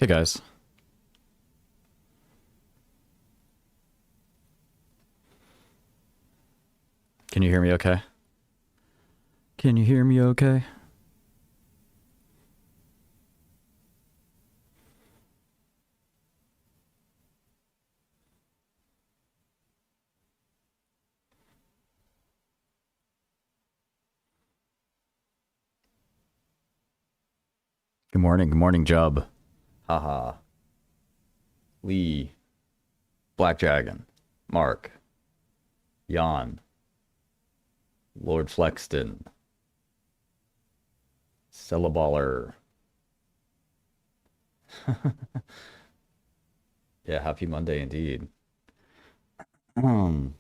Hey guys. Can you hear me okay? Can you hear me okay? Good morning, Jub. Haha. Lee. Black Dragon. Mark. Jan. Lord Flexton. Cellaballer. Yeah, happy Monday indeed. Um,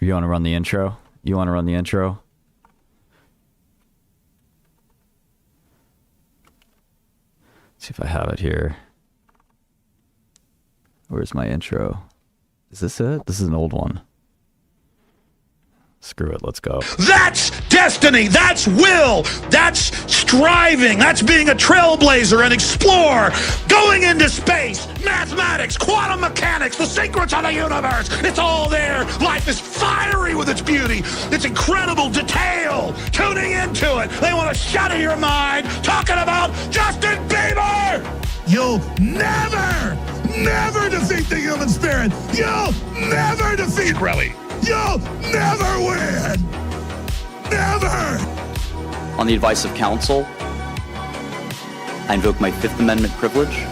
you want to run the intro? You want to run the intro? Let's see if I have it here. Where's my intro? Is this it? This is an old one. Screw it, let's go. That's destiny, that's will, that's striving, that's being a trailblazer, an explorer, going into space, mathematics, quantum mechanics, the secrets of the universe. It's all there. Life is fiery with its beauty, its incredible detail. Tuning into it, they want to shatter your mind, talking about Justin Bieber. You'll never defeat the human spirit. You'll never defeat Shkreli. You'll never win! Never! On the advice of counsel, I invoke my Fifth Amendment privilege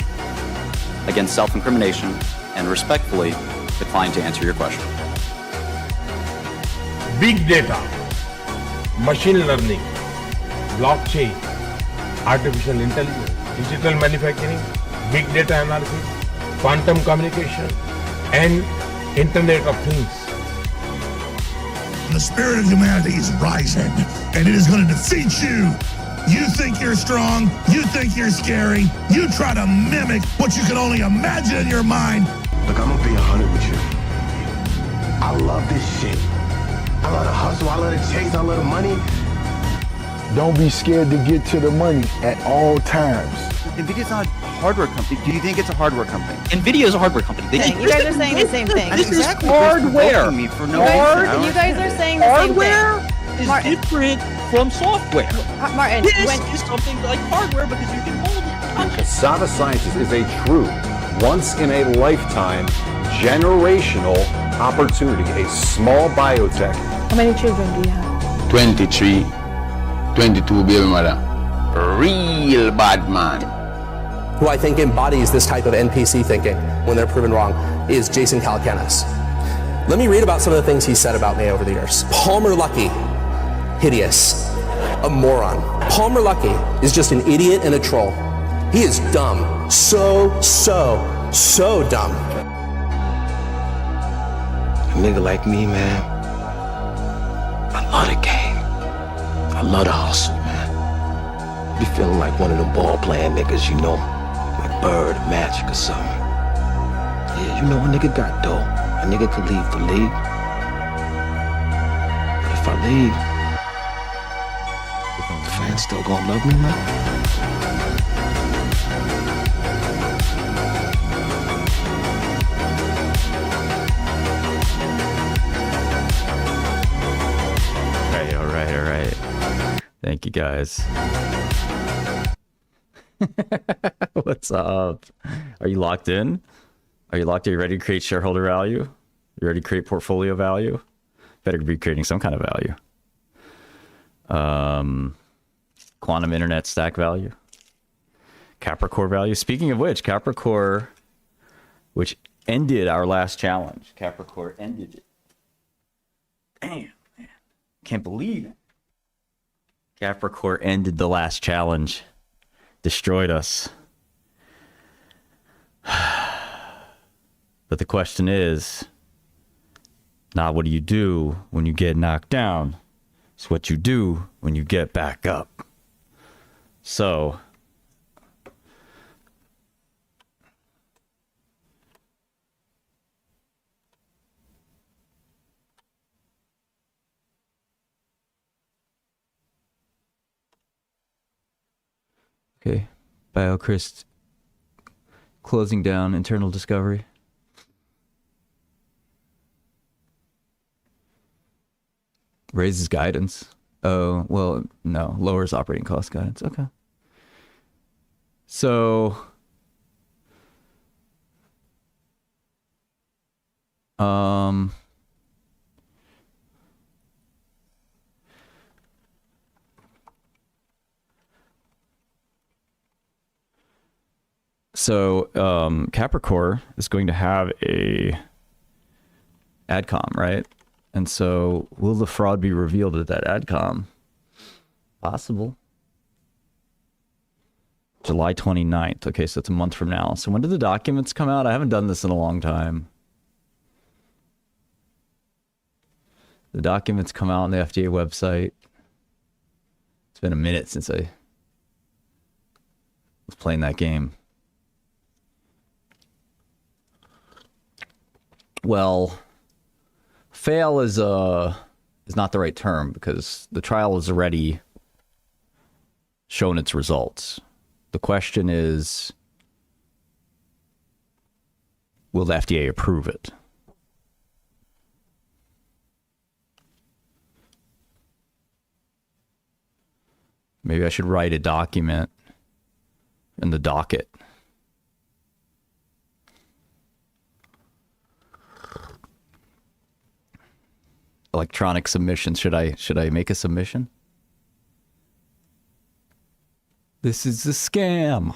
against self-incrimination and respectfully decline to answer your question. Big data, machine learning, blockchain, artificial intelligence, digital manufacturing, big data analysis, quantum communication, and Internet of Things. The spirit of humanity is rising, and it is going to defeat you. You think you're strong, you think you're scary, you try to mimic what you can only imagine in your mind. Look, I'm gonna be 100 with you. I love this shit. I love the hustle, I love the chase, I love the money. Don't be scared to get to the money at all times. NVIDIA's not a hardware company. Do you think it's a hardware company? NVIDIA is a hardware company. You guys are saying the same thing. This is hardware. Me for no reason. You guys are saying the same thing. Hardware is different from software. Martin, This is something like hardware because you can mold it. Cassava Sciences is a true, once-in-a-lifetime, generational opportunity, a small biotech. How many children do you have? 23, 22 baby mother. Real bad man. Who I think embodies this type of NPC thinking when they're proven wrong is Jason Calacanis. Let me read about some of the things he said about me over the years. Palmer Luckey, hideous, a moron. Palmer Luckey is just an idiot and a troll. He is dumb, so dumb. A nigga like me, man, I love the game. I love the hustle, man. Be feeling like one of them ball-playing niggas, you know, like Bird, Magic or something. Yeah, you know, a nigga got dough. A nigga could leave the league. But if I leave, the fans still gonna love me, man? All right. Thank you guys. What's up? Are you locked in? Are you locked in? Are you ready to create shareholder value? You ready to create portfolio value? Better be creating some kind of value. Quantum internet stack value. Capricorn value. Speaking of which, Capricorn, which ended our last challenge. Capricorn ended it. Damn, man. Can't believe it. Capricorn ended the last challenge. Destroyed us. But the question is, not what do you do when you get knocked down? It's what you do when you get back up. So, Okay. BioCryst closing down internal discovery. Raises guidance. Oh, well, no. Lowers operating cost guidance. Okay. So, Capricorn is going to have a AdCom, right? And so, will the fraud be revealed at that AdCom? Possible. July 29th. Okay, so it's a month from now. So when do the documents come out? I haven't done this in a long time. The documents come out on the FDA website. It's been a minute since I was playing that game. Well, fail is not the right term because the trial has already shown its results. The question is, will the FDA approve it? Maybe I should write a document in the docket. Electronic submission. Should I make a submission? This is a scam.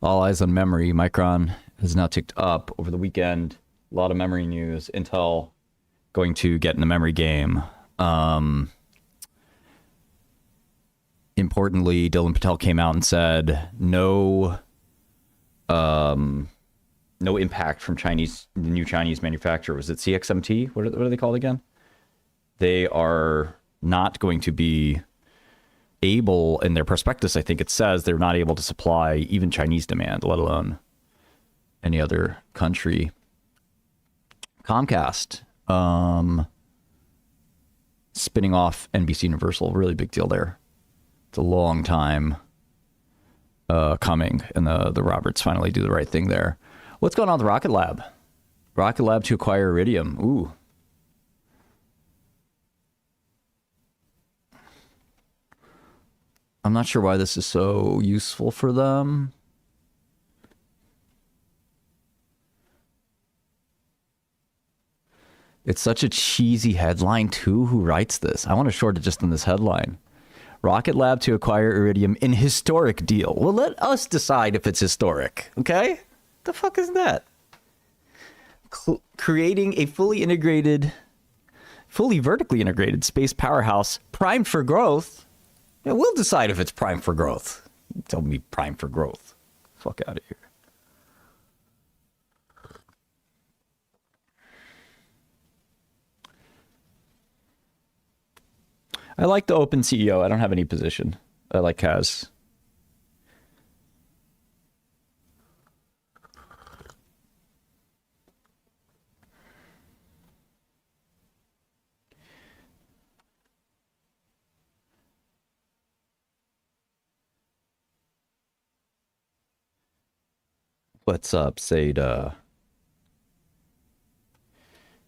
All eyes on memory. Micron has now ticked up over the weekend. A lot of memory news. Intel going to get in the memory game. Importantly, Dylan Patel came out and said no impact from the new Chinese manufacturer. Was it CXMT? What are they called again? They are not going to be able, in their prospectus, I think it says they're not able to supply even Chinese demand, let alone any other country. Comcast spinning off NBC Universal, really big deal there. It's a long time coming, and the Roberts finally do the right thing there. What's going on with Rocket Lab? Rocket Lab to acquire Iridium. Ooh. I'm not sure why this is so useful for them. It's such a cheesy headline, too. Who writes this? I want to short it just in this headline. Rocket Lab to acquire Iridium in historic deal. Well, let us decide if it's historic, okay? The fuck is that? Creating a fully vertically integrated space powerhouse primed for growth. Yeah, we'll decide if it's primed for growth. Tell me primed for growth. Fuck out of here. I like the open CEO. I don't have any position. I like Kaz. What's up, Seda?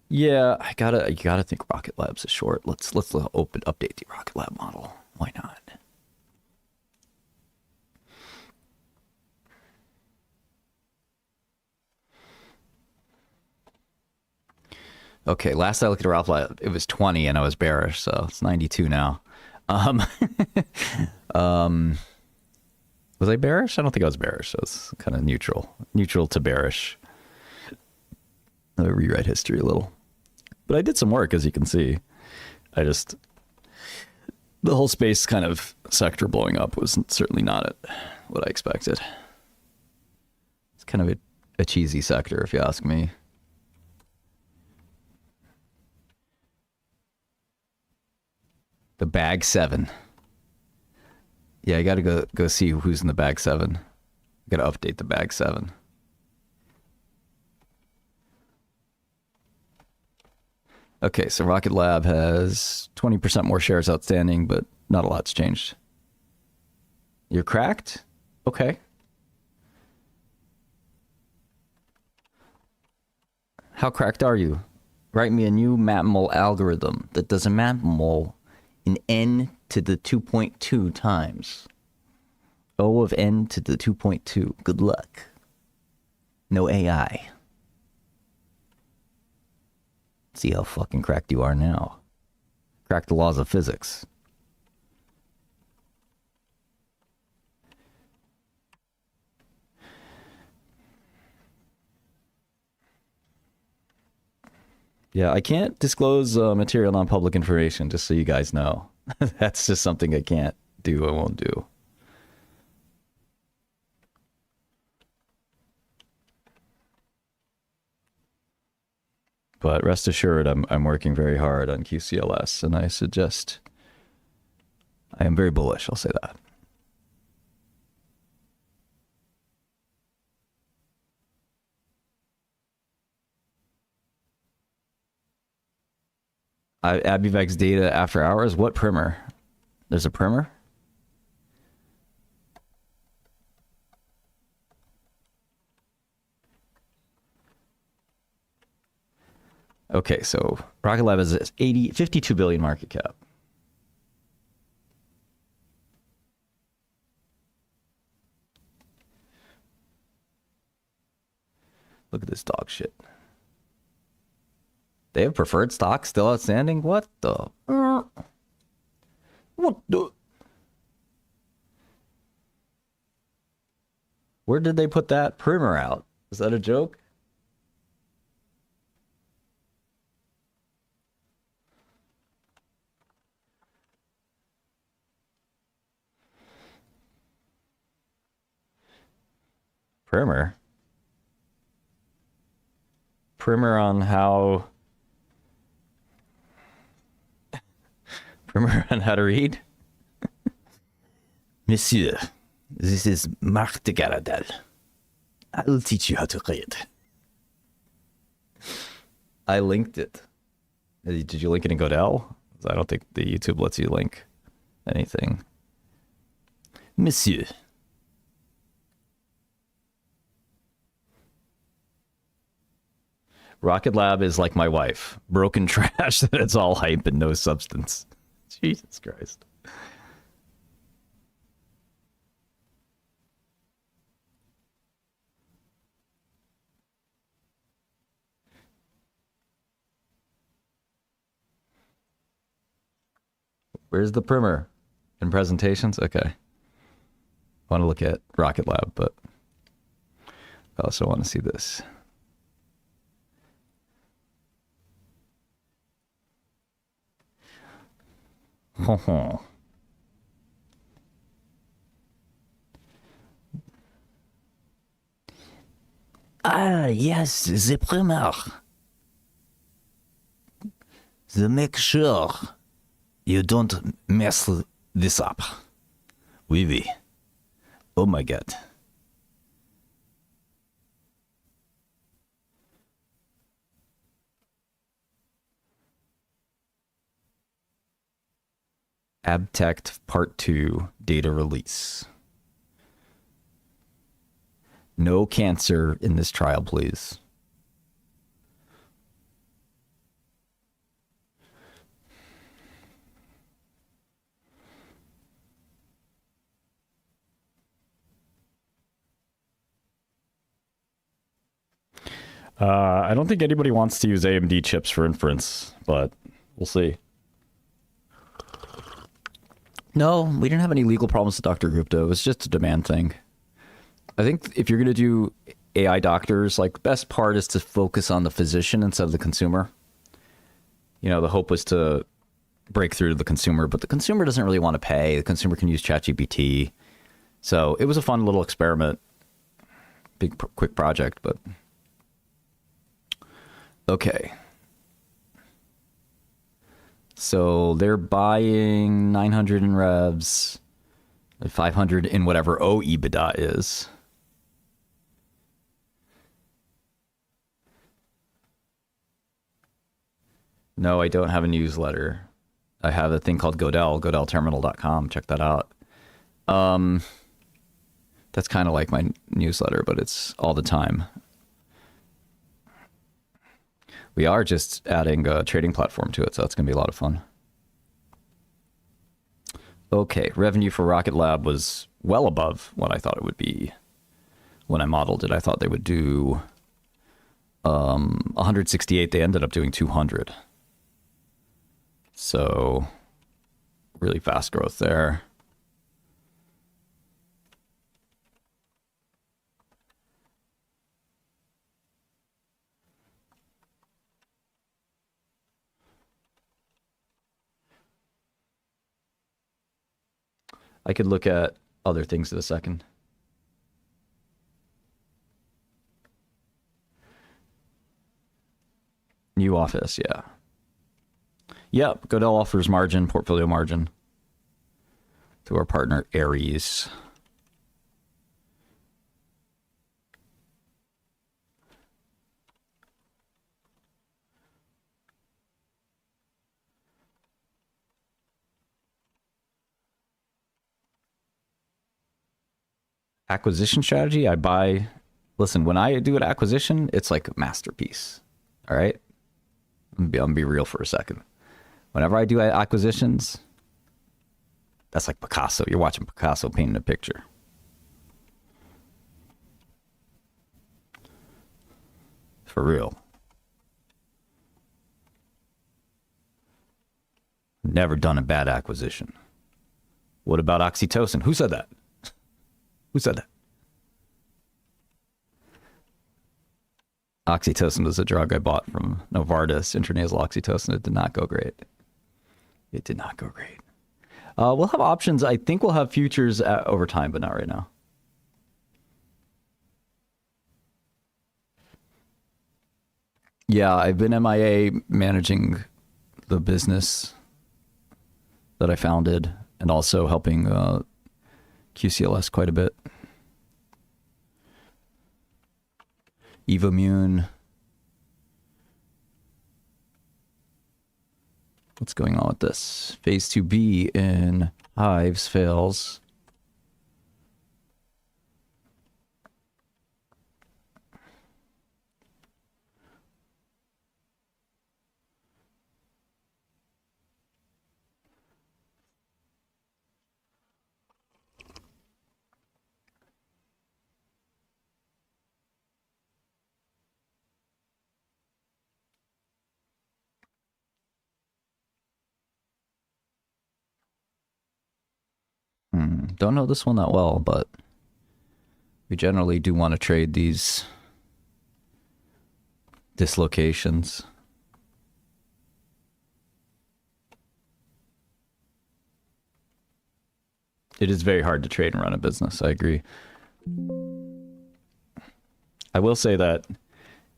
Yeah, you gotta think Rocket Lab's is short. Let's update the Rocket Lab model. Why not? Okay, last I looked at Rocket Lab, it was 20 and I was bearish, so it's 92 now. Was I bearish? I don't think I was bearish. I was kind of neutral to bearish. I'll rewrite history a little. But I did some work, as you can see. The whole space kind of sector blowing up was certainly not what I expected. It's kind of a cheesy sector, if you ask me. The Bag 7. Yeah, I got to go see who's in the Bag 7. Got to update the Bag 7. Okay, so Rocket Lab has 20% more shares outstanding, but not a lot's changed. You're cracked? Okay. How cracked are you? Write me a new Matmul algorithm that does a Matmul in n to the 2.2 times. O of n to the 2.2. Good luck. No AI. See how fucking cracked you are now. Crack the laws of physics. Yeah, I can't disclose material non-public information, just so you guys know. That's just something I can't do, I won't do. But rest assured, I'm working very hard on QCLS, and I suggest I am very bullish, I'll say that. Abivex data after hours? What primer? There's a primer? Okay, so Rocket Lab is 52 billion market cap. Look at this dog shit. They have preferred stock still outstanding? What the? What the? Where did they put that primer out? Is that a joke? Primer? Primer on how... Primer on how to read? Monsieur, this is Marc de Garadel. I'll teach you how to read. I linked it. Did you link it in Godel? I don't think the YouTube lets you link anything. Monsieur. Rocket Lab is like my wife. Broken trash that it's all hype and no substance. Jesus Christ. Where's the primer? In presentations? Okay. I want to look at Rocket Lab, but I also want to see this. Ah, yes, the primer. The make sure you don't mess this up. Oui, oui. Oh my God. Abtect Part 2 data release. No cancer in this trial, please. I don't think anybody wants to use AMD chips for inference, but we'll see. No, we didn't have any legal problems with Dr. Gupta. It was just a demand thing. I think if you're going to do AI doctors, like the best part is to focus on the physician instead of the consumer. You know, the hope was to break through to the consumer, but the consumer doesn't really want to pay. The consumer can use ChatGPT. So it was a fun little experiment. Big, quick project, but... Okay. So they're buying 900 in revs, 500 in whatever O EBITDA is. No, I don't have a newsletter. I have a thing called Godel, godelterminal.com. Check that out. That's kind of like my newsletter, but it's all the time. We are just adding a trading platform to it, so that's going to be a lot of fun. Okay, revenue for Rocket Lab was well above what I thought it would be when I modeled it. I thought they would do 168. They ended up doing 200. So really fast growth there. I could look at other things in a second. New office, yeah. Yep, Godel offers margin, portfolio margin to our partner Ares. Acquisition strategy, I buy. Listen, when I do an acquisition, it's like a masterpiece. All right? I'm gonna be real for a second. Whenever I do acquisitions, that's like Picasso. You're watching Picasso painting a picture. For real. Never done a bad acquisition. What about oxytocin? Who said that? Who said that? Oxytocin was a drug I bought from Novartis, intranasal oxytocin. It did not go great. It did not go great. We'll have options. I think we'll have futures over time, but not right now. Yeah, I've been MIA managing the business that I founded and also helping QCLS quite a bit. Evomune. What's going on with this? Phase 2B in Hives fails. Don't know this one that well, but we generally do want to trade these dislocations. It is very hard to trade and run a business. I agree. I will say that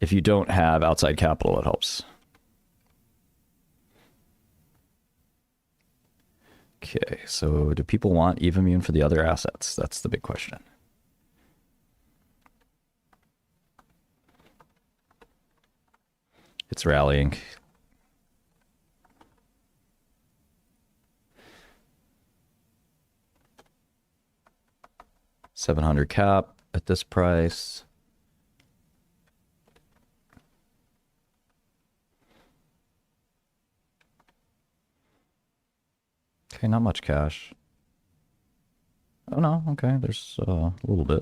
if you don't have outside capital, it helps. Okay, so do people want Evomune for the other assets? That's the big question. It's rallying. $700 cap at this price. Okay, not much cash. Oh no, okay, there's a little bit.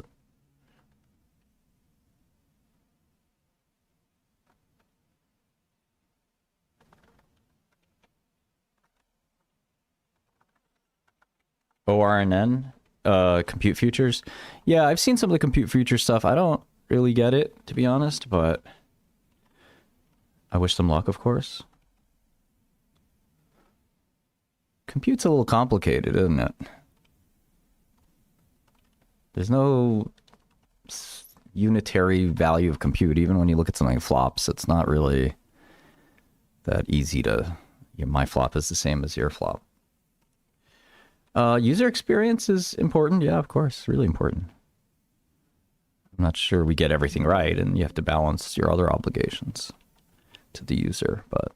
ORNN, compute futures. Yeah, I've seen some of the compute future stuff. I don't really get it, to be honest, but I wish them luck, of course. Compute's a little complicated, isn't it? There's no unitary value of compute. Even when you look at something like flops, it's not really that easy to... my flop is the same as your flop. User experience is important. Yeah, of course. Really important. I'm not sure we get everything right, and you have to balance your other obligations to the user, but...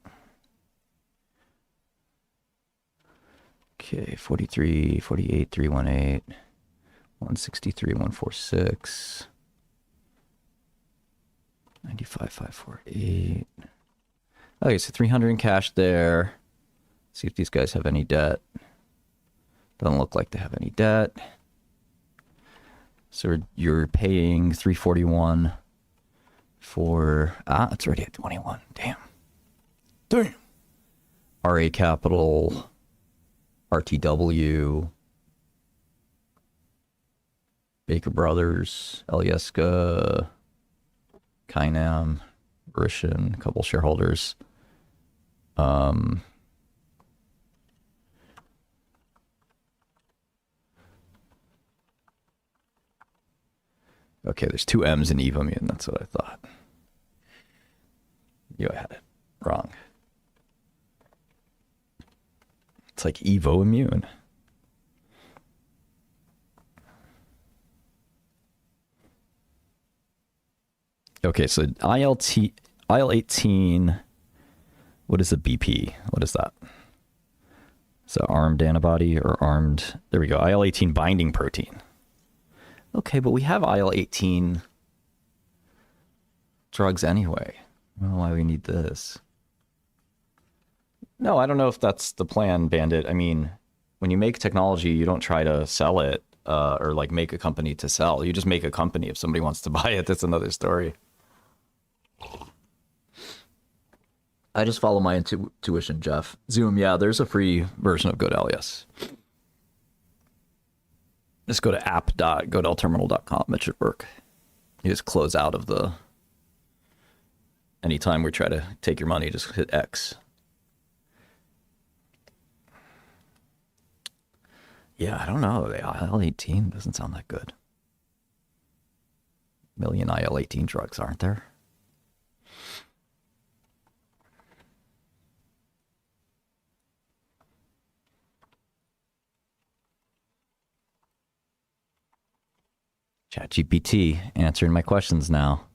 Okay, 43, 48, 318, 163, 146, 95, 548. Okay, so 300 in cash there. See if these guys have any debt. Doesn't look like they have any debt. So you're paying 341 for it's already at 21. Damn. RA Capital, RTW, Baker Brothers, Alyeska, Kynam, Rishin, a couple shareholders. Okay, there's two M's in Evommune. That's what I thought. You had it wrong. It's like Evo Immune. Okay, so IL-18. What is a BP? What is that? So armed antibody or armed? There we go. IL-18 binding protein. Okay, but we have IL-18 drugs anyway. I don't know why we need this. No, I don't know if that's the plan, Bandit. I mean, when you make technology, you don't try to sell it or like make a company to sell. You just make a company. If somebody wants to buy it, that's another story. I just follow my intuition, Jeff. Zoom, yeah, there's a free version of Godel, yes. Just go to app.godelterminal.com. It should work. You just close out of the... Anytime we try to take your money, just hit X. Yeah, I don't know. The IL-18 doesn't sound that good. Million IL-18 drugs, aren't there? ChatGPT answering my questions now.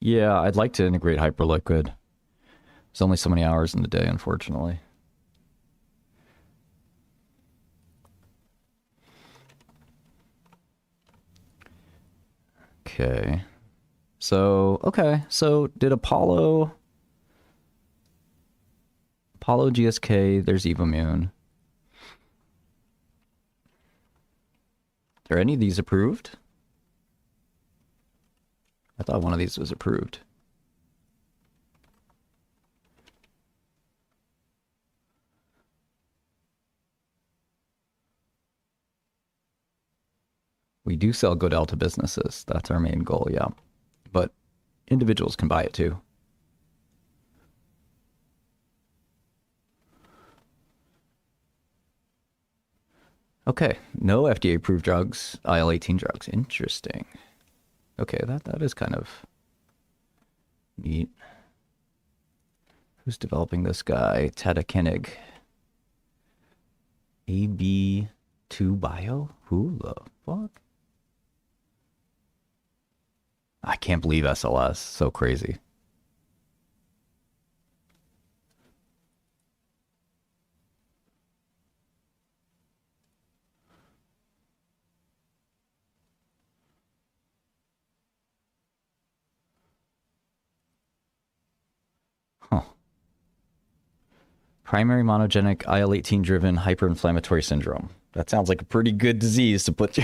Yeah, I'd like to integrate Hyperliquid. There's only so many hours in the day, unfortunately. Okay. So did Apollo GSK, there's Evommune. Are any of these approved? I thought one of these was approved. We do sell Godel to businesses. That's our main goal, yeah. But individuals can buy it too. Okay, no FDA-approved drugs, IL-18 drugs. Interesting. Okay, that is kind of neat. Who's developing this guy? Tata Koenig. AB2 Bio? Who the fuck? I can't believe SLS. So crazy. Huh. Primary monogenic IL-18 driven hyperinflammatory syndrome. That sounds like a pretty good disease to put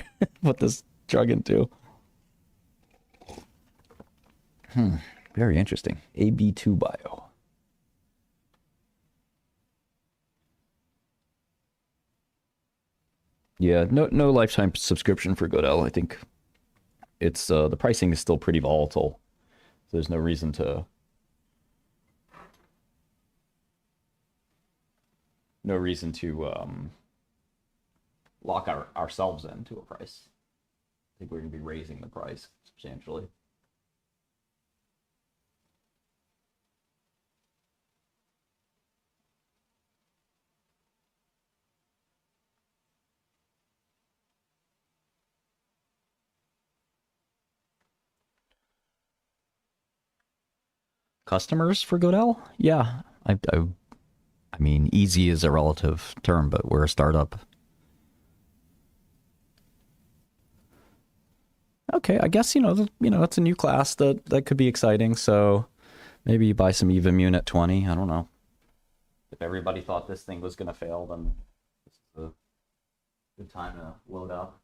this drug into. Very interesting. AB2 Bio. Yeah, no lifetime subscription for Godel. I think it's the pricing is still pretty volatile. So there's no reason to lock ourselves into a price. I think we're going to be raising the price substantially. customers for Godel? Yeah, I mean, easy is a relative term, but we're a startup. Okay, I guess it's a new class that could be exciting. So maybe you buy some EVIMune at 20. I don't know. If everybody thought this thing was gonna fail, then this is a good time to load up.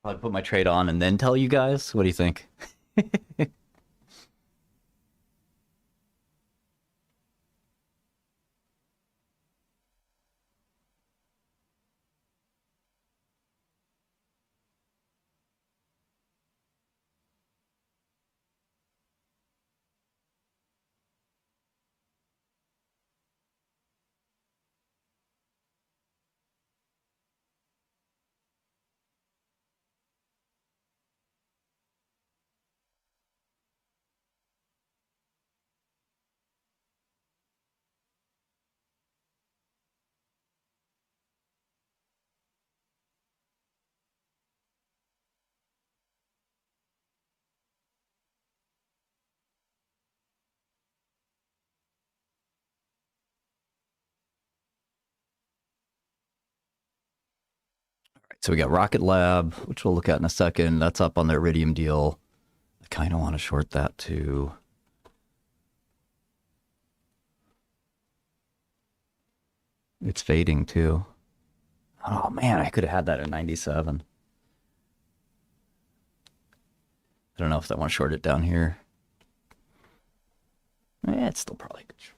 I'd put my trade on and then tell you guys. What do you think? So we got Rocket Lab, which we'll look at in a second. That's up on the Iridium deal. I kind of want to short that too. It's fading too. Oh man, I could have had that at 97. I don't know if I want to short it down here. It's still probably a good short.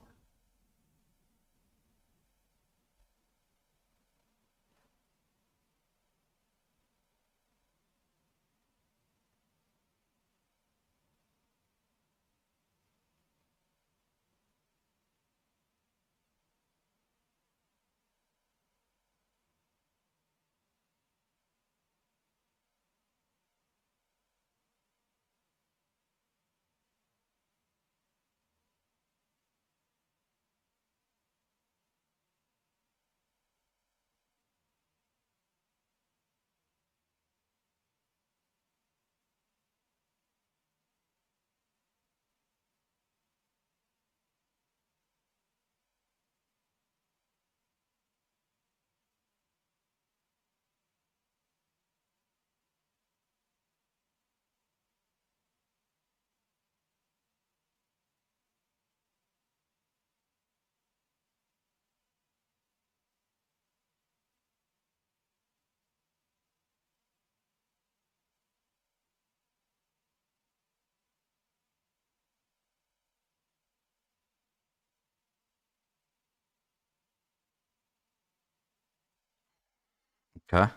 Okay.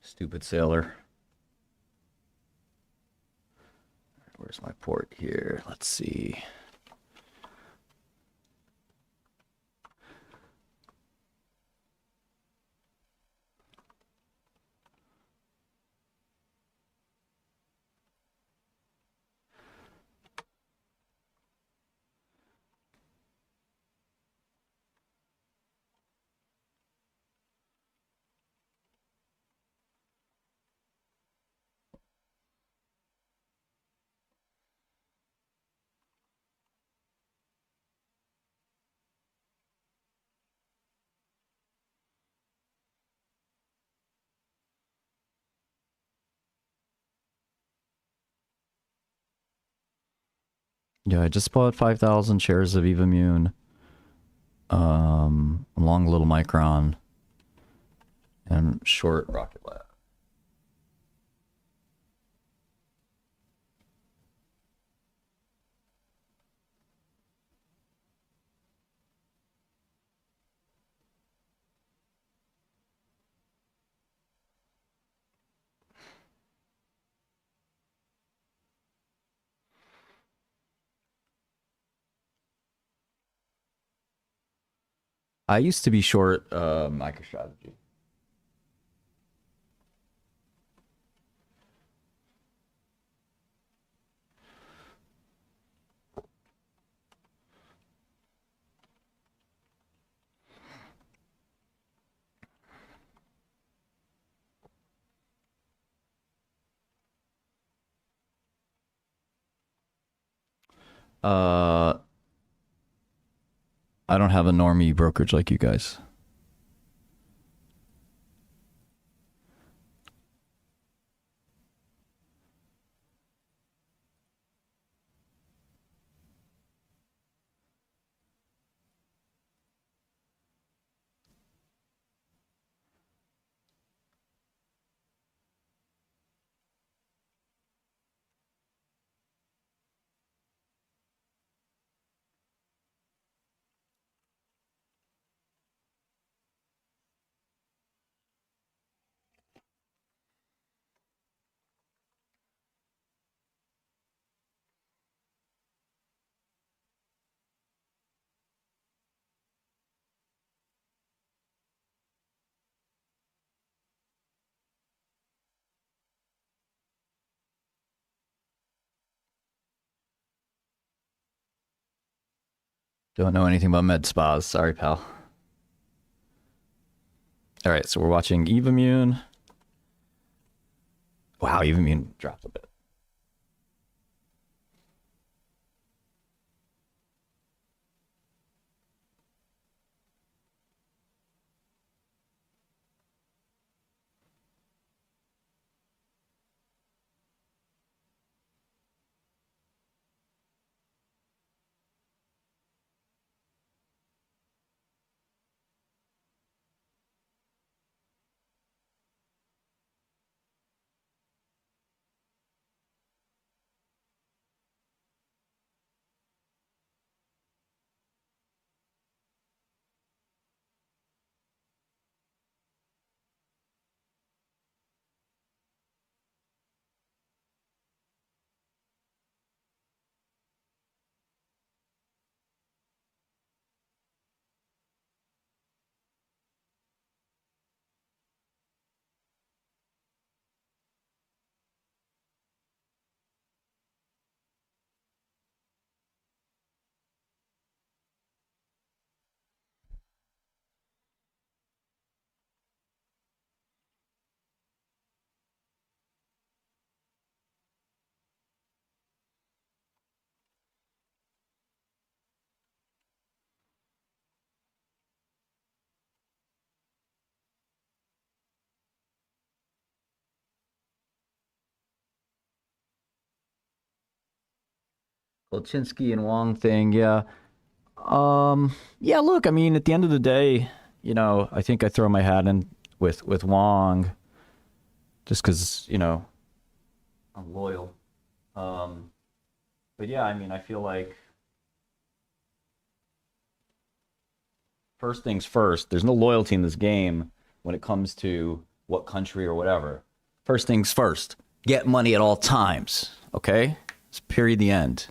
Stupid sailor. Where's my port here? Let's see. Yeah, I just bought 5,000 shares of EVIMune, long Little Micron, and short Rocket Lab. I used to be short MicroStrategy. I don't have a normie brokerage like you guys. Don't know anything about med spas. Sorry, pal. All right, so we're watching Evamune. Wow, Evamune dropped a bit. Kolchinsky and Wong thing, yeah. Yeah, look, I mean, at the end of the day, you know, I think I throw my hat in with Wong just because, you know, I'm loyal. But yeah, I mean, I feel like first things first, there's no loyalty in this game when it comes to what country or whatever. First things first, get money at all times, okay? It's period, the end.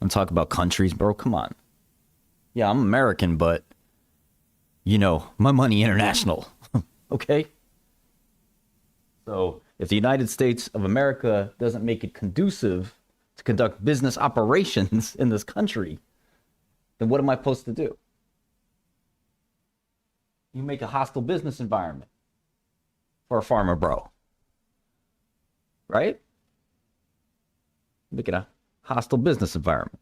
I'm talking about countries, bro. Come on. Yeah, I'm American, but, you know, my money international, okay? So if the United States of America doesn't make it conducive to conduct business operations in this country, then what am I supposed to do? You make a hostile business environment for a farmer, bro. Right? Make it a hostile business environment.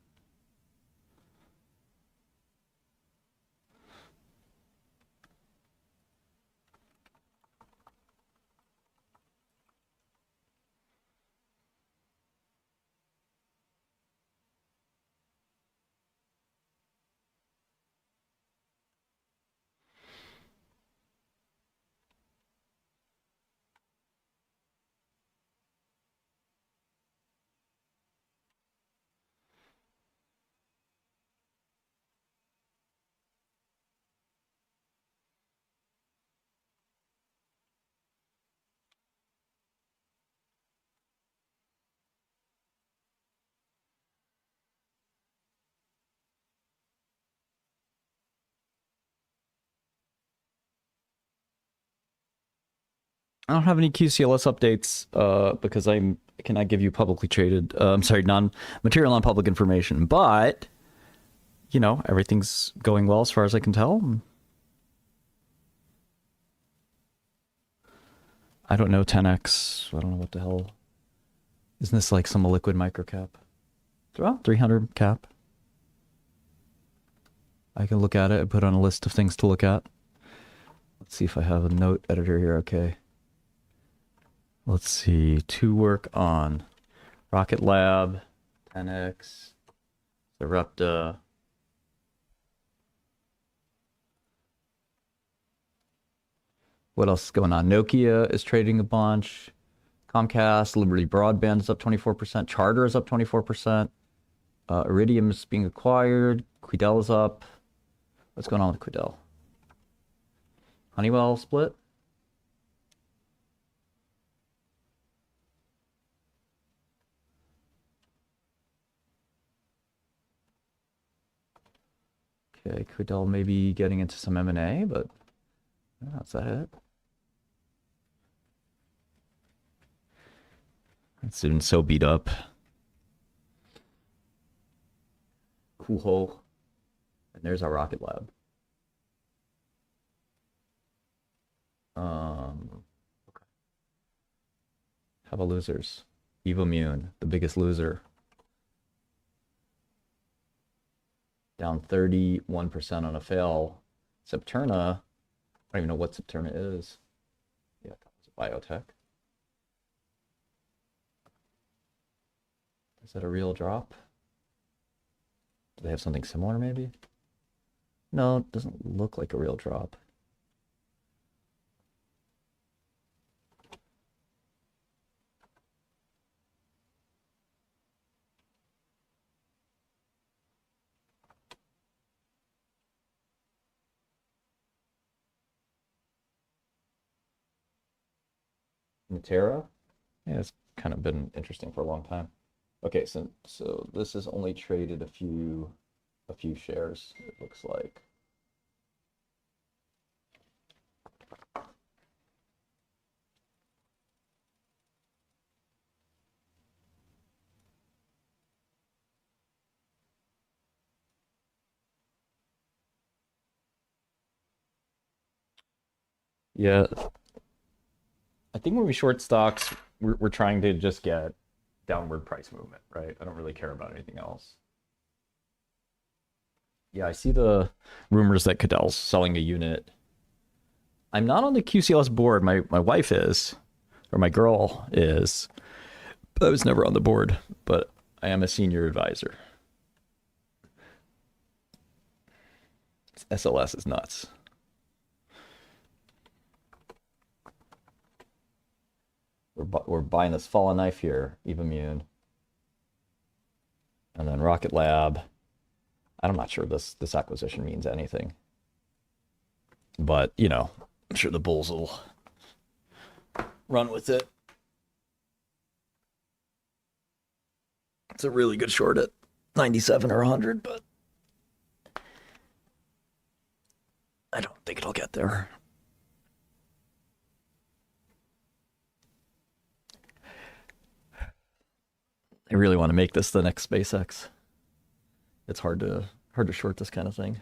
I don't have any QCLS updates because I cannot give you publicly traded, non-material, non-public information. But, you know, everything's going well as far as I can tell. I don't know 10x. I don't know what the hell. Isn't this like some liquid microcap? Well, 300 cap. I can look at it and put on a list of things to look at. Let's see if I have a note editor here. Okay. Let's see. To work on Rocket Lab, 10x, Sarepta. What else is going on? Nokia is trading a bunch. Comcast, Liberty Broadband is up 24%. Charter is up 24%. Iridium is being acquired. Quidel is up. What's going on with Quidel? Honeywell split? Okay, Quidel may be getting into some M&A, but that's that it. It's been so beat up. Cool hole. And there's our Rocket Lab. Okay. How about losers? Evomune, the biggest loser. Down 31% on a fail. Septerna, I don't even know what Septerna is. Yeah, it's a biotech. Is that a real drop? Do they have something similar maybe? No, it doesn't look like a real drop. Natera? Yeah, it's kind of been interesting for a long time. Okay, so this has only traded a few shares, it looks like. Yeah. I think when we short stocks, we're trying to just get downward price movement, right? I don't really care about anything else. Yeah, I see the rumors that Cadel's selling a unit. I'm not on the QCLS board. My wife is, or my girl is. I was never on the board, but I am a senior advisor. SLS is nuts. We're buying this fallen knife here, Evomune. And then Rocket Lab. I'm not sure this acquisition means anything. But, you know, I'm sure the bulls will run with it. It's a really good short at 97 or 100, but I don't think it'll get there. I really want to make this the next SpaceX. It's hard to short this kind of thing.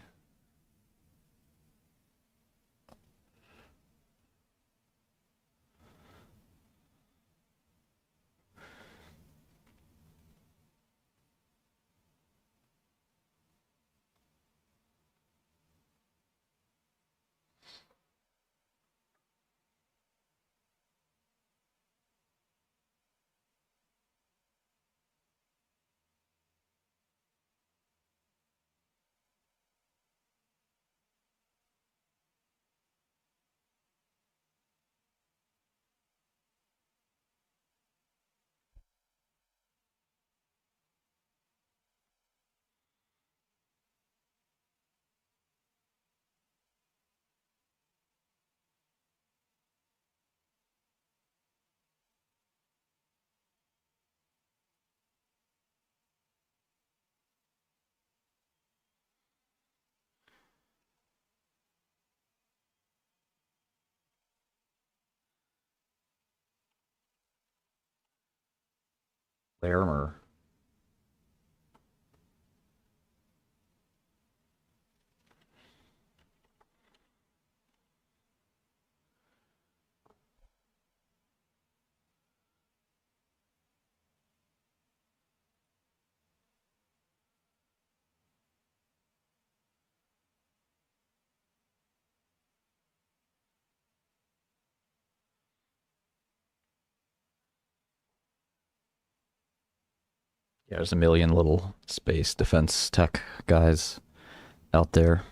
Larimer. Yeah, there's a million little space defense tech guys out there.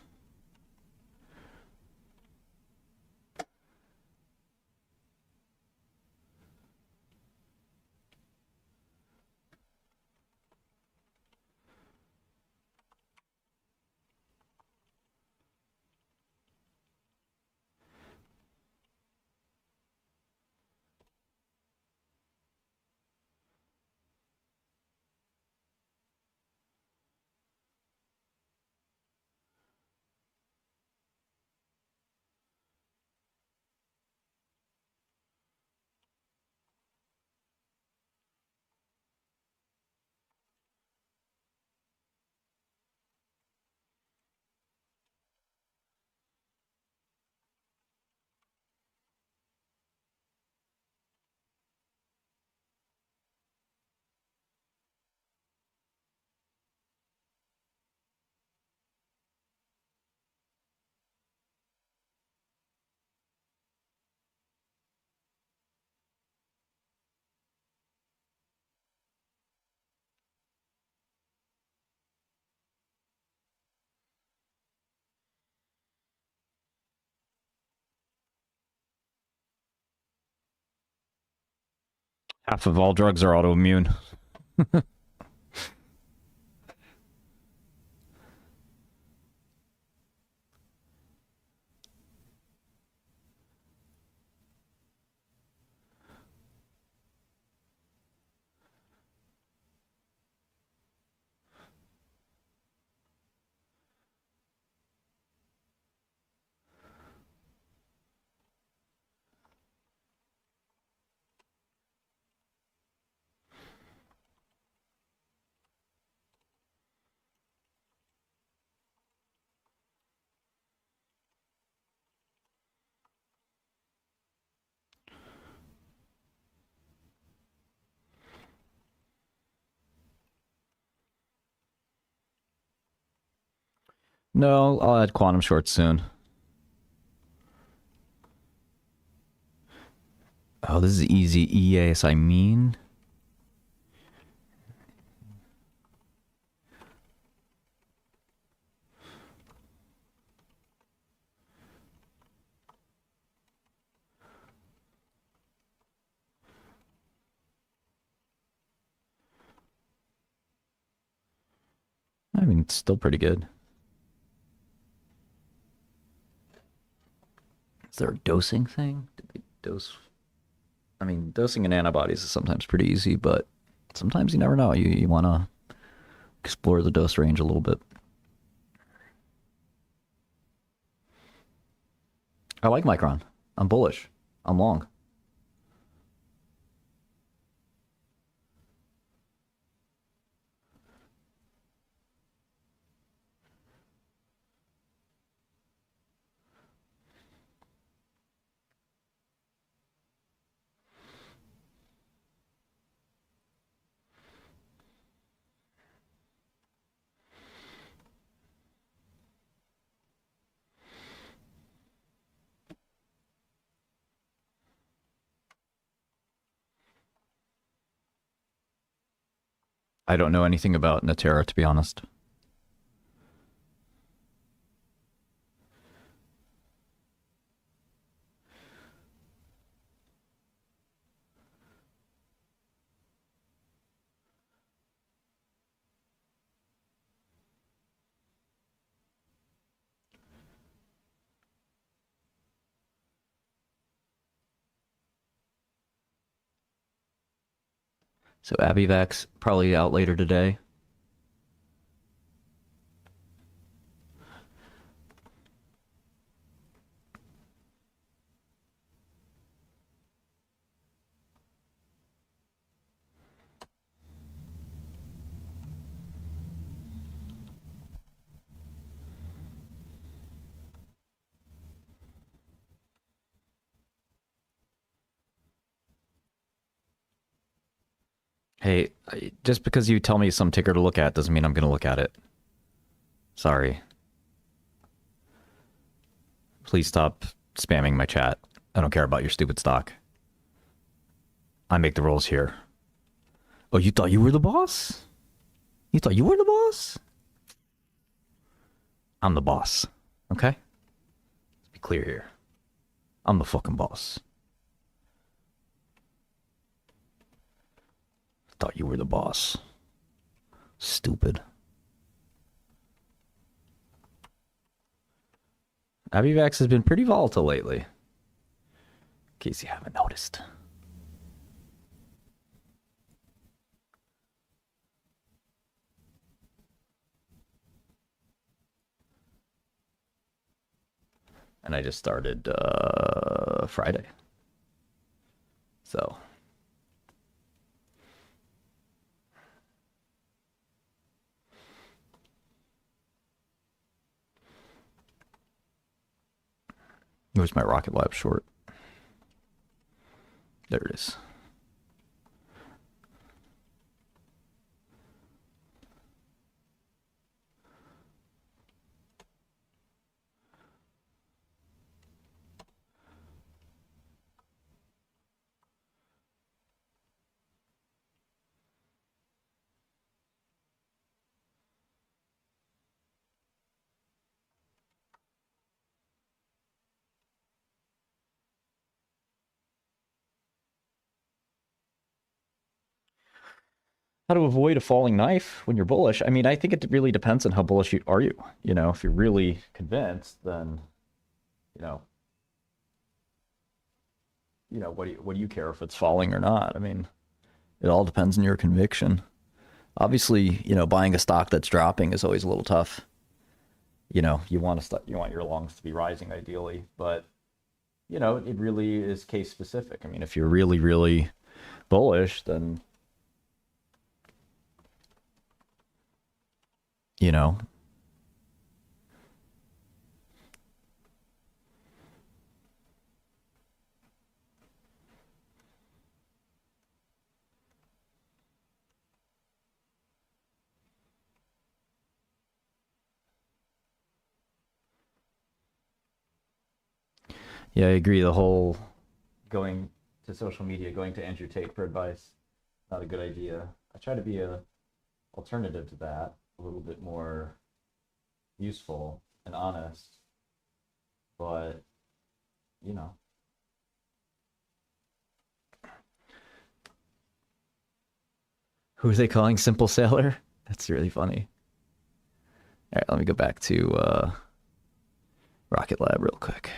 Half of all drugs are autoimmune. No, I'll add quantum shorts soon. Oh, this is easy. EAS, I mean. I mean, it's still pretty good. Is there a dosing thing? Did they dose? I mean, dosing in antibodies is sometimes pretty easy, but sometimes you never know. You want to explore the dose range a little bit. I like Micron. I'm bullish. I'm long. I don't know anything about Natera, to be honest. So Abivax probably out later today. Hey, just because you tell me some ticker to look at doesn't mean I'm going to look at it. Sorry. Please stop spamming my chat. I don't care about your stupid stock. I make the rules here. Oh, you thought you were the boss? You thought you were the boss? I'm the boss. Okay? Let's be clear here. I'm the fucking boss. Thought you were the boss. Stupid. Abivax has been pretty volatile lately. In case you haven't noticed. And I just started Friday. So. Where's my Rocket Lab short? There it is. How to avoid a falling knife when you're bullish? I mean, I think it really depends on how bullish you are. You know, if you're really convinced, then, you know, what do you care if it's falling or not? I mean, it all depends on your conviction. Obviously, you know, buying a stock that's dropping is always a little tough. You know, you want your longs to be rising ideally, but you know, it really is case specific. I mean, if you're really, really bullish, then you know, yeah, I agree. The whole going to social media, going to Andrew Tate for advice, not a good idea. I try to be a alternative to that, a little bit more useful and honest, but you know, who are they calling Simple Sailor? That's really funny. All right, let me go back to Rocket Lab real quick.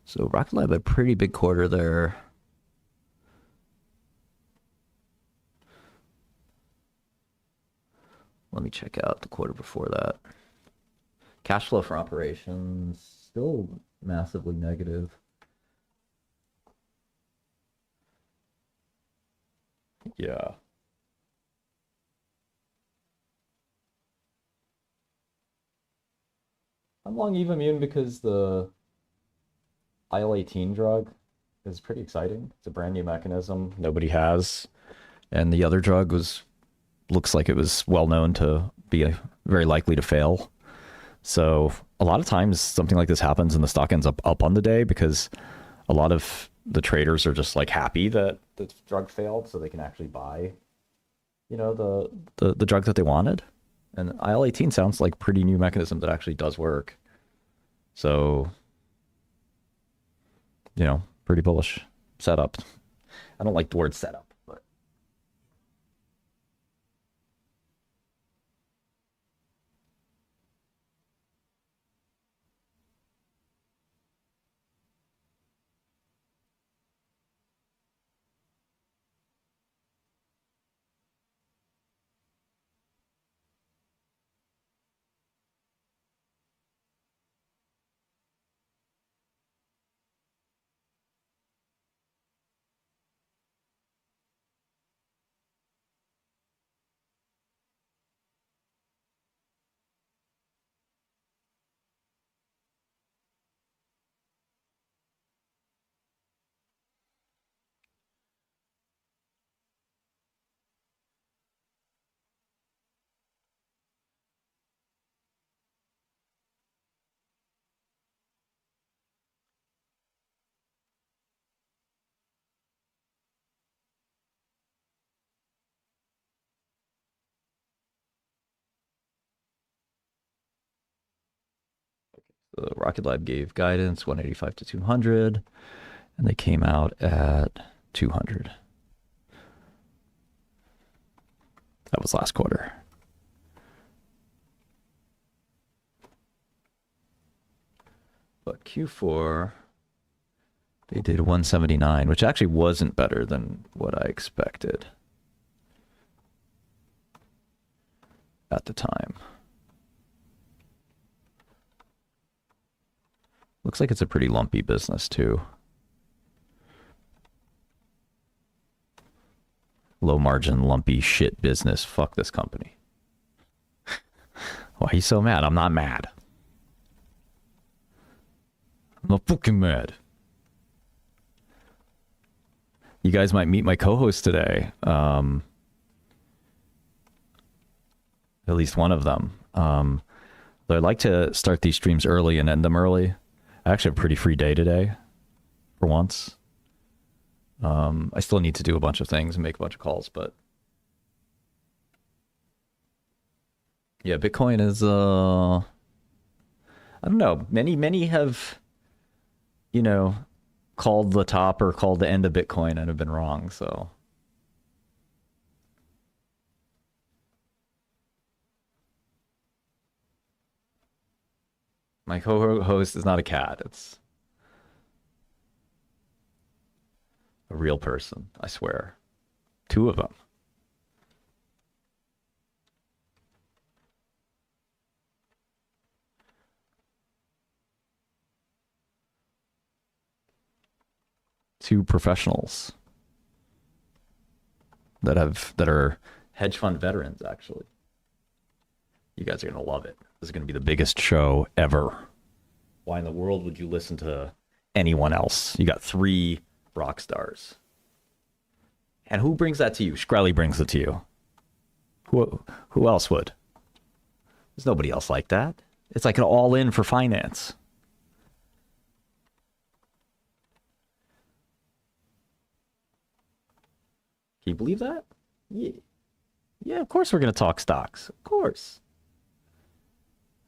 So Rocket Lab had a pretty big quarter there. Let me check out the quarter before that. Cash flow from operations still massively negative. Yeah. I'm long Eve immune because the IL-18 drug is pretty exciting. It's a brand new mechanism nobody has, and the other drug looks like it was well known to be very likely to fail. So a lot of times something like this happens and the stock ends up on the day because a lot of the traders are just like happy that the drug failed, so they can actually buy, you know, the drug that they wanted. And IL-18 sounds like a pretty new mechanism that actually does work. So, you know, pretty bullish setup. I don't like the word setup, but Rocket Lab gave guidance 185 to 200, and they came out at 200. That was last quarter. But Q4, they did 179, which actually wasn't better than what I expected at the time. Looks like it's a pretty lumpy business too. Low margin, lumpy shit business. Fuck this company. Why are you so mad? I'm not mad. I'm not fucking mad. You guys might meet my co-host today. At least one of them. But I'd like to start these streams early and end them early. I actually have a pretty free day today, for once. I still need to do a bunch of things and make a bunch of calls, but yeah, Bitcoin is I don't know. Many have, you know, called the top or called the end of Bitcoin and have been wrong. So my co-host is not a cat. It's a real person, I swear. Two of them. Two professionals that are hedge fund veterans, actually. You guys are going to love it. This is going to be the biggest show ever. Why in the world would you listen to anyone else? You got three rock stars. And who brings that to you? Shkreli brings it to you. Who else would? There's nobody else like that. It's like an all-in for finance. Can you believe that? Yeah. Yeah, of course we're going to talk stocks. Of course.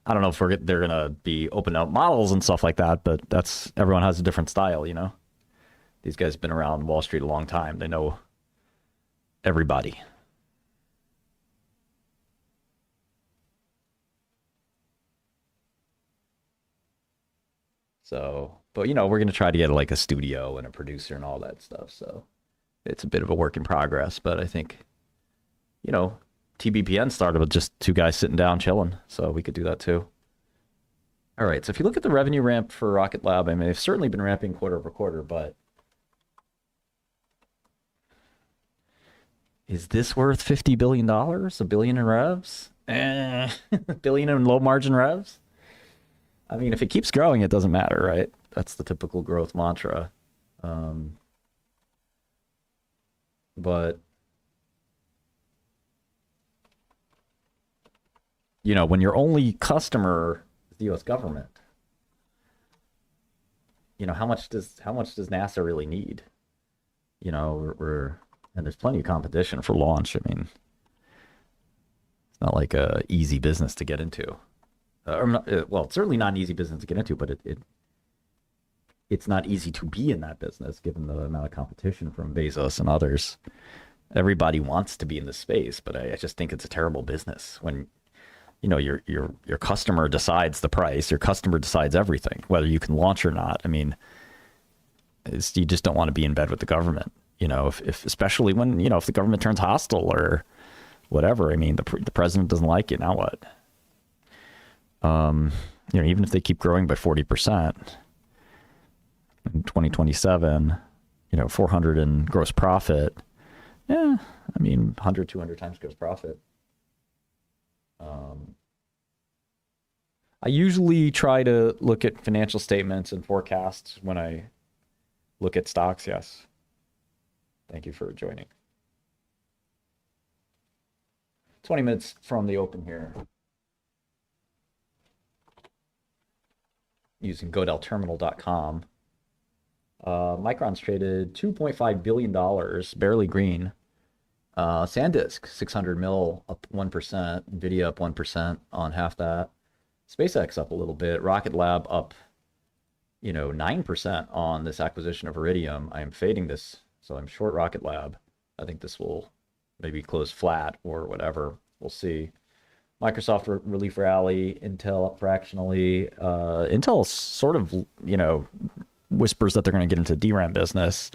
I don't know if they're going to be open up models and stuff like that, but everyone has a different style, you know? These guys have been around Wall Street a long time. They know everybody. So, but you know, we're going to try to get like a studio and a producer and all that stuff. So it's a bit of a work in progress, but I think, you know, TBPN started with just two guys sitting down chilling. So we could do that too. All right. So if you look at the revenue ramp for Rocket Lab, I mean, they've certainly been ramping quarter over quarter, but is this worth $50 billion? $1 billion in revs? $1 billion in low margin revs? I mean, if it keeps growing, it doesn't matter, right? That's the typical growth mantra. But, you know, when your only customer is the U.S. government, you know, how much does NASA really need? You know, and there's plenty of competition for launch. I mean, it's not like a easy business to get into. Well, it's certainly not an easy business to get into, but it's not easy to be in that business given the amount of competition from Bezos and others. Everybody wants to be in this space, but I just think it's a terrible business when, you know, your customer decides the price, your customer decides everything, whether you can launch or not. I mean, you just don't want to be in bed with the government, you know, if especially when, you know, if the government turns hostile or whatever. I mean, the president doesn't like it. Now what? You know, even if they keep growing by 40% in 2027, you know, 400 in gross profit. Yeah, I mean, 100, 200 times gross profit. I usually try to look at financial statements and forecasts when I look at stocks. Yes. Thank you for joining. 20 minutes from the open here. Using GodellTerminal.com. Micron's traded $2.5 billion, barely green. SanDisk, 600 mil, up 1%. Nvidia up 1% on half that. SpaceX up a little bit. Rocket Lab up, 9% on this acquisition of Iridium. I am fading this, so I'm short Rocket Lab. I think this will maybe close flat or whatever. We'll see. Microsoft relief rally, Intel up fractionally. Intel sort of, whispers that they're going to get into the DRAM business.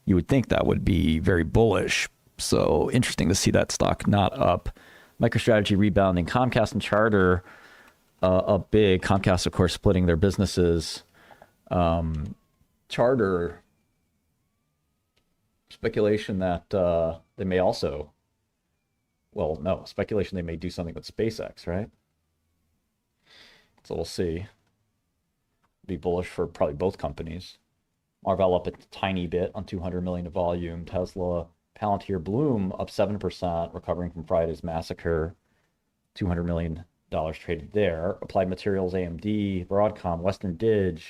You would think that would be very bullish. So interesting to see that stock not up. MicroStrategy rebounding. Comcast and Charter up big. Comcast, of course, splitting their businesses. Charter, speculation that they may also, speculation they may do something with SpaceX, right? So we'll see. Be bullish for probably both companies. Marvell up a tiny bit on 200 million of volume. Tesla, Palantir, Bloom up 7%, recovering from Friday's massacre. $200 million traded there. Applied Materials, AMD, Broadcom, Western Dig,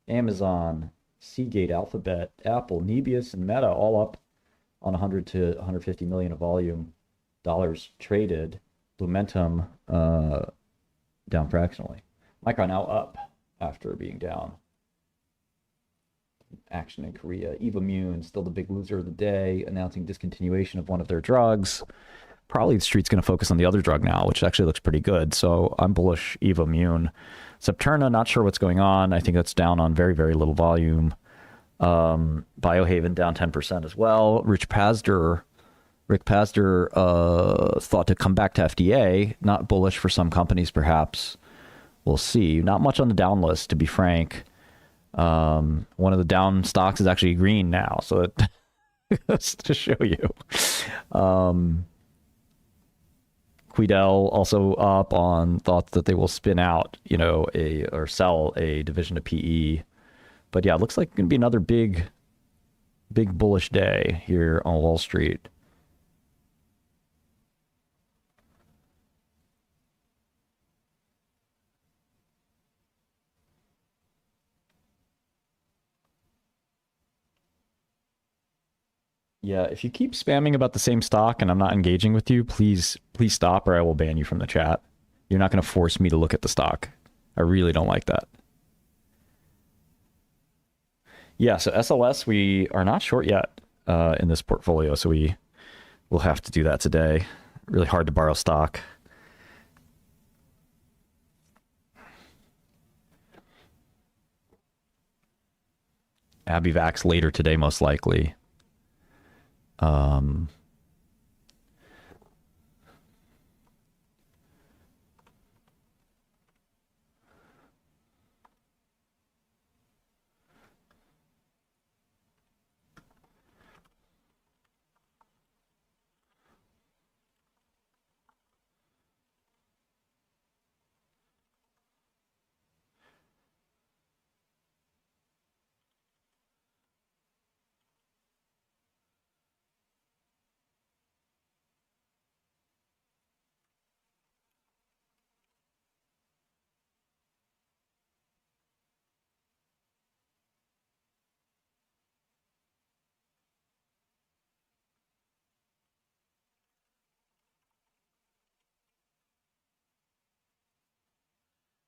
Amazon, Seagate, Alphabet, Apple, Nebius, and Meta all up on 100 to 150 million of volume dollars traded. Lumentum down fractionally. Micron now up after being down. Action in Korea. Evommune, still the big loser of the day, announcing discontinuation of one of their drugs. Probably the street's going to focus on the other drug now, which actually looks pretty good. So I'm bullish Evommune. Septerna, not sure what's going on. I think that's down on very, very little volume. Biohaven down 10% as well. Rick Pazdur thought to come back to FDA. Not bullish for some companies, perhaps. We'll see. Not much on the down list, to be frank. One of the down stocks is actually green now, so it goes to show you. Quidel also up on thoughts that they will spin out, or sell a division of PE. But yeah, it looks like it's going to be another big bullish day here on Wall Street. Yeah, if you keep spamming about the same stock and I'm not engaging with you, please stop or I will ban you from the chat. You're not going to force me to look at the stock. I really don't like that. Yeah, so SLS, we are not short yet in this portfolio, so we will have to do that today. Really hard to borrow stock. Abivax later today, most likely.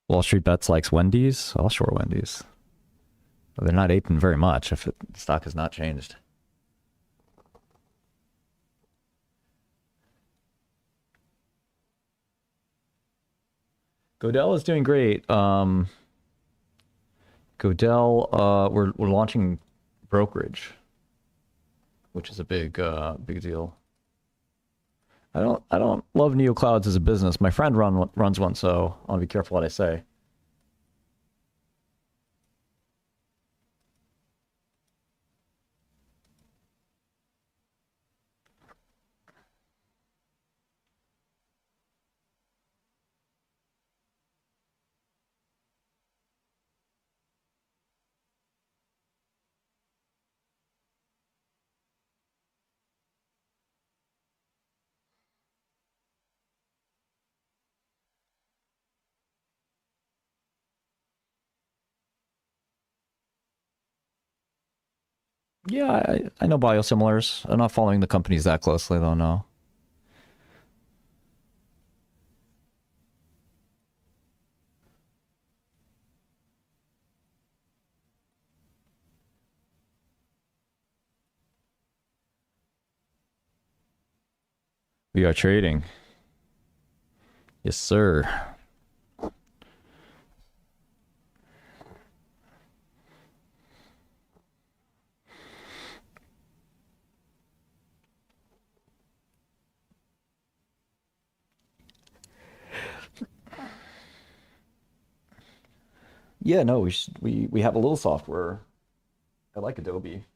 Wall Street Bets likes Wendy's. I'll short Wendy's. They're not aping very much if the stock has not changed. Godel is doing great. Godel, we're launching brokerage, which is a big deal. I don't love NeoClouds as a business. My friend runs one, so I want to be careful what I say. Yeah, I know biosimilars. I'm not following the companies that closely, though, no. We are trading. Yes, sir. Yeah, no, we have a little software. I like Adobe.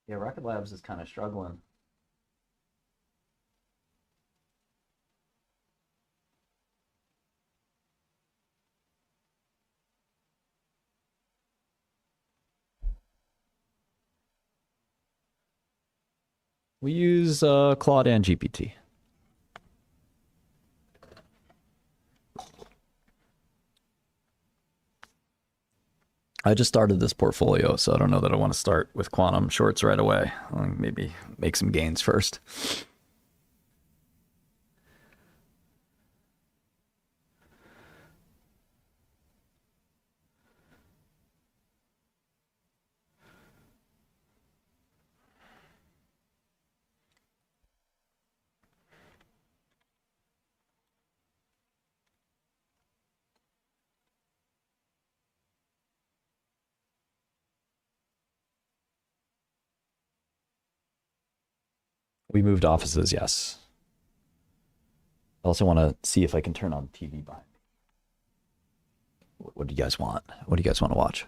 Yeah, Rocket Labs is kind of struggling. We use Claude and GPT. I just started this portfolio, so I don't know that I want to start with quantum shorts right away. I'll maybe make some gains first. We moved offices, yes. I also want to see if I can turn on TV behind me. What do you guys want? What do you guys want to watch?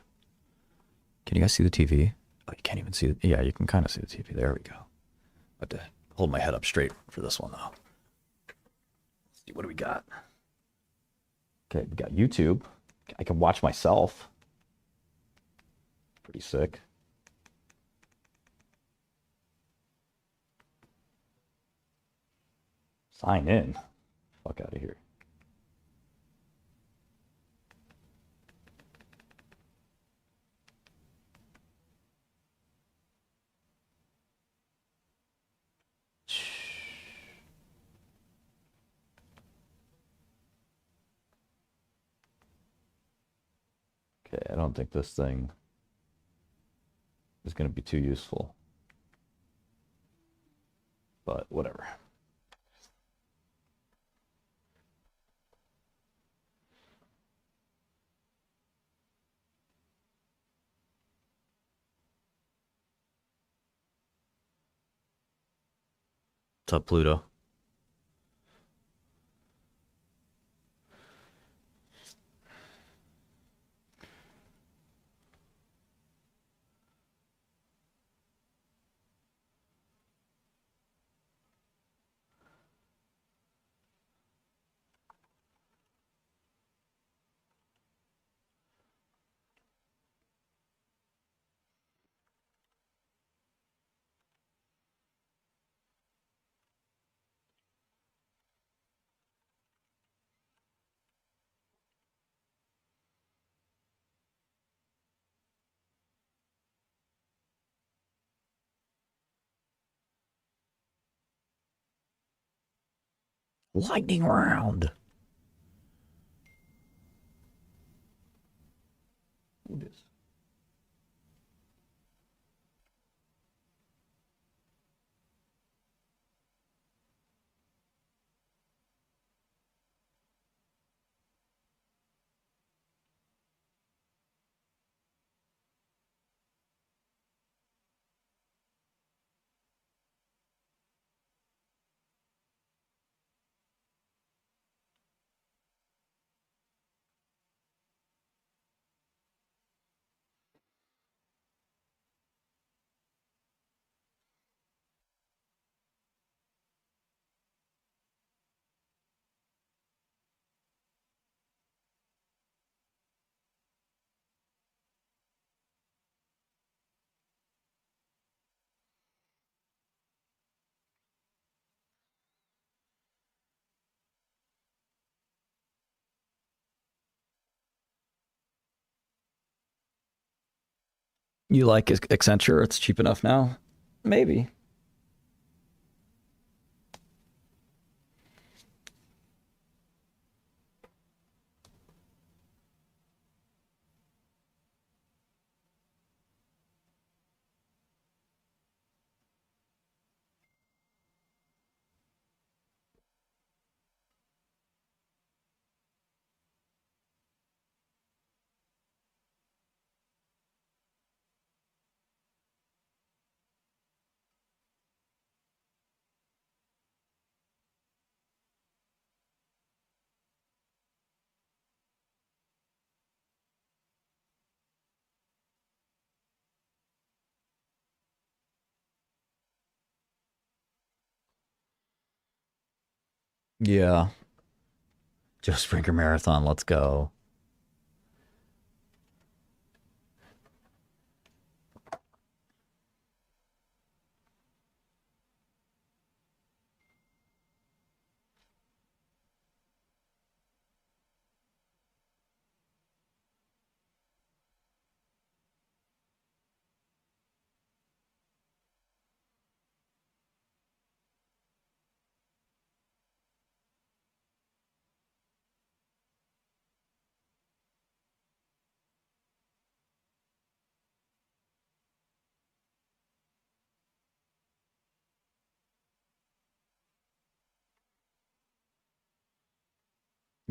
Can you guys see the TV? Oh, you can't even see it. Yeah, you can kind of see the TV. There we go. I have to hold my head up straight for this one, though. Let's see, what do we got? Okay, we got YouTube. I can watch myself. Pretty sick. Sign in. Fuck out of here. Okay, I don't think this thing is going to be too useful. But whatever. What's up, Pluto? Lightning round. Who this? You like Accenture? It's cheap enough now. Maybe. Yeah. Joe Springer Marathon. Let's go.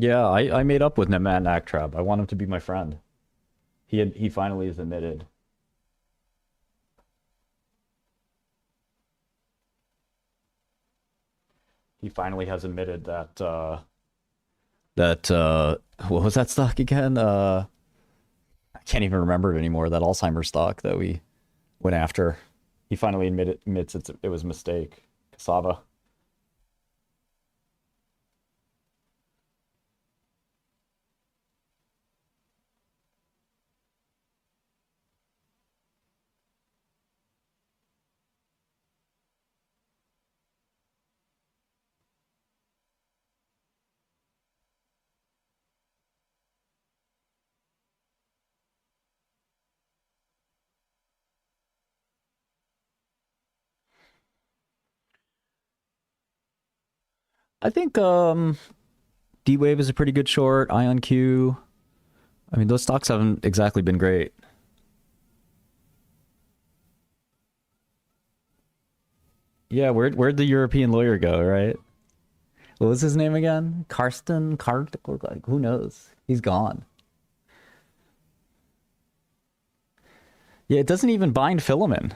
Yeah, I made up with Matt Naktrab. I want him to be my friend. He finally is admitted. He finally has admitted that what was that stock again? I can't even remember it anymore. That Alzheimer's stock that we went after. He finally admits it was a mistake. Cassava. I think D-Wave is a pretty good short. IonQ. I mean, those stocks haven't exactly been great. Yeah, where'd the European lawyer go, right? What was his name again? Karsten? Like, who knows? He's gone. Yeah, it doesn't even bind Filament.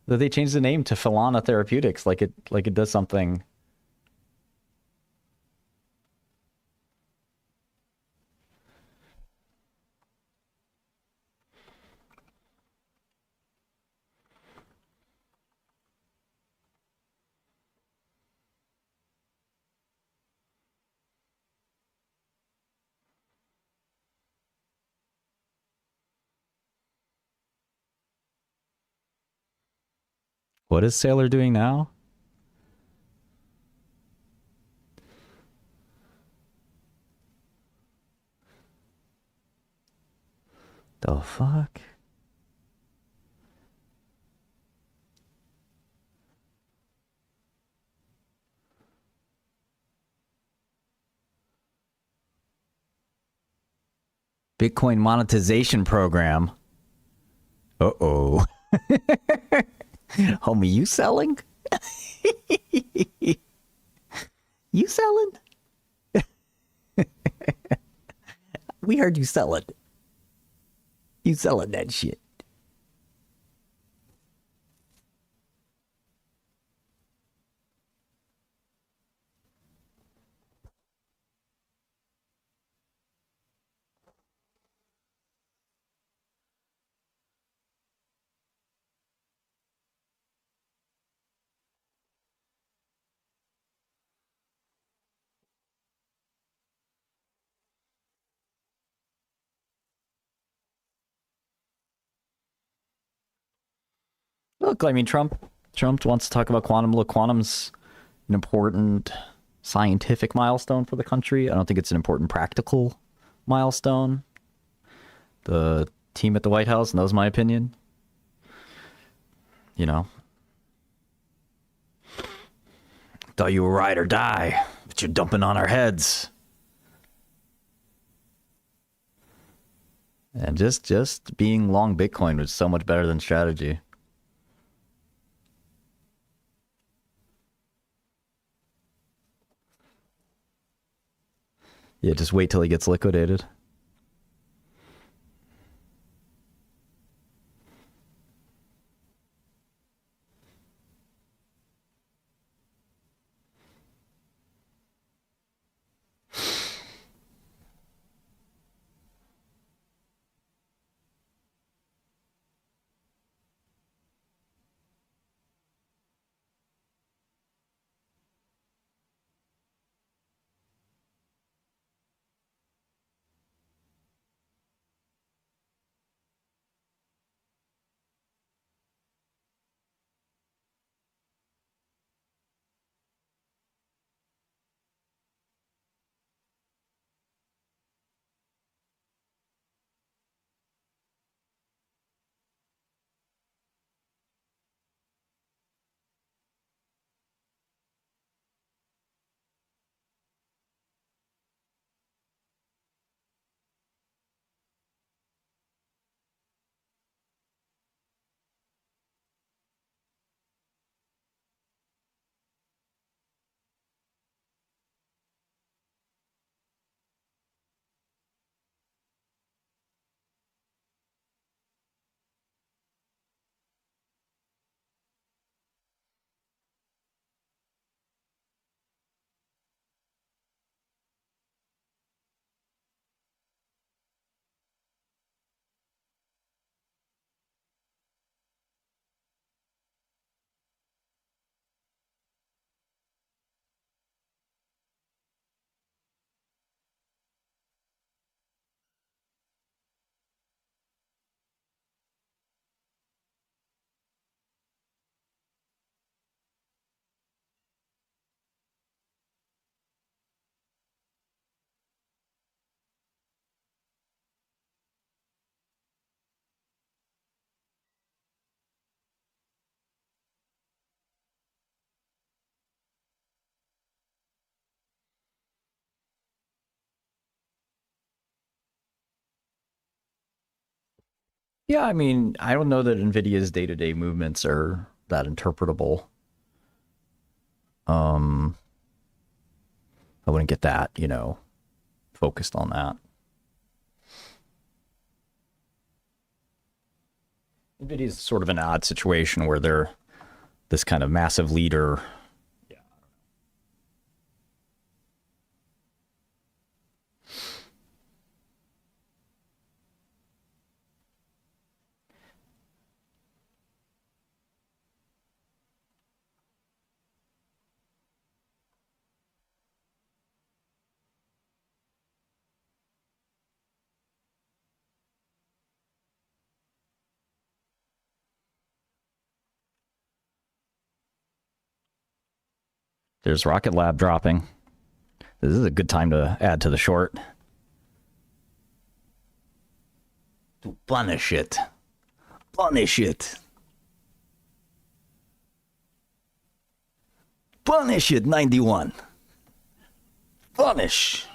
They changed the name to Filana Therapeutics, like it does something. What is Sailor doing now? The fuck? Bitcoin monetization program. Uh-oh. Homie, you selling? You selling? We heard you selling. You selling that shit. Look, I mean, Trump wants to talk about quantum. Look, quantum's an important scientific milestone for the country. I don't think it's an important practical milestone. The team at the White House knows my opinion. You know? Thought you were ride or die, but you're dumping on our heads. And just being long Bitcoin was so much better than strategy. Yeah, just wait till he gets liquidated. Yeah, I mean, I don't know that NVIDIA's day-to-day movements are that interpretable. I wouldn't get that, focused on that. NVIDIA's sort of an odd situation where they're this kind of massive leader. Yeah. There's Rocket Lab dropping. This is a good time to add to the short. To punish it. Punish it. Punish it, 91. Punish.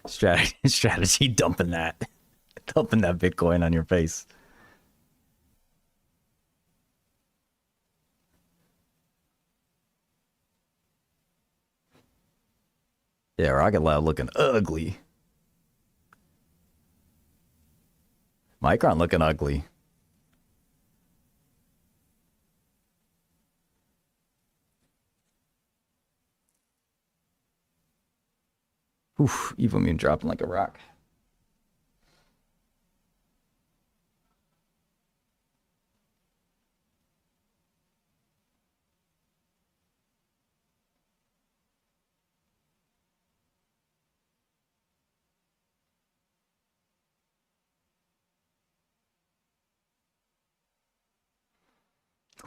Strategy dumping that Bitcoin on your face. Yeah, Rocket Lab looking ugly. Micron looking ugly. Oof, Evomune dropping like a rock.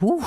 Whew.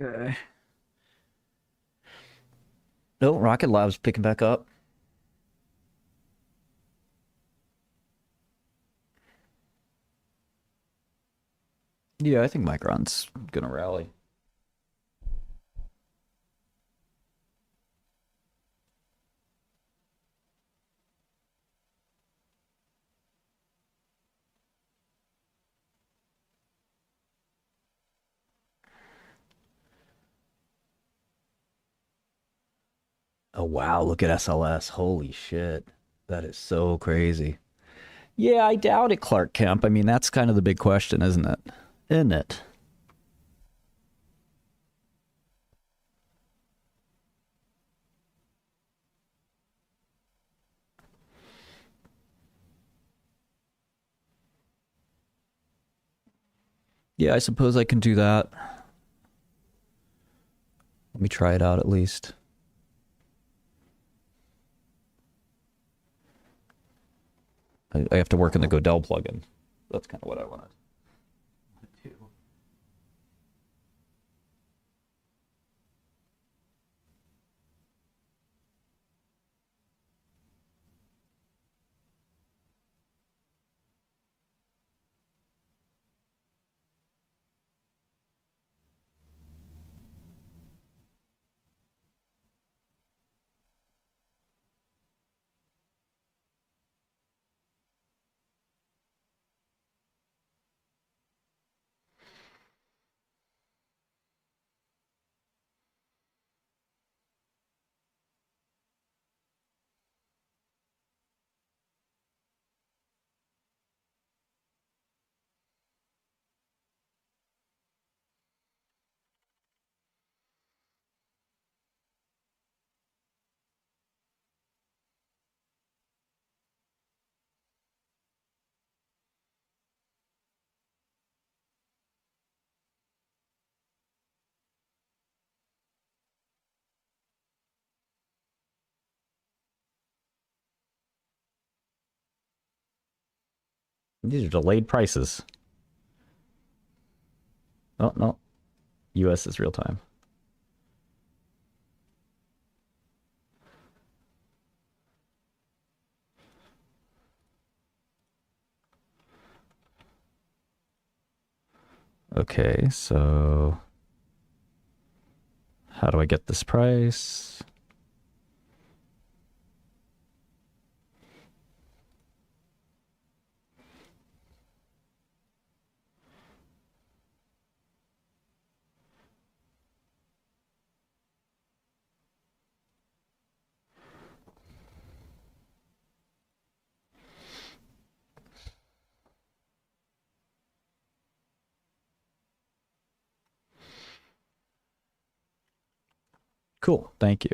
Okay. No, Rocket Lab's picking back up. Yeah, I think Micron's gonna rally. Oh wow, look at SLS. Holy shit. That is so crazy. Yeah, I doubt it, Clark Kemp. I mean, that's kind of the big question, isn't it? Isn't it? Yeah, I suppose I can do that. Let me try it out at least. I have to work in the Godel plugin. That's kind of what I wanted to do. These are delayed prices. Oh, no. US is real time. Okay, so how do I get this price? Cool, thank you.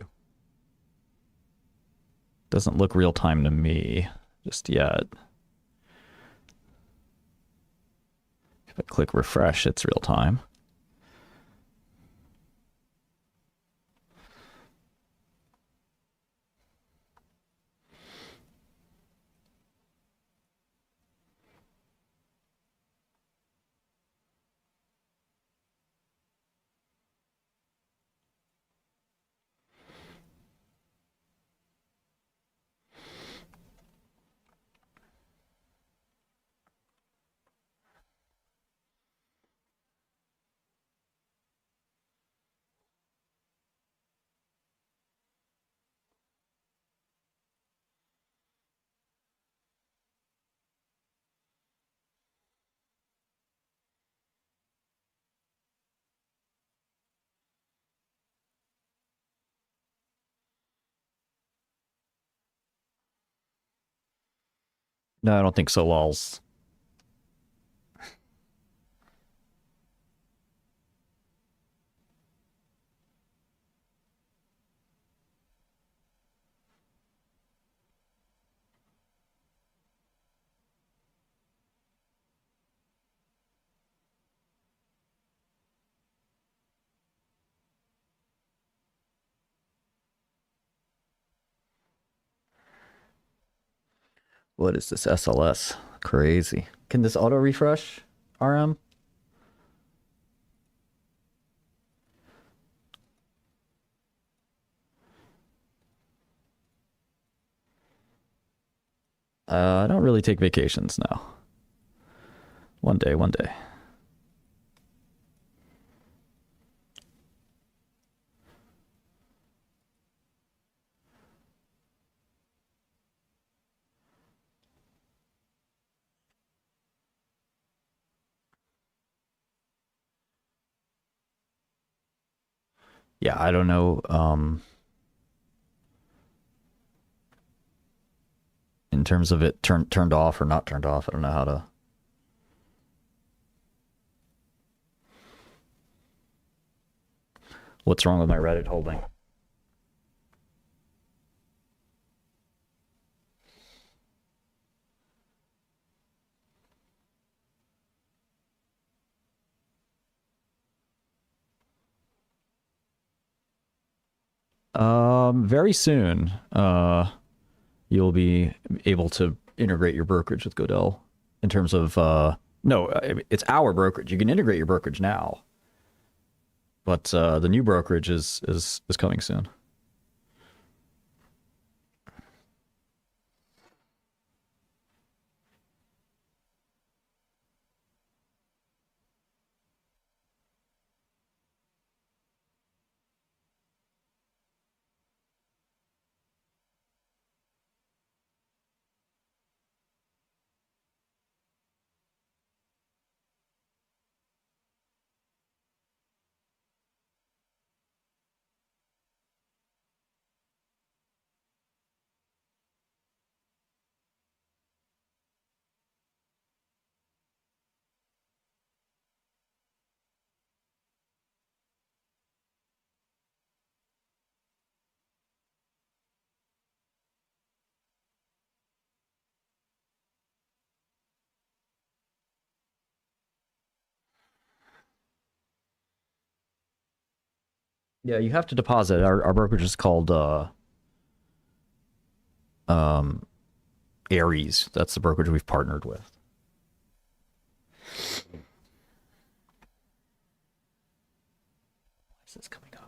Doesn't look real time to me just yet. If I click refresh, it's real time. No, I don't think so, lols. What is this SLS? Crazy. Can this auto refresh, RM? I don't really take vacations now. One day. Yeah, I don't know. In terms of it turned off or not turned off, I don't know how to. What's wrong with my Reddit holding? Very soon, you'll be able to integrate your brokerage with Godel in terms of, no, it's our brokerage. You can integrate your brokerage now, but the new brokerage is coming soon. Yeah, you have to deposit. Our brokerage is called Aries. That's the brokerage we've partnered with. Why is this coming up?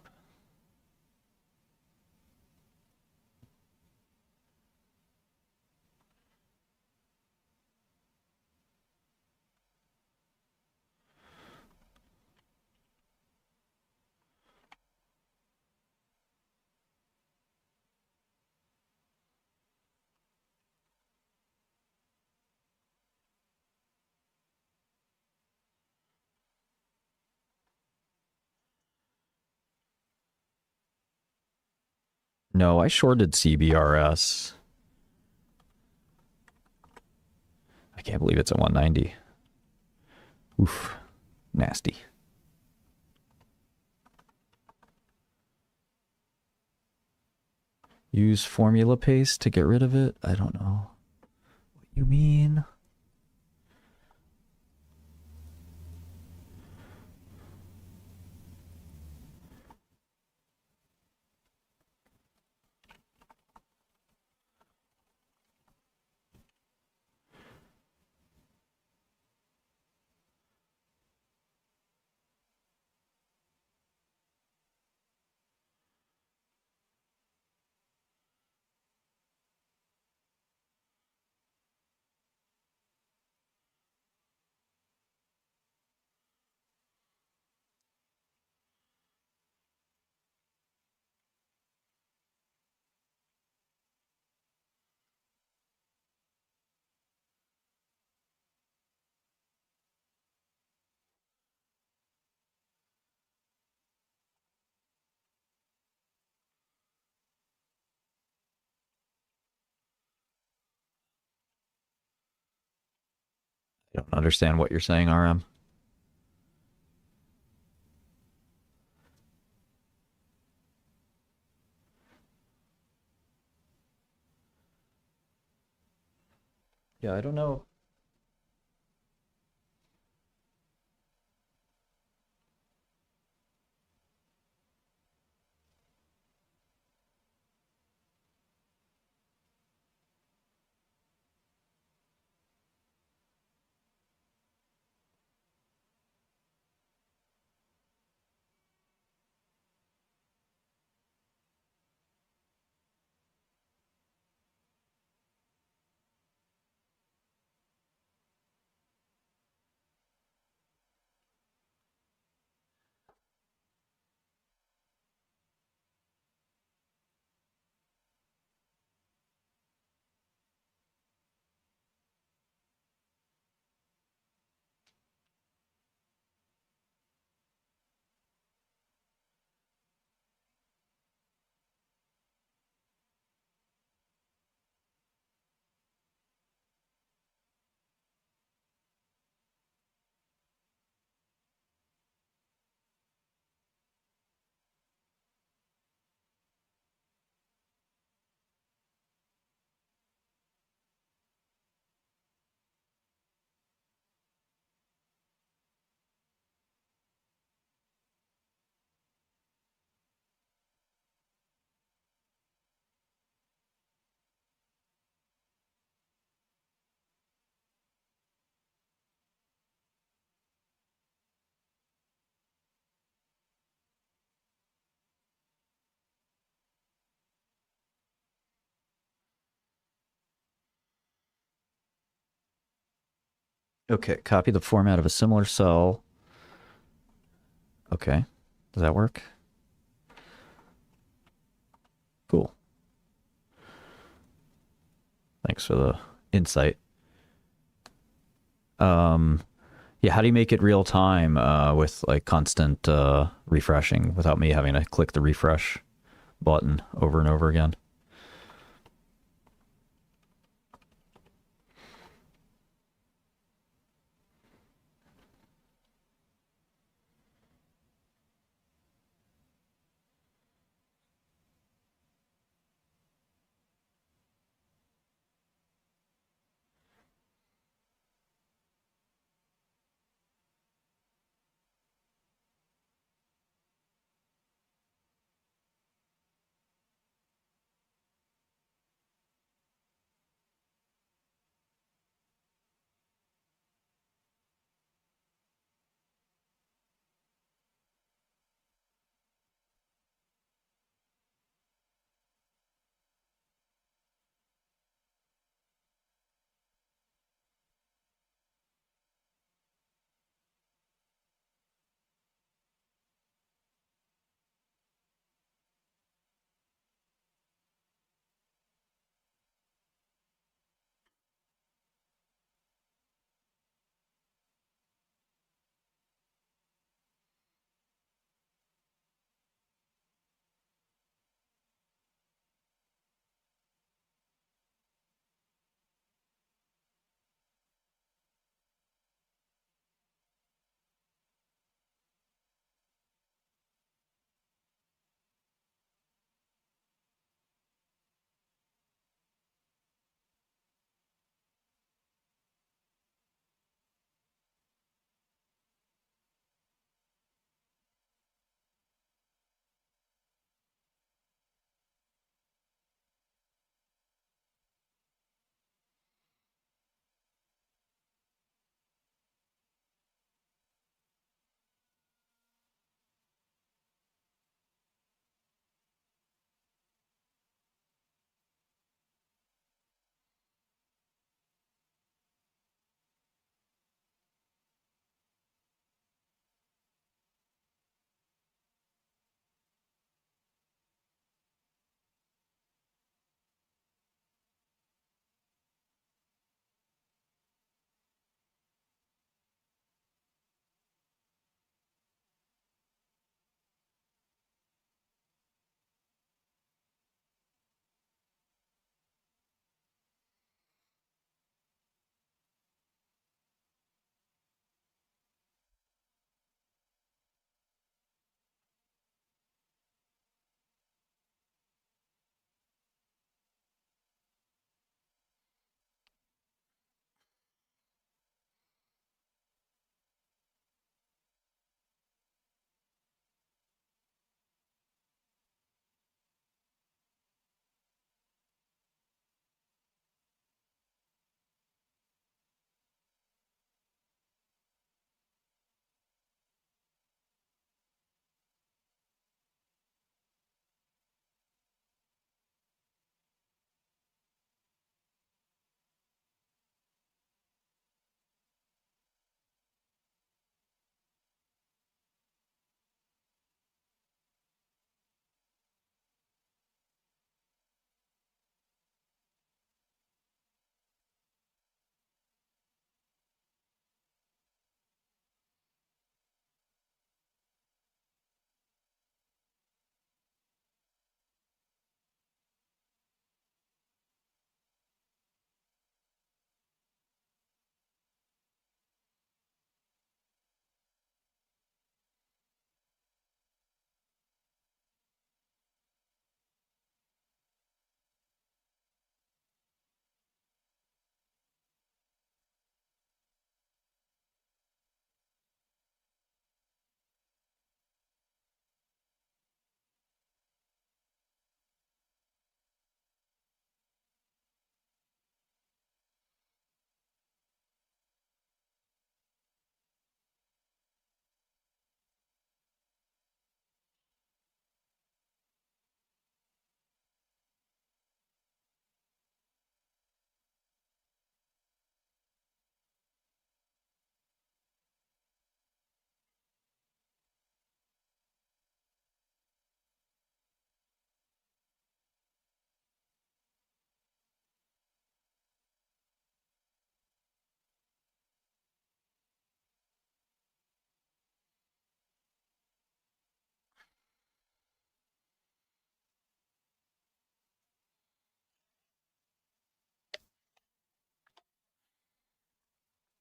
No, I shorted CBRS. I can't believe it's at 190. Oof. Nasty. Use formula paste to get rid of it? I don't know what you mean. I don't understand what you're saying, RM. Yeah, I don't know. Okay, copy the format of a similar cell. Okay, does that work? Cool. Thanks for the insight. Yeah, how do you make it real time with like constant refreshing without me having to click the refresh button over and over again?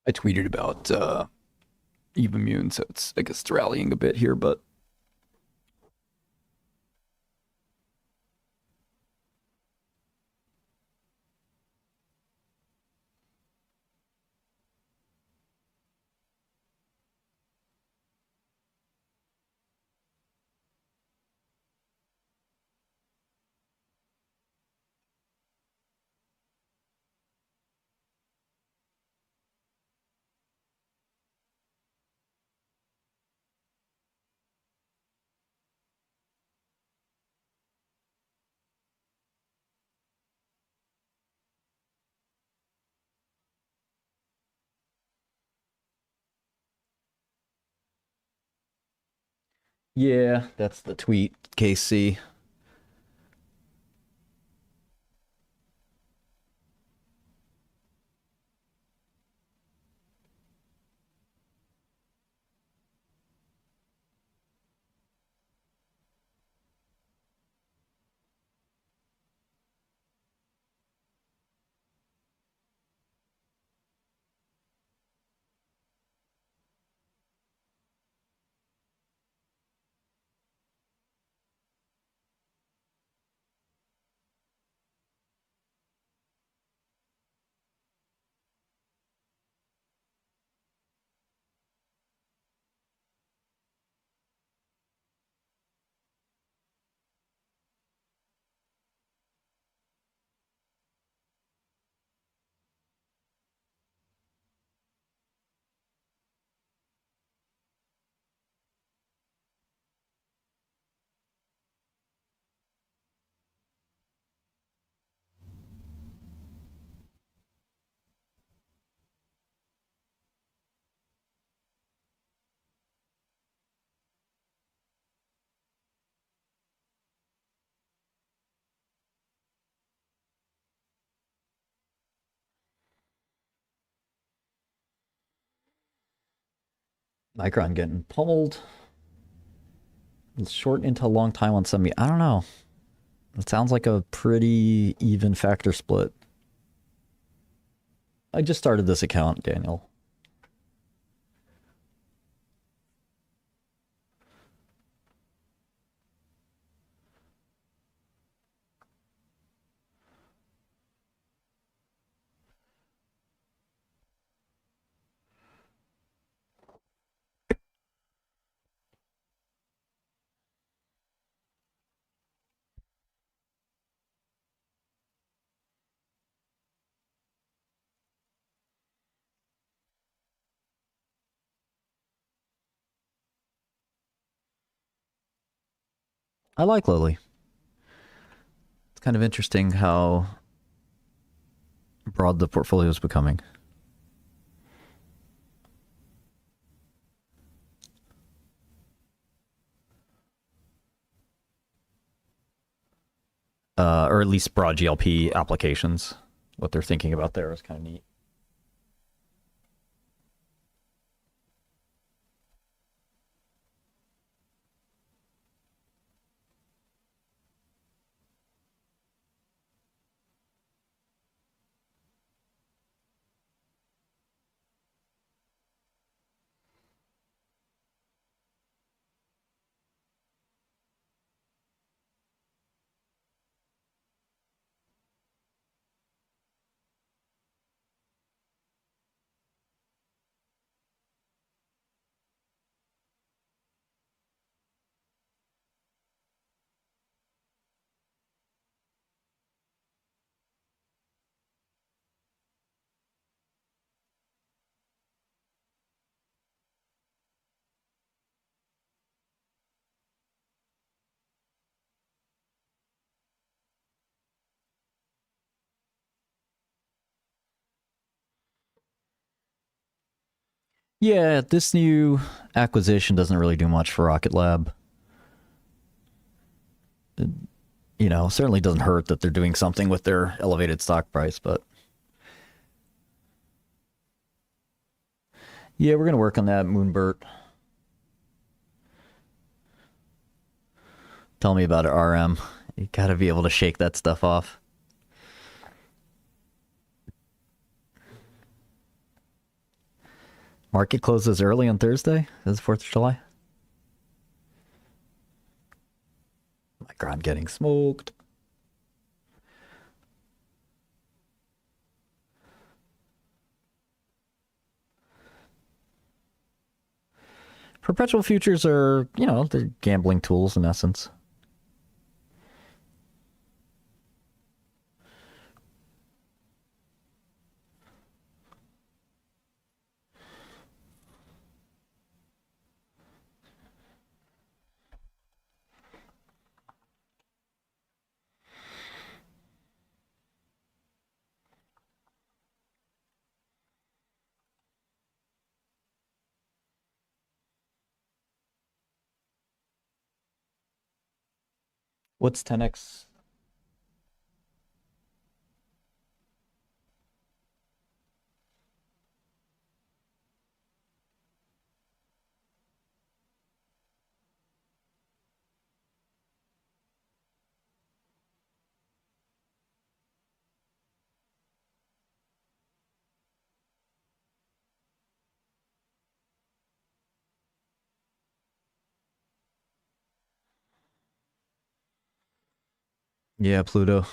I tweeted about Eve Immune, so I guess it's rallying a bit here, but yeah, that's the tweet, KC. Micron getting pummeled. Short into a long time on some. I don't know. It sounds like a pretty even factor split. I just started this account, Daniel. I like Lily. It's kind of interesting how broad the portfolio is becoming. Or at least broad GLP applications. What they're thinking about there is kind of neat. Yeah, this new acquisition doesn't really do much for Rocket Lab. You know, certainly doesn't hurt that they're doing something with their elevated stock price, but yeah, we're going to work on that, Moonbert. Tell me about it, RM. You got to be able to shake that stuff off. Market closes early on Thursday. Is 4th of July? I'm getting smoked. Perpetual futures are, they're gambling tools in essence. What's 10x? Yeah, Pluto.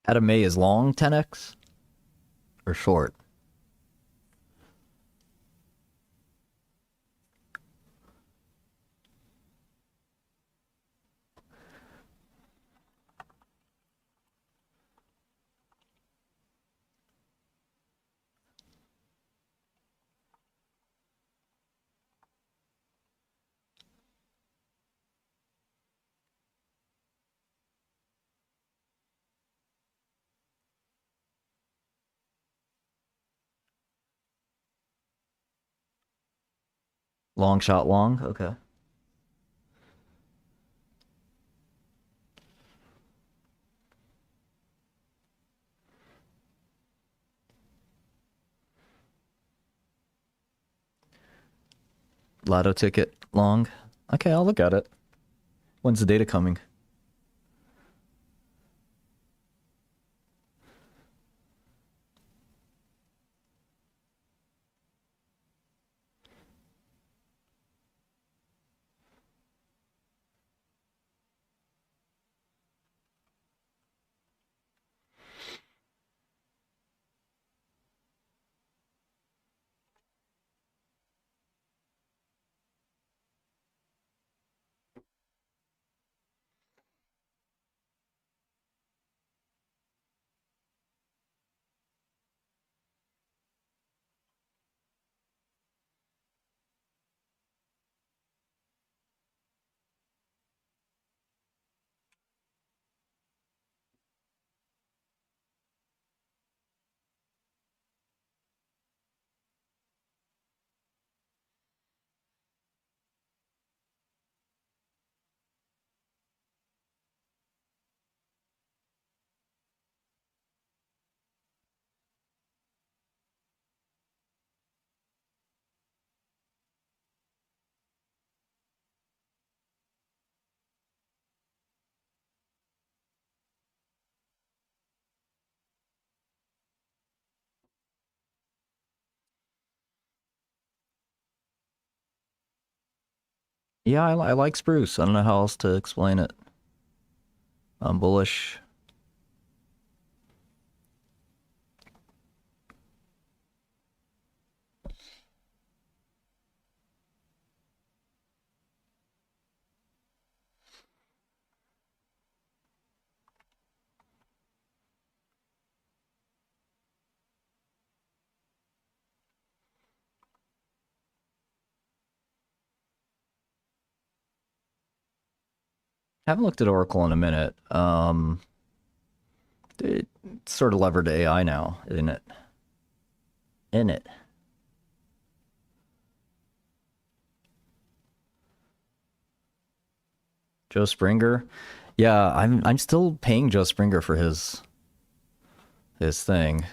Adam May is long 10x or short? Long shot long? Okay. Lotto ticket long? Okay, I'll look at it. When's the data coming? Yeah, I like Spruce. I don't know how else to explain it. I'm bullish. Haven't looked at Oracle in a minute. It's sort of levered to AI now, isn't it? In it. Joe Springer. Yeah, I'm still paying Joe Springer for his thing.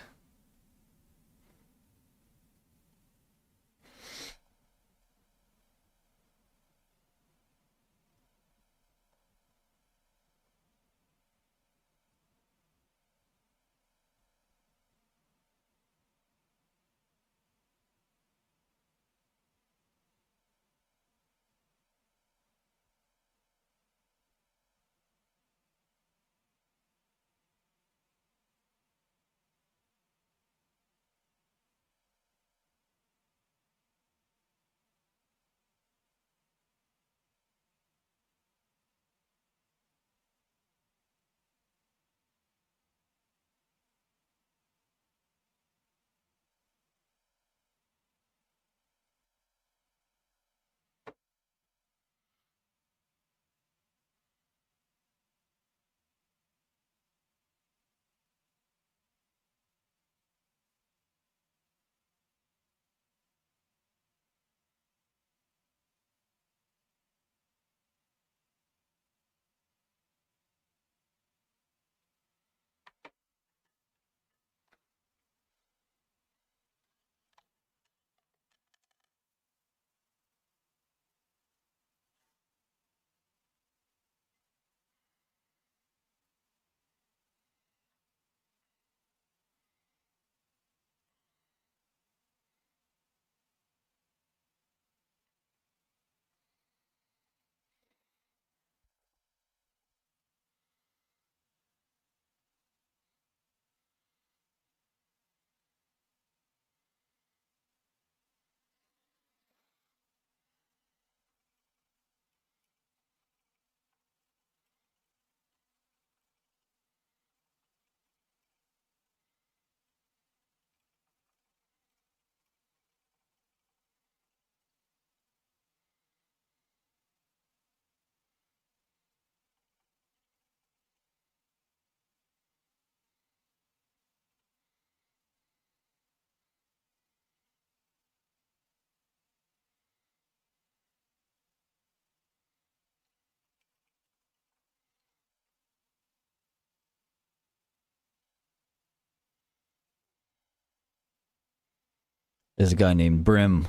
There's a guy named Brim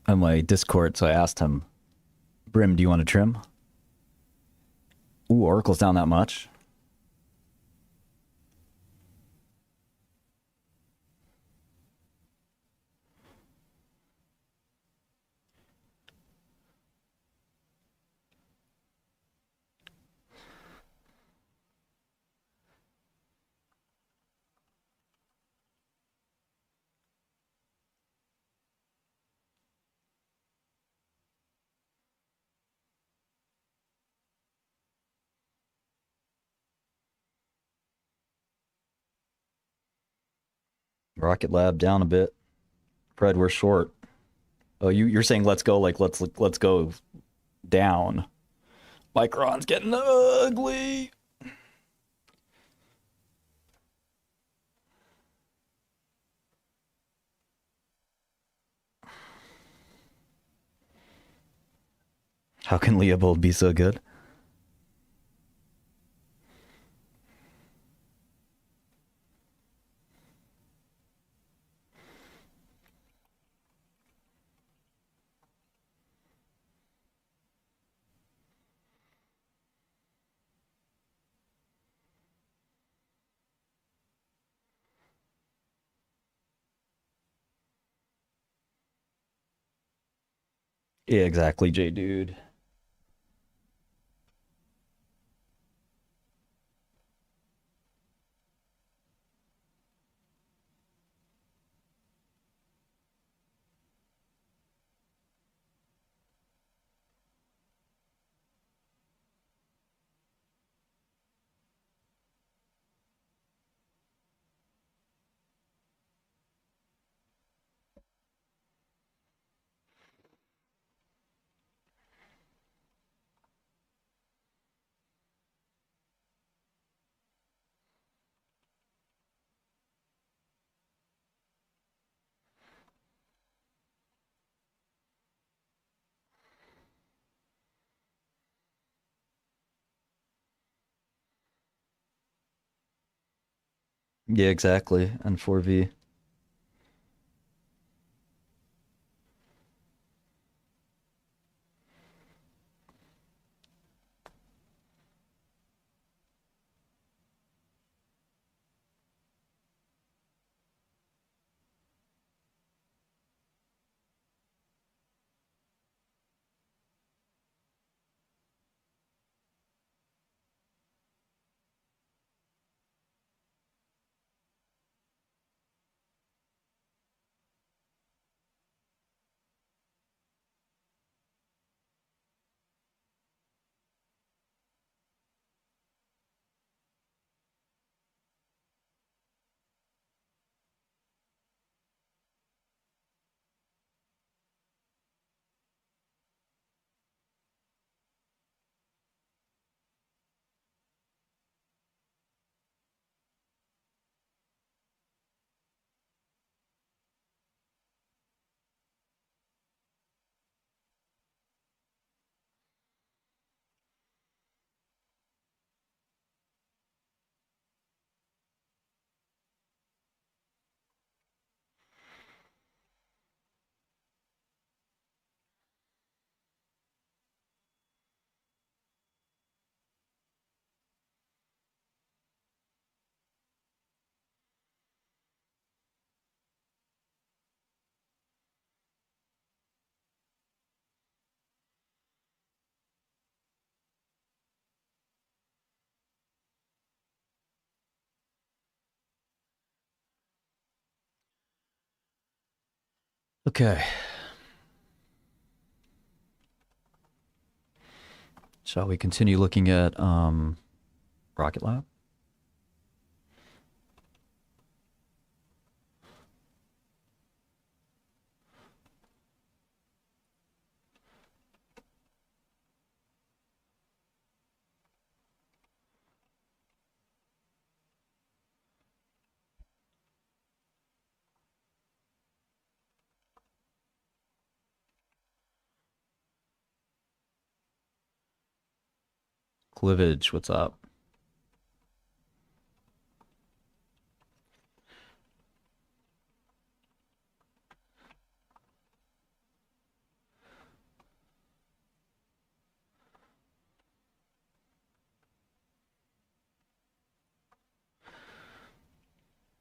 on my Discord, so I asked him, Brim, do you want to trim? Ooh, Oracle's down that much. Rocket Lab down a bit. Fred, we're short. Oh, you're saying let's go, like let's go down. Micron's getting ugly. How can Leopold be so good? Yeah, exactly, J dude. Yeah, exactly. And 4V. Okay. Shall we continue looking at Rocket Lab? Clivage, what's up?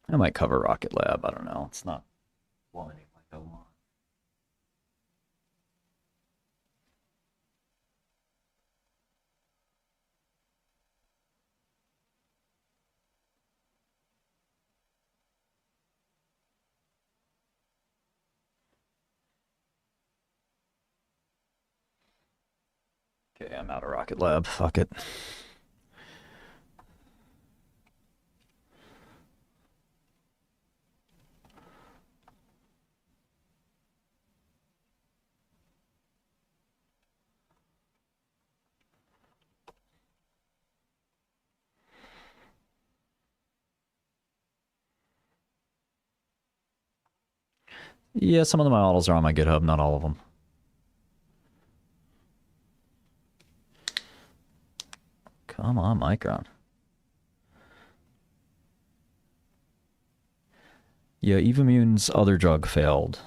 I might cover Rocket Lab. I don't know. It's not plummeting like I want. Okay, I'm out of Rocket Lab. Fuck it. Yeah, some of the models are on my GitHub, not all of them. Come on, Micron. Yeah, Evimmune's other drug failed.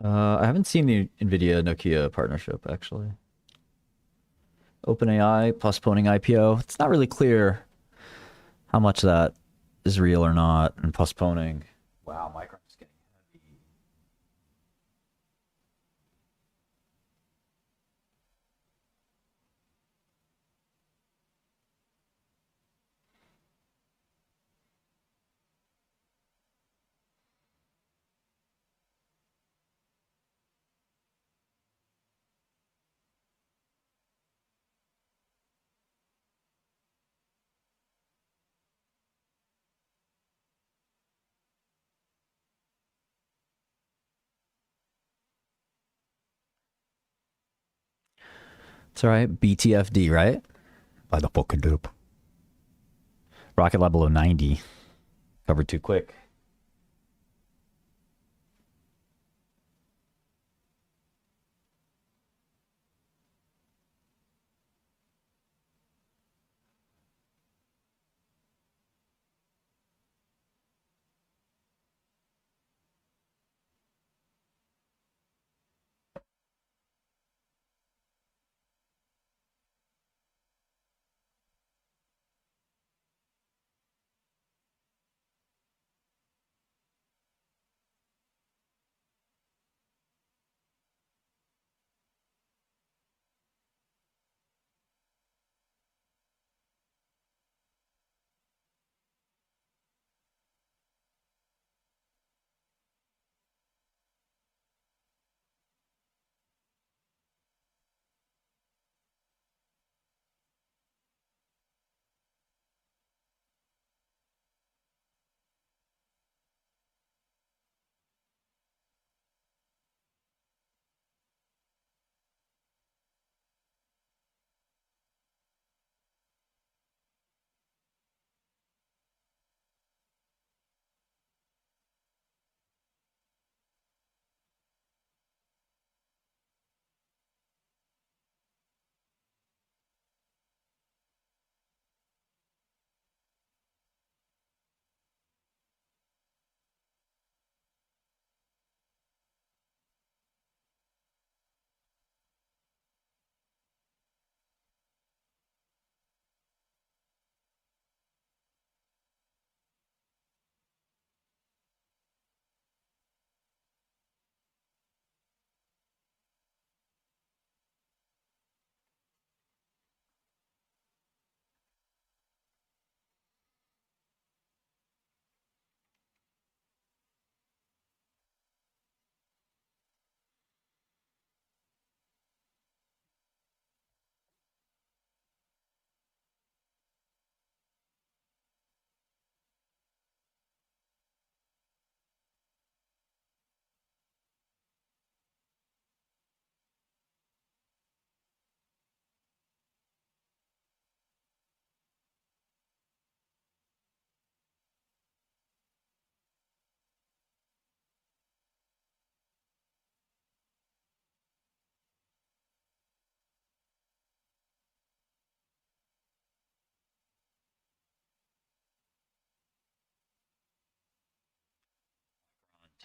I haven't seen the Nvidia Nokia partnership actually. OpenAI postponing IPO. It's not really clear how much that is real or not, and postponing. Wow, Micron's getting heavy. It's all right. BTFD, right? By the fucking dope. Rocket Lab below 90. Covered too quick.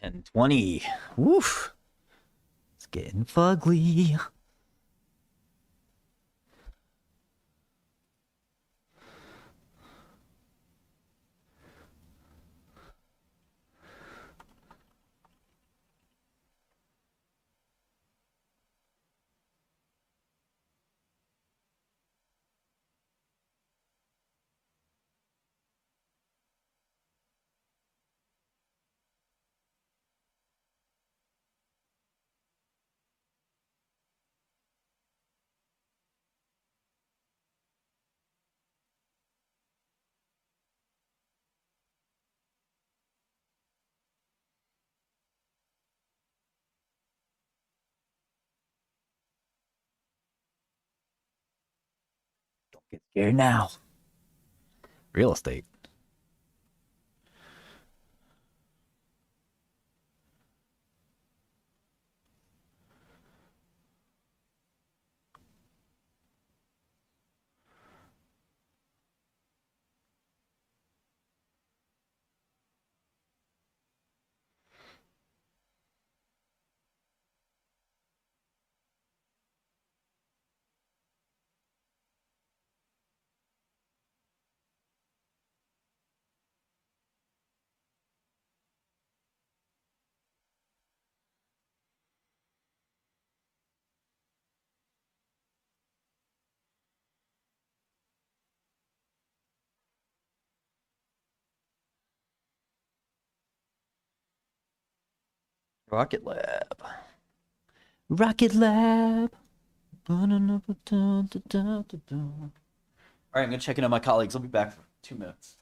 Ten 20. Woof. It's getting fugly. Don't get scared now. Real estate. Rocket Lab. Rocket Lab. All right, I'm going to check in on my colleagues. I'll be back for 2 minutes.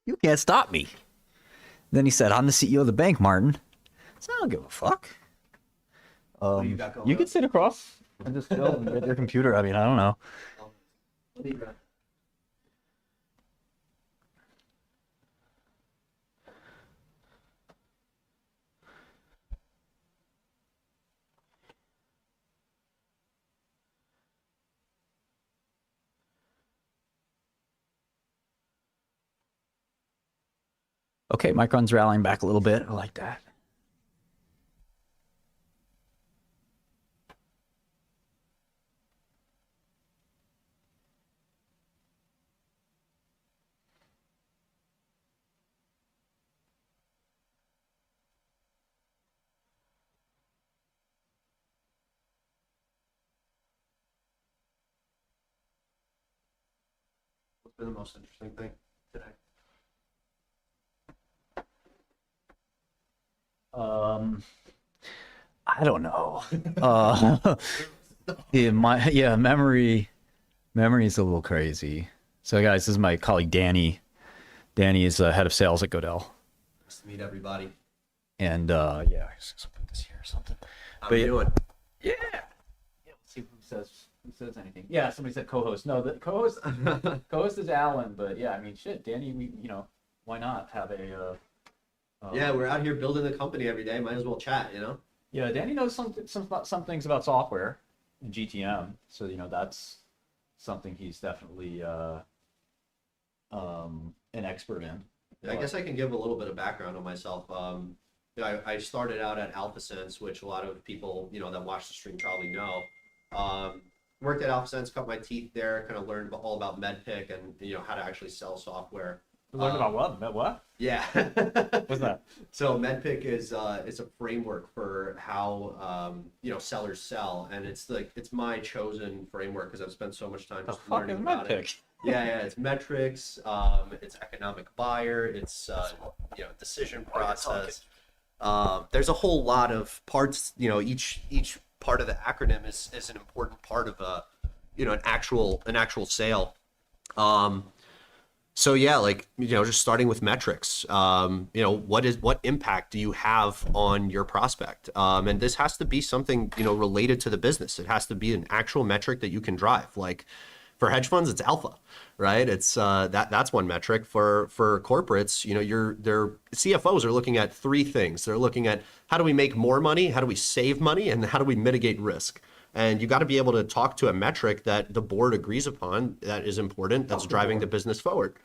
You can't stop me. Then he said, I'm the CEO of the bank, Martin. So I don't give a fuck. You can sit across and just chill and get your computer. I mean, I don't know. Okay, Micron's rallying back a little bit. I like that. What's been the most interesting thing today? I don't know. Memory is a little crazy. So guys, this is my colleague Danny. Danny is head of sales at Godel. Nice to meet everybody. And let's put this here or something. How you doing? Yeah. Let's see who says anything. Yeah, somebody said co-host. No, the co-host is Alan, but yeah, I mean shit, Danny, why not have a yeah, we're out here building the company every day. Might as well chat, Yeah, Danny knows some things about software and GTM, so that's something he's definitely an expert in. I guess I can give a little bit of background on myself. I started out at AlphaSense, which a lot of people that watch the stream probably know. Worked at AlphaSense, cut my teeth there, kind of learned all about MedPick and how to actually sell software. Learned about what? What? Yeah. What's that? So MedPick is a framework for how sellers sell, and it's my chosen framework because I've spent so much time just learning about it. Yeah, it's metrics, it's economic buyer, it's decision process. There's a whole lot of parts. Each part of the acronym is an important part of an actual sale. So yeah, just starting with metrics, what impact do you have on your prospect? And this has to be something, related to the business. It has to be an actual metric that you can drive. Like for hedge funds, it's alpha, right? It's that's one metric. For corporates, their CFOs are looking at three things. They're looking at how do we make more money? How do we save money? And how do we mitigate risk? And you got to be able to talk to a metric that the board agrees upon that is important, that's driving the business forward.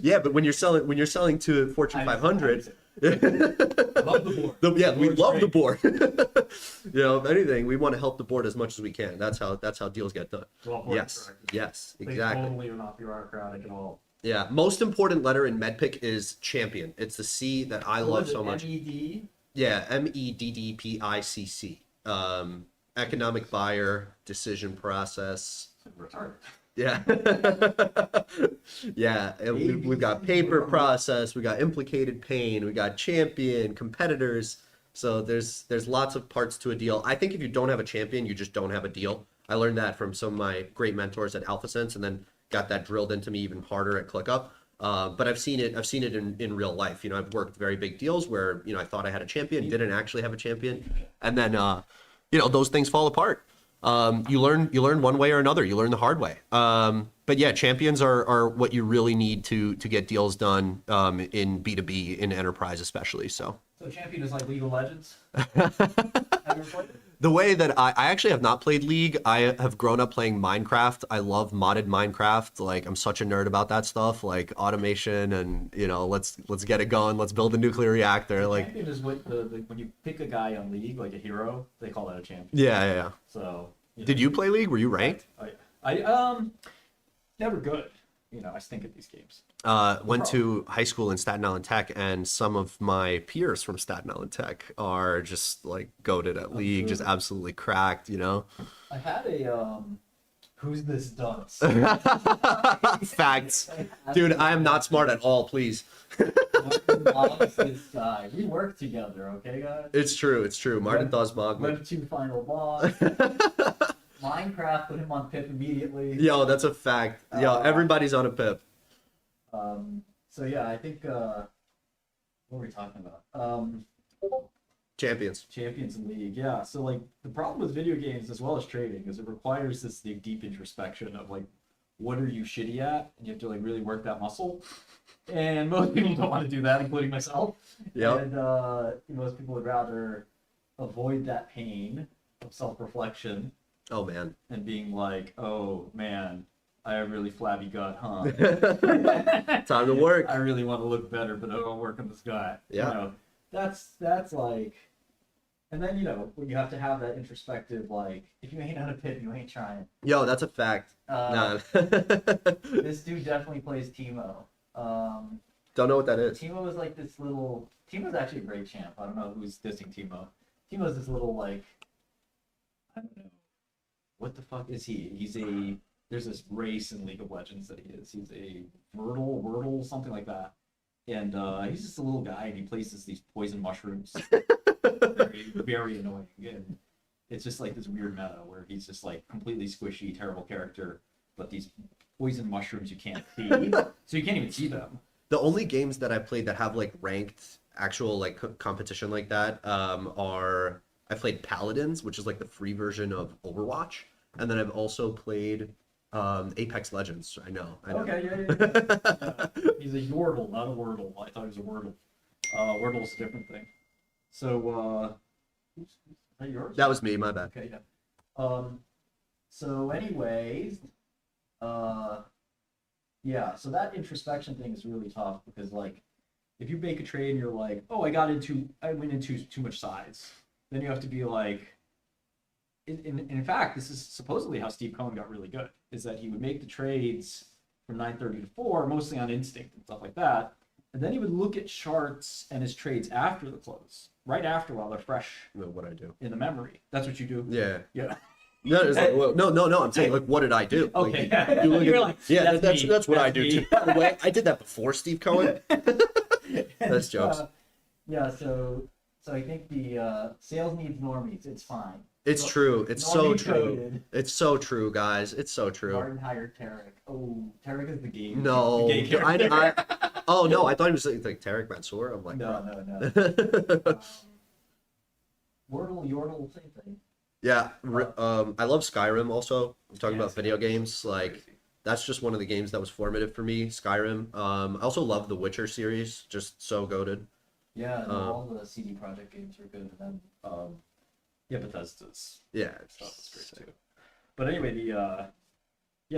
Yeah, but when you're selling to Fortune 500, Love the board. We love the board. If anything, we want to help the board as much as we can. That's how deals get done. Yes, exactly. Totally not bureaucratic at all. Yeah, most important letter in MedPick is champion. It's the C that I love so much. MED? Yeah, MEDDPICC. Economic buyer, decision process. Retarded. Yeah. Yeah. We've got paper process, we got implicated pain, we got champion, competitors. So there's lots of parts to a deal. I think if you don't have a champion, you just don't have a deal. I learned that from some of my great mentors at AlphaSense, and then got that drilled into me even harder at ClickUp. But I've seen it in real life. I've worked very big deals where, I thought I had a champion, didn't actually have a champion. And then, those things fall apart. You learn one way or another. You learn the hard way. But yeah, champions are what you really need to get deals done in B2B, in enterprise especially. So champion is like League of Legends? The way that I actually have not played League. I have grown up playing Minecraft. I love modded Minecraft. Like, I'm such a nerd about that stuff, like automation and, let's get it going. Let's build a nuclear reactor. The champion is what when you pick a guy on League, like a hero, they call that a champion. Yeah. So. Did you play League? Were you ranked? I never good. I stink at these games. Went to high school in Staten Island Tech, and some of my peers from Staten Island Tech are just like goated at League, just absolutely cracked, I had a who's this dunce? Facts. Dude, I am not smart at all, please. This guy. We work together, okay, guys? It's true. Martin Thosmog. Went to final boss. Minecraft put him on pip immediately. Yo, that's a fact. Yo, everybody's on a pip. So yeah, I think what were we talking about? Champions. Champions League, yeah. So like the problem with video games as well as trading is it requires this deep introspection of like what are you shitty at, and you have to like really work that muscle. And most people don't want to do that, including myself. Yep. And most people would rather avoid that pain of self-reflection Oh man. and being like, oh man, I have really flabby gut, huh? Time to work. I really want to look better, but I don't work on this gut. Yeah. You know, that's like, and then, when you have to have that introspective, like, if you ain't on a pit, you ain't trying. Yo, that's a fact. Nah. This dude definitely plays Teemo. Don't know what that is. Teemo is like this little, Teemo's actually a great champ. I don't know who's dissing Teemo. Teemo's this little, like, I don't know. What the fuck is he? There's this race in League of Legends that he is. He's a Wordle, something like that. And he's just a little guy, and he places these poison mushrooms. Very, very annoying. And it's just like this weird meta where he's just like completely squishy, terrible character, but these poison mushrooms you can't see, so you can't even see them. The only games that I played that have like ranked actual like competition like that are I played Paladins, which is like the free version of Overwatch, and then I've also played Apex Legends. I know. Okay, yeah. He's a Yordle, not a Wordle. I thought he was a Wordle. Wordle's a different thing. So, is that yours? That was me. My bad. Okay, yeah. So anyways, yeah, so that introspection thing is really tough because, like, if you make a trade and you're like, oh, I went into too much size, then you have to be like, in fact, this is supposedly how Steve Cohen got really good, is that he would make the trades from 9:30 to 4, mostly on instinct and stuff like that, and then he would look at charts and his trades after the close, right after, while they're fresh. What I do in the memory. That's what you do. Yeah. Yeah. No, it's like, well, no. I'm saying, like, what did I do? Okay. Like, you look You're at- like, yeah, that's me. that's what I That's do me. too. By the way, I did that before Steve Cohen. That's jokes. Yeah. So I think the sales needs normies. It's fine. It's true. It's so Normie true. coded. It's so true, guys. It's so true. Martin hired Tarek. Oh, Tarek is the gay. No, the gay character. oh no, I thought he was like Tarek Mansour. I'm like, No. Wordle, Yordle, same thing. Yeah, I love Skyrim also. I'm talking Yeah, about video games. Like, that's just one of the games that was formative for me, Skyrim. I also love the Witcher series, just so goated. Yeah, no, all the CD Projekt games are good, and then yeah, Bethesda's Yeah, stuff is great too. But anyway,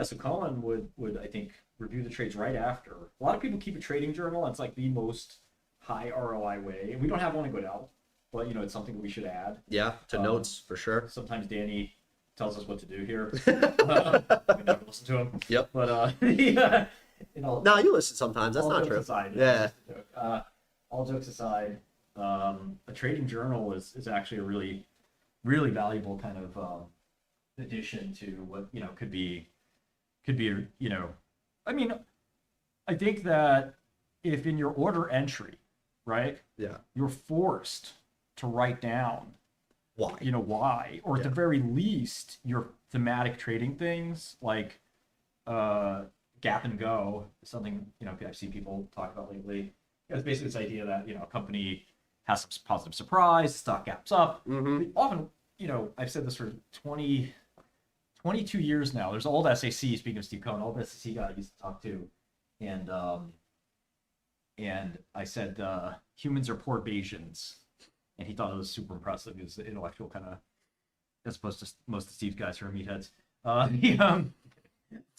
so Cohen would I think review the trades right after. A lot of people keep a trading journal, and it's like the most high ROI way. And we don't have one at Goodell, but it's something that we should add. Yeah, to notes for sure. Sometimes Danny tells us what to do here. We never listen to him. Yep. But yeah, No, you listen sometimes. That's all not jokes true. aside, Yeah. All jokes aside, a trading journal is actually a really, really valuable kind of addition to what could be I mean, I think that if in your order entry, right, Yeah. you're forced to write down Why? why, or at the very least your thematic trading things like gap and go is something I've seen people talk about lately. It's basically this idea that a company has some positive surprise, stock gaps up. Mm-hmm. Often, I've said this for 22 years now. There's old SAC, speaking of Steve Cohen, old SAC guy I used to talk to, and I said humans are poor Bayesians, and he thought it was super impressive. He was the intellectual kind of, as opposed to most of Steve's guys who are meatheads.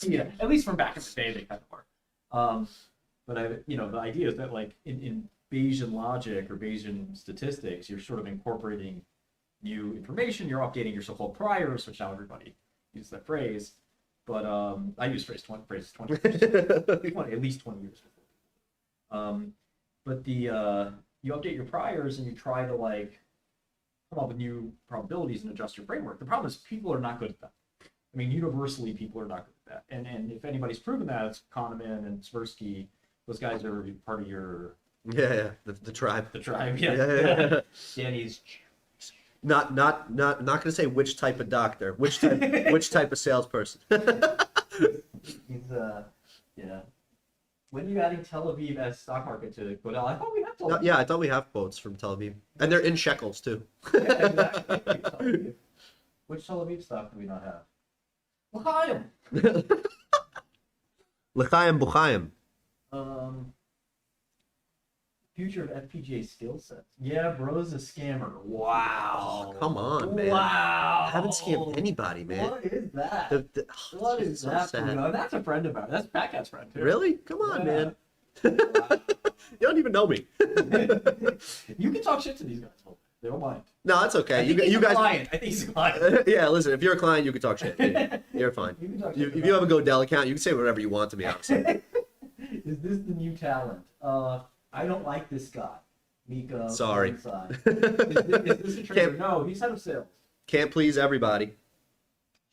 Yeah, at least from back in the day, they kind of were. But the idea is that, like, in Bayesian logic or Bayesian statistics, you're sort of incorporating new information. You're updating your so-called priors, which now everybody uses that phrase. But I use phrase 20 years, at least 20 years before. But you update your priors and you try to, like, come up with new probabilities and adjust your framework. The problem is people are not good at that. I mean, universally, people are not good at that. And if anybody's proven that, it's Kahneman and Tversky. Those guys are part of your... Yeah, the tribe. The tribe, yeah. Yeah. Danny's... Not gonna say which type of doctor, which type of salesperson. He's, yeah. When are you adding Tel Aviv as stock market to Godel? I thought we had Tel Aviv. Yeah, I thought we have quotes from Tel Aviv, and they're in shekels too. Yeah, exactly. Tel Aviv. Which Tel Aviv stock do we not have? L'chaim. L'chaim Buchaim. Future of FPGA skill sets. Yeah, bro's a scammer. Wow. Come on, man. Wow. I haven't scammed anybody, man. What is that? What What is that? sad. Pluto? That's a friend of ours. That's Pat Cat's friend too. Really? Come on, Yeah. man. You don't even know me. You can talk shit to these guys. They don't mind. No, that's okay. I think he's a client. I think he's a client. Yeah, listen. If you're a client, you can talk shit. You're fine. You can talk shit If you have a Godel account, you can say whatever you want to me. Honestly. Is this the new talent? I don't like this guy. Mika. Sorry. Burnside. Is this a trader? No, he's head of sales. Can't please everybody.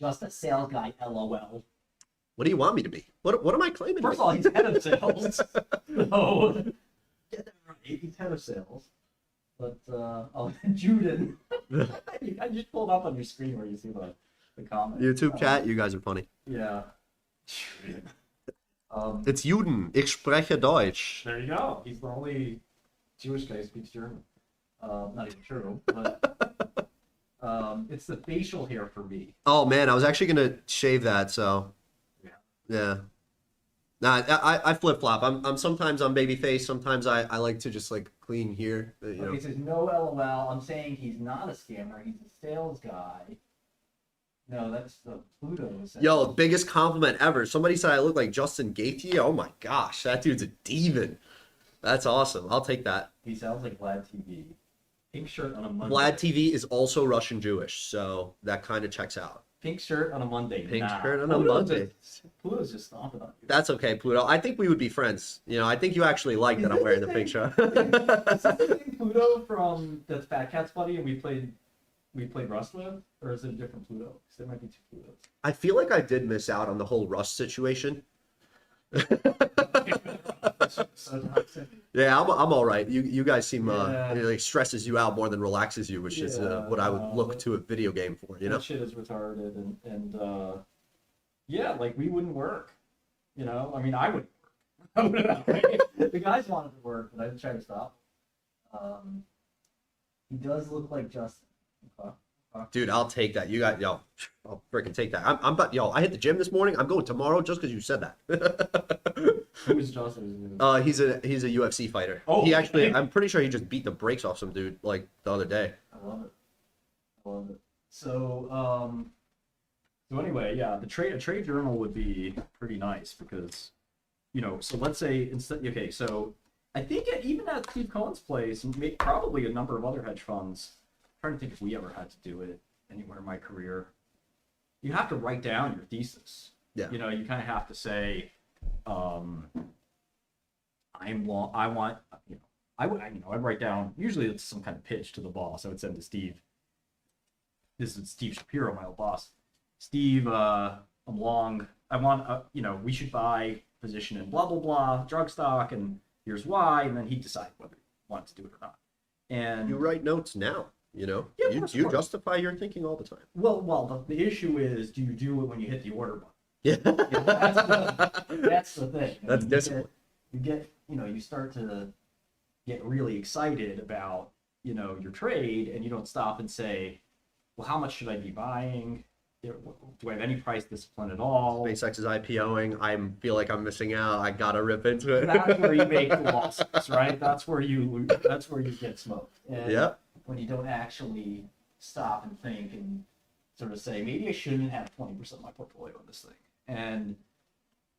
Just a sales guy. LOL. What do you want me to be? What am I claiming? First of all, he's head of sales. No. Get that right. He's head of sales. But Juden. I just pulled up on your screen where you see the comment. YouTube chat. You guys are funny. Yeah. It's Juden. Ich spreche Deutsch. There you go. He's the only Jewish guy who speaks German. Not even true, but it's the facial hair for me. Oh man, I was actually gonna shave that. So yeah. Nah, I flip flop. I'm sometimes I'm babyface. Sometimes I like to just like clean here. You know. He says no LOL. I'm saying he's not a scammer. He's a sales guy. No, that's the Pluto. Yo, biggest compliment ever. Somebody said I look like Justin Gaethje. Oh my gosh, that dude's a demon. That's awesome. I'll take that. He sounds like Vlad TV. Pink shirt on a Monday. Vlad TV is also Russian Jewish, so that kind of checks out. Pink shirt on a Monday. Pink shirt on a Monday. Pluto's just stomping on you. That's okay, Pluto. I think we would be friends. You know, I think you actually like that I'm wearing the pink shirt. Is this the same Pluto from that's Fat Cat's buddy and we played Rust with? Or is it a different Pluto? Because there might be two Plutos. I feel like I did miss out on the whole Rust situation. Yeah, I'm all right. You guys seem it like stresses you out more than relaxes you, which is what I would look to a video game for. You know, that shit is retarded, and yeah, like we wouldn't work. You know, I mean, I wouldn't work. The guys wanted to work, but I tried to stop. He does look like Justin. Okay. Dude, I'll take that. You got yo, I'll freaking take that. I'm about yo. I hit the gym this morning. I'm going tomorrow just because you said that. Who is Justin? He's a UFC fighter. Oh, he actually, I'm pretty sure he just beat the brakes off some dude like the other day. I love it. So anyway, yeah, a trade journal would be pretty nice because, you know, so let's say instead, okay, so I think even at Steve Cohen's place, and probably a number of other hedge funds. I'm trying to think if we ever had to do it anywhere in my career. You have to write down your thesis. Yeah. You know, you kind of have to say, I'd write down, usually it's some kind of pitch to the boss. I would send to Steve. This is Steve Shapiro, my old boss. Steve, I'm long. I want, we should buy position in blah, blah, blah, drug stock, and here's why. And then he'd decide whether he wanted to do it or not. And you write notes now, you know? Yeah, you justify your thinking all the time. Well, the issue is, do you do it when you hit the order button? Yeah. That's the thing. That's discipline. You start to get really excited about, your trade, and you don't stop and say, well, how much should I be buying? Do I have any price discipline at all? SpaceX is IPOing. I feel like I'm missing out. I gotta rip into it. That's where you make the losses, right? That's where you get smoked. And yeah. When you don't actually stop and think and sort of say, maybe I shouldn't have 20% of my portfolio in this thing. And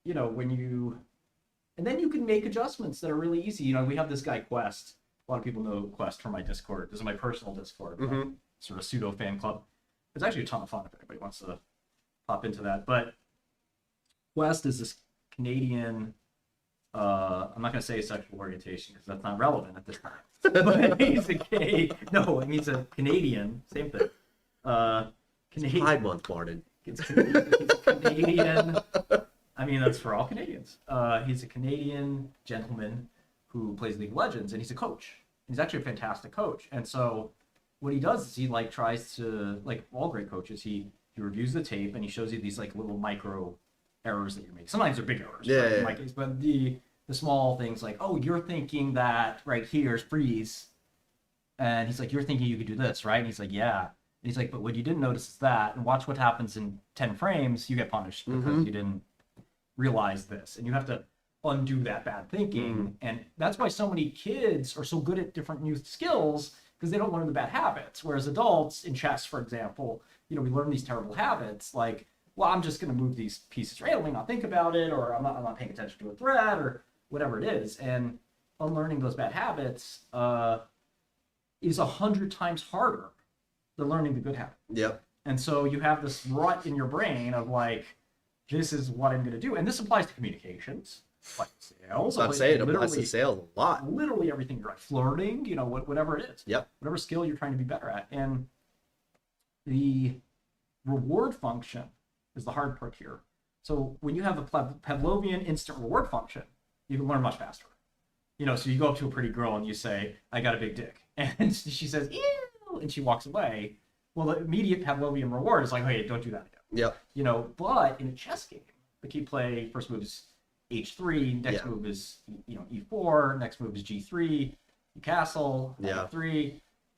and then you can make adjustments that are really easy. We have this guy Quest. A lot of people know Quest from my Discord. This is my personal Discord, sort of pseudo fan club. It's actually a ton of fun if anybody wants to pop into that. But Quest is this Canadian, I'm not going to say sexual orientation because that's not relevant at this time. But he's a Canadian, same thing. Canadian. Pride Month, Martin. He's Canadian. I mean, that's for all Canadians. He's a Canadian gentleman who plays League of Legends, and he's a coach. He's actually a fantastic coach. And so what he does is he tries to, like all great coaches, he reviews the tape and he shows you these little micro errors that you're making. Sometimes they're big errors. Yeah, right? yeah. In my case, but the the small things like, oh, you're thinking that right here is freeze. And he's like, you're thinking you could do this, right? And he's like, yeah. And he's like, but what you didn't notice is that, and watch what happens in 10 frames, you get punished because you didn't realize this. And you have to undo that bad thinking. And that's why so many kids are so good at different new skills, because they don't learn the bad habits. Whereas adults in chess, for example, you know, we learn these terrible habits like, well, I'm just going to move these pieces randomly, not think about it, or I'm not paying attention to a threat, or whatever it is. And unlearning those bad habits is 100 times harder than learning the good habit. Yep. And so you have this rut in your brain of like, this is what I'm going to do. And this applies to communications, like sales. I'm saying it applies to sales a lot. Literally everything you're at. Flirting, you know, whatever it is. Yep. Whatever skill you're trying to be better at. And the reward function is the hard part here. So when you have a Pavlovian instant reward function, you can learn much faster. You know, so you go up to a pretty girl and you say, I got a big dick. And she says, ew, and she walks away. Well, the immediate Pavlovian reward is like, hey, don't do that again. Yep. You know, but in a chess game, the key play, first move is h3, next move is, you know, e4, next move is g3, you castle, f3.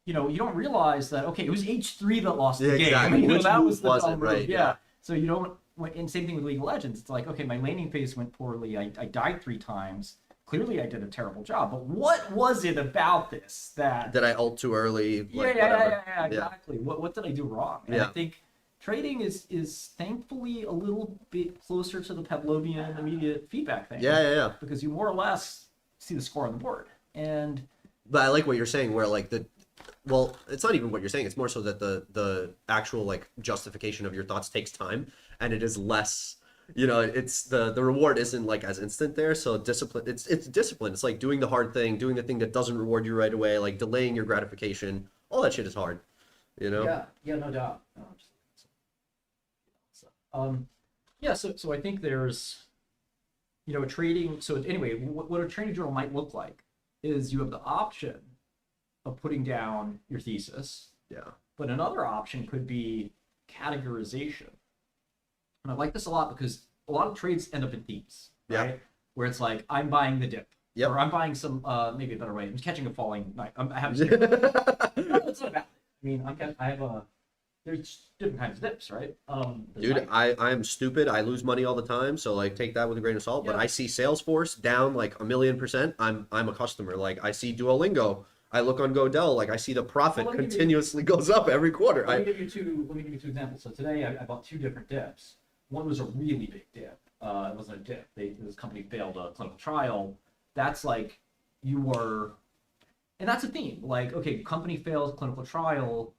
You know, you don't realize that, okay, it was h3 that lost the game. Exactly. You know, Which that move was the was dumb it, move. right? Yeah. So you don't, and same thing with League of Legends. It's like, okay, my laning phase went poorly. I died 3 times. Clearly I did a terrible job. But what was it about this that... Did I ult too early? Like, yeah, exactly. What did I do wrong? And I think trading is thankfully a little bit closer to the Pavlovian immediate feedback thing. Yeah. Because you more or less see the score on the board. And... But I like what you're saying where like well, it's not even what you're saying. It's more so that the actual like justification of your thoughts takes time, and it is less, you know, it's the reward isn't like as instant there. So discipline, it's discipline. It's like doing the hard thing, doing the thing that doesn't reward you right away, like delaying your gratification. All that shit is hard, you know? Yeah, no doubt. So I think there's, you know, trading. So anyway, what a trading journal might look like is you have the option of putting down your thesis. Yeah. But another option could be categorization. And I like this a lot because a lot of trades end up in themes, right? Where it's like, I'm buying the dip. Or I'm buying some, maybe a better way, I'm catching a falling knife. I have no, it's not bad. I mean, there's different kinds of dips, right? Dude, I'm stupid. I lose money all the time. So like take that with a grain of salt. But I see Salesforce down like 1,000,000%. I'm a customer. Like I see Duolingo. I look on Godel, like I see the profit continuously goes up every quarter. Let me give you two examples. So today I bought 2 different dips. One was a really big dip. It wasn't a dip. This company failed a clinical trial. That's like and that's a theme. Like, okay, company fails clinical trial.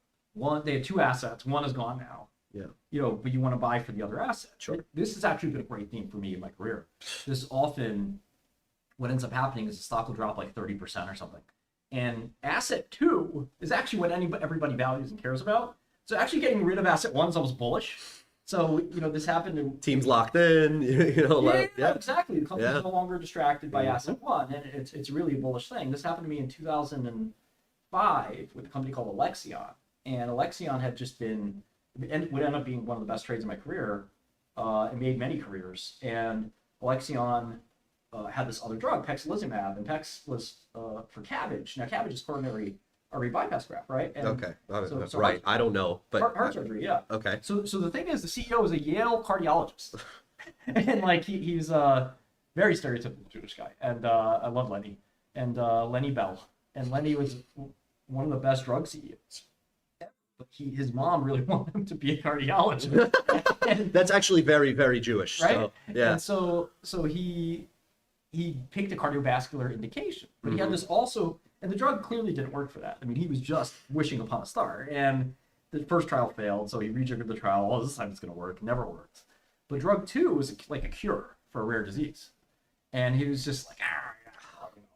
They had 2 assets. One is gone now. Yeah. You know, but you want to buy for the other asset. Sure. This has actually been a great theme for me in my career. This is often what ends up happening is the stock will drop like 30% or something. And asset 2 is actually what everybody values and cares about. So actually getting rid of asset 1 is almost bullish. So, you know, this happened to... Teams locked in, you know. Yeah, exactly. The company's no longer distracted by asset 1. And it's really a bullish thing. This happened to me in 2005 with a company called Alexion. And Alexion had just been... would end up being one of the best trades in my career. It made many careers. And Alexion... had this other drug, pexilizumab, and Pex was for CABG. Now, CABG is coronary artery bypass graft, right? And okay, so right. I don't know, but heart surgery, yeah. Okay. So the thing is, the CEO was a Yale cardiologist, and like he's a very stereotypical Jewish guy, and I love Lenny and Lenny Bell, and Lenny was one of the best drug CEOs. But his mom really wanted him to be a cardiologist. And, that's actually very, very Jewish, right? So, yeah. And so he picked a cardiovascular indication, but he had this also, and the drug clearly didn't work for that. I mean, he was just wishing upon a star, and the first trial failed, so he rejiggered the trial. Oh, this time it's going to work. Never worked. But drug 2 was like a cure for a rare disease, and he was just like,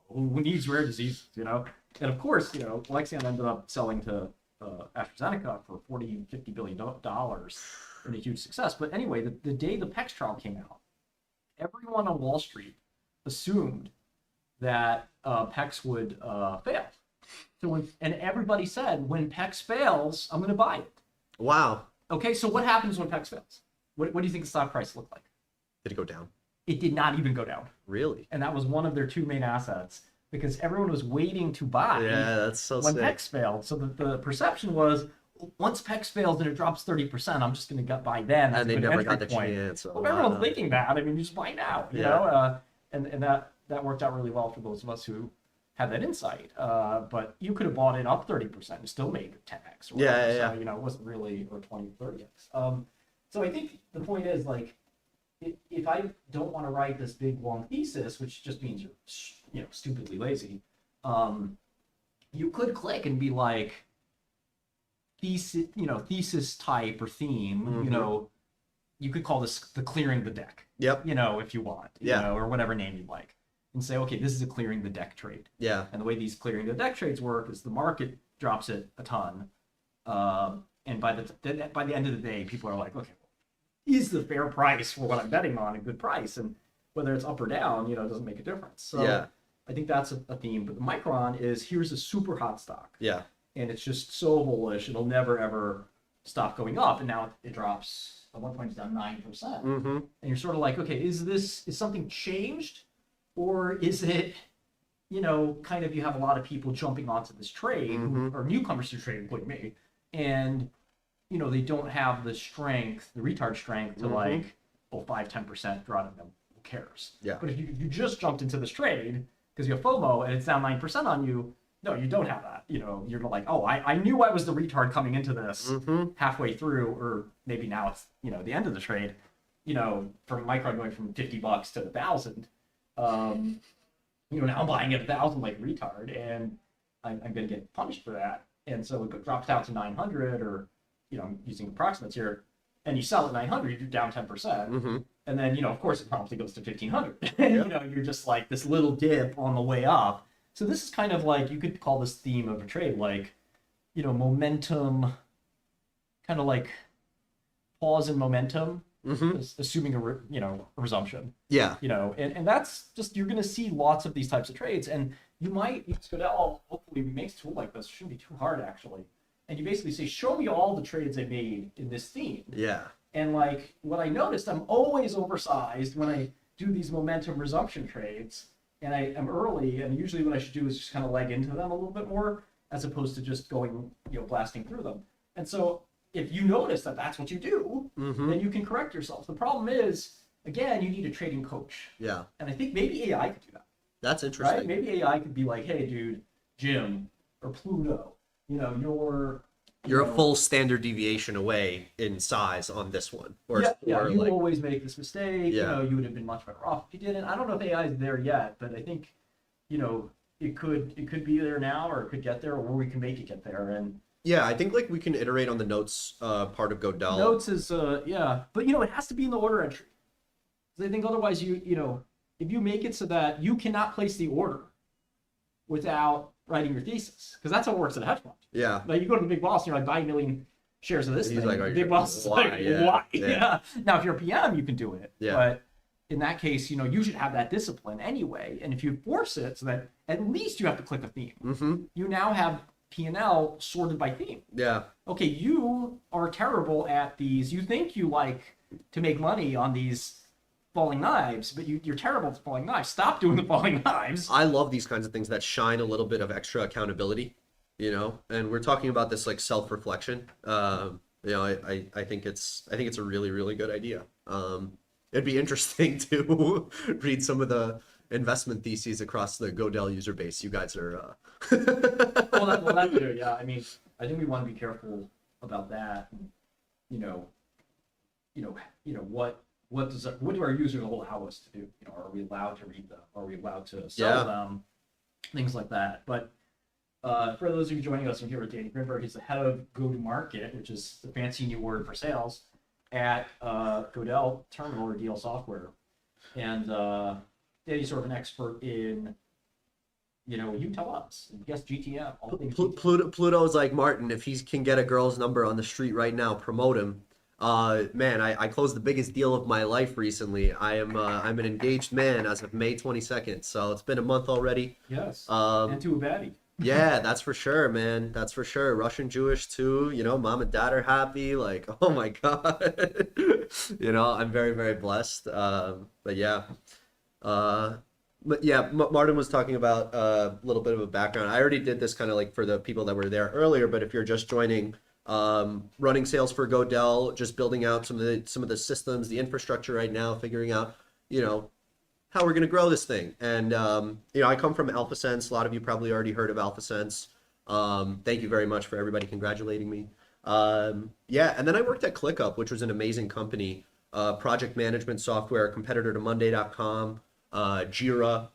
who needs rare diseases, you know? And of course, you know, Alexion ended up selling to AstraZeneca for $40-50 billion in a huge success. But anyway, the day the PEX trial came out, everyone on Wall Street assumed that PEX would fail. So and everybody said, when PEX fails, I'm going to buy it. Wow. Okay, so what happens when PEX fails? What do you think the stock price looked like? Did it go down? it did not even go down. Really? And that was one of their two main assets because everyone was waiting to buy That's so when sick. PEX failed. So the perception was once PEX fails and it drops 30%, I'm just going to buy then. That's And they a good never entry got the point. chance. Well, everyone's thinking that. I mean, you just buy now, you know? And that worked out really well for those of us who had that insight. But you could have bought it up 30% and still made 10x. Or whatever. So, you know, it wasn't really, or 20, 30x. So I think the point is, like, if I don't want to write this big long thesis, which just means you're, you know, stupidly lazy, you could click and be like, thesis type or theme, you know, you could call this the clearing the deck. Yep. You know, if you want, you know, or whatever name you like, and say, okay, this is a clearing the deck trade. Yeah. And the way these clearing the deck trades work is the market drops it a ton, and by the end of the day, people are like, okay, is the fair price for what I'm betting on a good price? And whether it's up or down, you know, it doesn't make a difference. So I think that's a theme. But the Micron is, here's a super hot stock. Yeah. And it's just so bullish, it'll never ever stop going up. And now it drops, at one point it's down 9%. And you're sort of like, okay, is something changed? Or is it, you know, kind of you have a lot of people jumping onto this trade, who are newcomers to trade, including me, and, you know, they don't have the strength, the retard strength to like, 5-10% drawing them. Who cares? Yeah. But if you just jumped into this trade because you have FOMO and it's down 9% on you, no, you don't have that. You know, you're like, oh, I knew I was the retard coming into this halfway through, or maybe now it's, you know, the end of the trade, you know, from Micron going from $50 to 1,000. You know, now I'm buying at 1,000 like a retard, and I'm going to get punished for that. And so it drops down to 900, or, you know, I'm using approximates here, and you sell at 900, you're down 10%. And then, you know, of course, it promptly goes to 1,500. You know, you're just like this little dip on the way up. So this is kind of like, you could call this theme of a trade like, you know, momentum, kind of like pause in momentum, assuming a resumption. Yeah. You know, and that's just, you're going to see lots of these types of trades, and you might use Godel, hopefully makes a tool like this, shouldn't be too hard actually. And you basically say, show me all the trades I made in this theme. Yeah. And like what I noticed, I'm always oversized when I do these momentum resumption trades, and I am early, and usually what I should do is just kind of leg into them a little bit more, as opposed to just going, you know, blasting through them. And so if you notice that that's what you do, then you can correct yourself. The problem is, again, you need a trading coach. Yeah. And I think maybe AI could do that. That's interesting. Right? Maybe AI could be like, hey, dude, Jim or Pluto, you know, you're a full standard deviation away in size on this one. Or, you like, always make this mistake. Yeah. You know, you would have been much better off if you didn't. I don't know if AI is there yet, but I think, you know, it could be there now, or it could get there, or we can make it get there. And yeah, I think like we can iterate on the notes part of Godel. notes is but you know, it has to be in the order entry. I think otherwise you know, if you make it so that you cannot place the order without writing your thesis, because that's how it works at a hedge fund. Yeah. Like you go to the big boss and you're like, buy 1 million shares of this He's thing. like, The "Are you big sure?" boss is Why? like, Yeah. why? Yeah. Yeah. Now, if you're a PM, you can do it. Yeah. But in that case, you know, you should have that discipline anyway. And if you force it so that at least you have to click a theme, you now have P&L sorted by theme. Yeah. Okay, you are terrible at these. You think you like to make money on these falling knives, but you're terrible at falling knives. Stop doing the falling knives. I love these kinds of things that shine a little bit of extra accountability, you know, and we're talking about this like self-reflection. You know, I think it's a really, really good idea. It'd be interesting to read some of the investment theses across the Godel user base. You guys are well, that's good. Yeah, I mean, I think we want to be careful about that. You know, what do our users allow us to do? You know, are we allowed to read them? Are we allowed to sell them? Things like that. But for those of you joining us, I'm here with Danny Grinberg. He's the head of go-to-market, which is the fancy new word for sales at Godel Terminal or DL Software. And Danny's sort of an expert in, you know, you tell us. Yes, GTM. All the things Pluto's like, Martin, if he can get a girl's number on the street right now, promote him. Man, I closed the biggest deal of my life recently. I'm an engaged man as of May 22nd, so it's been a month already. Yes. And to a baddie. Yeah, that's for sure, man. That's for sure. Russian Jewish too. You know, mom and dad are happy. Like, oh my God. You know, I'm very, very blessed. But yeah. Uh, but yeah, Martin was talking about a little bit of a background. I already did this kind of like for the people that were there earlier, but if you're just joining, running sales for Godel, just building out some of the systems, the infrastructure right now, figuring out, you know, how we're going to grow this thing. And, you know, I come from AlphaSense. A lot of you probably already heard of AlphaSense. Thank you very much for everybody congratulating me. Yeah, and then I worked at ClickUp, which was an amazing company, project management software, competitor to Monday.com, Jira.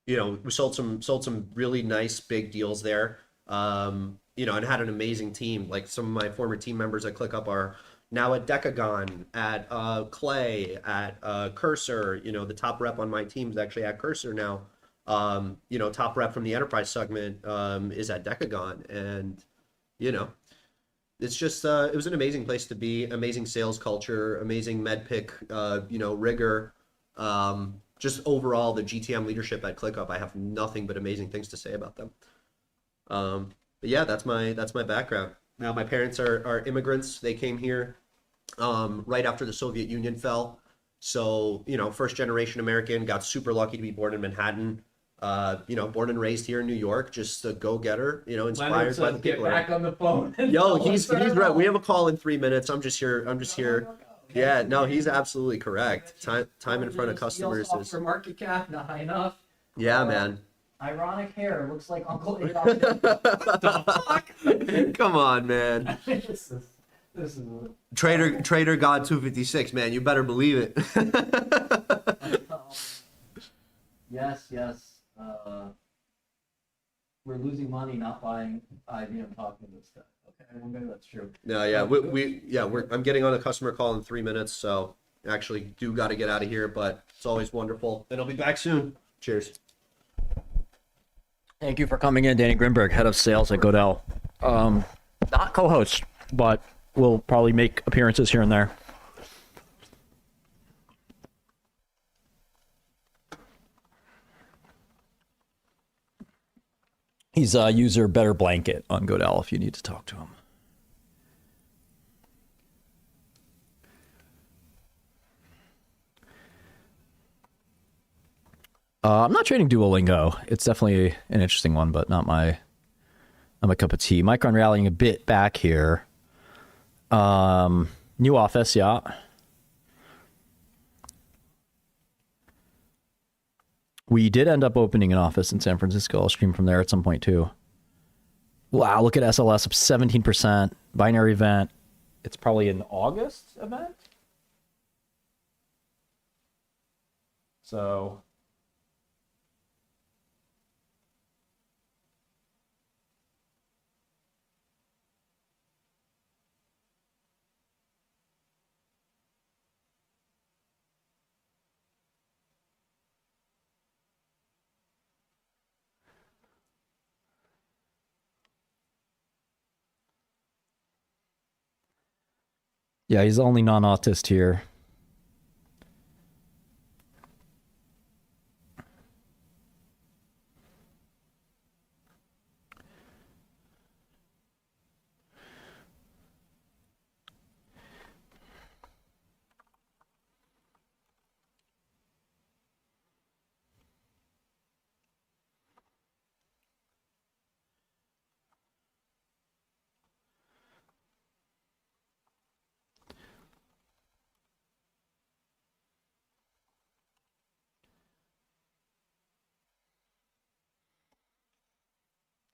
You know, we sold some really nice big deals there. You know, and had an amazing team. Like some of my former team members at ClickUp are now at Decagon, at Clay, at Cursor. You know, the top rep on my team is actually at Cursor now. You know, top rep from the enterprise segment is at Decagon, and you know, it's just it was an amazing place to be. Amazing sales culture, amazing medpic, you know, rigor. Just overall, the GTM leadership at ClickUp, I have nothing but amazing things to say about them. But yeah, that's my background. Now, my parents are immigrants. They came here right after the Soviet Union fell. So, you know, first generation American, got super lucky to be born in Manhattan. You know, born and raised here in New York, just a go-getter, you know, inspired by the people. Get back on the phone. Yo, he's right. We have a call in 3 minutes. I'm just here. Yeah, no, he's absolutely correct. Time in front of customers is. For market cap, not high enough. Yeah, man. Ironic hair, looks like Uncle Adolf. Come on, man. This is Trader God 256, man. You better believe it. yes. We're losing money not buying IBM talking this stuff. Okay, well, maybe that's true. No, yeah, I'm getting on a customer call in 3 minutes, so actually do got to get out of here. But it's always wonderful, and I'll be back soon. Cheers. Thank you for coming in, Danny Grinberg, head of sales at Godel. Not co-host, but we'll probably make appearances here and there. He's a user Better Blanket on Godel if you need to talk to him. I'm not trading Duolingo. It's definitely an interesting one, but not my cup of tea. Micron rallying a bit back here. New office, yeah. We did end up opening an office in San Francisco. I'll stream from there at some point too. Wow, look at SLS up 17%. Binary event. It's probably an August event. So yeah, he's the only non-autist here.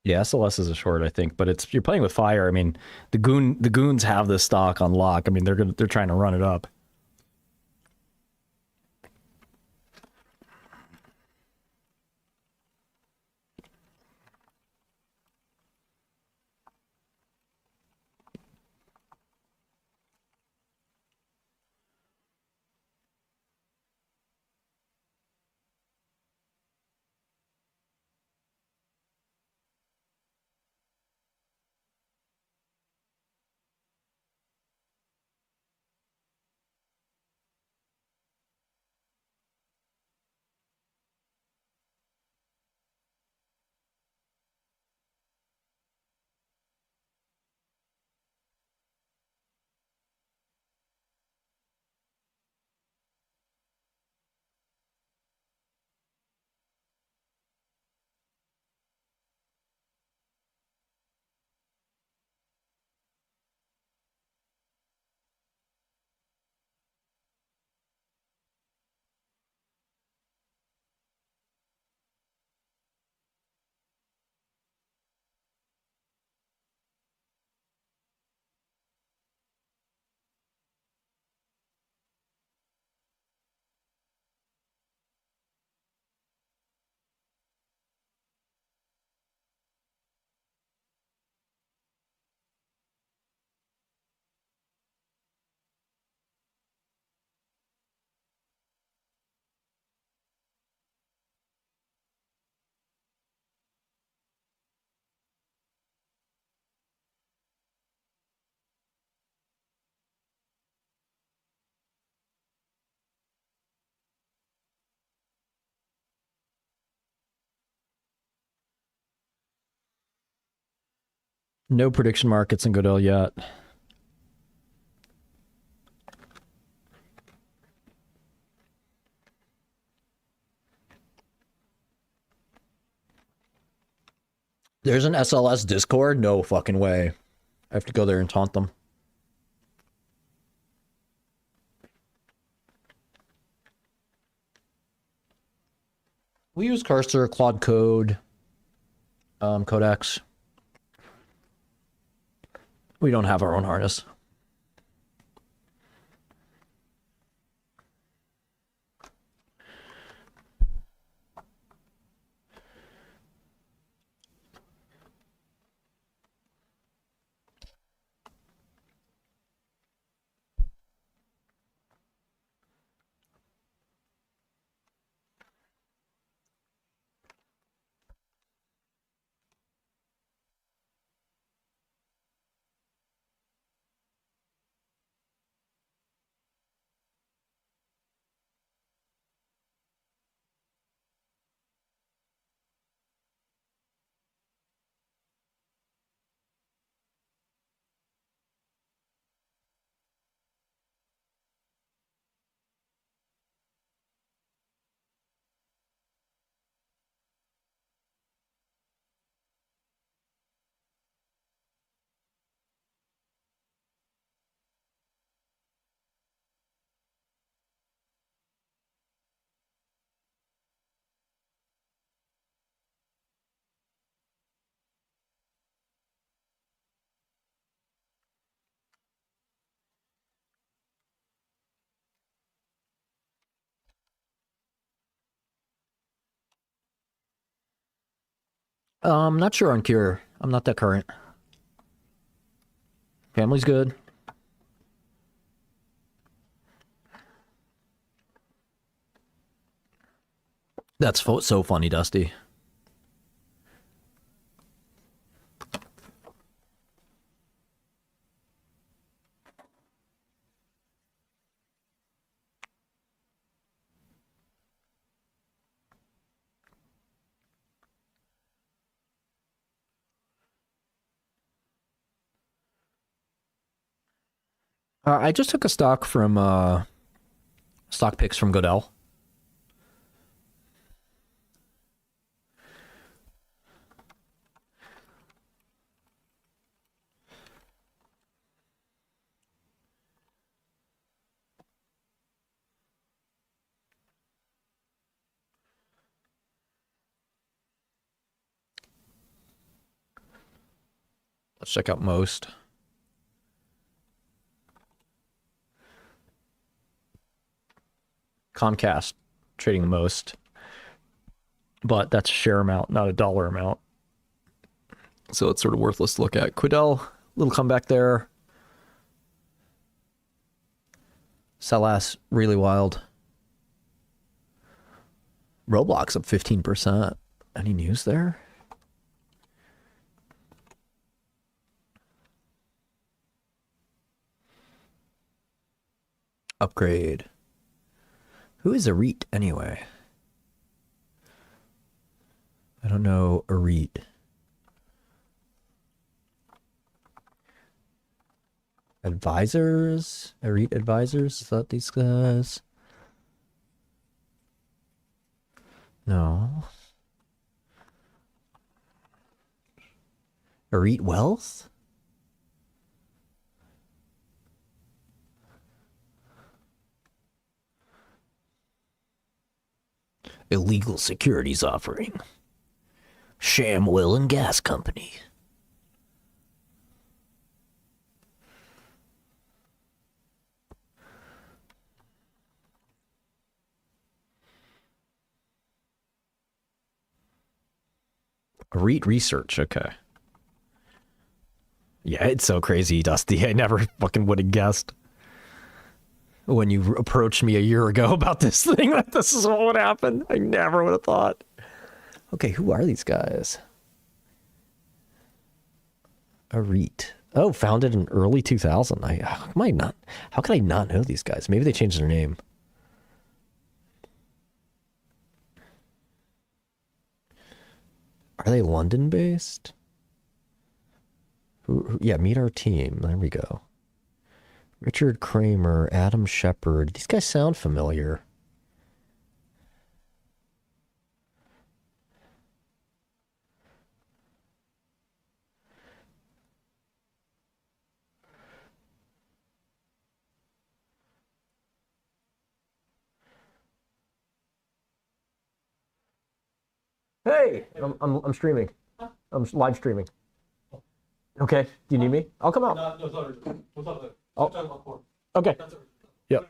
Yeah, SLS is a short, I think, but you're playing with fire. I mean, the goons have this stock on lock. I mean, they're trying to run it up. No prediction markets in Goodell yet. There's an SLS Discord? No fucking way. I have to go there and taunt them. We use Cursor, Claude Code, Codex. We don't have our own harness. Not sure on Cure. I'm not that current. Family's good. That's so funny, Dusty. I just took a stock from stock picks from Goodell. Let's check out most. Comcast trading the most, but that's a share amount, not a dollar amount. So it's sort of worthless to look at. Quidel, little comeback there. Cellas, really wild. Roblox up 15%. Any news there? Upgrade. Who is a REIT anyway? I don't know a REIT. Advisors? A REIT advisors? Is that these guys? No. A REIT Wealth? Illegal securities offering. Sham Oil and Gas Company. REIT research, okay. Yeah, it's so crazy, Dusty. I never fucking would have guessed when you approached me a year ago about this thing that this is what would happen. I never would have thought. Okay, who are these guys? A REIT. Oh, founded in early 2000. How could I not know these guys? Maybe they changed their name. Are they London based? Yeah, meet our team. There we go. Richard Kramer, Adam Shepard. These guys sound familiar. Hey, I'm streaming. I'm live streaming. Okay. Do you need me? I'll come out. Oh. Okay. Yep.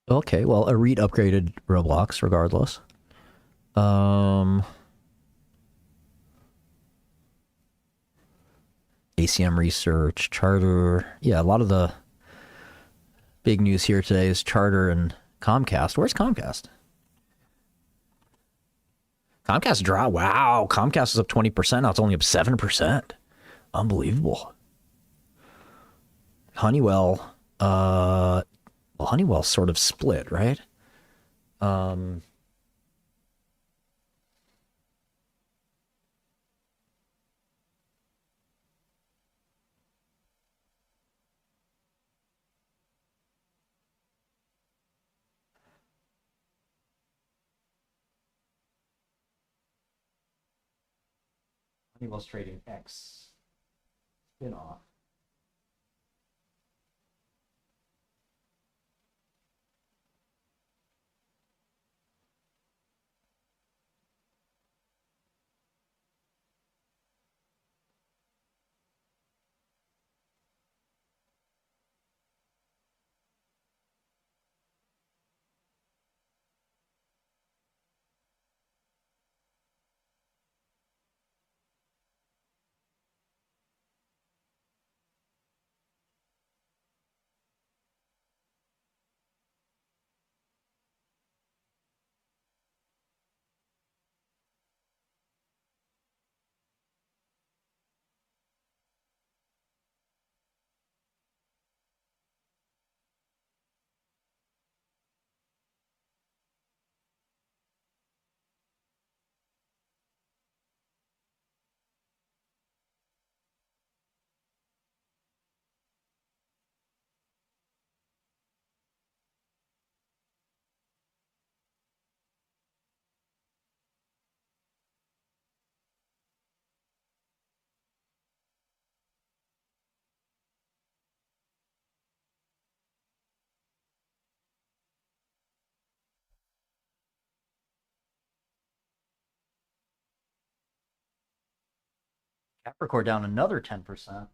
Okay, well, Arit upgraded Roblox regardless. ACM Research, Charter. Yeah, a lot of the big news here today is Charter and Comcast. Where's Comcast? Comcast dropped. Wow, Comcast is up 20%. Now it's only up 7%. Unbelievable. Honeywell, well, Honeywell sort of split, right? Honeywell's trading X spin-off. Capricorn down another 10%.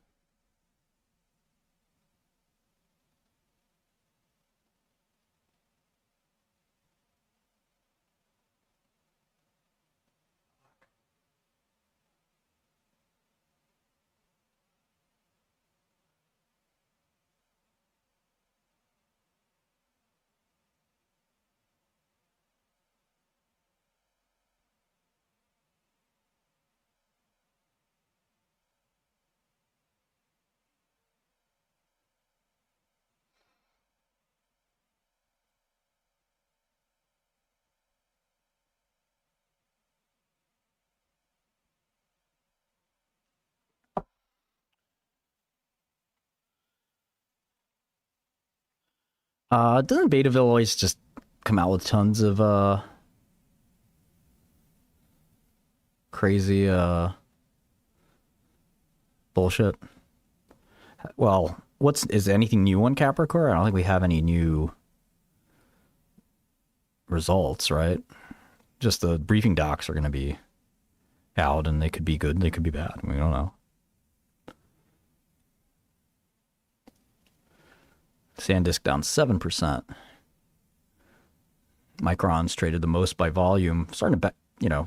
Doesn't Betaville always just come out with tons of crazy bullshit? Well, is anything new on Capricorn? I don't think we have any new results, right? Just the briefing docs are going to be out, and they could be good, they could be bad. We don't know. SanDisk down 7%. Micron's traded the most by volume. Starting to,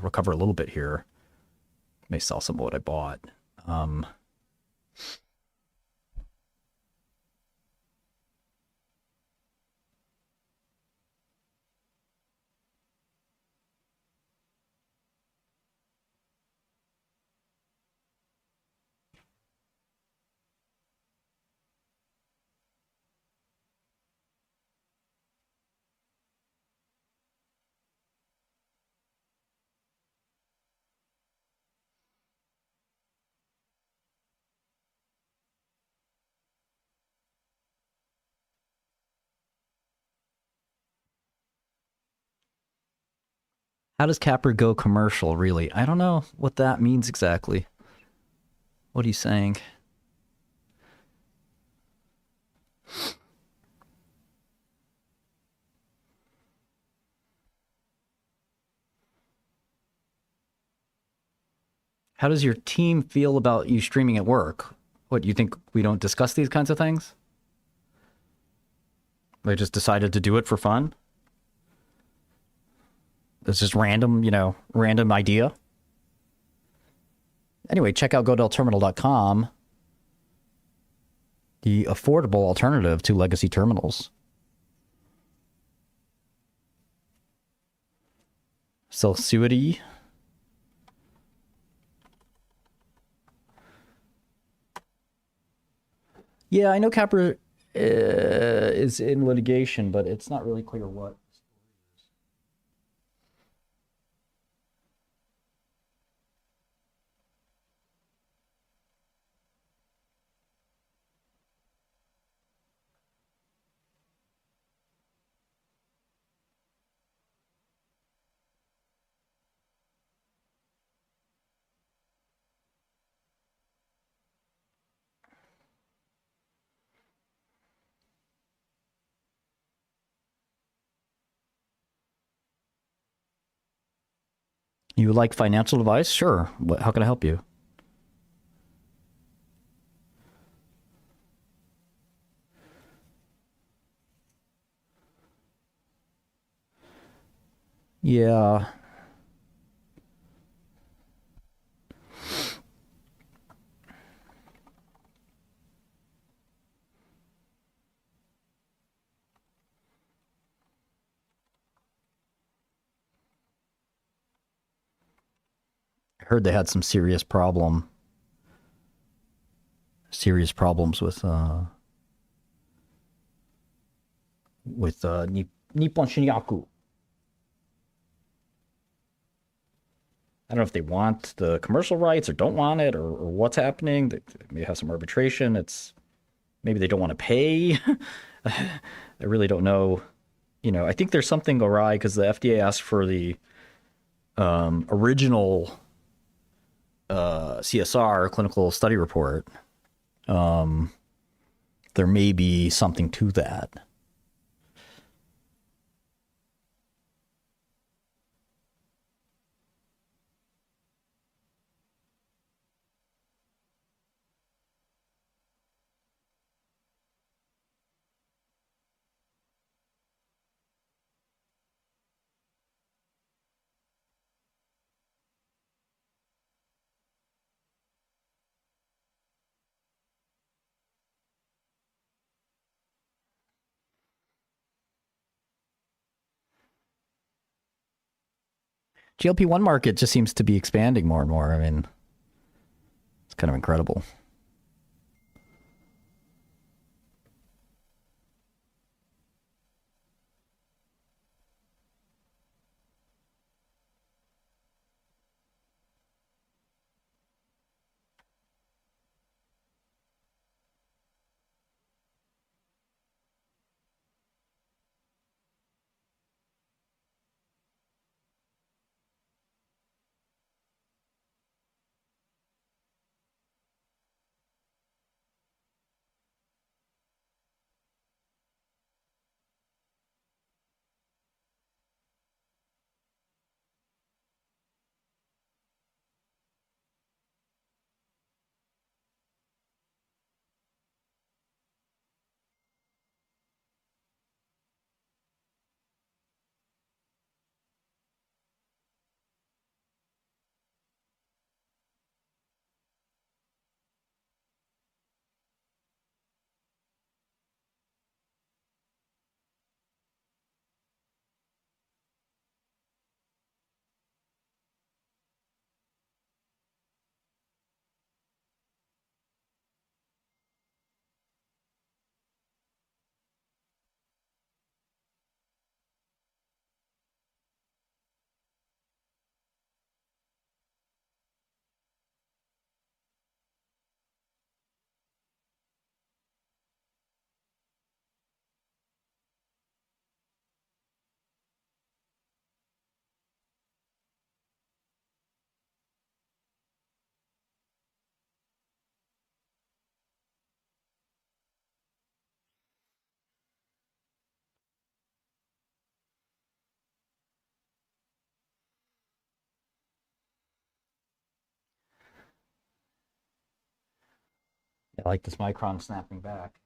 recover a little bit here. May sell some of what I bought. How does Capper go commercial, really? I don't know what that means exactly. What are you saying? How does your team feel about you streaming at work? What, you think we don't discuss these kinds of things? They just decided to do it for fun? It's just random, random idea. Anyway, check out GoDellTerminal.com, the affordable alternative to legacy terminals. Celsuity. Yeah, I know Capper is in litigation, but it's not really clear what. You like financial advice? Sure. How can I help you? Yeah. I heard they had some serious problems with Nippon Shinyaku. I don't know if they want the commercial rights or don't want it, or what's happening. They may have some arbitration. Maybe they don't want to pay. I really don't know. I think there's something awry because the FDA asked for the original CSR, clinical study report. There may be something to that. GLP-1 market just seems to be expanding more and more. I mean, it's kind of incredible. I like this Micron snapping back.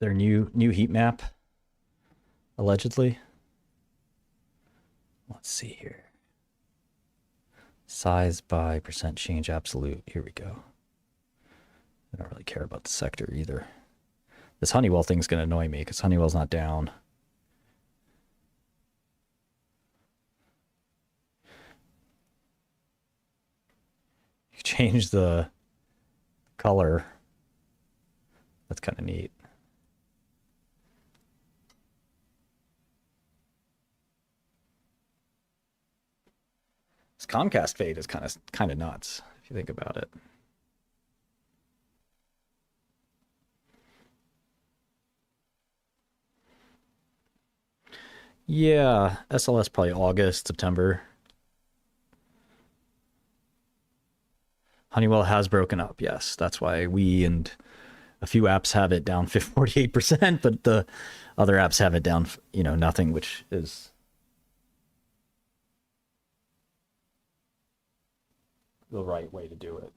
Their new heat map, allegedly. Let's see here. Size by percent change absolute. Here we go. I don't really care about the sector either. This Honeywell thing's going to annoy me because Honeywell's not down. You change the color. That's kind of neat. This Comcast fade is kind of nuts if you think about it. Yeah, SLS probably August, September. Honeywell has broken up, yes. That's why we and a few apps have it down 48%, but the other apps have it down, nothing, which is the right way to do it.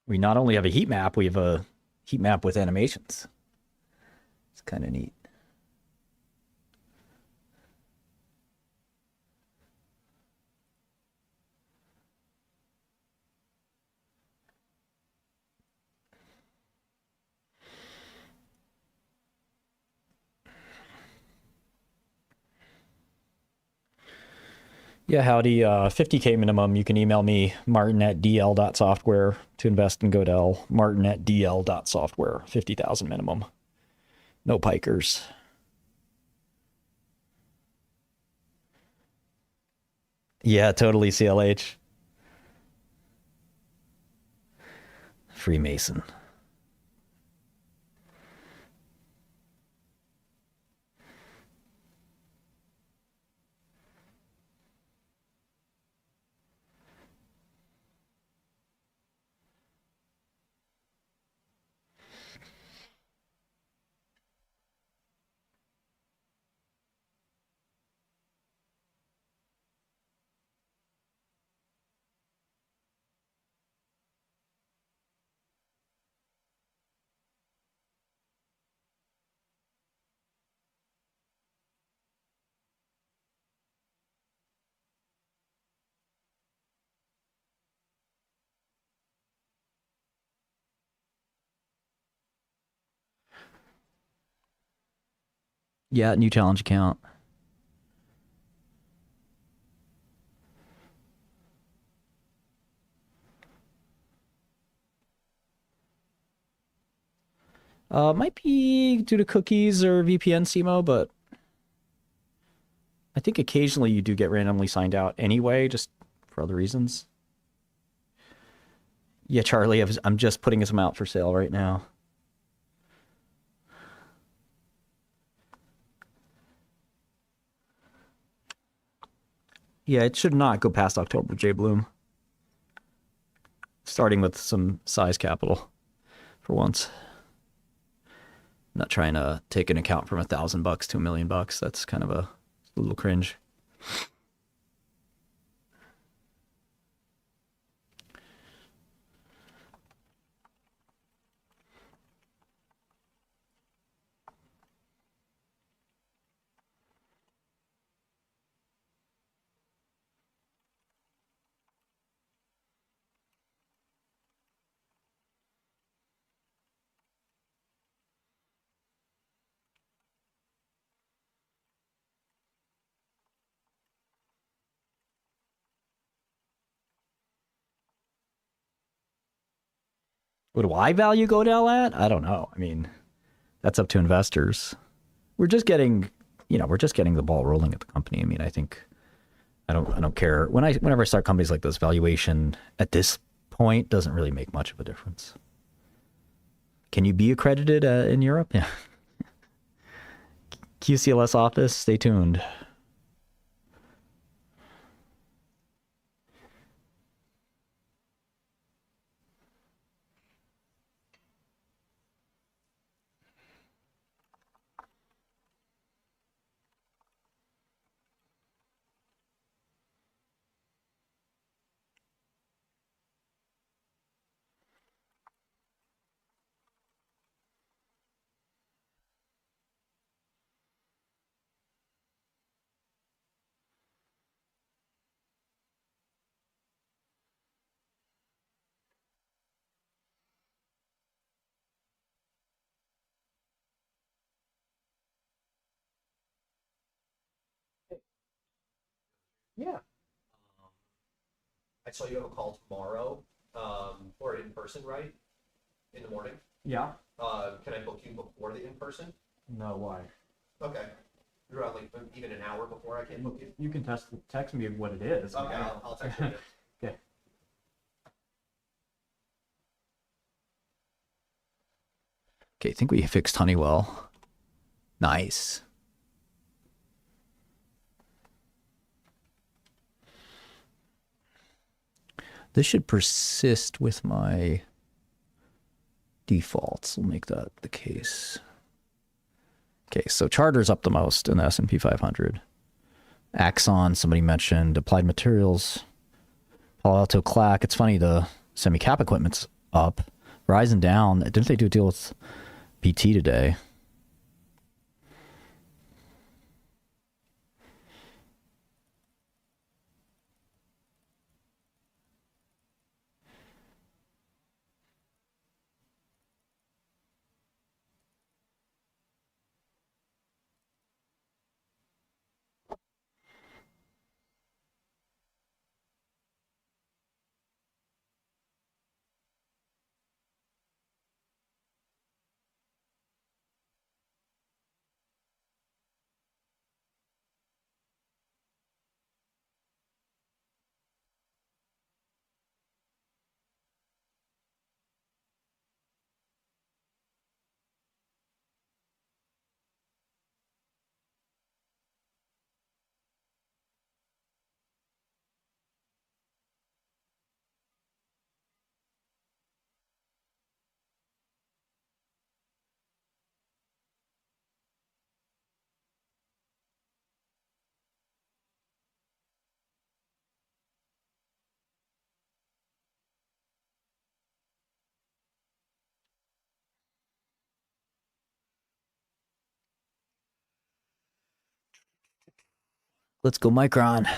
We not only have a heat map, we have a heat map with animations. It's kind of neat. Yeah, howdy. 50K minimum. You can email me, martin@dl.software, to invest in Godel. martin@dl.software. 50,000 minimum. No pikers. Yeah, totally, CLH. Freemason. Yeah, new challenge account. Might be due to cookies or VPN CMO, but I think occasionally you do get randomly signed out anyway, just for other reasons. Yeah, Charlie, I'm just putting some out for sale right now. Yeah, it should not go past October, J Bloom. Starting with some size capital for once. I'm not trying to take an account from $1,000 to $1 million. That's kind of a little cringe. What do I value Godel at? I don't know. I mean, that's up to investors. We're just getting the ball rolling at the company. I mean, I think I don't care whenever I start companies like this. Valuation at this point doesn't really make much of a difference. Can you be accredited in Europe? Yeah. QCLS office. Stay tuned. Yeah. I saw you have a call tomorrow, or in person, right? In the morning. Yeah. Can I book you before the in person? No, why? Okay. You're out like even an hour before I can book you. You can text me what it is. Okay, I'll text you. Okay. Okay, I think we fixed Honeywell. Nice. This should persist with my defaults. We'll make that the case. Okay, so Charter's up the most in the S&P 500. Axon, somebody mentioned. Applied Materials. Palo Alto Clack. It's funny, the semi-cap equipment's up. Verizon down. Didn't they do a deal with BT today? Let's go Micron.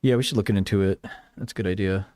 Yeah, we should look into it. That's a good idea.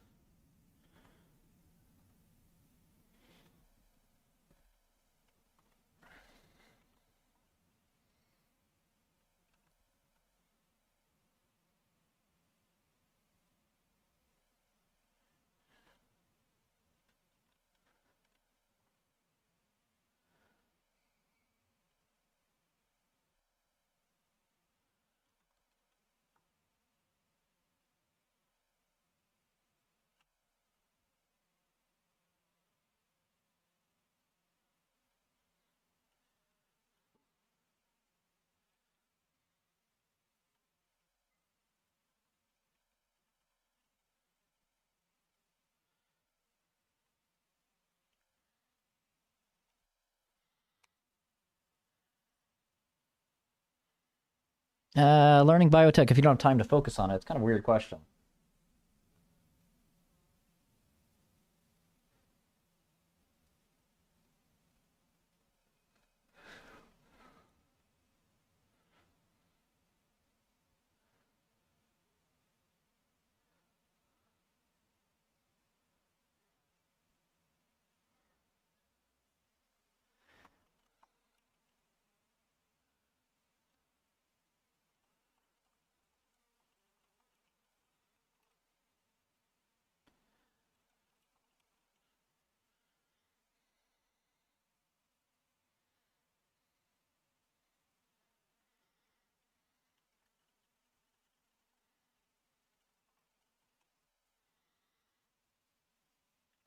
Learning biotech if you don't have time to focus on it. It's kind of a weird question.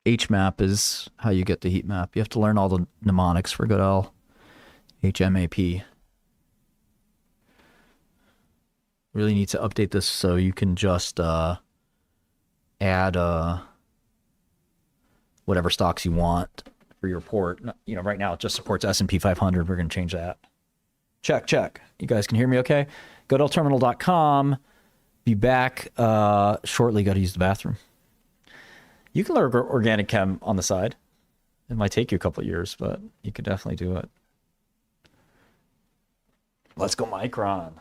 HMAP is how you get the heat map. You have to learn all the mnemonics for Goodell. HMAP. Really need to update this so you can just add whatever stocks you want for your report. You know, right now it just supports S&P 500. We're going to change that. Check. You guys can hear me okay? GoodellTerminal.com. Be back shortly. Got to use the bathroom. You can learn organic chem on the side. It might take you a couple of years, but you could definitely do it. Let's go Micron.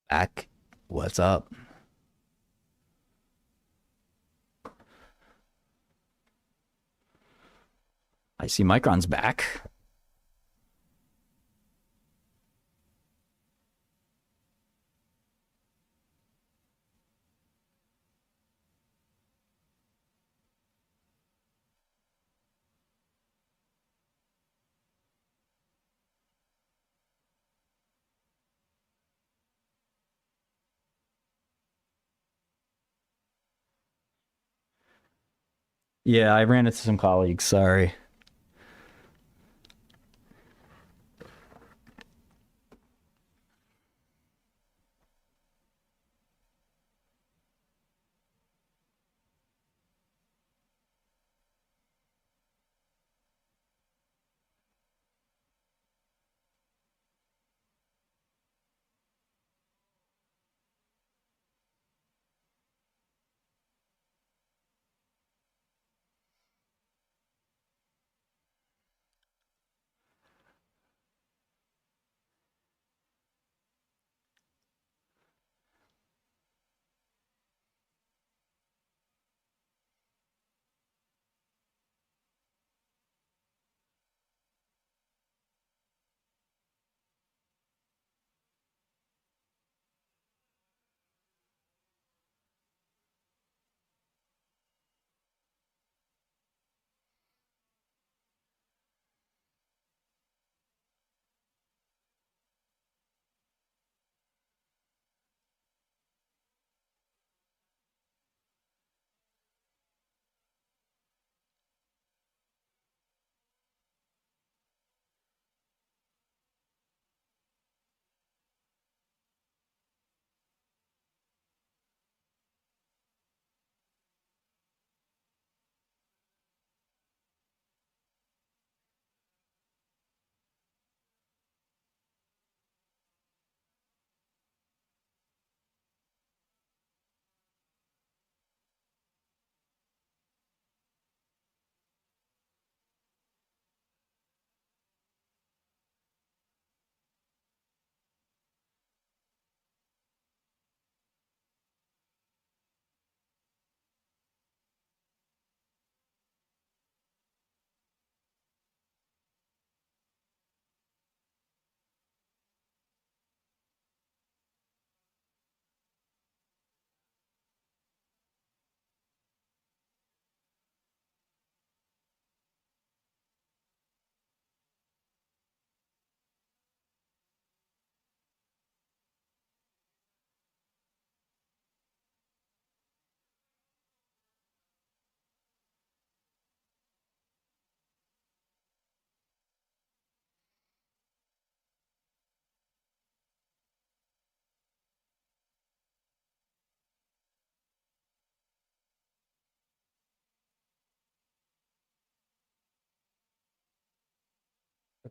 Back. What's up? I see Micron's back. Yeah, I ran into some colleagues. Sorry.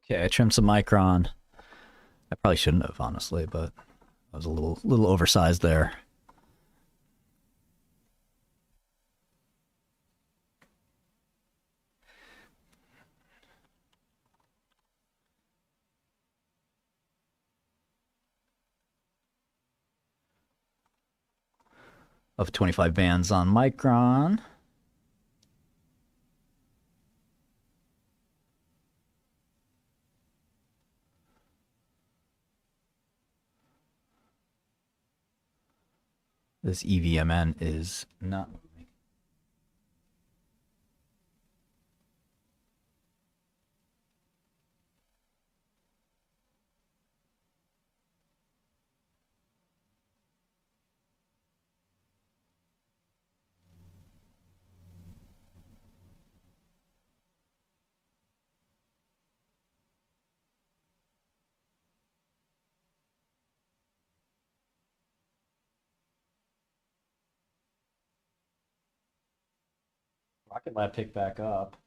Okay, I trimmed some Micron. I probably shouldn't have, honestly, but I was a little oversized there. Of 25 bands on Micron. This EVMN is not moving. Rocket Lab picked back up.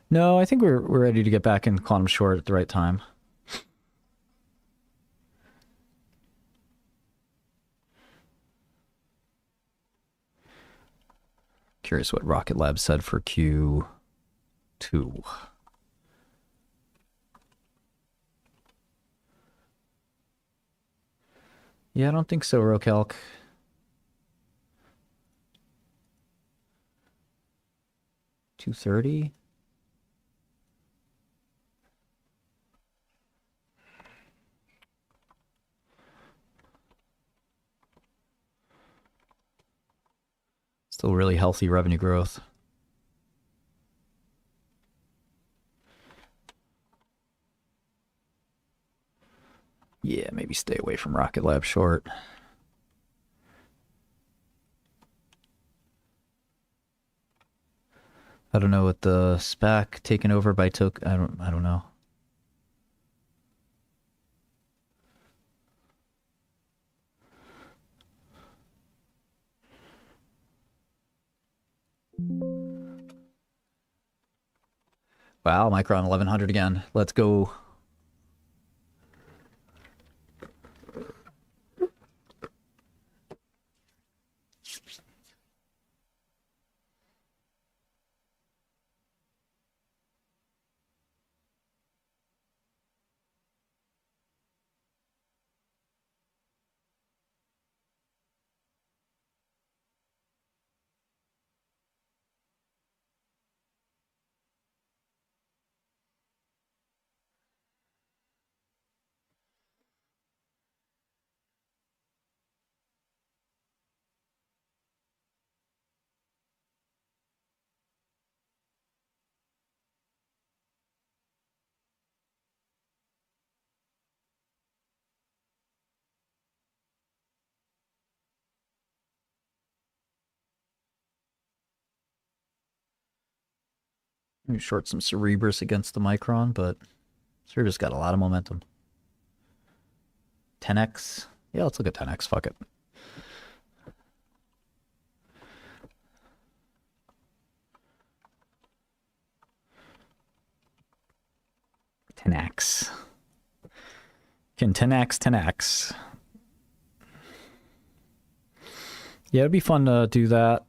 No, I think we're ready to get back in quantum short at the right time. Curious what Rocket Lab said for Q2. Yeah, I don't think so, Rocalc. $230. Still really healthy revenue growth. Yeah, maybe stay away from Rocket Lab short. I don't know what the SPAC taken over by token. I don't know. Wow, Micron 1100 again. Let's go. Maybe short some Cerebras against the Micron, but Cerebras got a lot of momentum. 10x. Yeah, let's look at 10x. Fuck it. $10x. Can 10x. Yeah, it'd be fun to do that.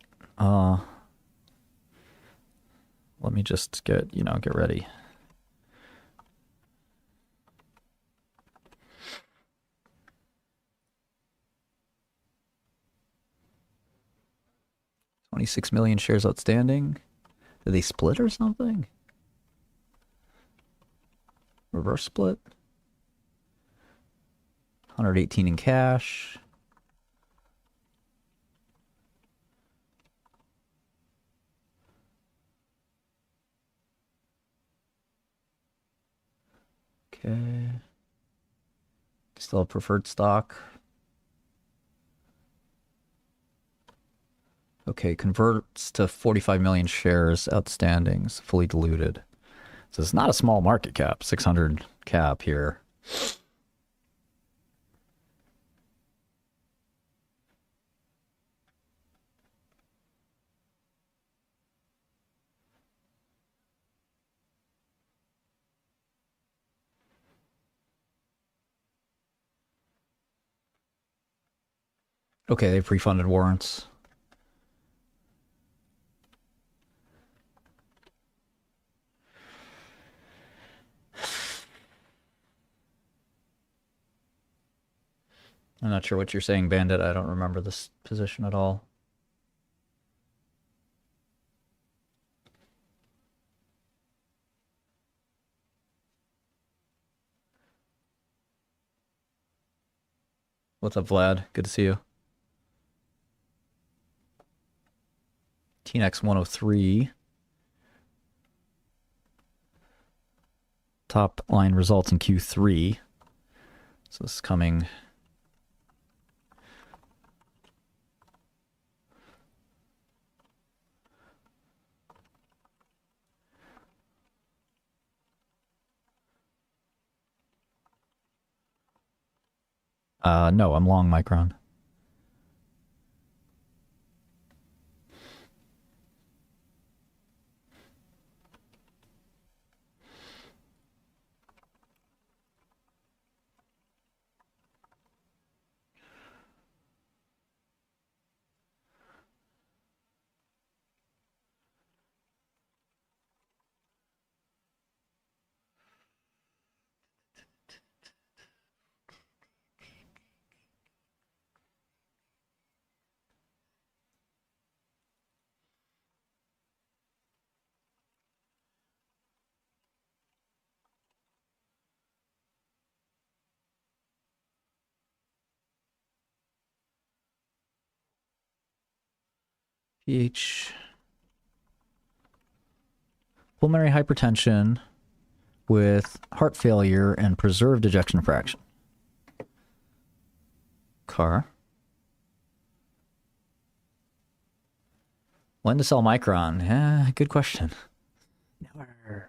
Let me just get ready. $26 million shares outstanding. Did they split or something? Reverse split. 118 in cash. Okay. Still have preferred stock. Okay, converts to 45 million shares outstanding, fully diluted. So it's not a small market cap, 600 cap here. Okay, they've refunded warrants. I'm not sure what you're saying, Bandit. I don't remember this position at all. What's up, Vlad? Good to see you. TNX 103. Top line results in Q3. So this is coming. No, I'm long Micron. PH. Pulmonary hypertension with heart failure and preserved ejection fraction. Car. When to sell Micron? Yeah, good question. Never.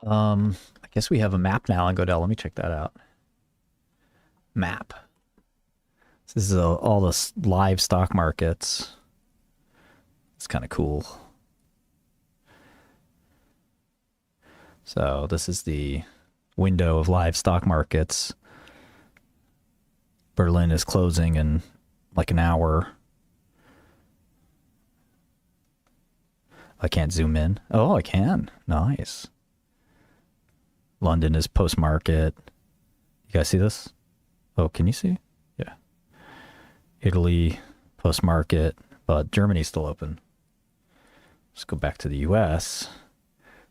I guess we have a map now on Godel. Let me check that out. Map. This is all the live stock markets. It's kind of cool. So this is the window of live stock markets. Berlin is closing in like an hour. I can't zoom in. Oh, I can. Nice. London is post-market. You guys see this? Oh, can you see? Yeah. Italy, post-market, but Germany's still open. Let's go back to the US.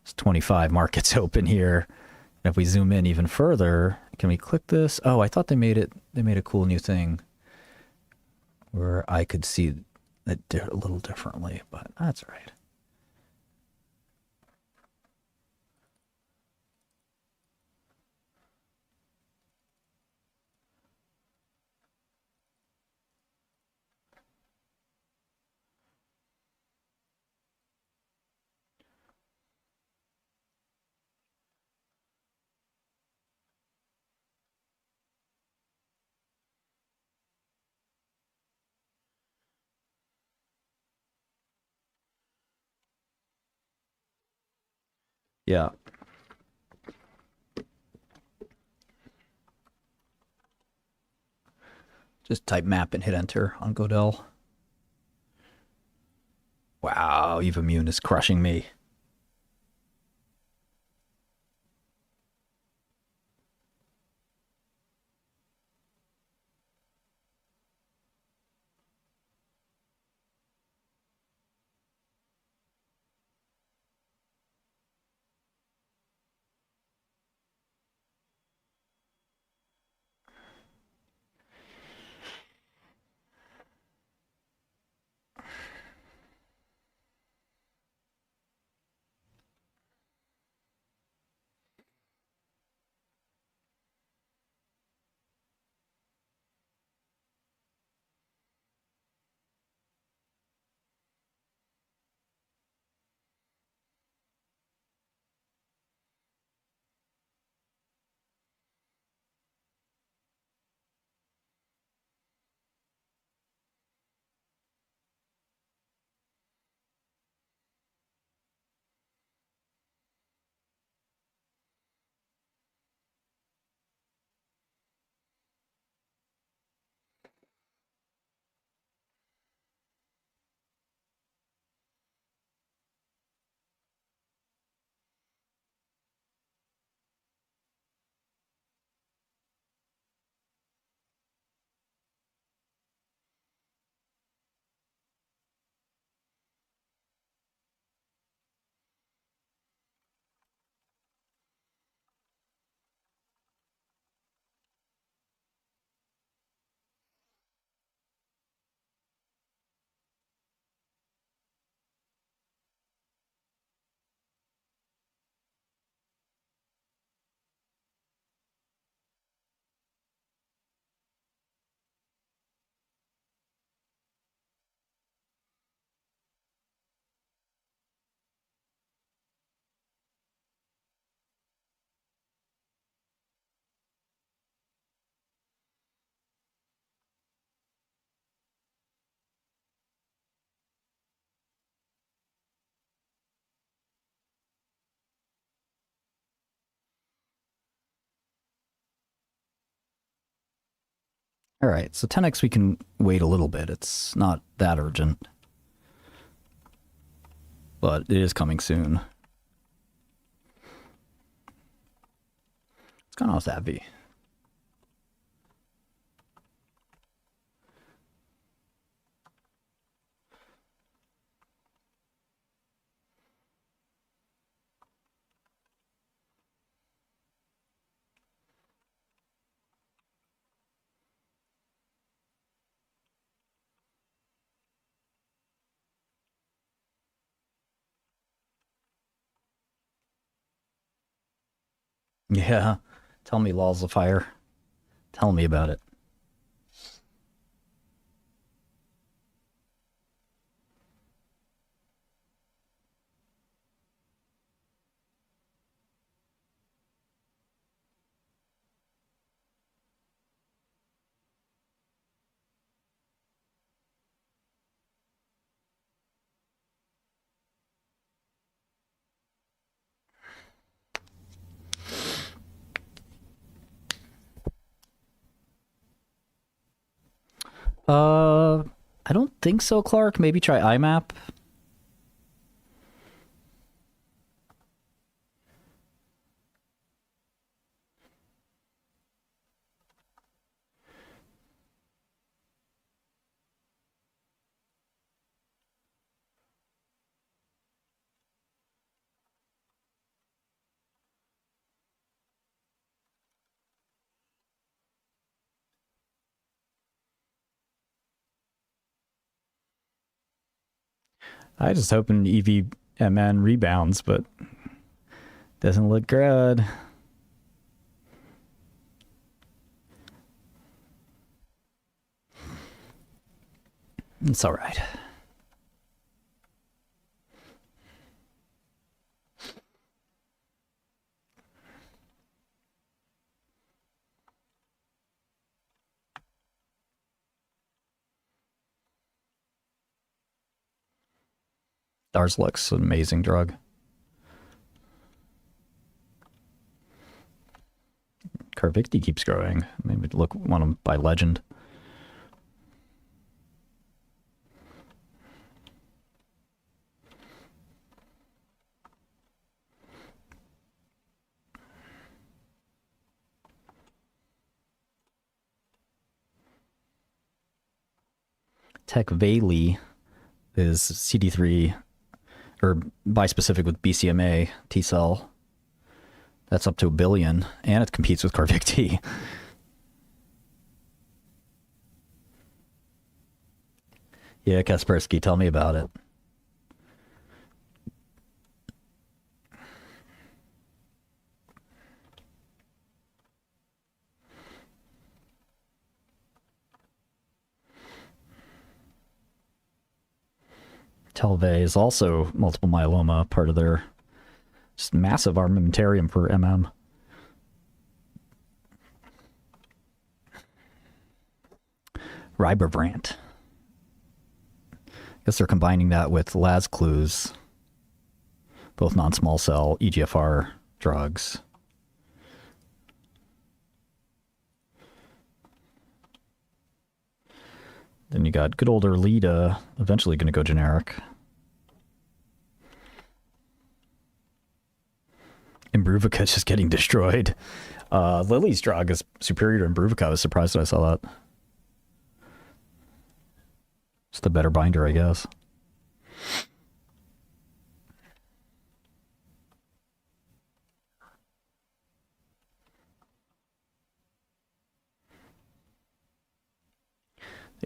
There's 25 markets open here. And if we zoom in even further, can we click this? Oh, I thought they made a cool new thing where I could see it a little differently, but that's all right. Yeah. Just type map and hit enter on Godel. Wow, Eva Immune is crushing me. All right, so 10x we can wait a little bit. It's not that urgent. But it is coming soon. What's going on with that V? Yeah, tell me Laws of Fire. Tell me about it. I don't think so, Clark. Maybe try IMAP. I just hoping EVMN rebounds, but doesn't look good. It's all right. Darzluk's an amazing drug. Carvicti keeps growing. Maybe want to buy Legend. TechVaylee is CD3 or bispecific with BCMA T cell. That's up to $1 billion, and it competes with Carvicti. Yeah, Kaspersky, tell me about it. Telve is also multiple myeloma, part of their just massive armamentarium for MM. Rybrevant. I guess they're combining that with Lazcluze, both non-small cell EGFR drugs. Then you got good old Erlita, eventually going to go generic. Imbruvica is just getting destroyed. Lilly's drug is superior to Imbruvica. I was surprised that I saw that. It's the better binder, I guess.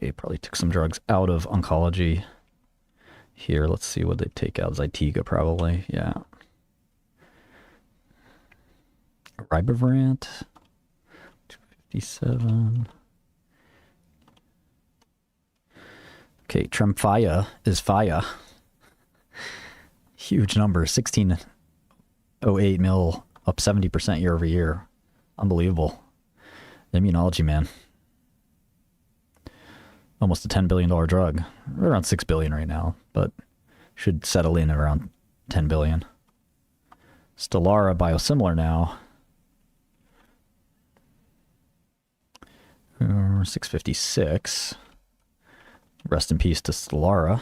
They probably took some drugs out of oncology. Here, let's see what they take out. Zytiga, probably. Yeah. Rybrevant. 257. Okay, Tremfya is Fia. Huge number. 1608 mil, up 70% year over year. Unbelievable. Immunology, man. Almost a $10 billion drug. We're around $6 billion right now, but should settle in around $10 billion. Stelara biosimilar now. 656. Rest in peace to Stelara.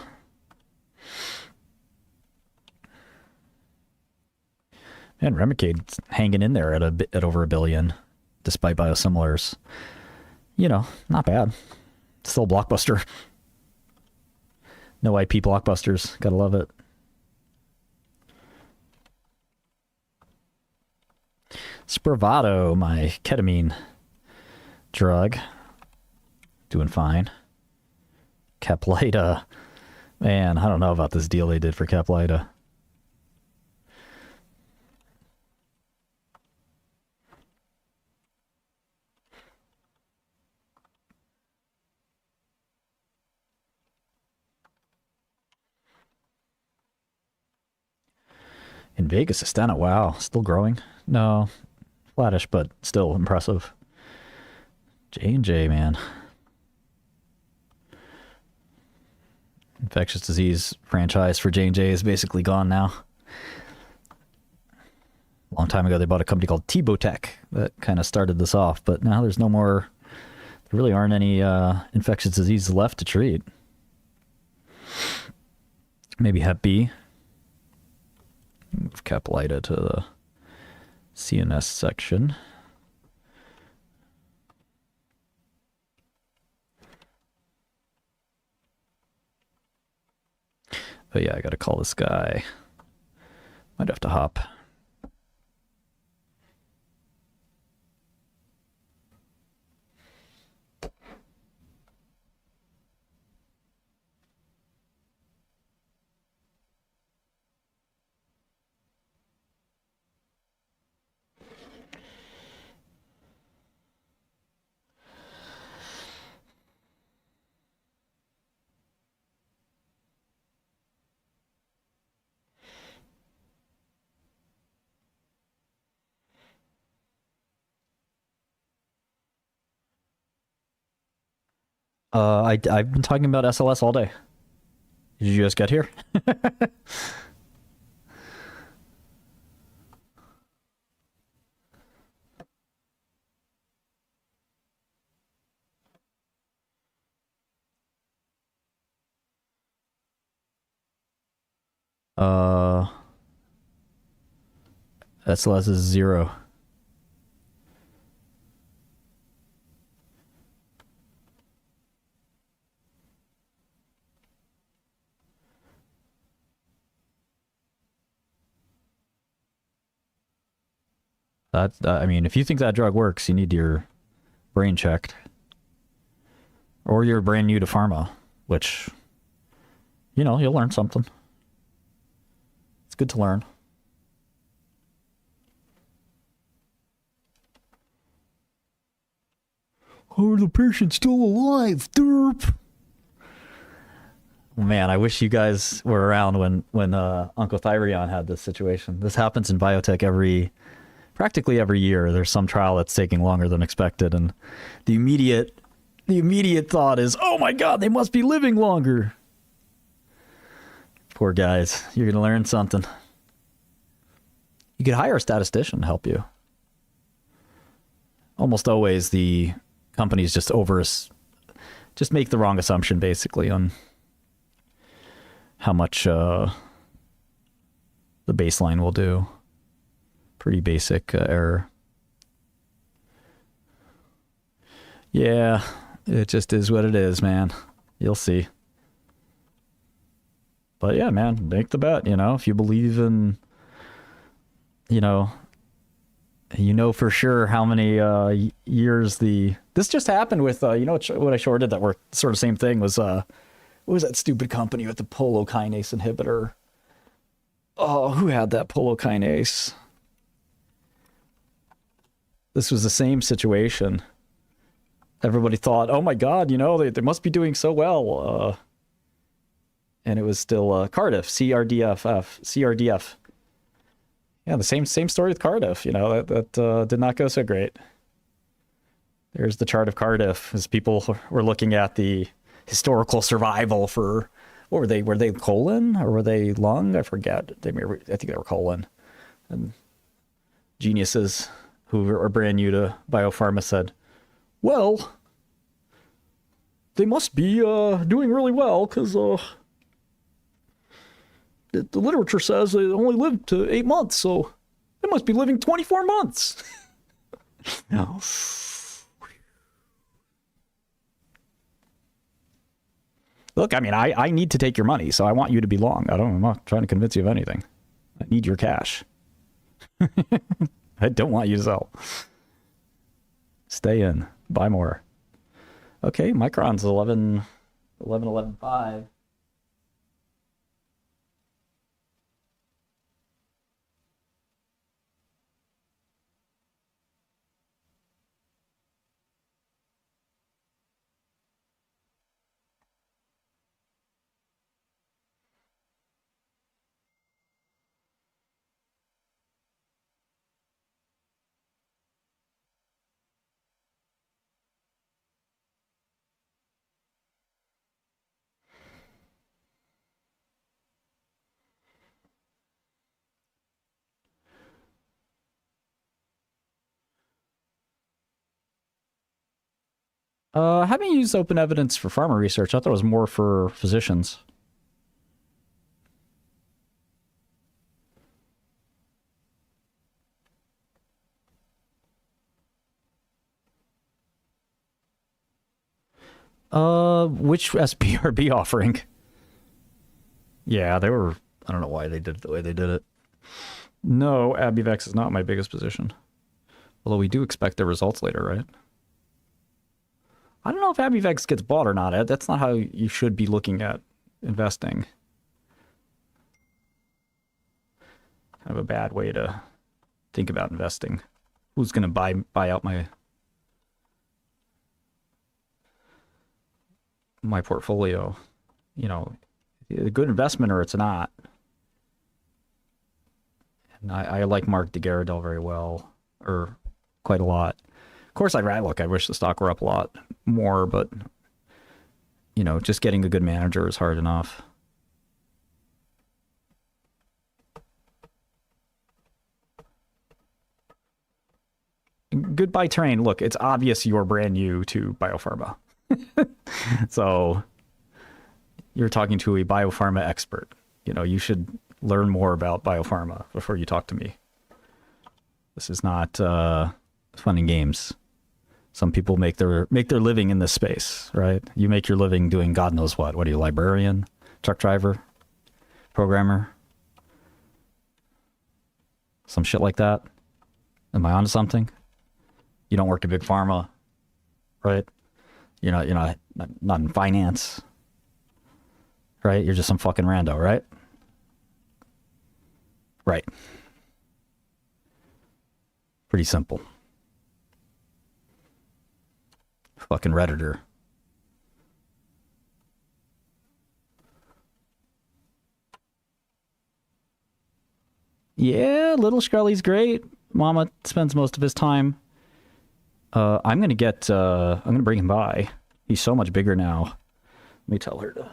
And Remicade hanging in there at over $1 billion, despite biosimilars. You know, not bad. Still a blockbuster. No IP blockbusters. Gotta love it. Spravato, my ketamine drug. Doing fine. Caplyta. Man, I don't know about this deal they did for Caplyta. In Vegas, Astana, wow, still growing. No, flattish, but still impressive. J&J, man. Infectious disease franchise for J&J is basically gone now. A long time ago, they bought a company called Tibotech that kind of started this off, but now there's no more. There really aren't any infectious diseases left to treat. Maybe Hep B. Move Caplyta to the CNS section. But yeah, I gotta call this guy. Might have to hop. I've been talking about SLS all day. Did you just get here? SLS is 0. I mean, if you think that drug works, you need your brain checked. Or you're brand new to pharma, which, you know, you'll learn something. It's good to learn. Oh, the patient's still alive, derp. Man, I wish you guys were around when Uncle Thyrion had this situation. This happens in biotech practically every year. There's some trial that's taking longer than expected, and the immediate thought is, oh my God, they must be living longer. Poor guys. You're going to learn something. You could hire a statistician to help you. Almost always the companies just make the wrong assumption, basically, on how much the baseline will do. Pretty basic error. Yeah, it just is what it is, man. You'll see. But yeah, man, make the bet, you know, if you believe in, you know for sure how many years this just happened with, you know what I shorted that were sort of same thing was, what was that stupid company with the polokinase inhibitor? Oh, who had that polokinase? This was the same situation. Everybody thought, oh my God, you know, they must be doing so well. And it was still Cardiff, CRDF. Yeah, the same story with Cardiff, you know, that did not go so great. There's the chart of Cardiff as people were looking at the historical survival for, what were they? Were they colon or were they lung? I forget. I think they were colon. And geniuses who are brand new to biopharma said, well, they must be doing really well because the literature says they only lived to 8 months, so they must be living 24 months. No. Look, I mean, I need to take your money, so I want you to be long. I'm not trying to convince you of anything. I need your cash. I don't want you to sell. Stay in. Buy more. Okay, Micron's 11.5. I haven't used open evidence for pharma research. I thought it was more for physicians. Which SBRB offering? Yeah, they were, I don't know why they did it the way they did it. No, Abivex is not my biggest position. Although we do expect their results later, right? I don't know if Abivex gets bought or not, Ed. That's not how you should be looking at investing. Kind of a bad way to think about investing. Who's going to buy out my portfolio? You know, a good investment or it's not. And I like Mark DeGarradel very well, or quite a lot. Of course, I wish the stock were up a lot more, but you know, just getting a good manager is hard enough. Goodbye terrain. Look, it's obvious you're brand new to biopharma. So you're talking to a biopharma expert. You know, you should learn more about biopharma before you talk to me. This is not fun and games. Some people make their living in this space, right? You make your living doing God knows what. What are you, librarian, truck driver, programmer, some shit like that? Am I onto something? You don't work at Big Pharma, right? You're not in finance, right? You're just some fucking rando, right? Right. Pretty simple. Fucking Redditor. Yeah, little Scully's great. Mama spends most of his time. I'm gonna bring him by. He's so much bigger now. Let me tell her to.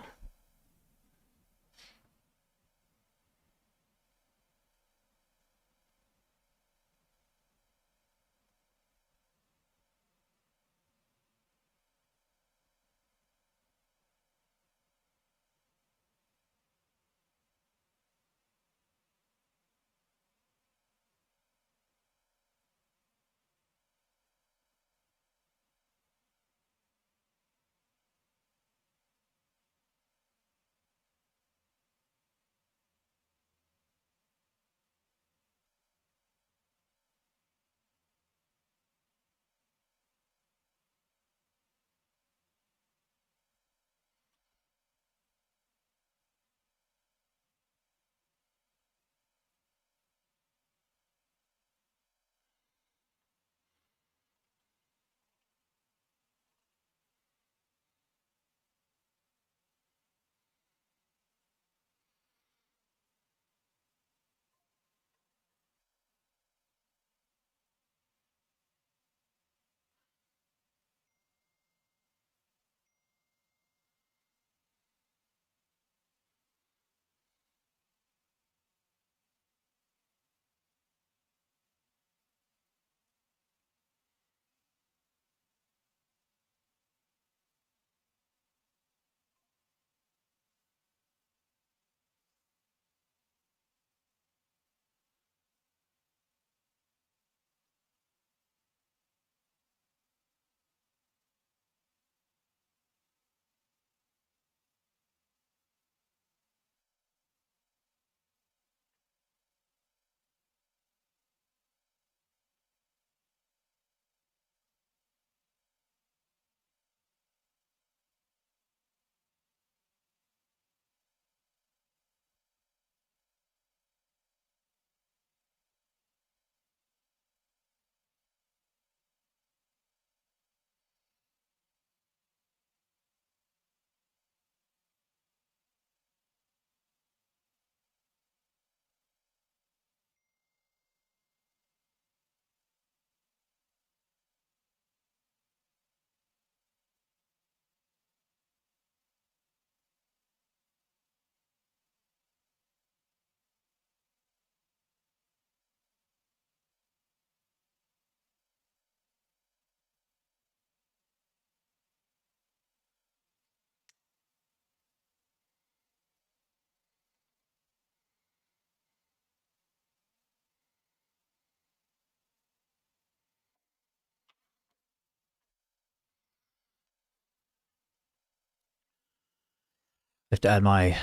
I have to add my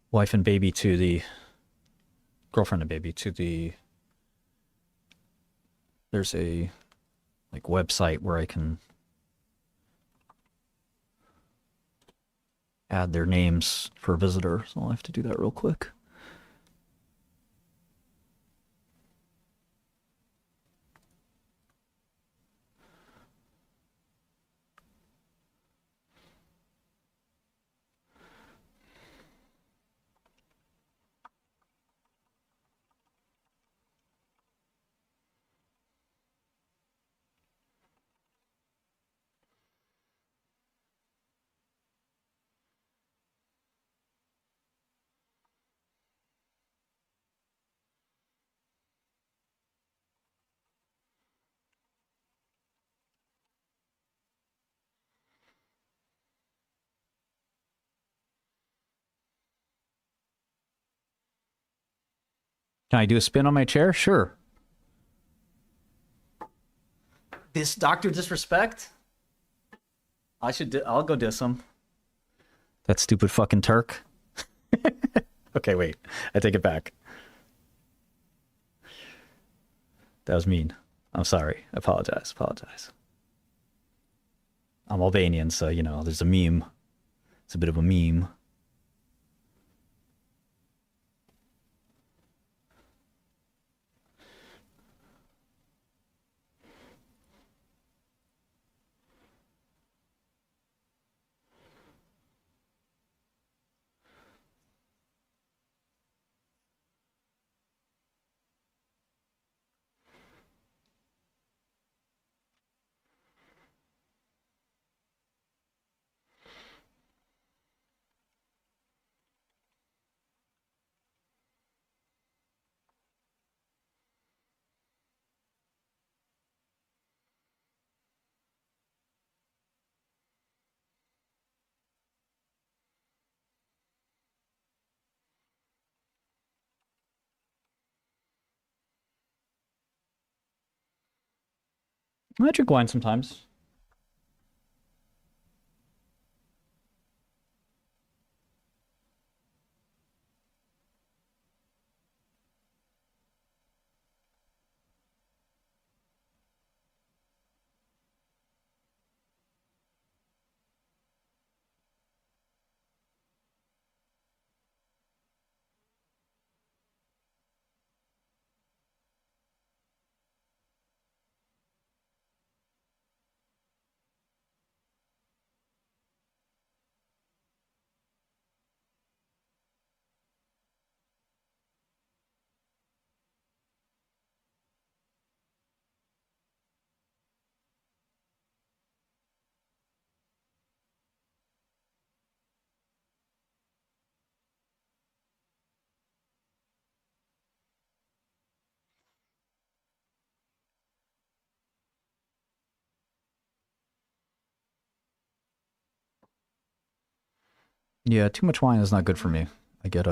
wife and baby to the girlfriend and baby to the. There's a website where I can add their names for a visitor, so I'll have to do that real quick. Can I do a spin on my chair? Sure. This Dr. Disrespect? I'll go diss him. That stupid fucking Turk. Okay, wait. I take it back. That was mean. I'm sorry. I apologize. I'm Albanian, so, you know, there's a meme. It's a bit of a meme. I drink wine sometimes. Yeah, too much wine is not good for me. I get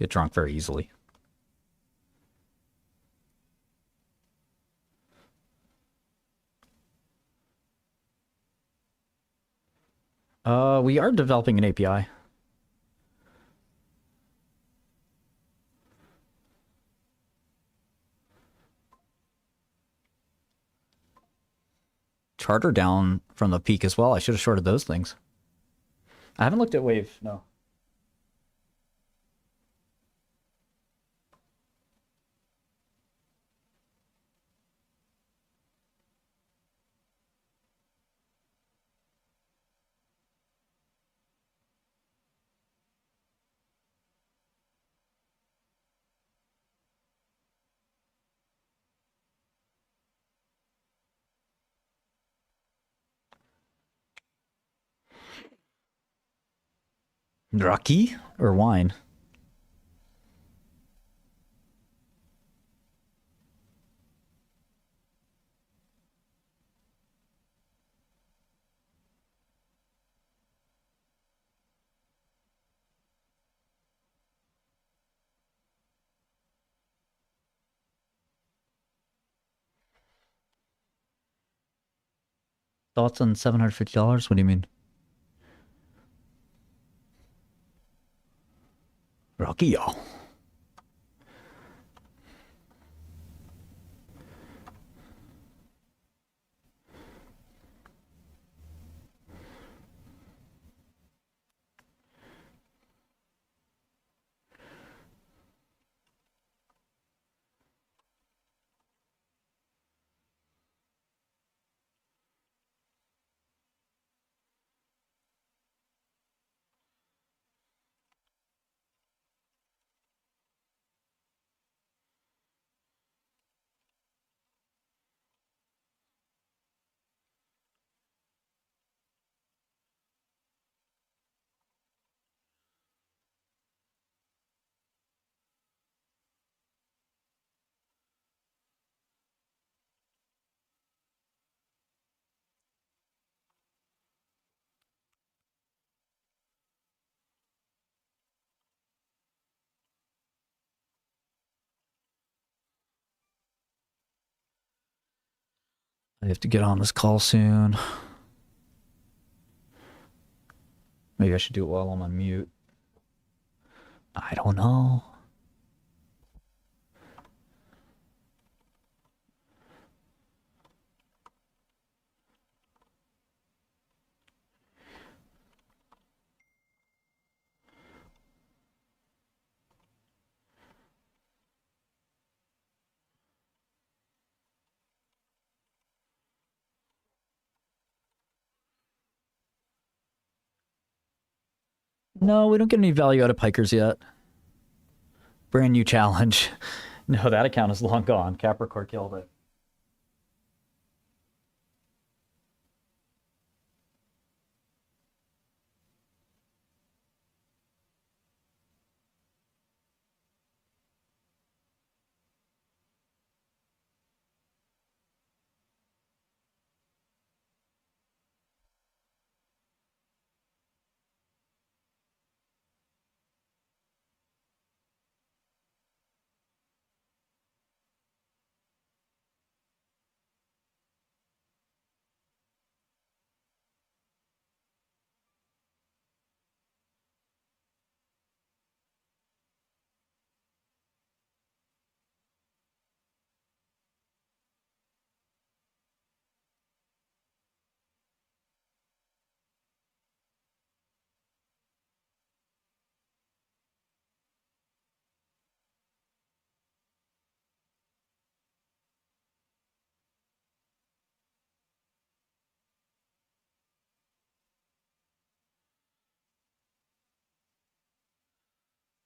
drunk very easily. We are developing an API. Charter down from the peak as well. I should have shorted those things. I haven't looked at Wave, no. Raki or wine? Thoughts on $750? What do you mean? Rocky, y'all. have to get on this call soon. Maybe I should do it while I'm on mute. I don't know. No, we don't get any value out of Pikers yet. Brand new challenge. No, that account is long gone. Capricorn killed it.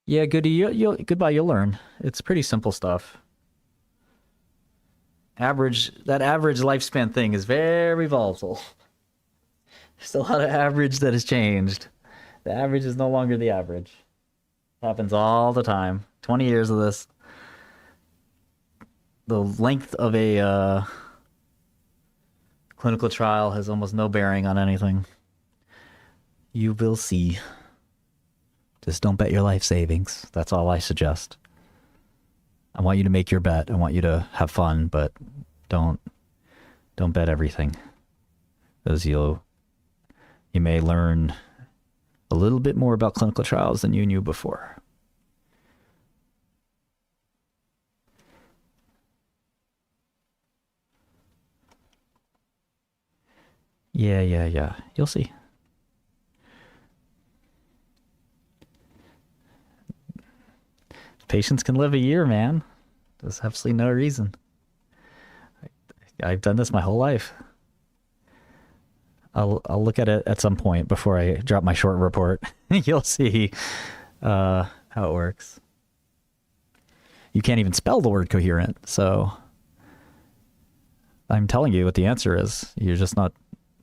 Yeah, Goody, goodbye, you'll learn. It's pretty simple stuff. That average lifespan thing is very volatile. There's a lot of average that has changed. The average is no longer the average. Happens all the time. 20 years of this. The length of a clinical trial has almost no bearing on anything. You will see. Just don't bet your life savings. That's all I suggest. I want you to make your bet. I want you to have fun, but don't bet everything. Because you may learn a little bit more about clinical trials than you knew before. Yeah. You'll see. Patients can live a year, man. There's absolutely no reason. I've done this my whole life. I'll look at it at some point before I drop my short report. You'll see how it works. You can't even spell the word coherent, so I'm telling you what the answer is. You're just not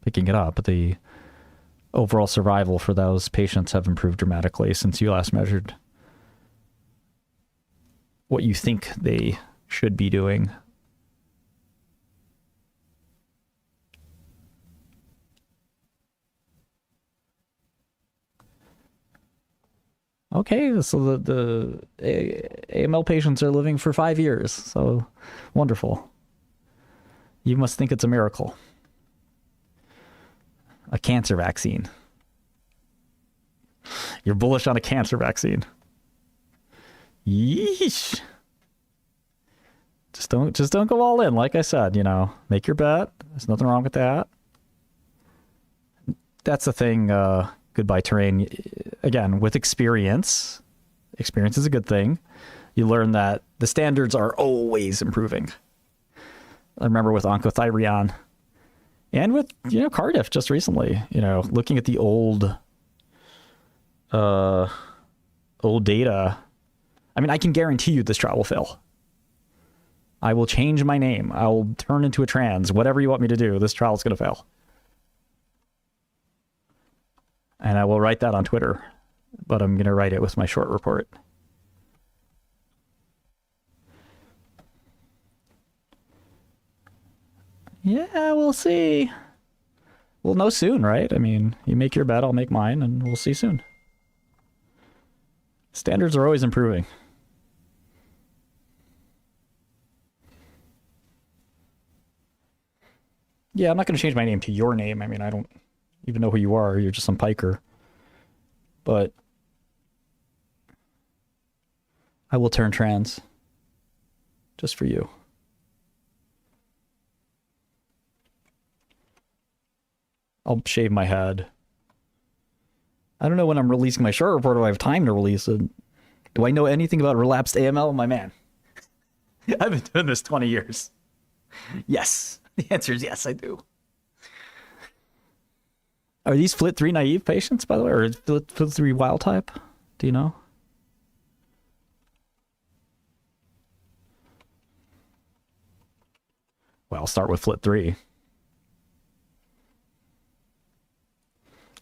picking it up. But the overall survival for those patients have improved dramatically since you last measured what you think they should be doing. Okay, so the AML patients are living for 5 years, so wonderful. You must think it's a miracle. A cancer vaccine. You're bullish on a cancer vaccine. Yeesh. Just don't go all in. Like I said, make your bet. There's nothing wrong with that. That's the thing. Goodbye terrain. Again, with experience is a good thing. You learn that the standards are always improving. I remember with Oncothyreon and with, Cardiff just recently, looking at the old data. I mean, I can guarantee you this trial will fail. I will change my name. I will turn into a trans. Whatever you want me to do, this trial is going to fail. And I will write that on Twitter, but I'm going to write it with my short report. Yeah, we'll see. We'll know soon, right? I mean, you make your bet, I'll make mine, and we'll see soon. Standards are always improving. Yeah, I'm not going to change my name to your name. I mean, I don't even know who you are. You're just some piker. But I will turn trans just for you. I'll shave my head. I don't know when I'm releasing my short report. Do I have time to release it? Do I know anything about relapsed AML? My man. I've been doing this 20 years. Yes. The answer is yes, I do. Are these FLT3 naive patients, by the way, or is FLT3 wild type? Do you know? Well, I'll start with FLT3.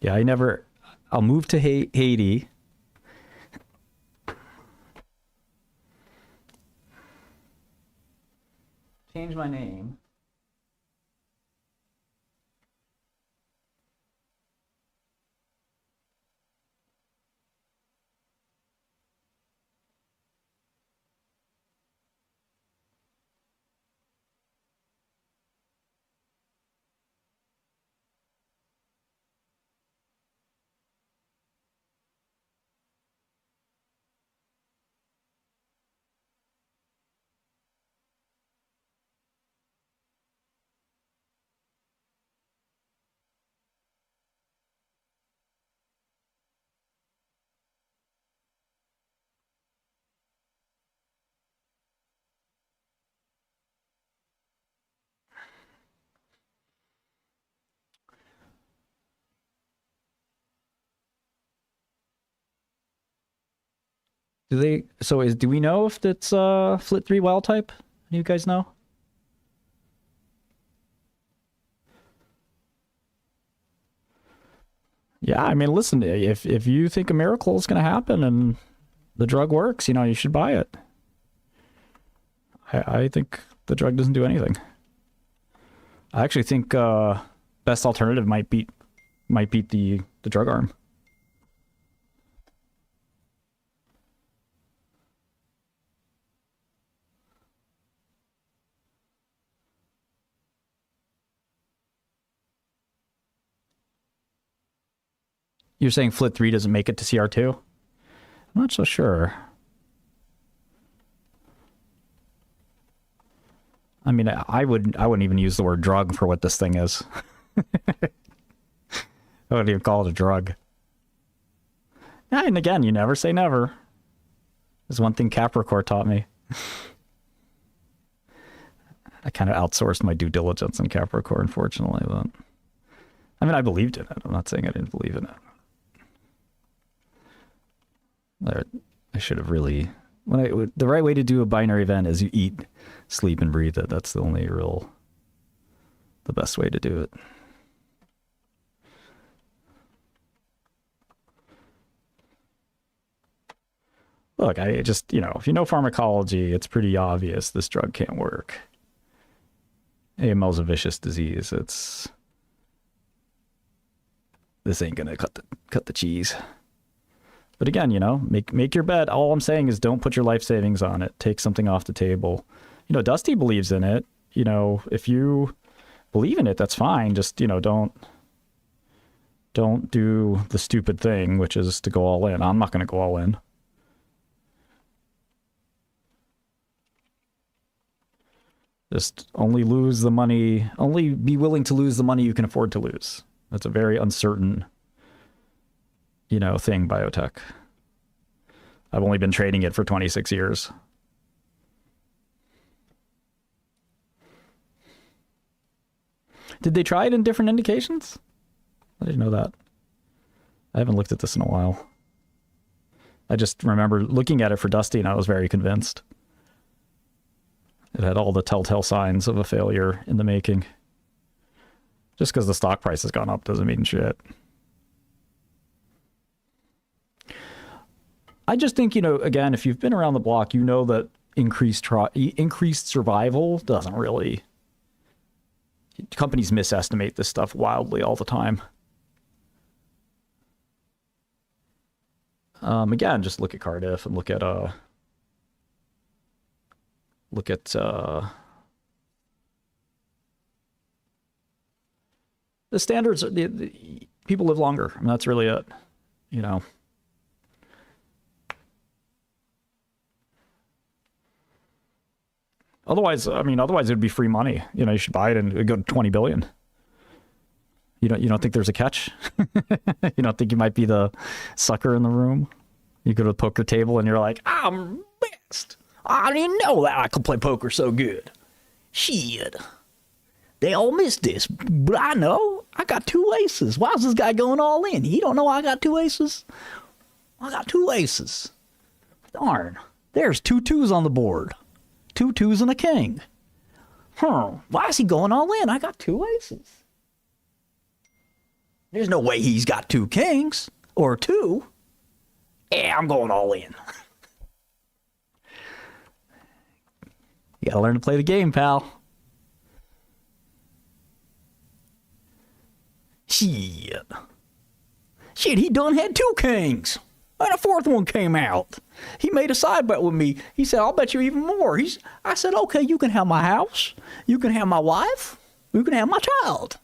Yeah, I'll move to Haiti. Change my name. Do we know if it's FLT3 wild type? Do you guys know? Yeah, I mean, listen, if you think a miracle is going to happen and the drug works, you should buy it. I think the drug doesn't do anything. I actually think best alternative might beat the drug arm. You're saying FLT3 doesn't make it to CR2? I'm not so sure. I mean, I wouldn't even use the word drug for what this thing is. I wouldn't even call it a drug. Yeah, and again, you never say never. There's one thing Capricorn taught me. I kind of outsourced my due diligence in Capricorn, unfortunately, but I mean, I believed in it. I'm not saying I didn't believe in it. I should have really. The right way to do a binary event is you eat, sleep, and breathe it. That's the best way to do it. Look, I just, if you know pharmacology, it's pretty obvious this drug can't work. AML is a vicious disease. This ain't gonna cut the cheese. But again, make your bet. All I'm saying is don't put your life savings on it. Take something off the table. Dusty believes in it. If you believe in it, that's fine. Just, don't do the stupid thing, which is to go all in. I'm not going to go all in. Just only lose the money. Only be willing to lose the money you can afford to lose. That's a very uncertain thing, biotech. I've only been trading it for 26 years. Did they try it in different indications? I didn't know that. I haven't looked at this in a while. I just remember looking at it for Dusty and I was very convinced. It had all the telltale signs of a failure in the making. Just because the stock price has gone up doesn't mean shit. I just think, again, if you've been around the block, you know that increased survival doesn't really... Companies misestimate this stuff wildly all the time. Again, just look at Cardiff and look at The standards, the people live longer. I mean, that's really it. You know. Otherwise, it'd be free money. You know, you should buy it and it'd go to 20 billion. You don't think there's a catch? You don't think you might be the sucker in the room? You go to a poker table and you're like, I'm best. I didn't know that I could play poker so good. Shit. They all missed this, but I know. I got 2 aces. Why is this guy going all in? He don't know I got 2 aces? I got 2 aces. Darn. There's 2 2s on the board. 2 2s and a king. Why is he going all in? I got 2 aces. There's no way he's got 2 kings. Or 2. Yeah, I'm going all in. You gotta learn to play the game, pal. Shit, he done had 2 kings. And a 4th one came out. He made a side bet with me. He said, I'll bet you even more. I said, okay, you can have my house. You can have my wife. You can have my child.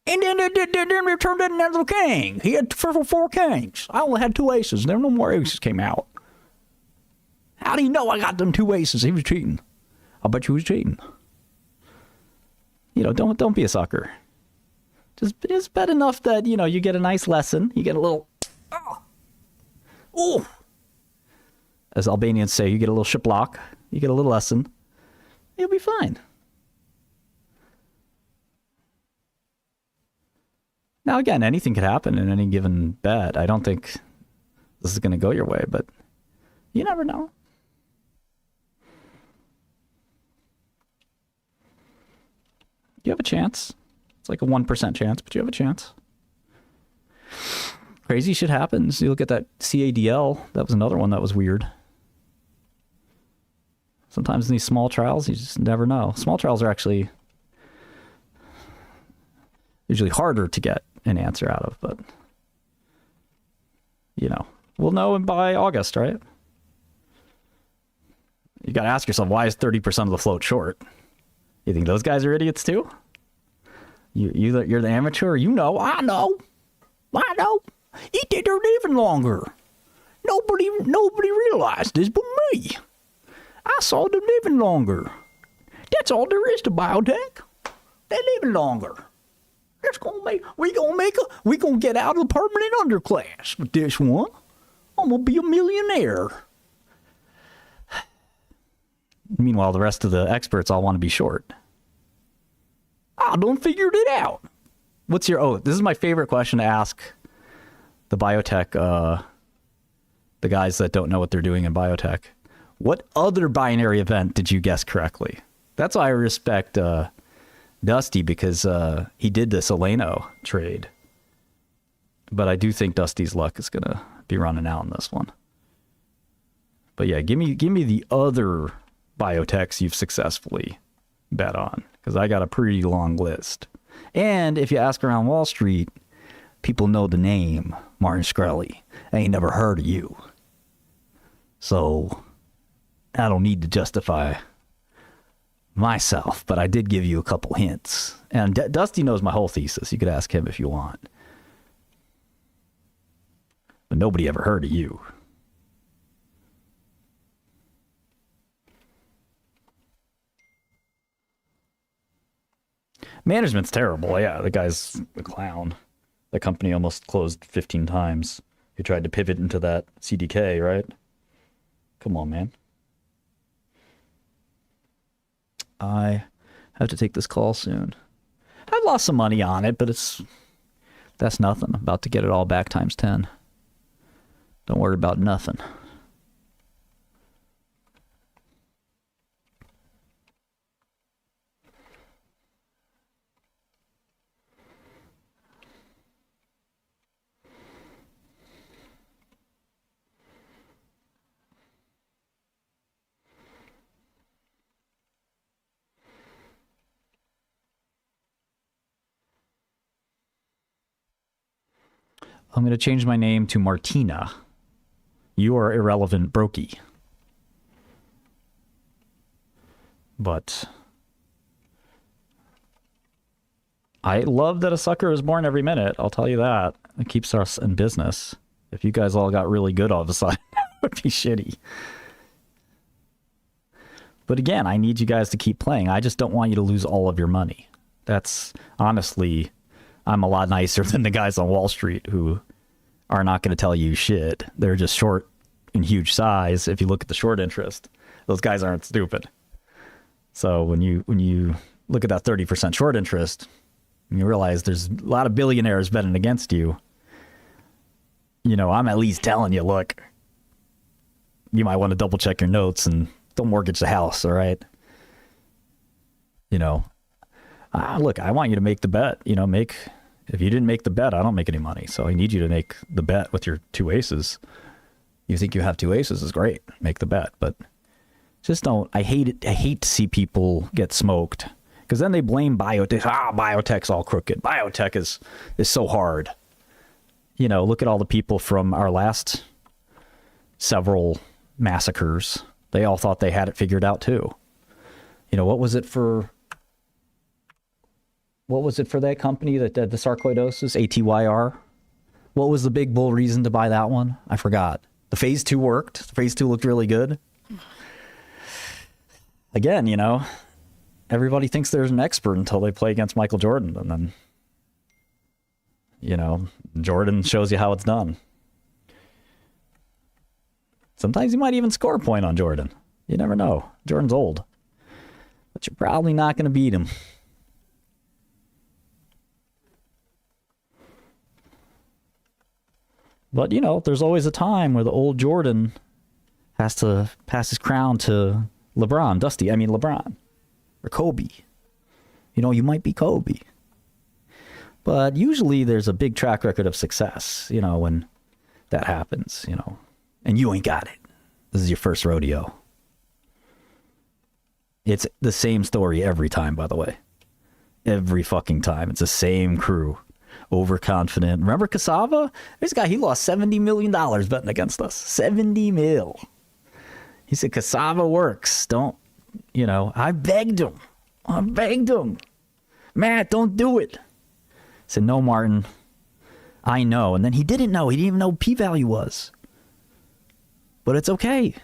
And then they turned in another king. He had 4 kings. I only had 2 aces. There were no more aces came out. How do you know I got them 2 aces? He was cheating. I'll bet you he was cheating. You know, don't be a sucker. Just bet enough that, you know, you get a nice lesson. You get a little, ooh. As Albanians say, you get a little shiplok. You get a little lesson. You'll be fine. Now, again, anything could happen in any given bet. I don't think this is going to go your way, but you never know. You have a chance. It's like a 1% chance, but you have a chance. Crazy shit happens. You look at that CADL. That was another one that was weird. Sometimes in these small trials, you just never know. Small trials are actually usually harder to get an answer out of, but you know, we'll know by August, right? You got to ask yourself, why is 30% of the float short? You think those guys are idiots too? You're the amateur. You know, I know. He did their living longer. Nobody realized this but me. I saw them living longer. That's all there is to biotech. They living longer. We gonna get out of the permanent underclass with this one. I'm gonna be a millionaire. Meanwhile, the rest of the experts all want to be short. I done figured it out. This is my favorite question to ask the biotech, the guys that don't know what they're doing in biotech. What other binary event did you guess correctly? That's why I respect Dusty, because he did the Soleno trade. But I do think Dusty's luck is going to be running out in this one. But yeah, give me the other biotechs you've successfully bet on, because I got a pretty long list. And if you ask around Wall Street, people know the name Martin Shkreli. I ain't never heard of you. So I don't need to justify myself, but I did give you a couple hints. And Dusty knows my whole thesis. You could ask him if you want. But nobody ever heard of you. Management's terrible. Yeah, the guy's a clown. The company almost closed 15 times. He tried to pivot into that CDK, right? Come on, man. I have to take this call soon. I've lost some money on it, but that's nothing. I'm about to get it all back times 10. Don't worry about nothing. I'm going to change my name to Martina. You are irrelevant, Brokey. But I love that a sucker is born every minute. I'll tell you that. It keeps us in business. If you guys all got really good all of a sudden, it would be shitty. But again, I need you guys to keep playing. I just don't want you to lose all of your money. That's honestly, I'm a lot nicer than the guys on Wall Street who are not going to tell you shit. They're just short in huge size. If you look at the short interest, those guys aren't stupid. So when you look at that 30% short interest, and you realize there's a lot of billionaires betting against you, you know, I'm at least telling you, look, you might want to double check your notes and don't mortgage the house, all right? You know, look, I want you to make the bet. You know, if you didn't make the bet, I don't make any money. So I need you to make the bet with your two aces. You think you have two aces is great. Make the bet. But just don't. I hate it. I hate to see people get smoked because then they blame biotech. Biotech's all crooked. Biotech is so hard. You know, look at all the people from our last several massacres. They all thought they had it figured out too. You know, what was it for that company that did the sarcoidosis, ATYR? What was the big bull reason to buy that one? I forgot. The phase 2 worked. The phase 2 looked really good. Again, you know, everybody thinks there's an expert until they play against Michael Jordan. And then, you know, Jordan shows you how it's done. Sometimes you might even score a point on Jordan. You never know. Jordan's old. But you're probably not going to beat him. But, you know, there's always a time where the old Jordan has to pass his crown to LeBron. Or Kobe. You know, you might be Kobe. But usually there's a big track record of success, you know, when that happens, you know. And you ain't got it. This is your first rodeo. It's the same story every time, by the way. Every fucking time. It's the same crew. Overconfident. Remember Cassava? This guy, he lost $70 million betting against us. 70 mil. He said, Cassava works. Don't, you know, I begged him. Matt, don't do it. I said, no, Martin. I know. And then he didn't know. He didn't even know what p-value was. But it's okay.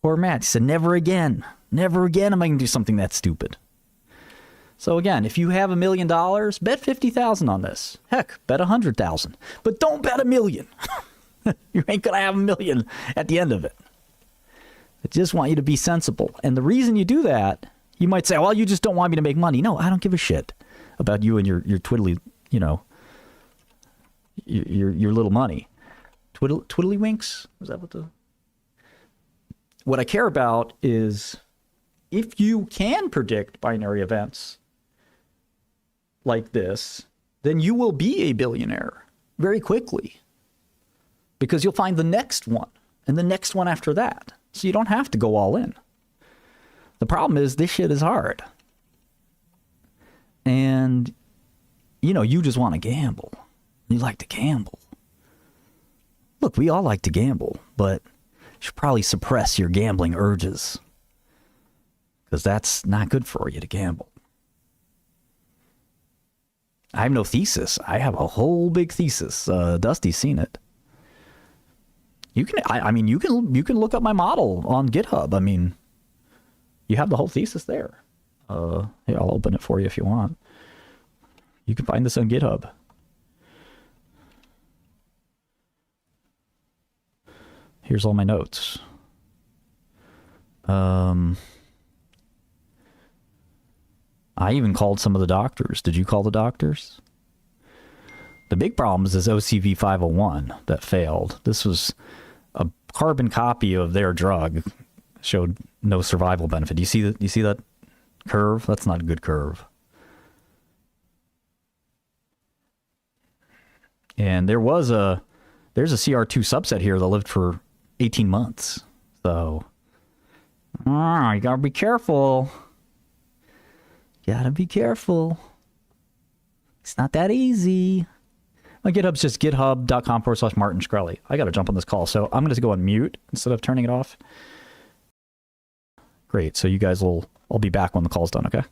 Poor Matt. He said, never again. Never again am I going to do something that stupid. So again, if you have $1 million, bet 50,000 on this. Heck, bet 100,000. But don't bet $1 million. You ain't going to have $1 million at the end of it. I just want you to be sensible. And the reason you do that, you might say, well, you just don't want me to make money. No, I don't give a shit about you and your twiddly, you know, your little money. Twiddlywinks? Is that what I care about is if you can predict binary events like this, then you will be a billionaire very quickly because you'll find the next one and the next one after that. So you don't have to go all in. The problem is this shit is hard. And, you know, you just want to gamble. You like to gamble. Look, we all like to gamble, but you should probably suppress your gambling urges because that's not good for you to gamble. I have no thesis. I have a whole big thesis. Dusty's seen it. You can, I mean, you can look up my model on GitHub. I mean, you have the whole thesis there. Here, I'll open it for you if you want. You can find this on GitHub. Here's all my notes. I even called some of the doctors. Did you call the doctors? The big problem is this OCV 501 that failed. This was a carbon copy of their drug. Showed no survival benefit. Do you see that curve? That's not a good curve. And there's a CR2 subset here that lived for 18 months. So, you gotta be careful. Gotta be careful. It's not that easy. My GitHub's just github.com/Martin Shkreli. I gotta jump on this call, so I'm gonna go on mute instead of turning it off. Great. So you guys I'll be back when the call's done. Okay.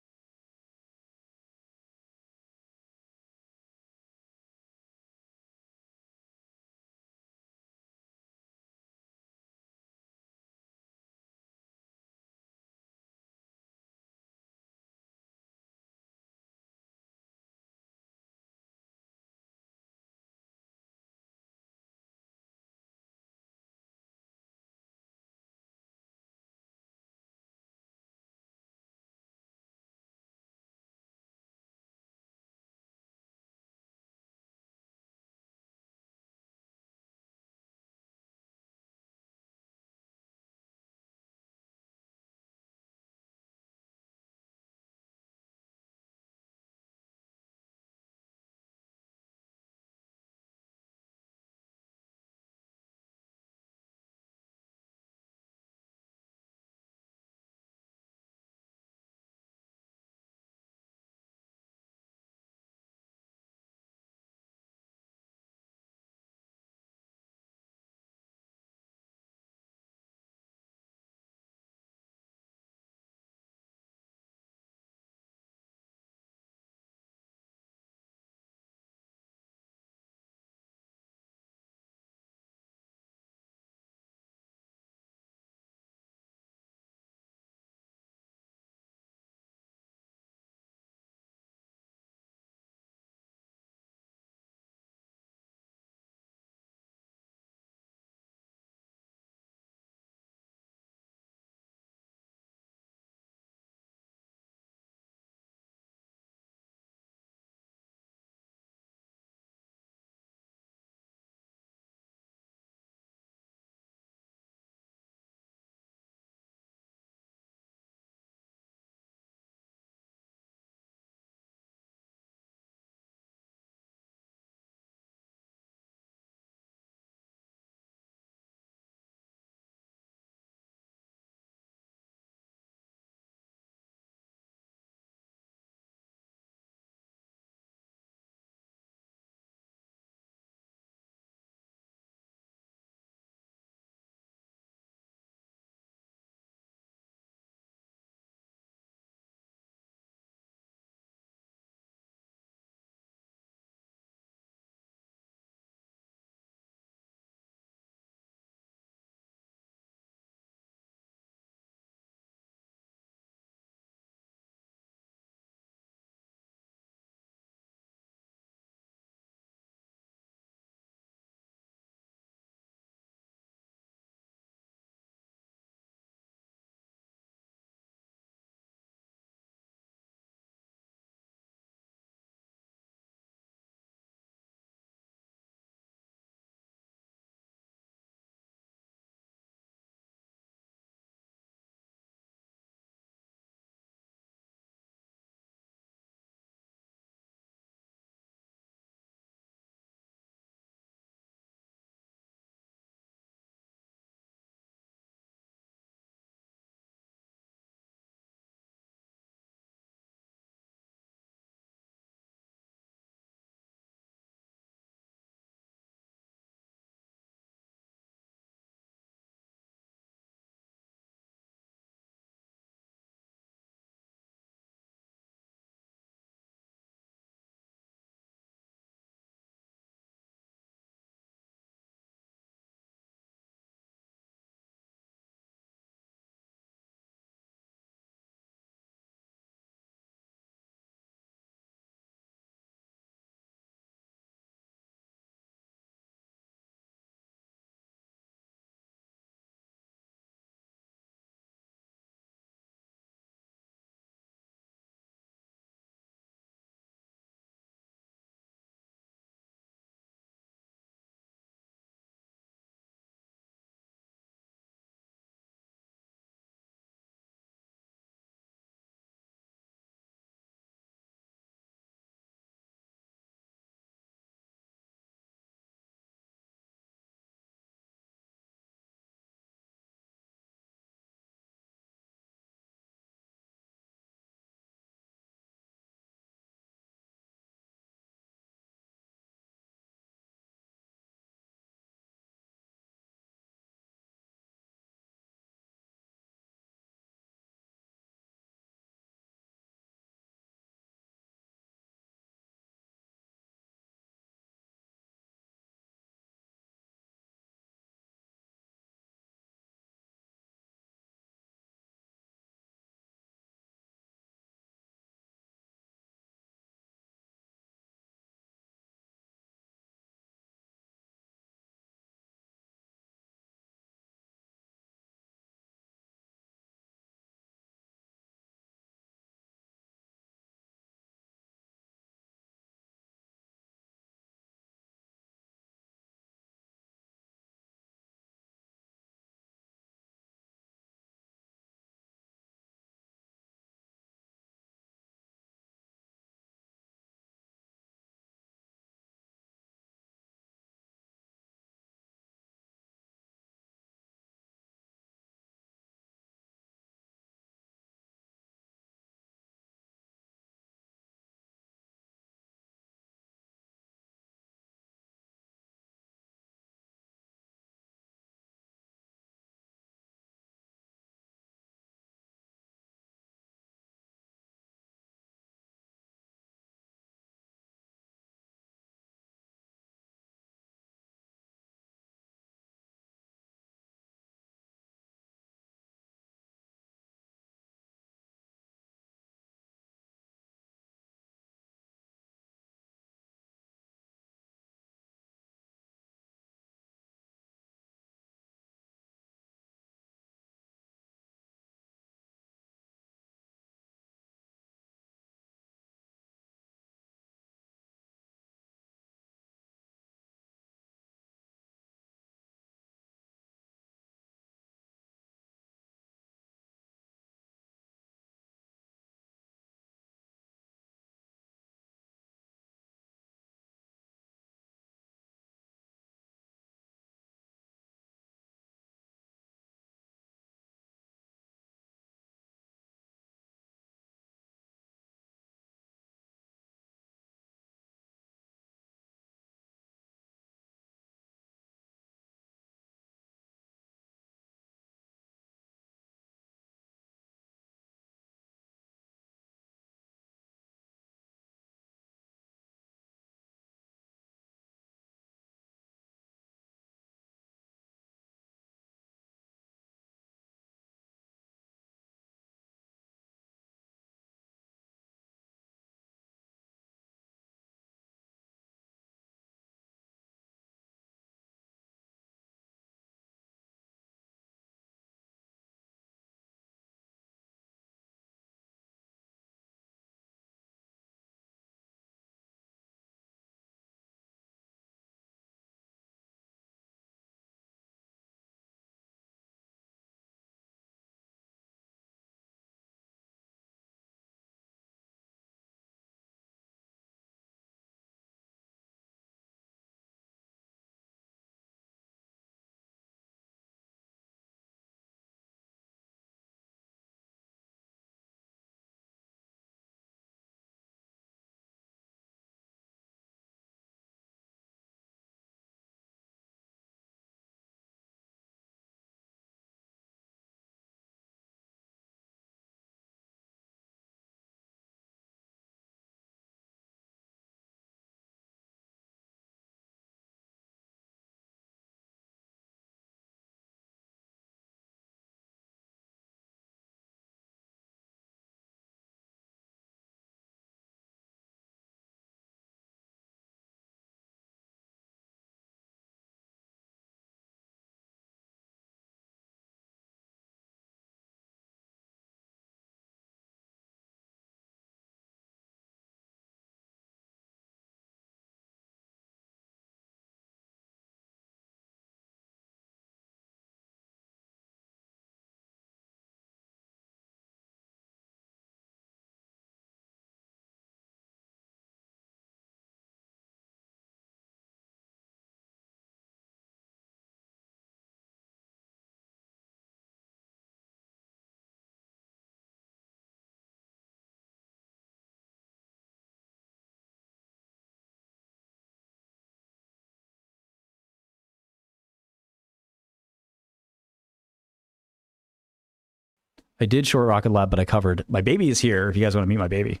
I did short Rocket Lab, but I covered. My baby is here if you guys want to meet my baby.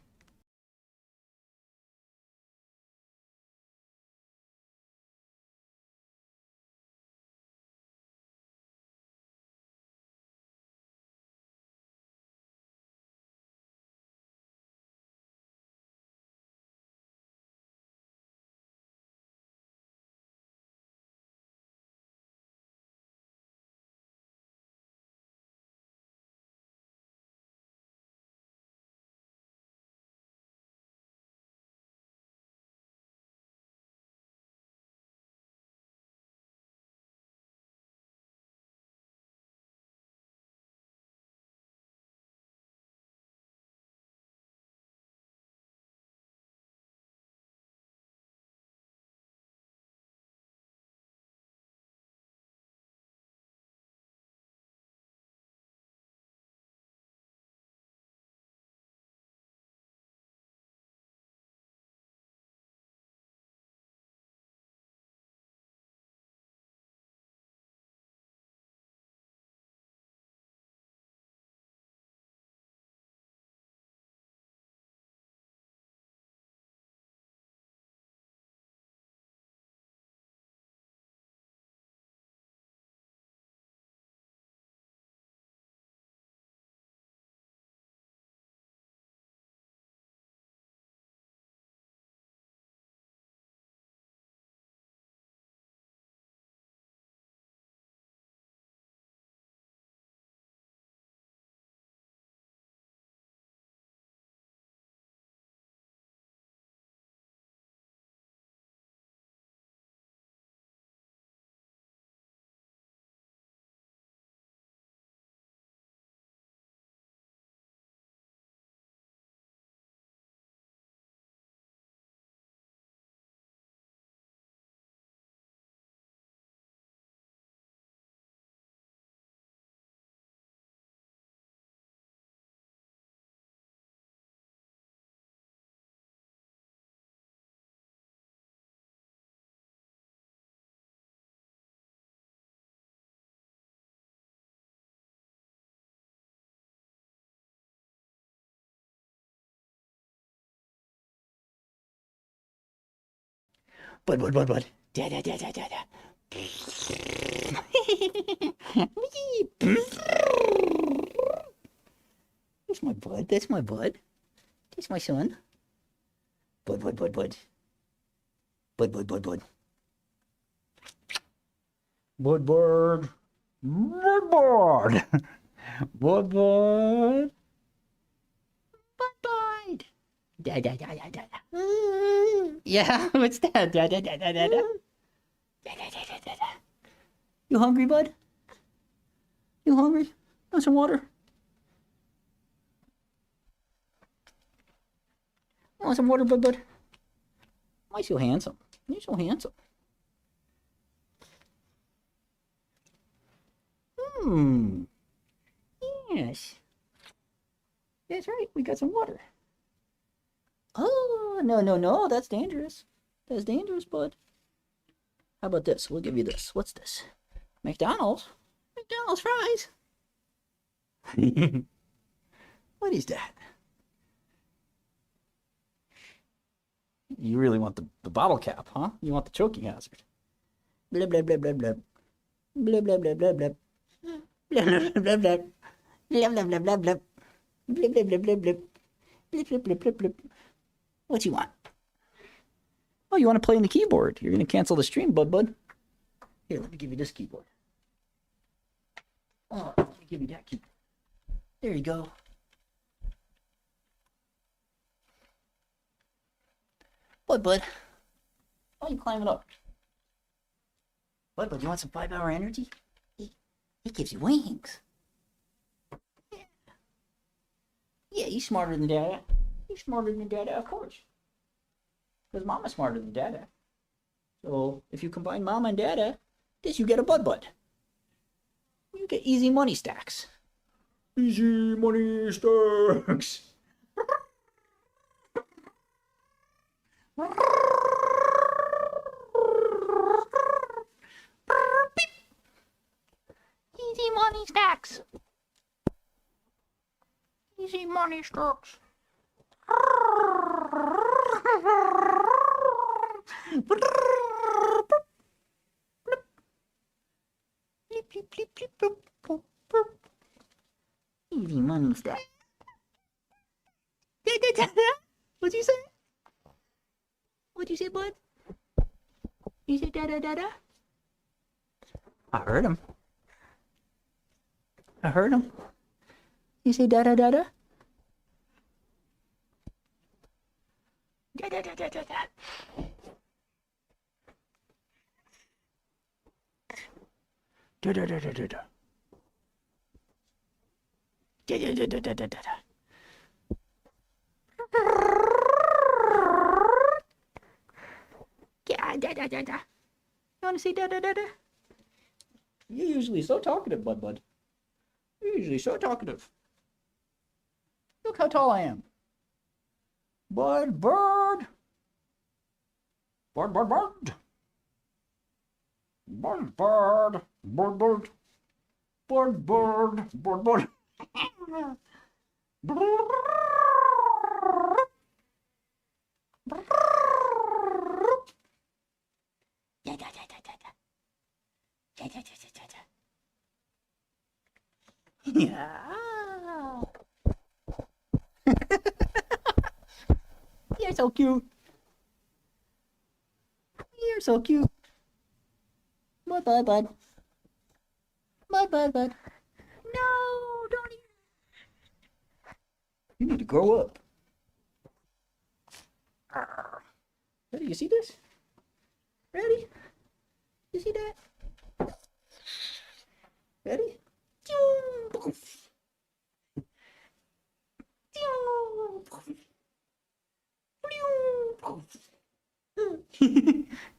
Bud. Dada. That's my bud. That's my bud. That's my son. Bud. Bud. Bud. Da. Yeah, what's that? Da. You hungry, bud? You hungry? Want some water? Want some water, bud? Why so handsome? You're so handsome. Yes. That's right, we got some water. Oh, no, that's dangerous. That's dangerous, bud. How about this? We'll give you this. What's this? McDonald's fries. What is that? You really want the bottle cap, huh? You want the choking hazard. Blah, blah, blah, blah, blah. Blah, blah, blah, blah, blah. Blah, blah, blah, blah. Blah, blah, blah, blah, blah. Blah, blah, blah, blah, blah. Blip, blip, blip, blip, blip. What you want? Oh, you want to play on the keyboard? You're going to cancel the stream, bud. Here, let me give you this keyboard. Oh, let me give you that keyboard. There you go. Bud. Why are you climbing up? Bud, you want some 5-hour energy? It gives you wings. Yeah, you're smarter than Dada. You're smarter than Dada, of course. Because Mama's smarter than Dada. So, if you combine Mama and Dada, you get a Bud. You get easy money stacks. Easy money stacks. Easy money stacks. Easy money stocks. Easy money stocks. What'd you say? What'd you say, bud? You said da da da da? I heard him. I heard him. You say da da da da? Da da da da da da. Da da da da da da. Da da da da da da da. Yeah, da da da da. You wanna say da da da da? You're usually so talkative, bud. You're usually so talkative. Look how tall I am. Bird. Bird. Bird. Bird. Bird. Bird. Bird. Bird. Bird. Bird. Yeah. You're so cute. You're so cute. Bud. Bud. No, don't eat. You need to grow up. Ready? You see this? Ready? You see that? Ready?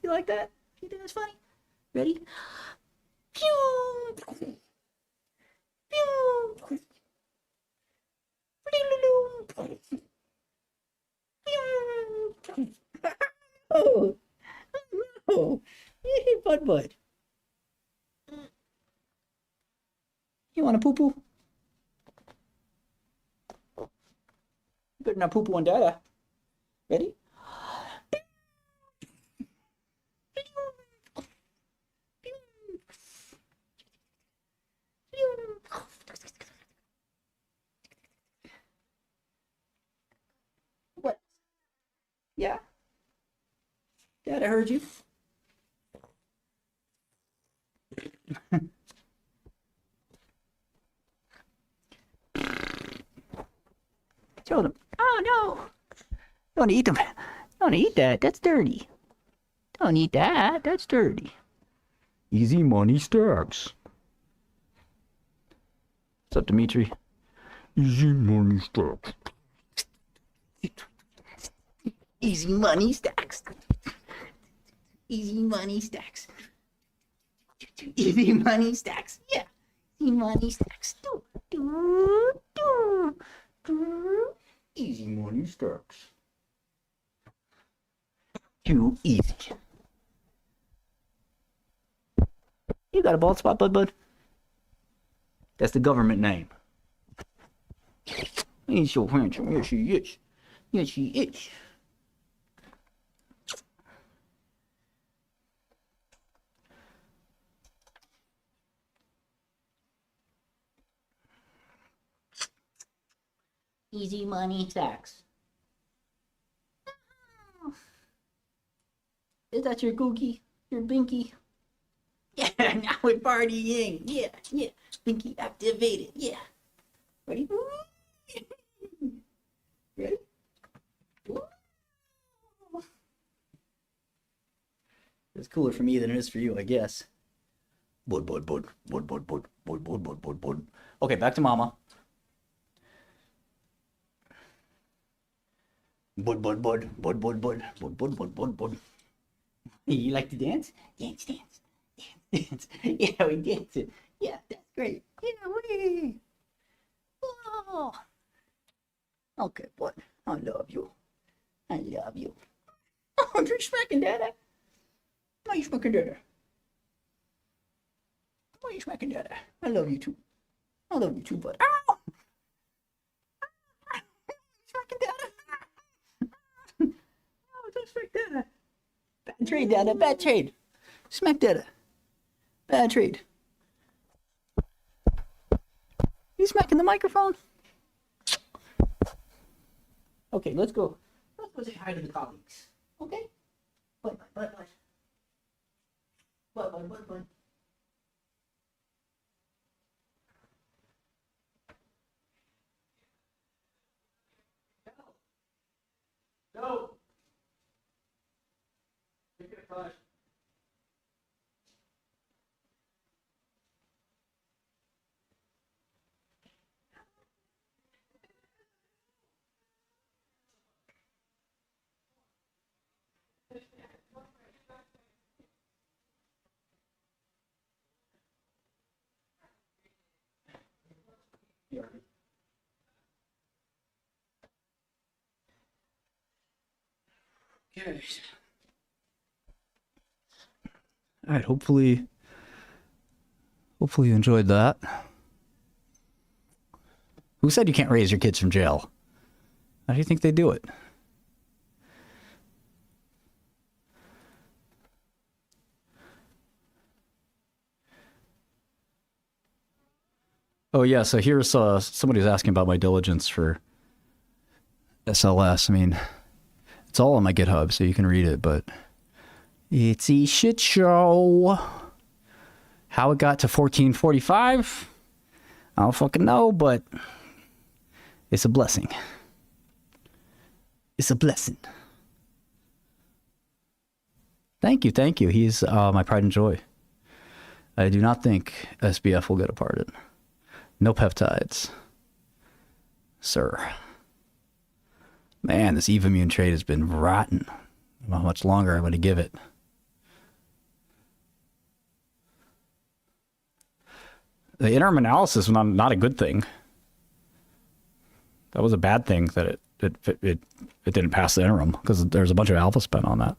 You like that? You think that's funny? Ready? Oh, no. Hey, Bud. You want to poo-poo? You better not poo-poo on Dada. Ready? What? Yeah? Dada heard you. Told him, oh no, don't eat them. Don't eat that. That's dirty. Don't eat that. That's dirty. Easy money stacks. What's up, Dimitri? Easy money stacks. Easy money stacks. Easy money stacks. Easy money stacks. Yeah. Easy money stacks. Easy money stacks. Too easy. You got a bald spot, bud? That's the government name. Ain't so handsome. Yes, she is. Yes, she is. Easy money stacks. Is that your googie? Your binky? Yeah, now we're partying. Yeah. Binky activated. Yeah. Ready? Ready? It's cooler for me than it is for you, I guess. Bud. Okay, back to mama. Bud. You like to dance? Dance. Yeah, we dance it. Yeah, that's great. Yeah, we. Oh. Okay, bud. I love you. Oh, you're smacking Dada. Why are you smacking Dada? I love you too. Bud. Ow! trade, Dada. Bad trade. Smack Dada. Bad trade. You smacking the microphone? Okay, let's go. Let's go say hi to the colleagues. Okay? Bye. Bye. Go. Take it across. Okay. All right, hopefully you enjoyed that. Who said you can't raise your kids from jail? How do you think they do it? Oh yeah, so here's somebody was asking about my diligence for SLS. I mean, it's all on my GitHub, so you can read it, but it's a shit show. How it got to 1445, I don't fucking know, but it's a blessing. It's a blessing. Thank you. He's my pride and joy. I do not think SBF will get a pardon. No peptides. Sir. Man, this Evimmune trade has been rotten. I don't know how much longer I'm going to give it. The interim analysis was not a good thing. That was a bad thing that it didn't pass the interim because there's a bunch of alpha spent on that.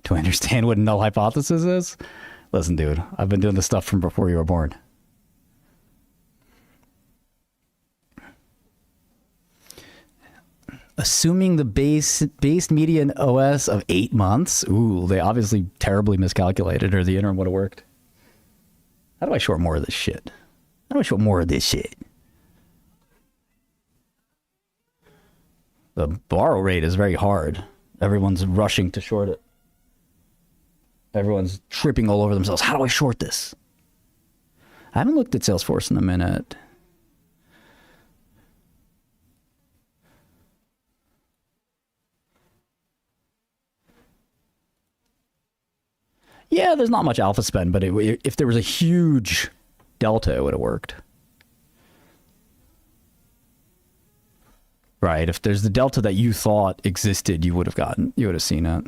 Do I understand what a null hypothesis is? Listen, dude, I've been doing this stuff from before you were born. Assuming the base median OS of 8 months. Ooh, they obviously terribly miscalculated, or the interim would have worked. How do I short more of this shit? The borrow rate is very hard. Everyone's rushing to short it. Everyone's tripping all over themselves. How do I short this? I haven't looked at Salesforce in a minute. Yeah, there's not much alpha spend, but if there was a huge delta, it would have worked. Right, if there's the delta that you thought existed, you would have seen it.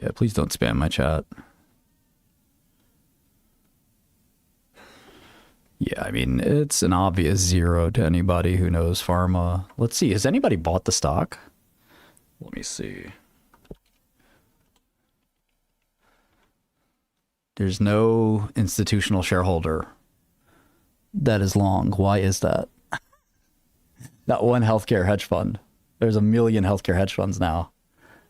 Yeah, please don't spam my chat. Yeah, I mean, it's an obvious zero to anybody who knows pharma. Let's see, has anybody bought the stock? Let me see. There's no institutional shareholder that is long. Why is that? Not one healthcare hedge fund. There's a million healthcare hedge funds now.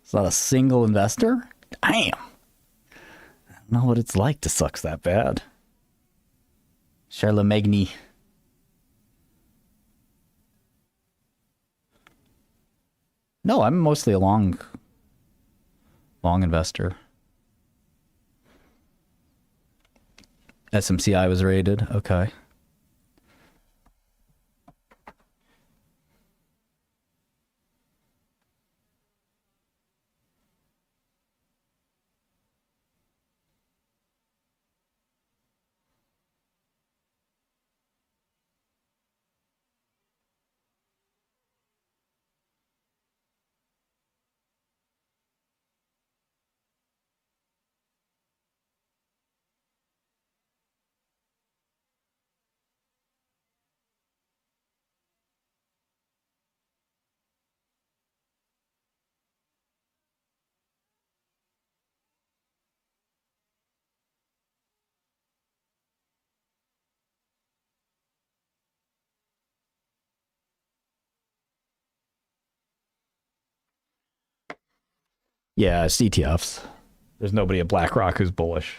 It's not a single investor? Damn. I don't know what it's like to suck that bad. Charlemagne. No, I'm mostly a long investor. SMCI was rated. Okay. Yeah, it's ETFs. There's nobody at BlackRock who's bullish.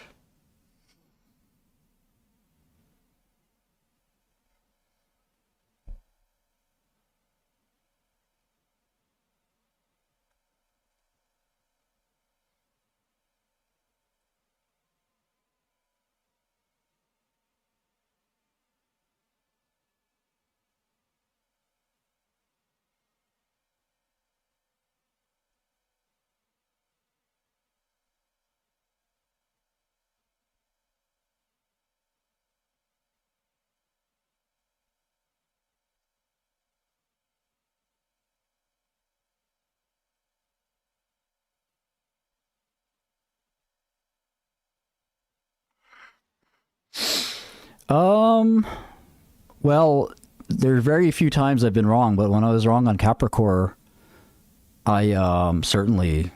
Well, there's very few times I've been wrong, but when I was wrong on Capricorn, I certainly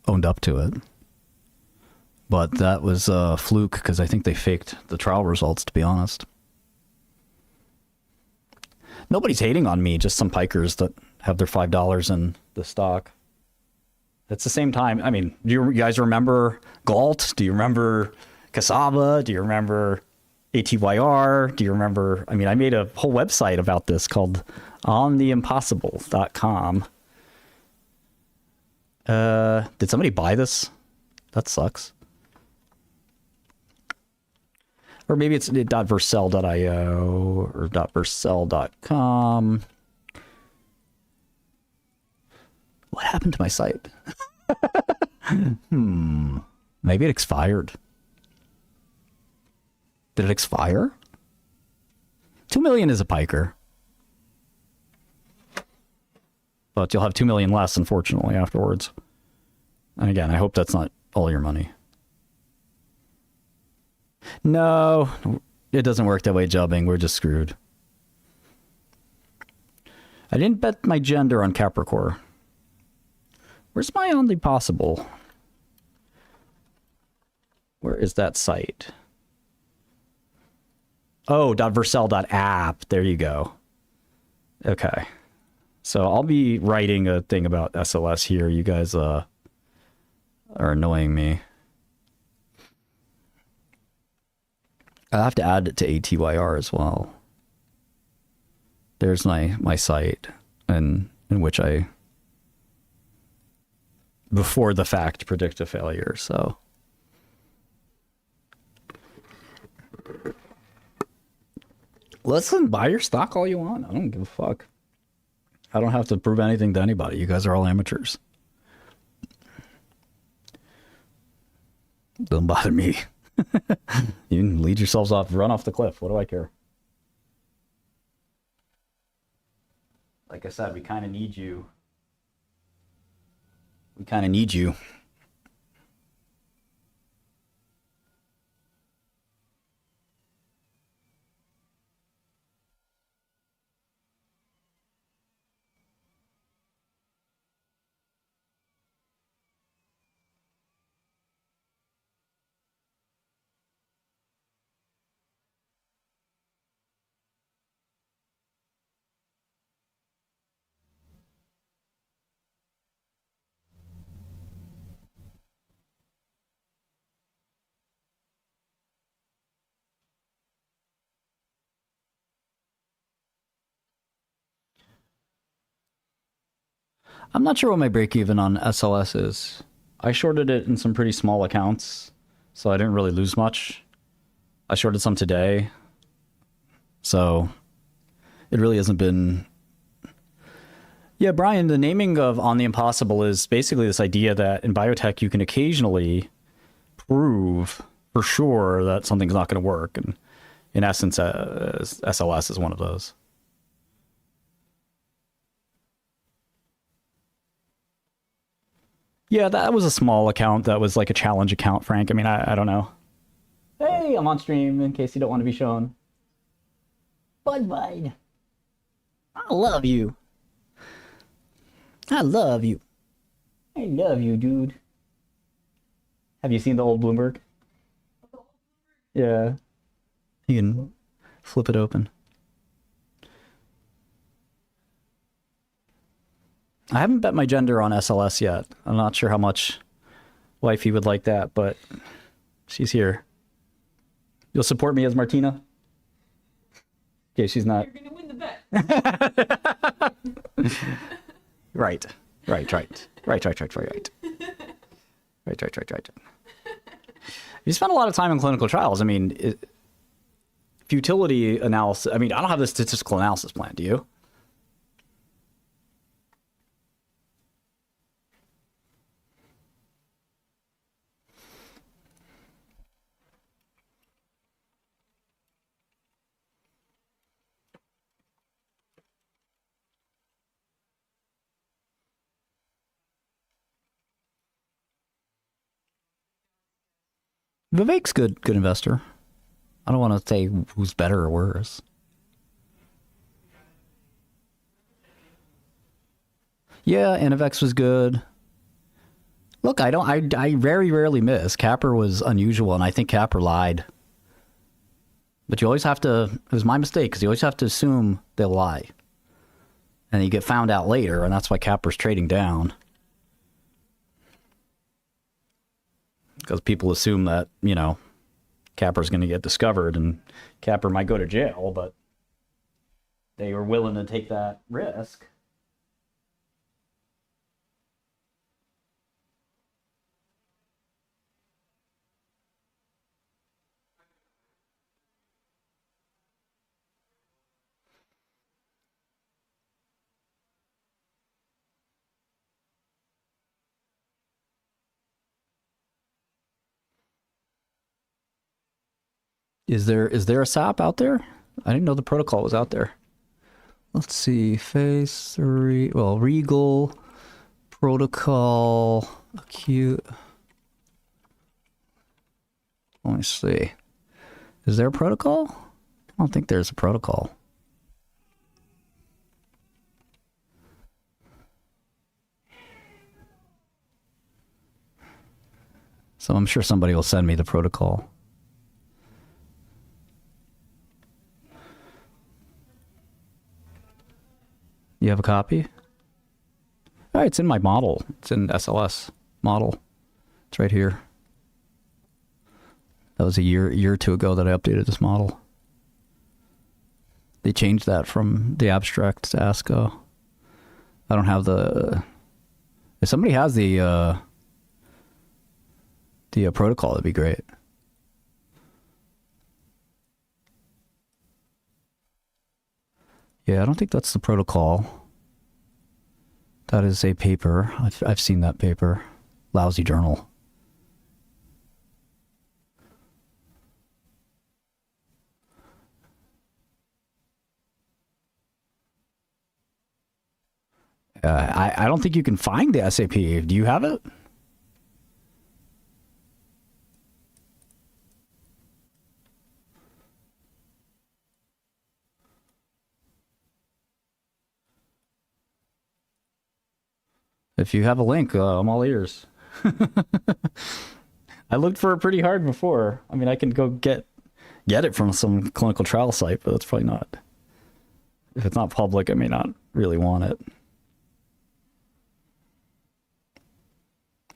owned up to it. But that was a fluke because I think they faked the trial results, to be honest. Nobody's hating on me, just some pikers that have their $5 in the stock. It's the same time. I mean, do you guys remember Galt? Do you remember Cassava? Do you remember ATYR? Do you remember? I mean, I made a whole website about this called ontheimpossible.com. Did somebody buy this? That sucks. Or maybe it's .versell.io or .versell.com. What happened to my site? Maybe it expired. Did it expire? 2 million is a piker. But you'll have 2 million less, unfortunately, afterwards. And again, I hope that's not all your money. No, it doesn't work that way, Jubbing. We're just screwed. I didn't bet my gender on Capricorn. Where's my only possible? Where is that site? Oh, .versell.app. There you go. Okay. So I'll be writing a thing about SLS here. You guys are annoying me. I'll have to add it to ATYR as well. There's my site in which I before the fact predict a failure, so listen, buy your stock all you want. I don't give a fuck. I don't have to prove anything to anybody. You guys are all amateurs. Don't bother me. You can lead yourselves off, run off the cliff. What do I care? Like I said, we kind of need you. We kind of need you. I'm not sure what my break even on SLS is. I shorted it in some pretty small accounts, so I didn't really lose much. I shorted some today, so it really hasn't been... Yeah, Brian, the naming of On the Impossible is basically this idea that in biotech you can occasionally prove for sure that something's not going to work, and in essence, SLS is one of those. Yeah, that was a small account. That was like a challenge account, Frank. I mean, I don't know. Hey, I'm on stream in case you don't want to be shown. Budvide. I love you. I love you. I love you, dude. Have you seen the old Bloomberg? Yeah. You can flip it open. I haven't bet my gender on SLS yet. I'm not sure how much wifey would like that, but she's here. You'll support me as Martina? Okay, she's not. You're gonna win the bet. Right. You spend a lot of time in clinical trials. I mean, futility analysis. I mean, I don't have the statistical analysis plan. Do you? Vivek's good investor. I don't want to say who's better or worse. Yeah, Inovex was good. Look, I very rarely miss. Capper was unusual, and I think Capper lied. But you always have to, it was my mistake, because you always have to assume they'll lie. And you get found out later, and that's why Capper's trading down. Because people assume that, you know, Capper's going to get discovered and Capper might go to jail, but they were willing to take that risk. Is there a SAP out there? I didn't know the protocol was out there. Let's see. Phase 3. Well, Regal, Protocol, Acute. Let me see. Is there a protocol? I don't think there's a protocol. So I'm sure somebody will send me the protocol. You have a copy? All right, it's in my model. It's in SLS model. It's right here. That was a year or two ago that I updated this model. They changed that from the abstract to ASCO. I don't have the... If somebody has the protocol, that'd be great. Yeah, I don't think that's the protocol. That is a paper. I've seen that paper. Lousy journal. I don't think you can find the SAP. Do you have it? If you have a link, I'm all ears. I looked for it pretty hard before. I mean, I can go get it from some clinical trial site, but that's probably not. If it's not public, I may not really want it.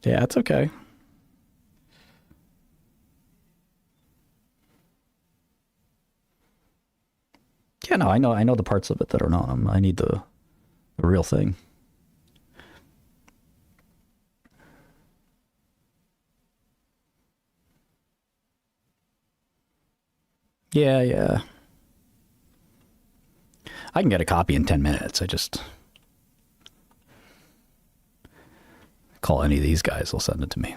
Yeah, it's okay. Yeah, no, I know the parts of it that are not. I need the real thing. Yeah. I can get a copy in 10 minutes. I just call any of these guys. They'll send it to me.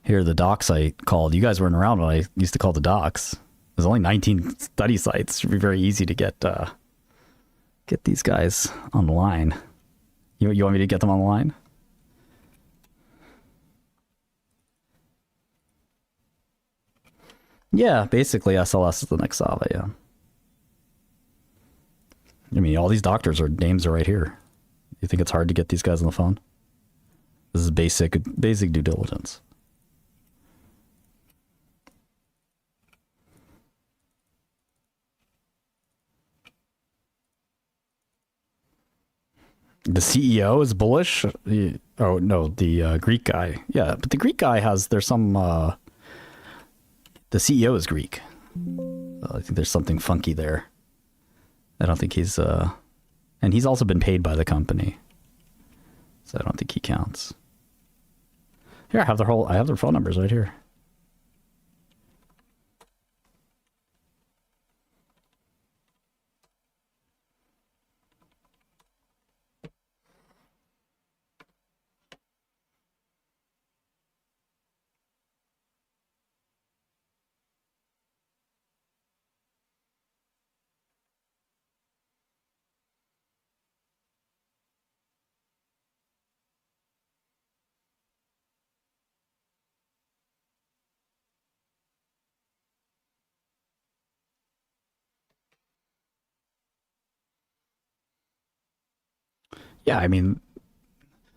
Here, the docs I called. You guys weren't around when I used to call the docs. There's only 19 study sites. It should be very easy to get these guys on the line. You want me to get them on the line? Yeah, basically SLS is the next Sava, yeah. I mean, all these doctors' names are right here. You think it's hard to get these guys on the phone? This is basic due diligence. The CEO is bullish. Oh no, the Greek guy. Yeah, but the Greek guy there's some. The CEO is Greek. I think there's something funky there. I don't think he's. And he's also been paid by the company, so I don't think he counts. Here, I have their phone numbers right here. Yeah, I mean,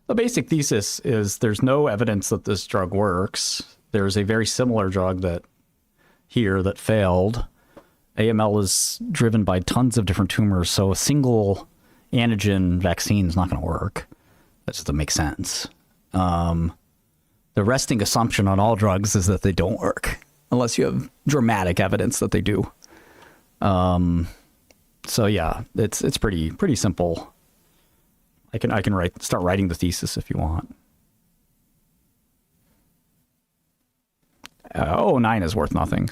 the basic thesis is there's no evidence that this drug works. There's a very similar drug that failed. AML is driven by tons of different tumors, so a single antigen vaccine is not going to work. That just doesn't make sense. The resting assumption on all drugs is that they don't work, unless you have dramatic evidence that they do. So yeah, it's pretty simple. I can start writing the thesis if you want. 09 is worth nothing.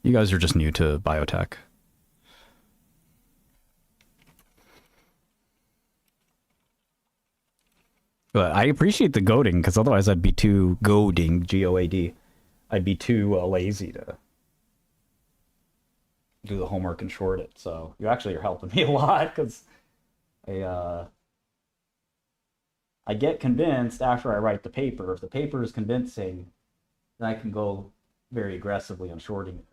You guys are just new to biotech. But I appreciate the goading, because otherwise I'd be too goading, G-O-A-D. I'd be too lazy to do the homework and short it. So you actually are helping me a lot, because I get convinced after I write the paper. If the paper is convincing, then I can go very aggressively on shorting it.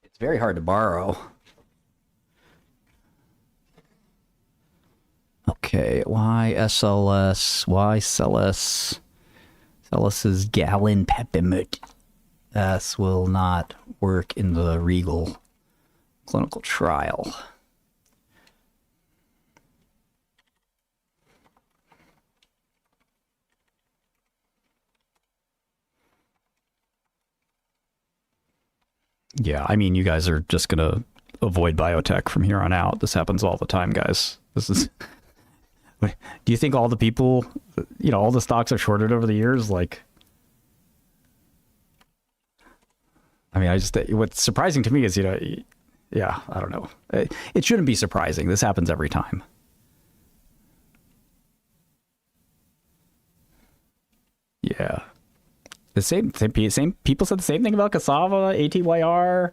It's very hard to borrow. Okay, why SLS? Why Celis? Celis is gallon pepimut. S will not work in the Regal clinical trial. Yeah, I mean, you guys are just going to avoid biotech from here on out. This happens all the time, guys. This is... Do you think all the people, all the stocks are shorted over the years? Like, I mean, what's surprising to me is, yeah, I don't know. It shouldn't be surprising. This happens every time. Yeah. The same people said the same thing about Cassava, ATYR.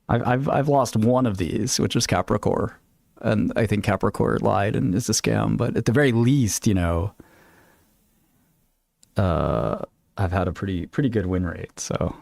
I've lost one of these, which is Capricorn, and I think Capricorn lied and is a scam. But at the very least, I've had a pretty good win rate. So.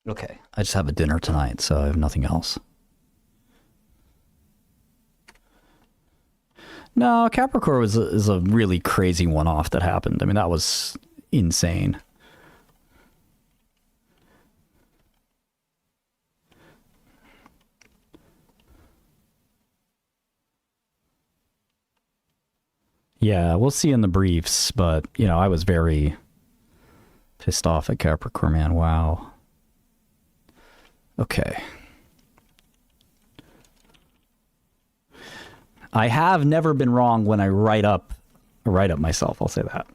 Okay, I just have a dinner tonight, so I have nothing else. No, Capricorn is a really crazy one-off that happened. I mean, that was insane. Yeah, we'll see in the briefs, but, I was very pissed off at Capricorn, man. Wow. Okay. I have never been wrong when I write up myself. I'll say that.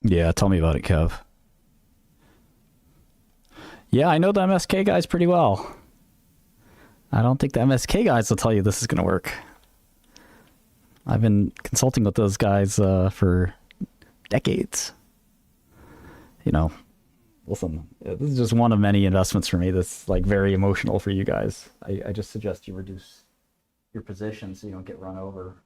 Yeah, tell me about it, Kev. Yeah, I know the MSK guys pretty well. I don't think the MSK guys will tell you this is going to work. I've been consulting with those guys for decades. You know, listen, this is just one of many investments for me that's like very emotional for you guys. I just suggest you reduce your position so you don't get run over.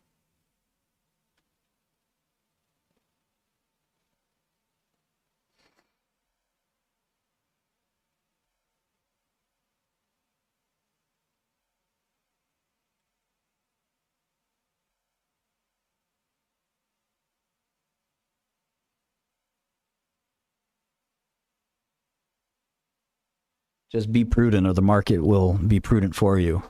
Just be prudent or the market will be prudent for you.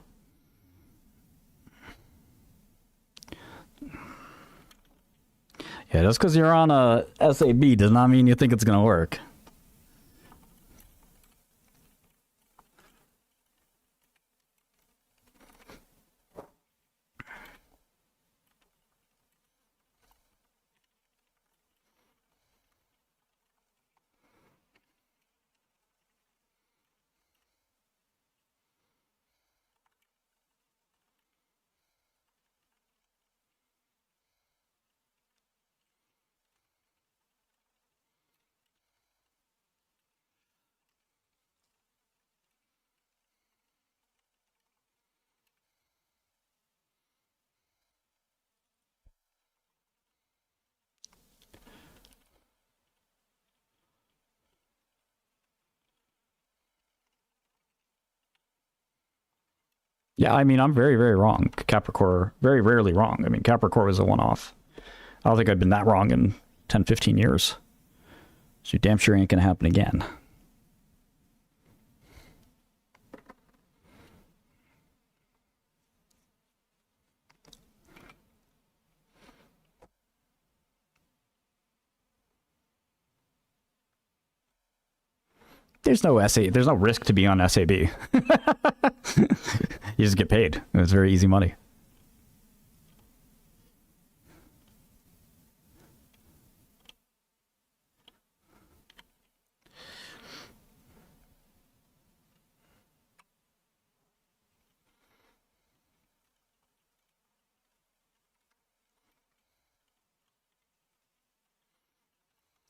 Yeah, just because you're on a SAB does not mean you think it's going to work. Yeah, I mean, I'm very, very wrong. Capricorn, very rarely wrong. I mean, Capricorn was a one-off. I don't think I've been that wrong in 10, 15 years. So damn sure ain't going to happen again. There's no there's no risk to be on SAB. You just get paid. It's very easy money.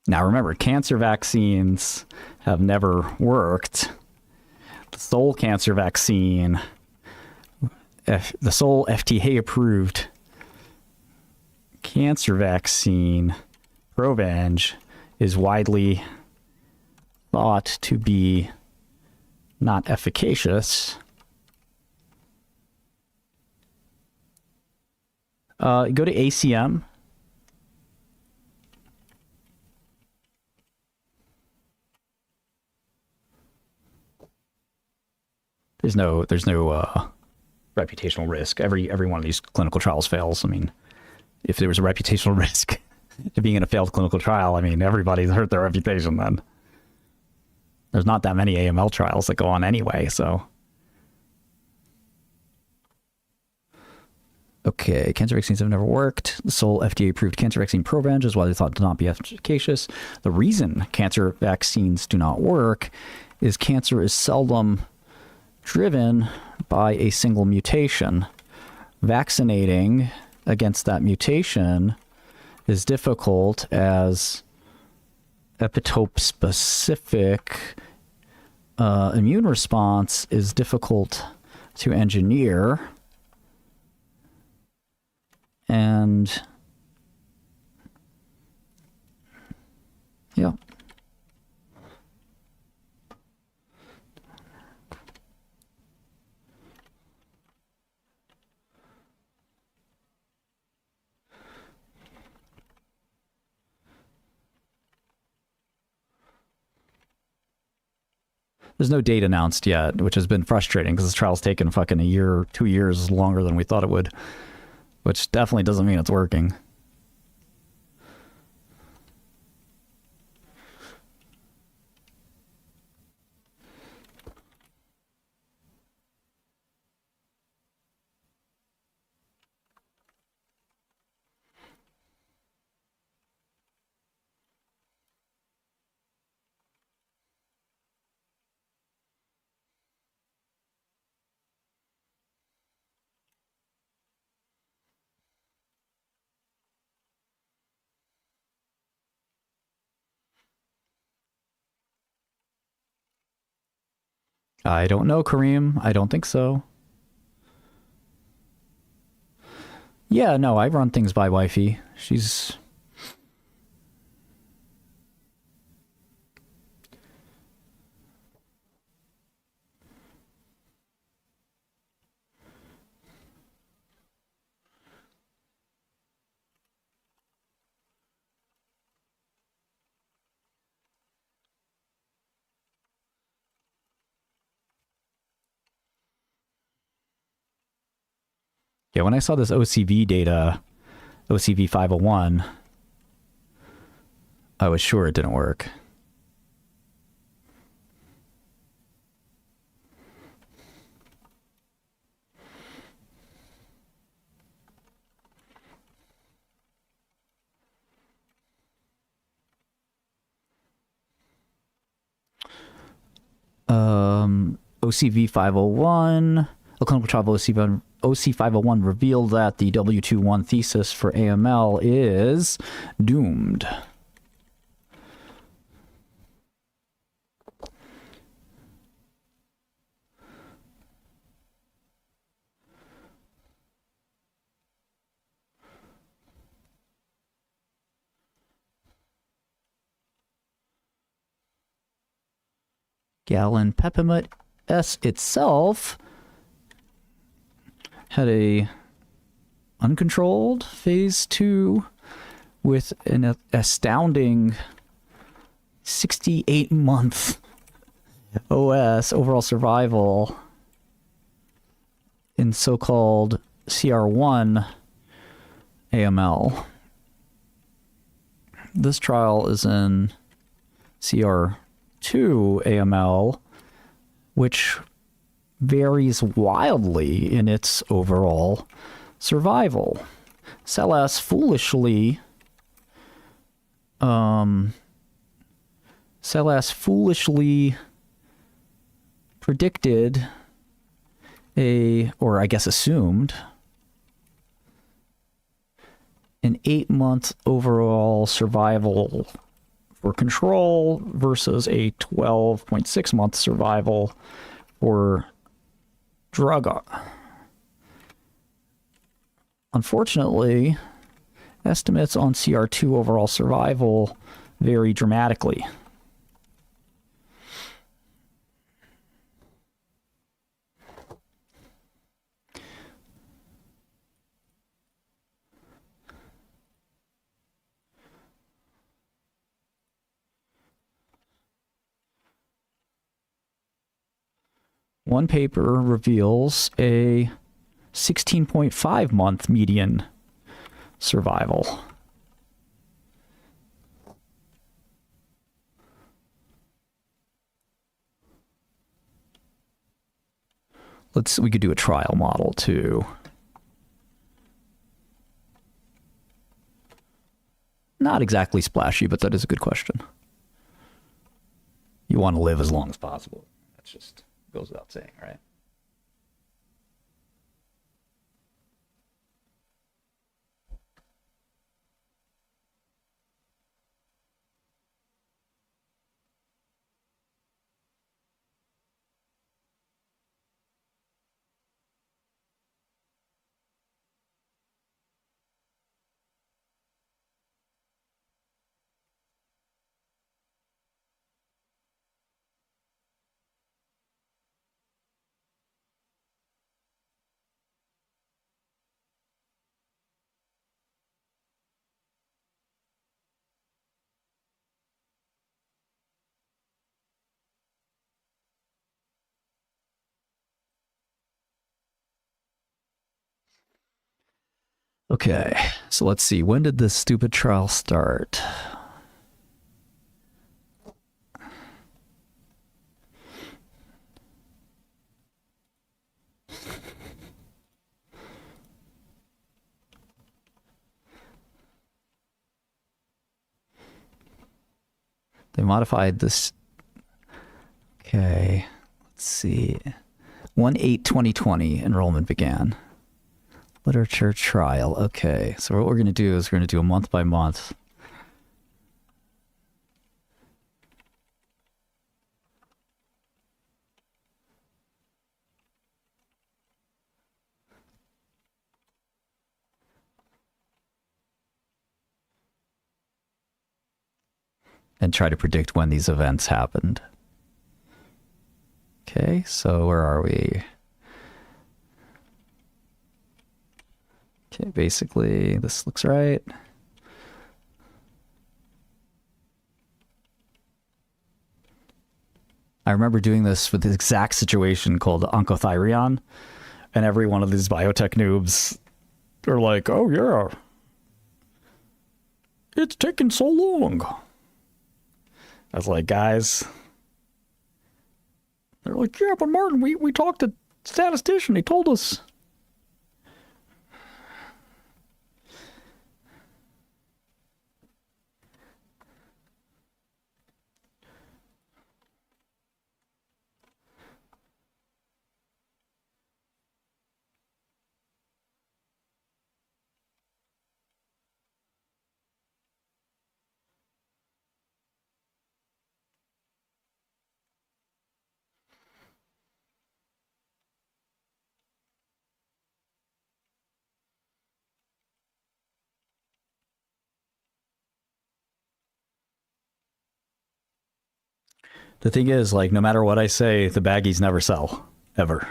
Now remember, cancer vaccines have never worked. The sole cancer vaccine, the sole FDA approved cancer vaccine, Provenge, is widely thought to be not efficacious. Go to ACM. There's no reputational risk. Every one of these clinical trials fails. I mean, if there was a reputational risk to being in a failed clinical trial, I mean, everybody's hurt their reputation then. There's not that many AML trials that go on anyway, so. Okay, cancer vaccines have never worked. The sole FDA-approved cancer vaccine Provenge is widely thought to not be efficacious. The reason cancer vaccines do not work is cancer is seldom driven by a single mutation. Vaccinating against that mutation is difficult as epitope-specific immune response is difficult to engineer. And yeah. There's no date announced yet, which has been frustrating because this trial's taken fucking a year, 2 years longer than we thought it would, which definitely doesn't mean it's working. I don't know, Kareem. I don't think so. Yeah, no, I run things by wifey. She's... Yeah, when I saw this OCV data, OCV 501, I was sure it didn't work. OCV 501, a clinical trial of OC 501 revealed that the W21 thesis for AML is doomed. Galenpepimut S itself had a uncontrolled phase 2 with an astounding 68-month OS, overall survival, in so-called CR1 AML. This trial is in CR2 AML, which varies wildly in its overall survival. SLS foolishly predicted or I guess assumed, an 8-month overall survival for control versus a 12.6-month survival for drug. Unfortunately, estimates on CR2 overall survival vary dramatically. One paper reveals a 16.5 month median survival. We could do a trial model too. Not exactly splashy, but that is a good question. You want to live as long as possible. That's just goes without saying, right? Okay, so let's see. When did this stupid trial start? They modified this. Okay, let's see. 1/8/2020 enrollment began. Literature trial. Okay, so what we're going to do is we're going to do a month by month. And try to predict when these events happened. Okay, so where are we? Okay, basically, this looks right. I remember doing this with the exact situation called Oncothyreon, and every one of these biotech noobs are like, oh yeah, it's taking so long. I was like, guys, they're like, yeah, but Martin, we talked to statistician, he told us. The thing is, like, no matter what I say, the baggies never sell. Ever.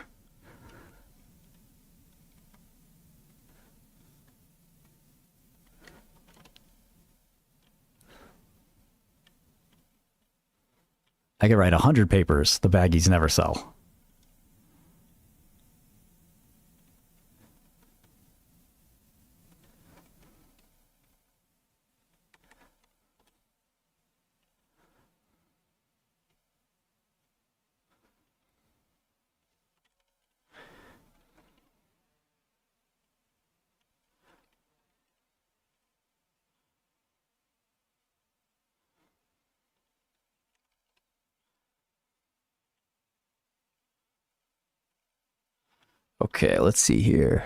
I could write 100 papers, the baggies never sell. Okay, let's see here.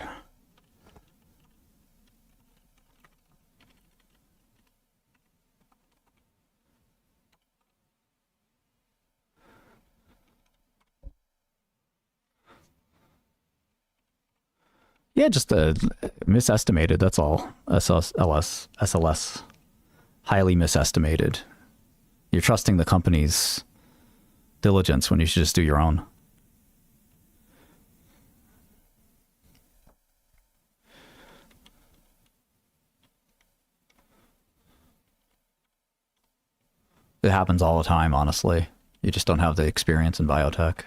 Yeah, just misestimated, that's all. SLS. Highly misestimated. You're trusting the company's diligence when you should just do your own. It happens all the time, honestly. You just don't have the experience in biotech.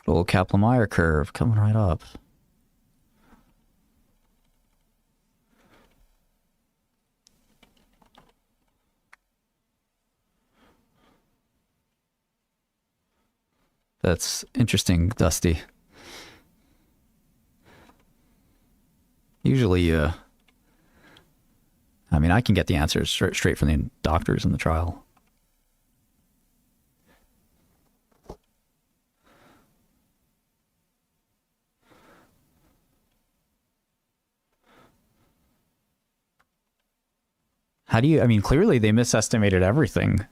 Good old Kaplan-Meier curve coming right up. That's interesting, Dusty. Usually, I mean, I can get the answers straight from the doctors in the trial. How do you, I mean, clearly they misestimated everything.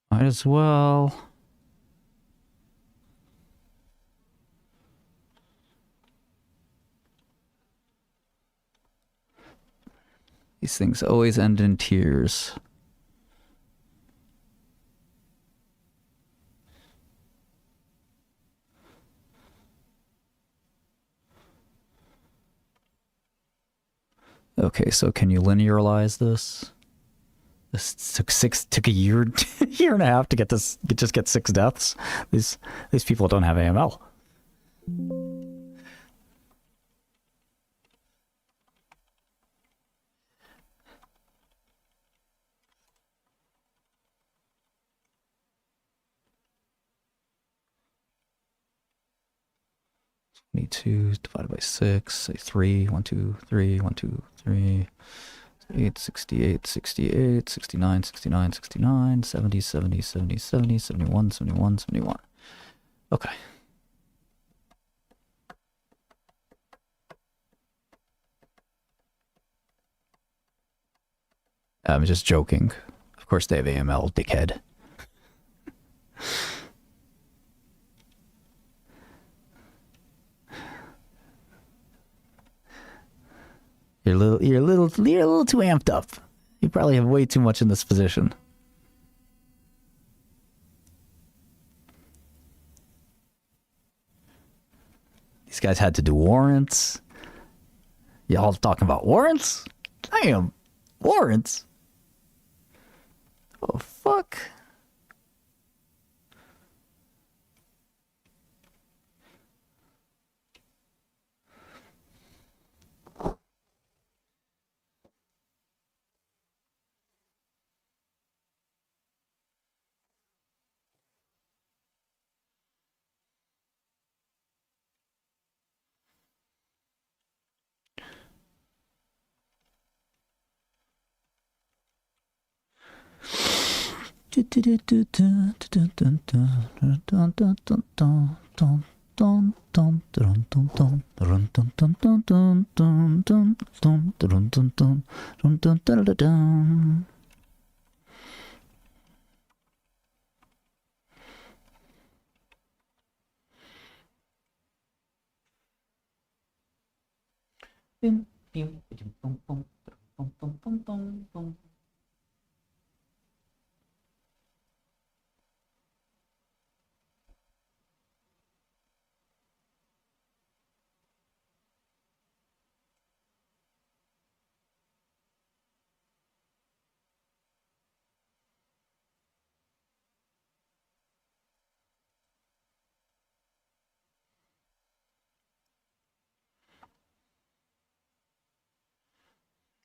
Might as well. These things always end in tears. Okay, so can you linearize this? This took a year, year and a half to get this. Just get 6 deaths. These people don't have AML. Two divided by 6, say 3, 1, 2, 3, 1, 2, 3, 8, 68, 68, 69, 69, 69, 70, 70, 70, 70, 71, 71, 71. Okay. I'm just joking. Of course they have AML, dickhead. You're a little too amped up. You probably have way too much in this position. These guys had to do warrants. Y'all talking about warrants? Damn, warrants. Oh fuck.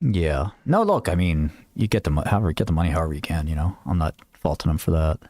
Yeah. No, look, I mean, you get the money however you can, you know. I'm not faulting them for that.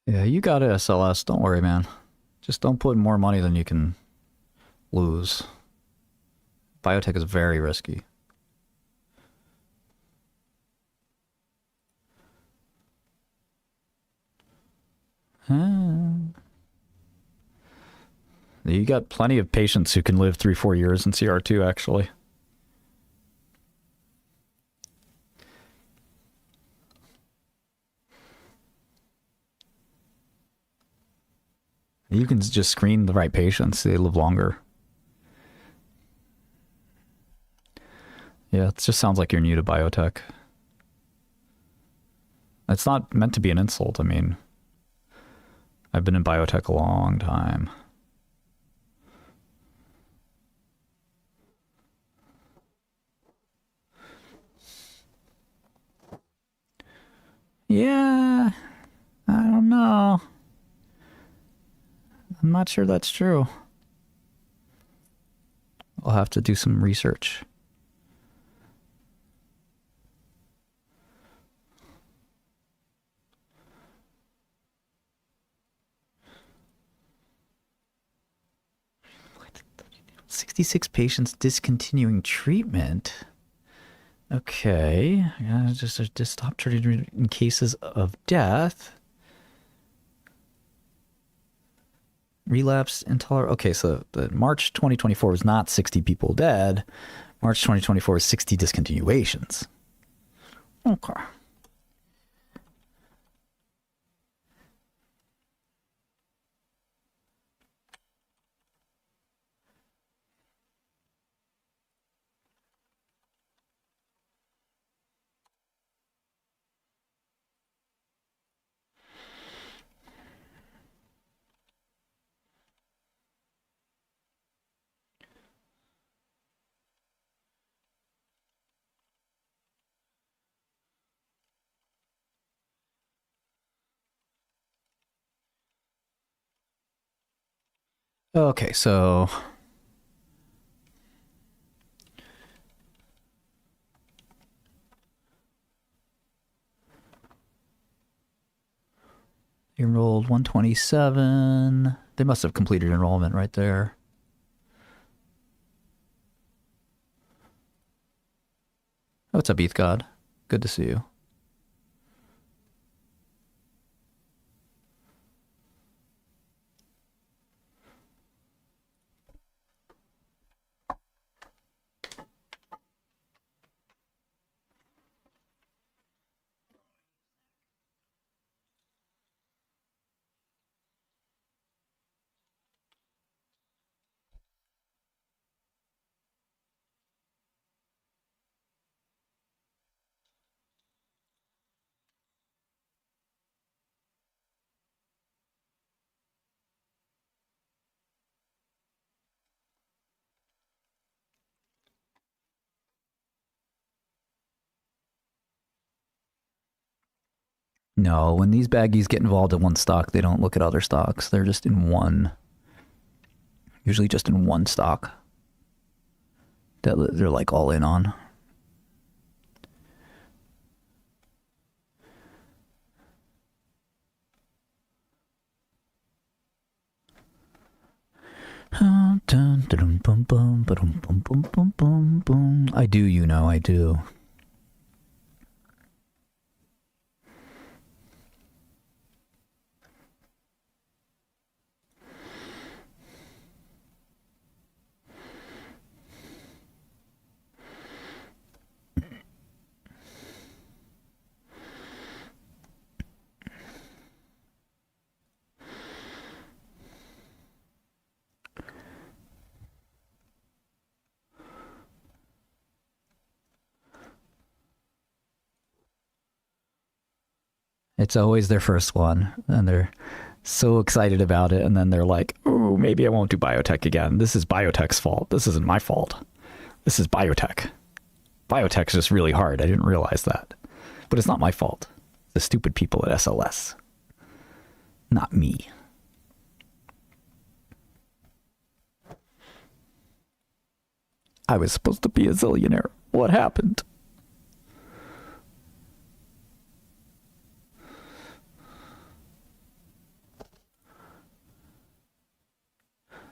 Yeah, you got it, SLS. Don't worry, man. Just don't put more money than you can lose. Biotech is very risky. You got plenty of patients who can live 3-4 years in CR2, actually. You can just screen the right patients. They live longer. Yeah, it just sounds like you're new to biotech. It's not meant to be an insult. I mean, I've been in biotech a long time. Yeah, I don't know. I'm not sure that's true. I'll have to do some research. What? 66 patients discontinuing treatment. Okay, just stop treating in cases of death. Relapse intolerant. Okay, so the March 2024 was not 60 people dead. March 2024 is 60 discontinuations. Okay. Okay, so enrolled 127. They must have completed enrollment right there. What's up, ETH God? Good to see you. No, when these baggies get involved in one stock, they don't look at other stocks. They're just in one. Usually just in one stock that they're like all in on. Dun, dun, I do, you know, I do. It's always their first one, and they're so excited about it, and then they're like, "Oh, maybe I won't do biotech again. This is biotech's fault. This isn't my fault. This is biotech. Biotech's just really hard. I didn't realize that. But it's not my fault. The stupid people at SLS. Not me." I was supposed to be a zillionaire. What happened?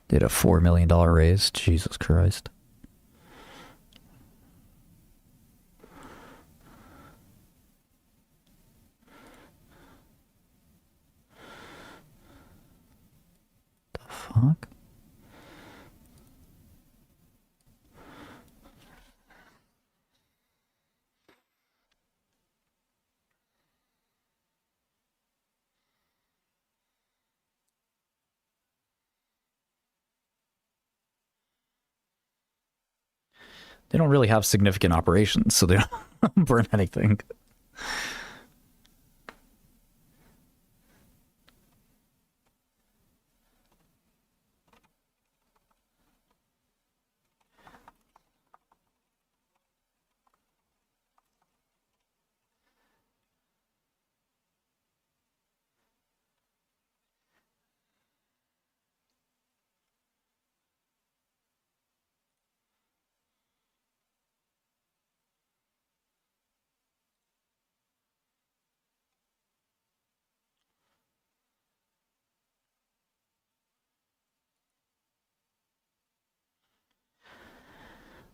Did a $4 million raise. Jesus Christ. The fuck? They don't really have significant operations, so they don't burn anything.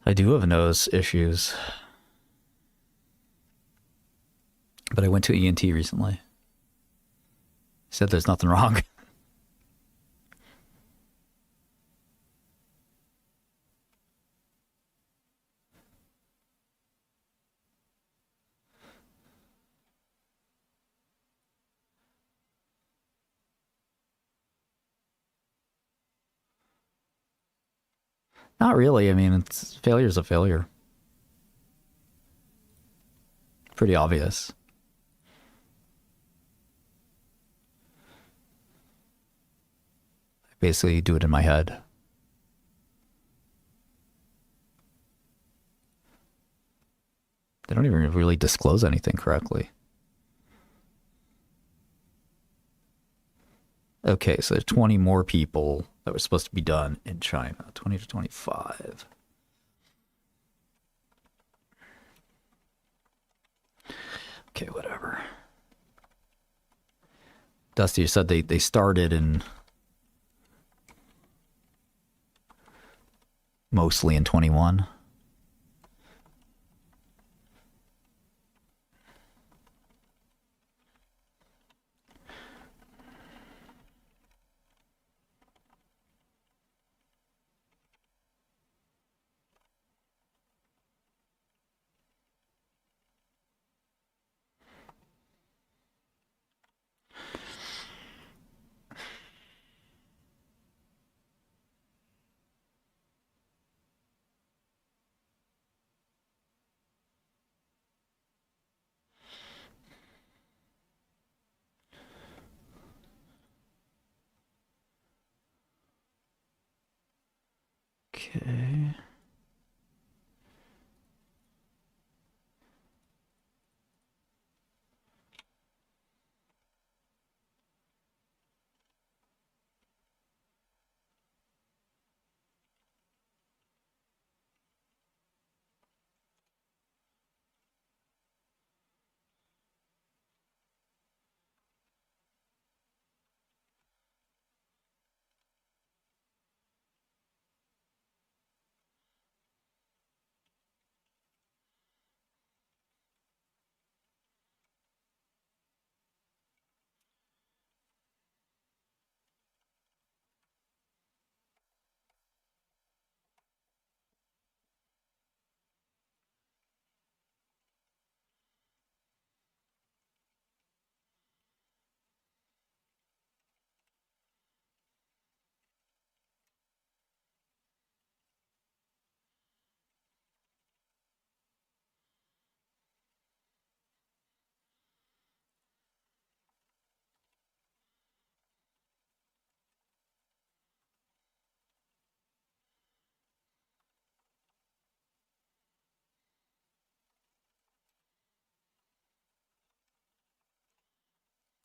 I do have nose issues. But I went to ENT recently. He said there's nothing wrong. Not really. I mean, failure's a failure. Pretty obvious. I basically do it in my head. They don't even really disclose anything correctly. Okay, so there's 20 more people that were supposed to be done in China. 20 to 25. Okay, whatever. Dusty said they started in mostly in 21. Okay.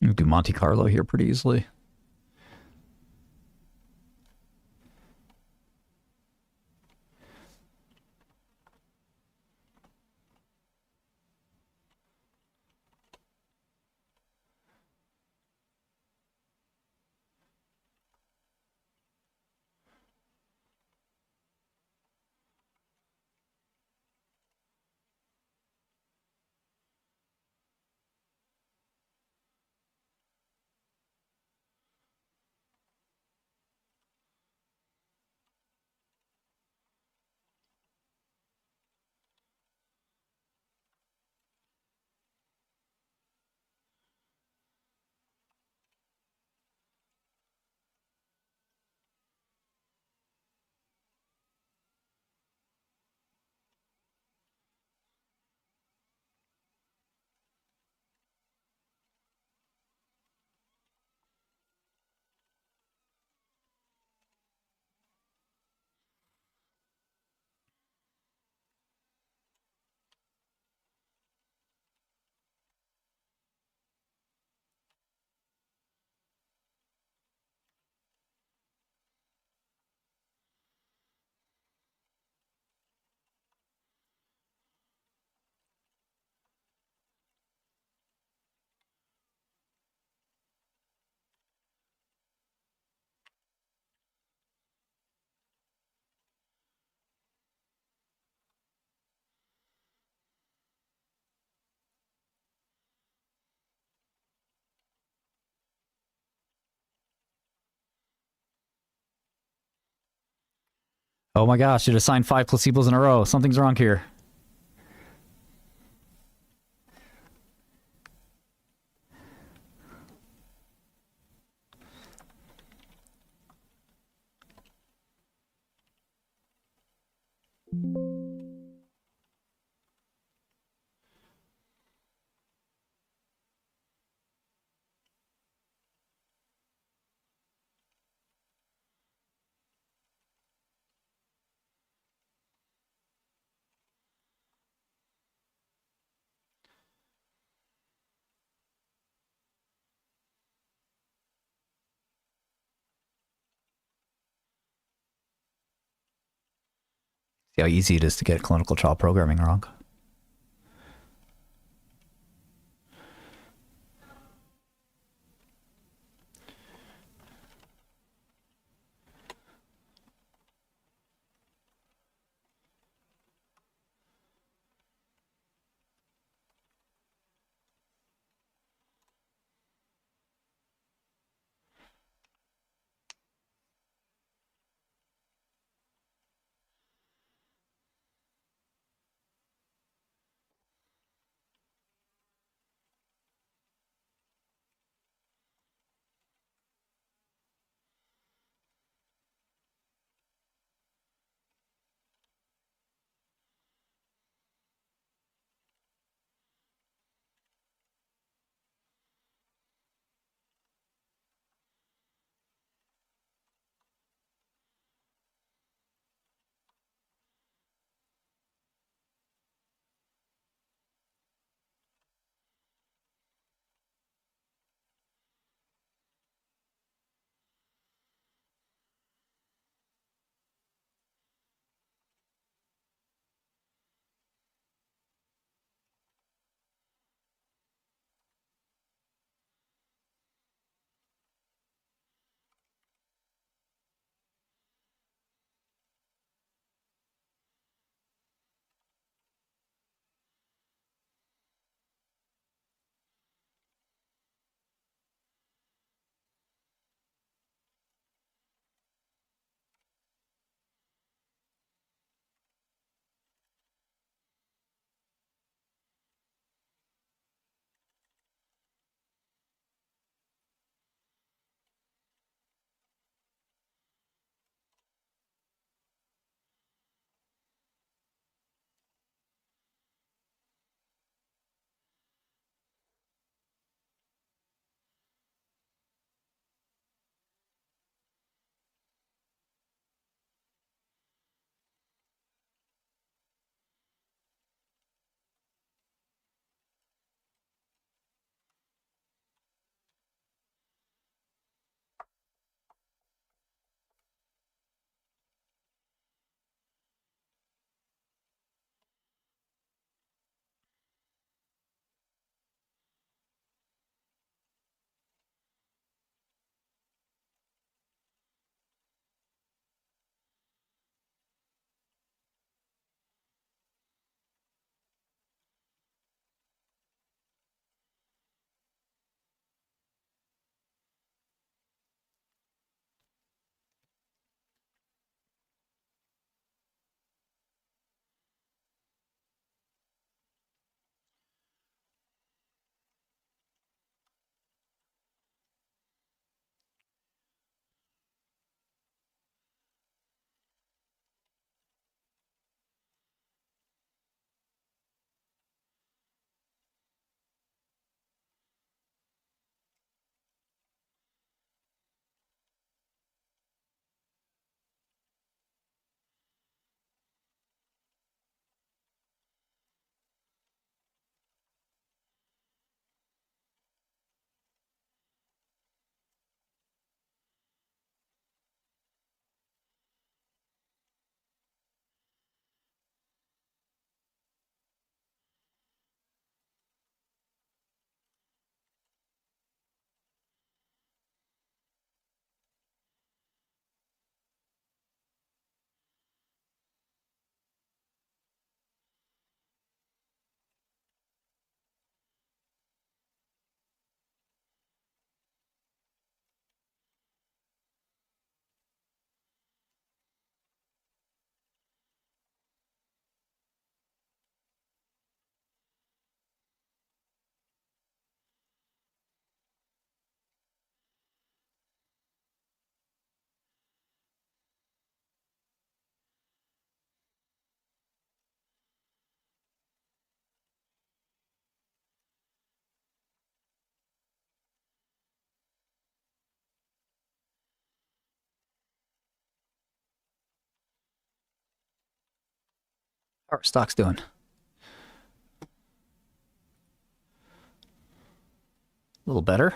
You do Monte Carlo here pretty easily. Oh my gosh, it assigned 5 placebos in a row. Something's wrong here. See how easy it is to get clinical trial programming wrong. How are stocks doing? A little better.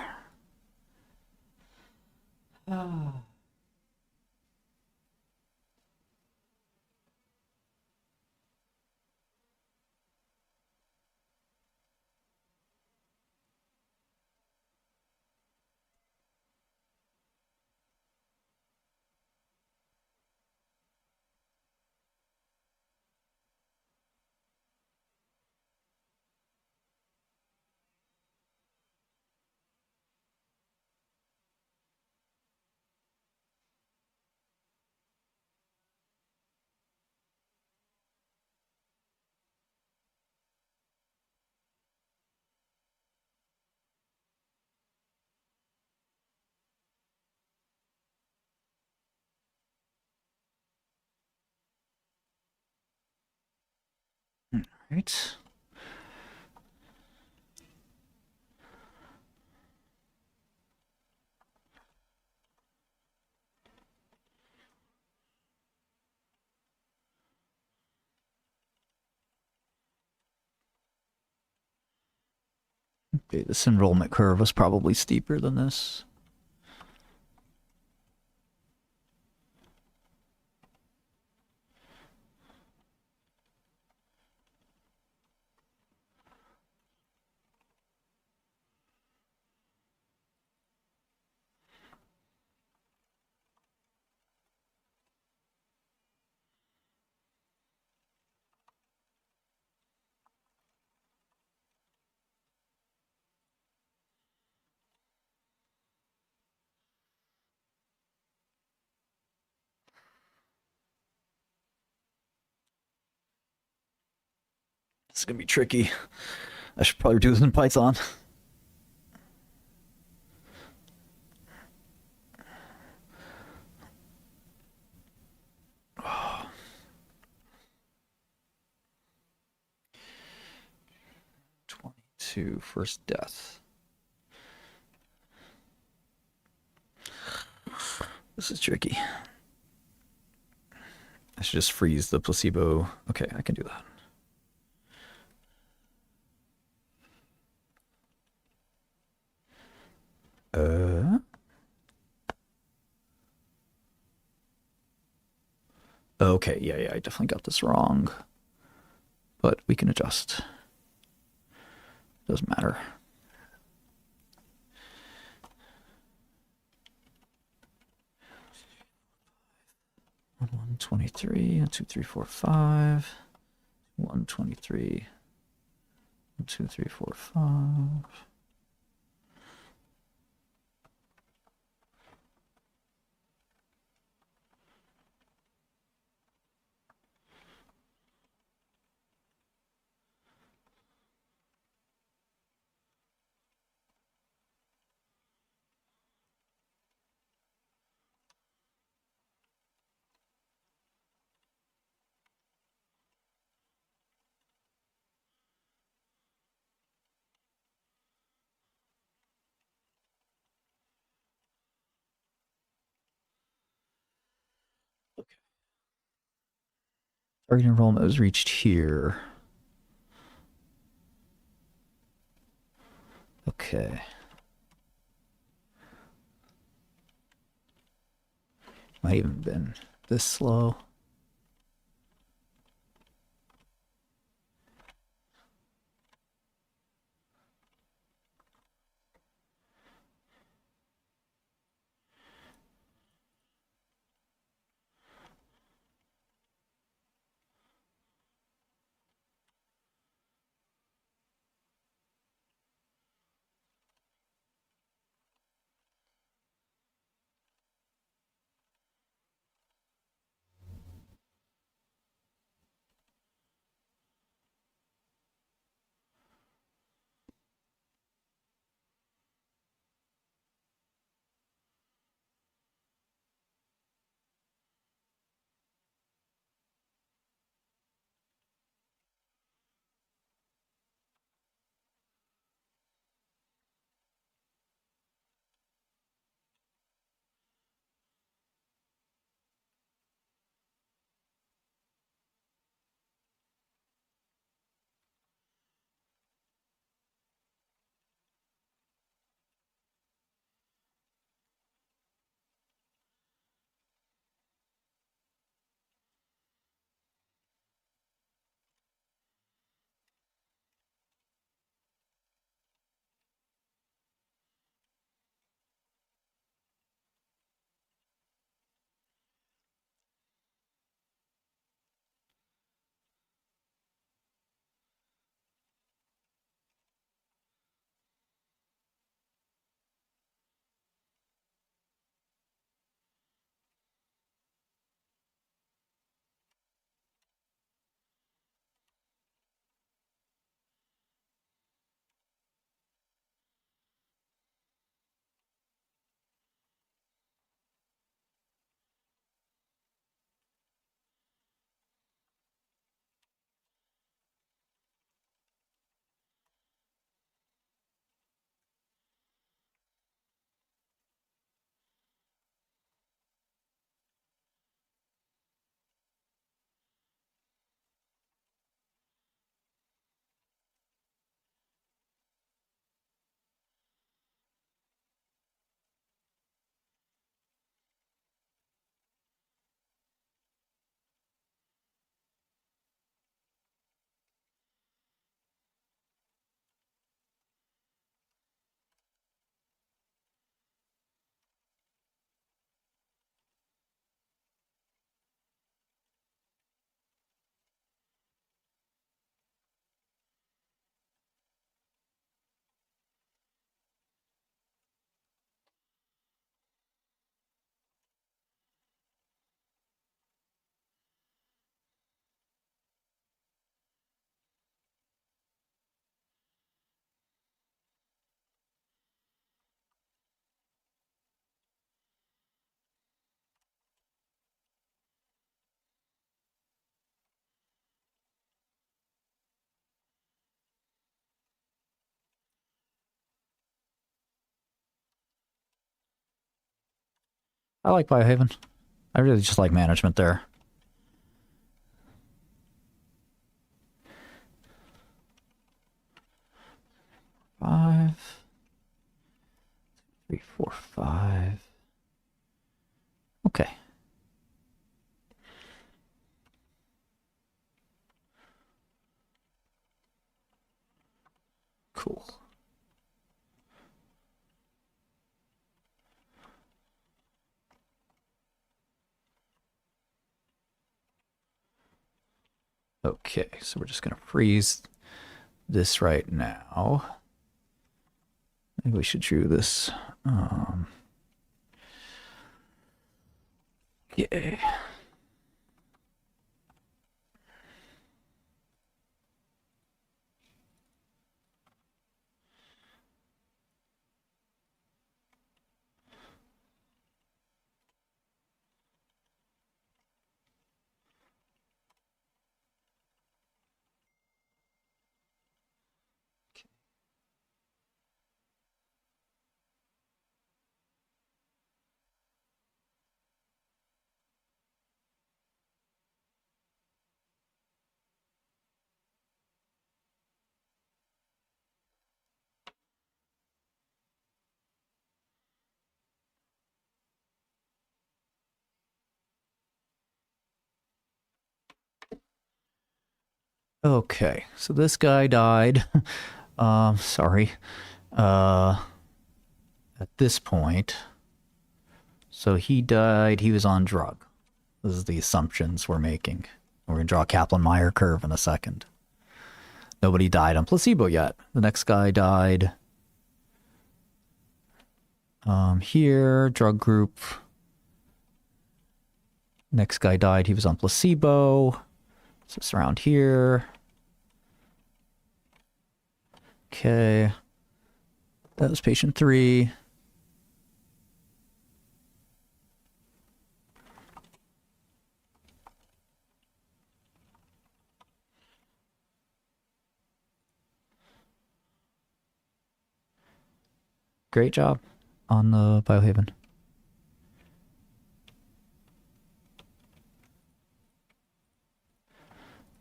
Right. Okay, this enrollment curve was probably steeper than this. This is gonna be tricky. I should probably do this in Python. Oh. 22 first death. This is tricky. I should just freeze the placebo. Okay, I can do that. Okay, yeah, I definitely got this wrong. But we can adjust. Doesn't matter. One 23, 1, 2, 3, 4, 5. 1 23. 1, 2, 3, 4, 5. Target enrollment was reached here. Okay. Might even been this slow. I like Biohaven. I really just like management there. Five, 3, 4, 5. Okay. Cool. Okay, so we're just going to freeze this right now. Maybe we should do this. Yeah. Okay, so this guy died. Sorry. At this point. So he died, he was on drug. This is the assumptions we're making. We're going to draw a Kaplan-Meier curve in a second. Nobody died on placebo yet. The next guy died here, drug group. Next guy died, he was on placebo. So it's around here. Okay. That was patient 3. Great job on the Biohaven.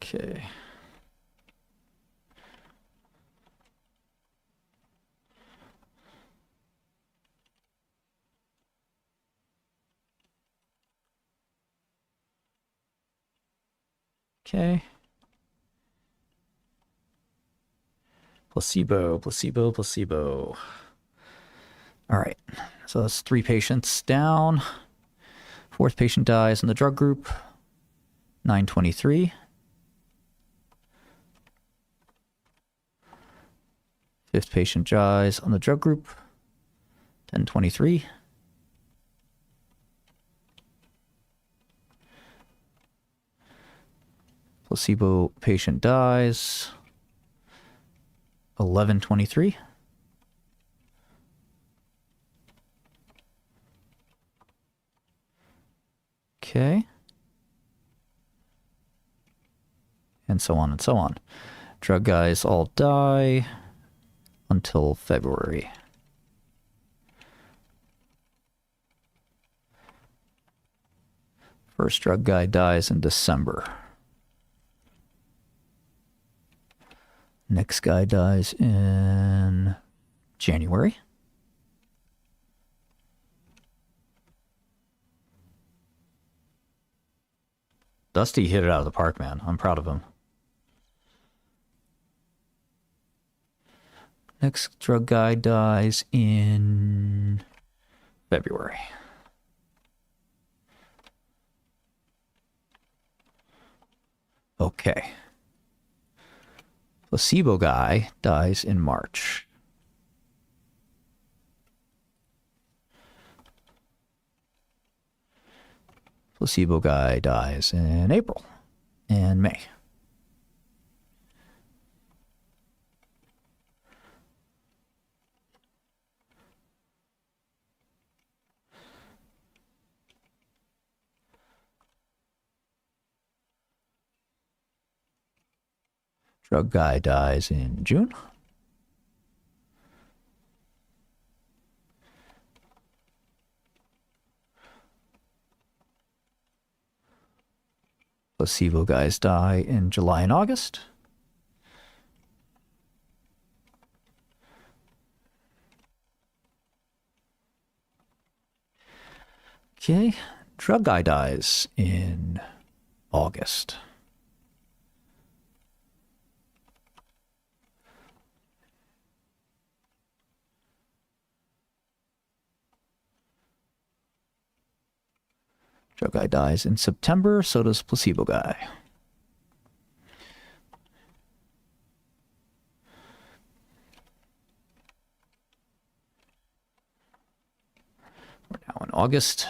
Okay. Okay. Placebo, placebo, placebo. All right. So that's 3 patients down. 4th patient dies in the drug group. 923. 5th patient dies on the drug group. 1023. Placebo patient dies. 1123. Okay. And so on and so on. Drug guys all die until February. First drug guy dies in December. Next guy dies in January. Dusty hit it out of the park, man. I'm proud of him. Next drug guy dies in February. Okay. Placebo guy dies in March. Placebo guy dies in April and May. Drug guy dies in June. placebo guys die in July and August. Okay, drug guy dies in August. Drug guy dies in September, so does placebo guy. We're now in August.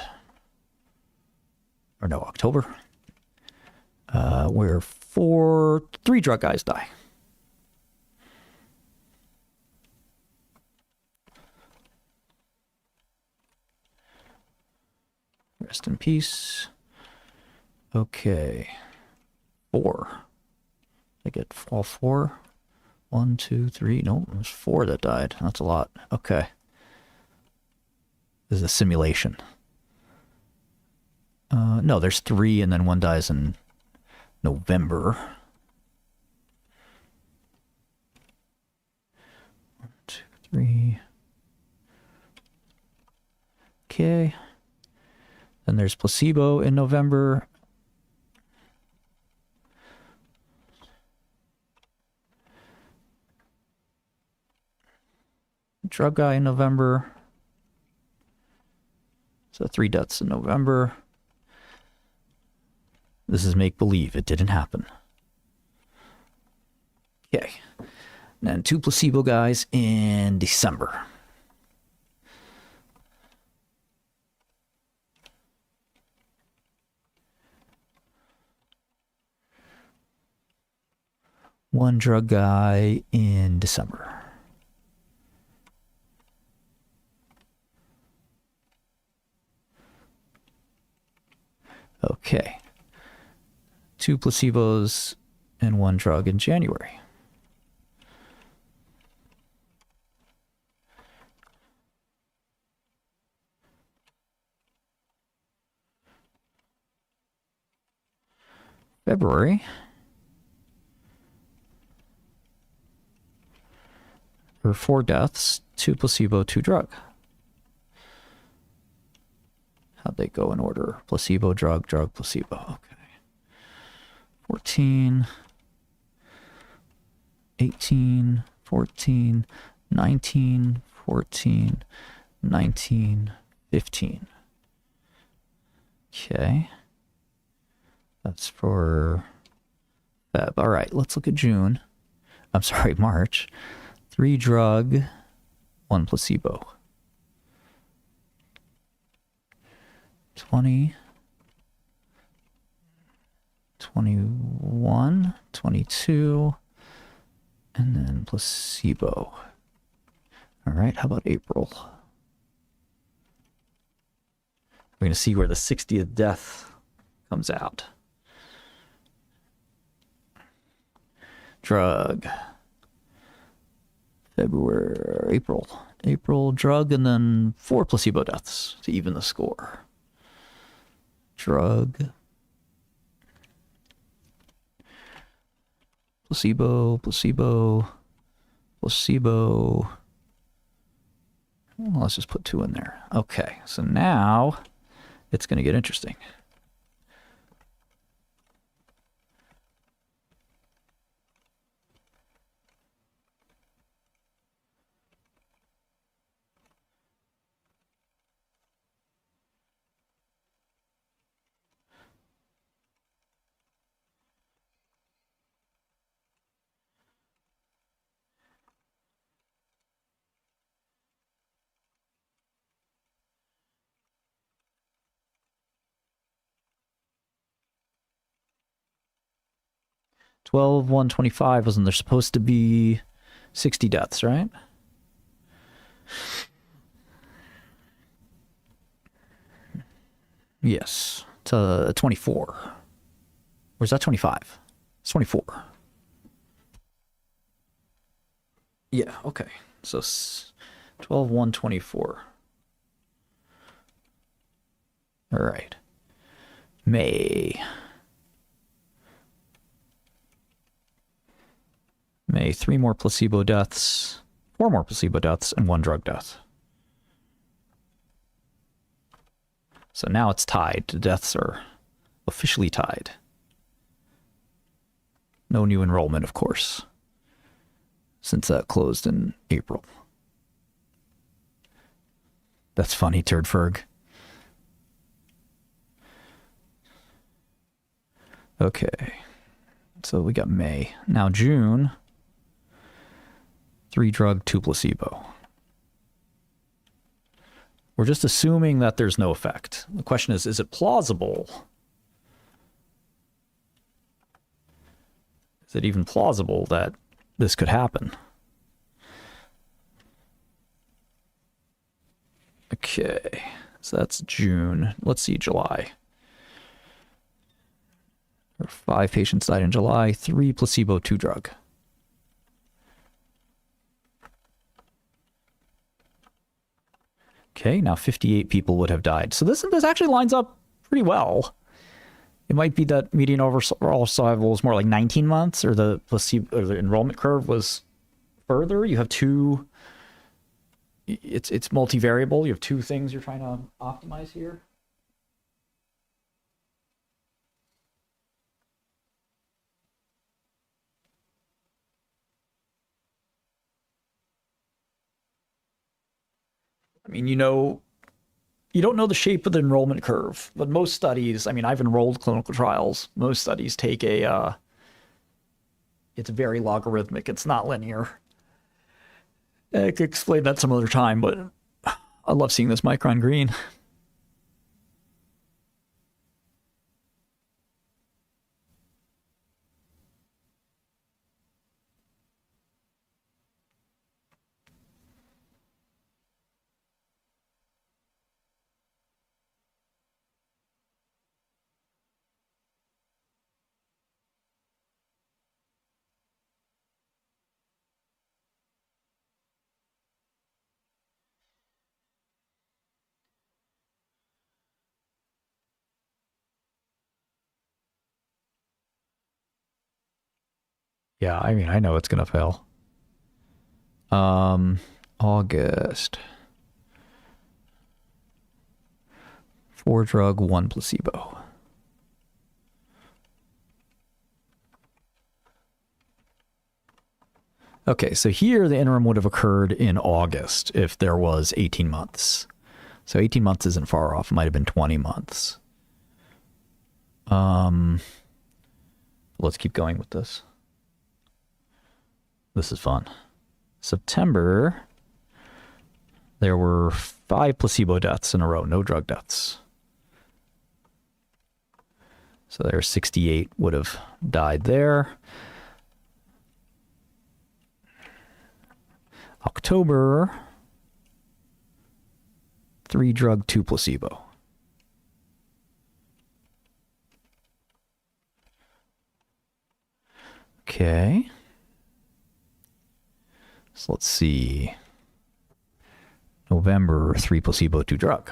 Or no, October. Where 3 drug guys die. Rest in peace. Okay. 4. I get all 4. 1, 2, 3. No, there's 4 that died. That's a lot. Okay. This is a simulation. No, there's 3 and then 1 dies in November. 1, 2, 3. Okay. Then there's placebo in November. Drug guy in November. So 3 deaths in November. This is make-believe. It didn't happen. Okay. And then 2 placebo guys in December. One drug guy in December. Okay. 2 placebos and 1 drug in January. February. There were 4 deaths, 2 placebo, 2 drug. How'd they go in order? Placebo, drug, drug, placebo. Okay. 14, 18, 14, 19, 14, 19, 15. Okay. That's for Feb. All right, let's look at June. I'm sorry, March. 3 drug, 1 placebo. 20, 21, 22, and then placebo. All right, how about April? We're going to see where the 60th death comes out. Drug. February, April, drug, and then 4 placebo deaths to even the score. Drug. Placebo, placebo, placebo. Well, let's just put 2 in there. Okay, so now it's going to get interesting. Twelve 125 wasn't there supposed to be 60 deaths, right? Yes. To 24. Or is that 25? It's 24. Yeah, okay. So 12 124. All right. May. May, 3 more placebo deaths, 4 more placebo deaths, and 1 drug death. So now it's tied. The deaths are officially tied. No new enrollment, of course, since that closed in April. That's funny, Turdferg. Okay. So we got May. Now June. 3 drug, 2 placebo. We're just assuming that there's no effect. The question is it plausible? Is it even plausible that this could happen? Okay, so that's June. Let's see, July. 5 patients died in July, 3 placebo, 2 drug. Okay, now 58 people would have died. So this actually lines up pretty well. It might be that median overall survival was more like 19 months, or the placebo or the enrollment curve was further. You have two. It's multivariable. You have 2 things you're trying to optimize here. I mean, you don't know the shape of the enrollment curve, but most studies, I mean, I've enrolled clinical trials. Most studies take it's very logarithmic. It's not linear. I could explain that some other time, but I love seeing this micron green. Yeah, I mean, I know it's gonna fail. August. 4 drug, 1 placebo. Okay, so here the interim would have occurred in August if there was 18 months. So 18 months isn't far off. It might have been 20 months. Let's keep going with this. This is fun. September, there were 5 placebo deaths in a row, no drug deaths. So there 68 would have died there. October, 3 drug, 2 placebo. Okay. So let's see. November, 3 placebo, 2 drug.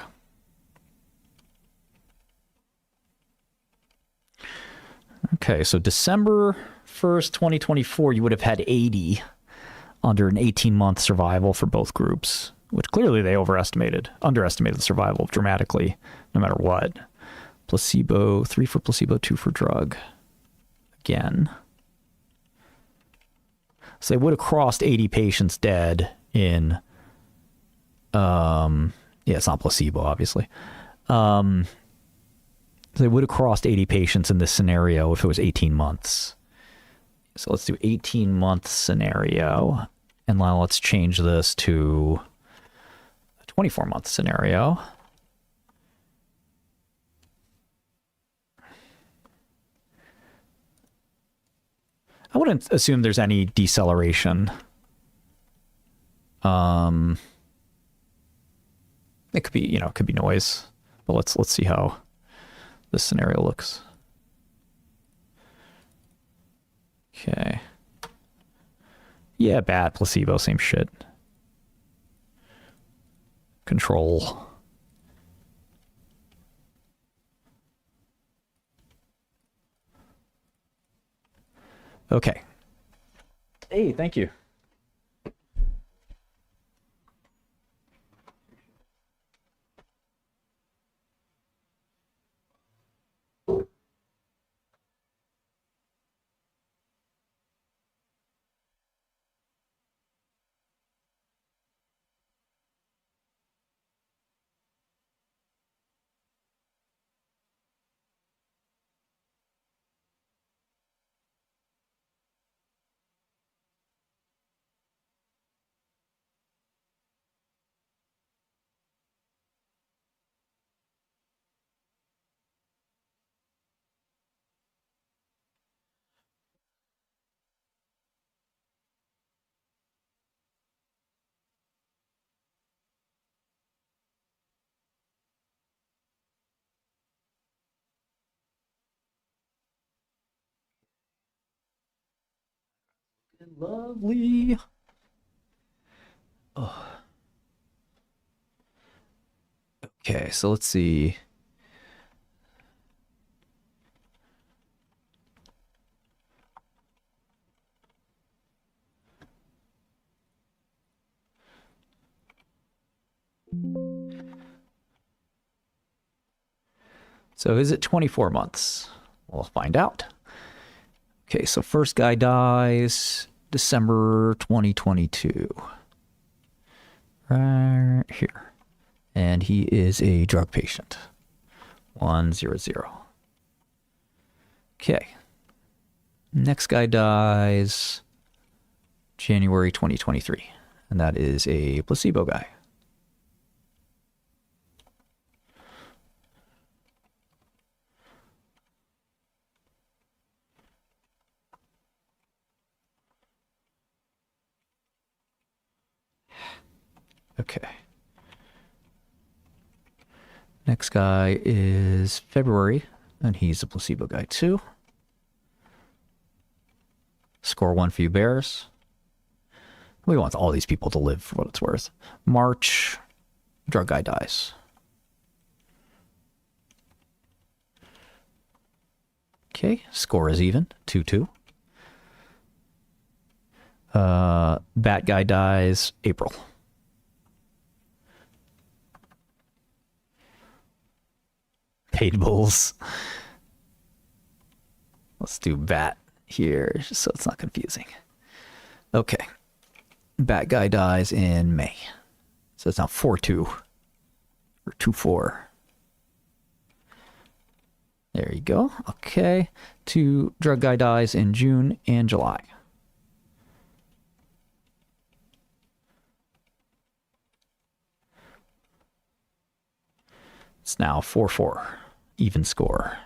Okay, so December 1st, 2024, you would have had 80 under an 18-month survival for both groups, which clearly they underestimated the survival dramatically, no matter what. Placebo, 3 for placebo, 2 for drug. Again. So they would have crossed 80 patients dead in, it's not placebo, obviously. So they would have crossed 80 patients in this scenario if it was 18 months. So let's do 18-month scenario. And now let's change this to a 24-month scenario. I wouldn't assume there's any deceleration. It could be, it could be noise. But let's see how this scenario looks. Okay. Yeah, bad placebo, same shit. Control. Okay. Hey, thank you. Lovely. Oh. Okay, so let's see. So is it 24 months? We'll find out. Okay, so first guy dies December 2022. Right here. And he is a drug patient. 100. Okay. Next guy dies January 2023. And that is a placebo guy. Okay. Next guy is February, and he's a placebo guy too. Score 1 for you bears. We want all these people to live for what it's worth. March, drug guy dies. Okay, score is even, 2-2. Bat guy dies April. Paid bulls. Let's do bat here just so it's not confusing. Okay. Bat guy dies in May. So it's now 4-2 or 2-4. There you go. Okay. Drug guy dies in June and July. It's now 4-4. Even score.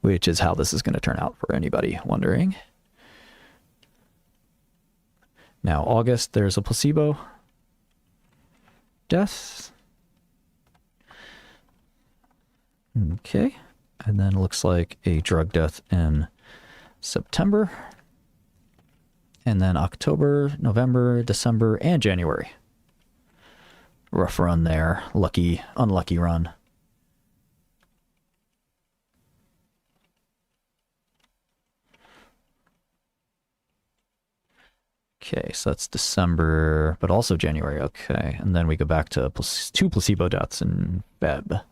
Which is how this is going to turn out for anybody wondering. Now, August, there's a placebo death. Okay. And then it looks like a drug death in September. And then October, November, December, and January. Rough run there. Unlucky run. Okay, so that's December, but also January. Okay, and then we go back to 2 placebo deaths in Feb.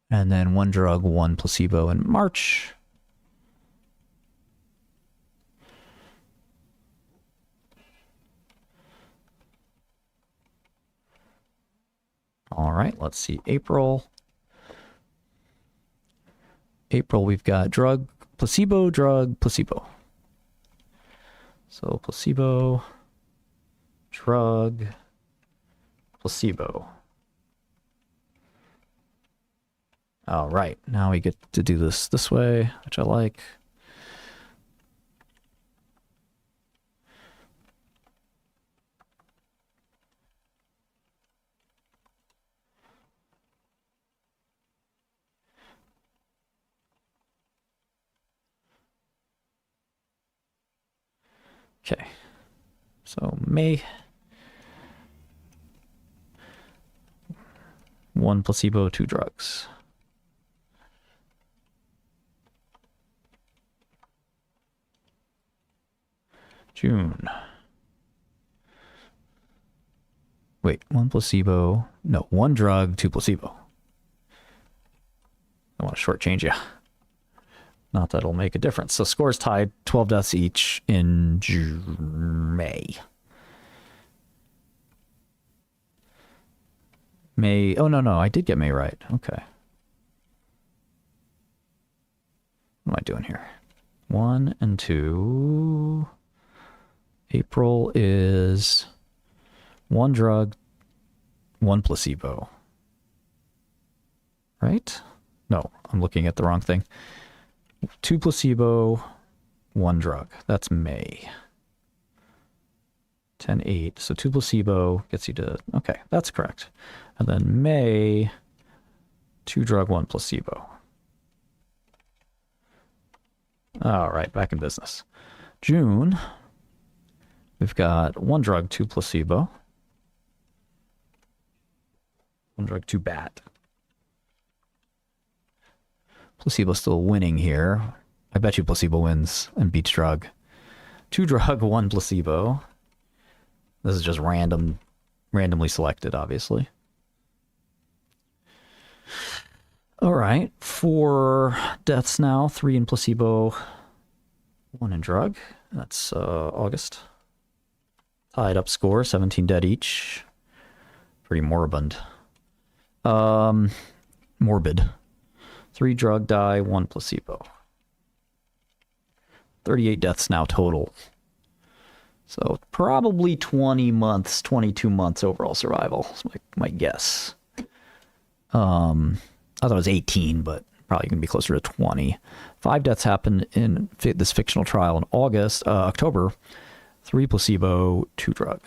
And then 1 drug, 1 placebo in March. All right, let's see. April, we've got drug, placebo, drug, placebo. So placebo, drug, placebo. All right, now we get to do this way, which I like. Okay. So May. 1 placebo, 2 drugs. June. Wait, 1 placebo. No, 1 drug, 2 placebo. I want to shortchange you. Not that it'll make a difference. So scores tied, 12 deaths each in May. May. Oh, no, I did get May right. Okay. What am I doing here? 1 and 2. April is 1 drug, 1 placebo. Right? No, I'm looking at the wrong thing. 2 placebo, 1 drug. That's May. 10-8. So 2 placebo gets you to... Okay, that's correct. And then May, 2 drug, 1 placebo. All right, back in business. June, we've got 1 drug, 2 placebo. 1 drug, 2 bat. Placebo still winning here. I bet you placebo wins and beats drug. 2 drug, 1 placebo. This is just randomly selected, obviously. All right, 4 deaths now, 3 in placebo, 1 in drug. That's August. Tied up score, 17 dead each. Pretty moribund. Morbid. 3 drug die, 1 placebo. 38 deaths now total. So probably 20 months, 22 months overall survival is my guess. I thought it was 18, but probably going to be closer to 20. 5 deaths happened in this fictional trial in October. 3 placebo, 2 drug.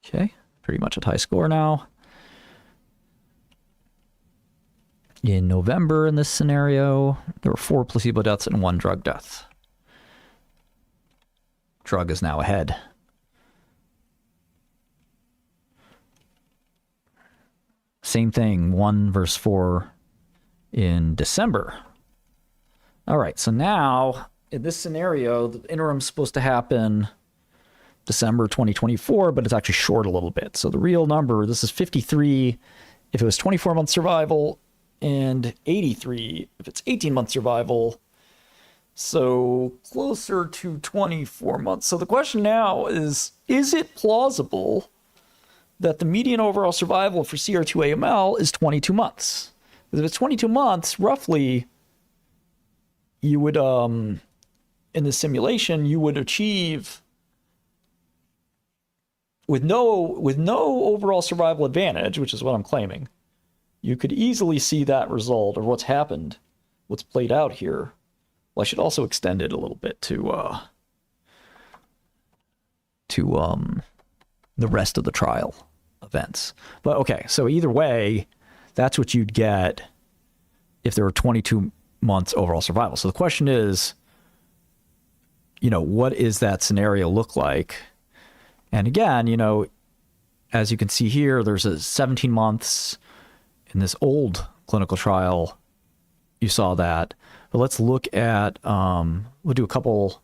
Okay, pretty much a high score now. In November, in this scenario, there were 4 placebo deaths and 1 drug death. Drug is now ahead. Same thing, 1 versus 4 in December. All right, so now in this scenario, the interim's supposed to happen December 2024, but it's actually short a little bit. So the real number, this is 53 if it was 24-month survival, and 83 if it's 18-month survival. So closer to 24 months. So the question now is it plausible that the median overall survival for CR2 AML is 22 months? Because if it's 22 months, roughly, you would, in the simulation, you would achieve, with no overall survival advantage, which is what I'm claiming, you could easily see that result, or what's happened, what's played out here. Well, I should also extend it a little bit to the rest of the trial events. But okay, so either way, that's what you'd get if there were 22 months overall survival. So the question is, what is that scenario look like? And again, as you can see here, there's a 17 months in this old clinical trial. You saw that. But let's look at, we'll do a couple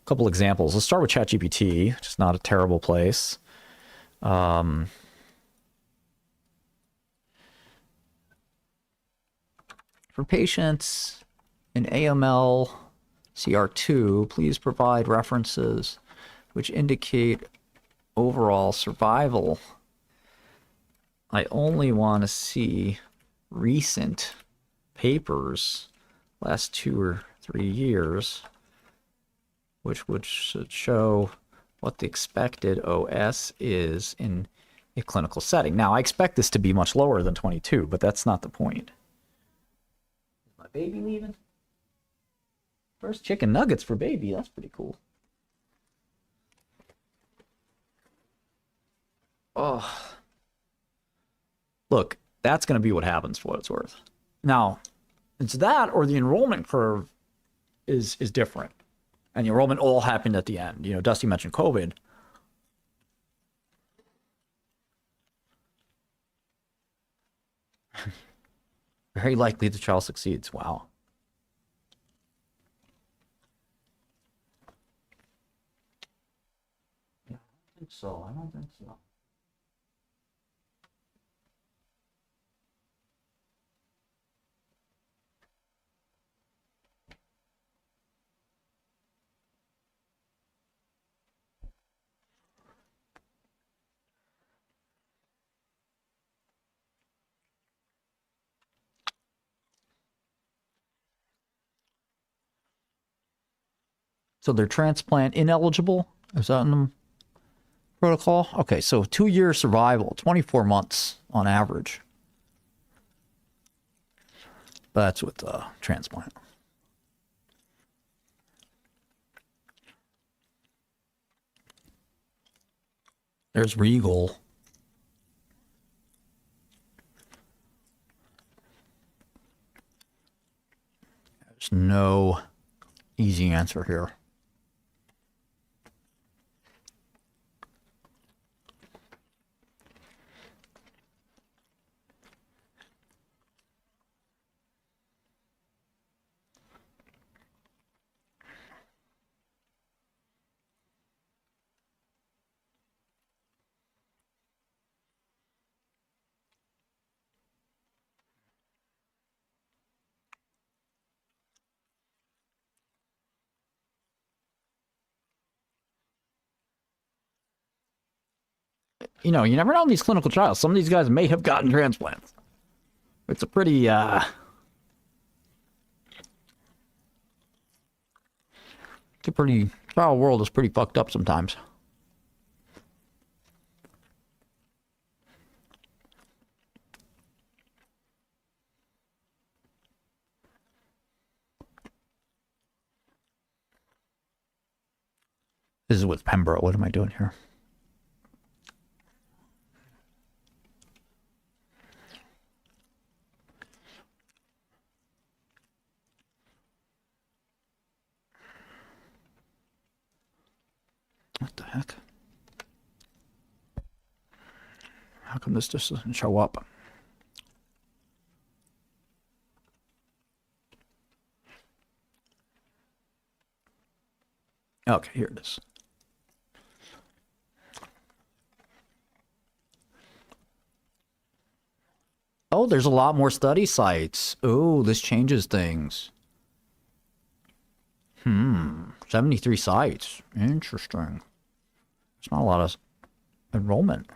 examples. Let's start with ChatGPT, which is not a terrible place. For patients in AML CR2, please provide references which indicate overall survival. I only want to see recent papers, last 2 or 3 years, which should show what the expected OS is in a clinical setting. Now, I expect this to be much lower than 22, but that's not the point. Is my baby leaving? First chicken nuggets for baby. That's pretty cool. Oh. Look, that's going to be what happens for what it's worth. Now, it's that or the enrollment curve is different. And the enrollment all happened at the end. You know, Dusty mentioned COVID. Very likely the trial succeeds. Wow. I don't think so. I don't think so. So they're transplant ineligible? Is that in the protocol? Okay, so 2-year survival, 24 months on average. That's with transplant. There's Regal. There's no easy answer here. You know, you never know in these clinical trials. Some of these guys may have gotten transplants. It's a pretty, the trial world is pretty fucked up sometimes. This is with Pembro. What am I doing here? What the heck? How come this just doesn't show up? Okay, here it is. Oh, there's a lot more study sites. Oh, this changes things. 73 sites. Interesting. It's not a lot of enrollment.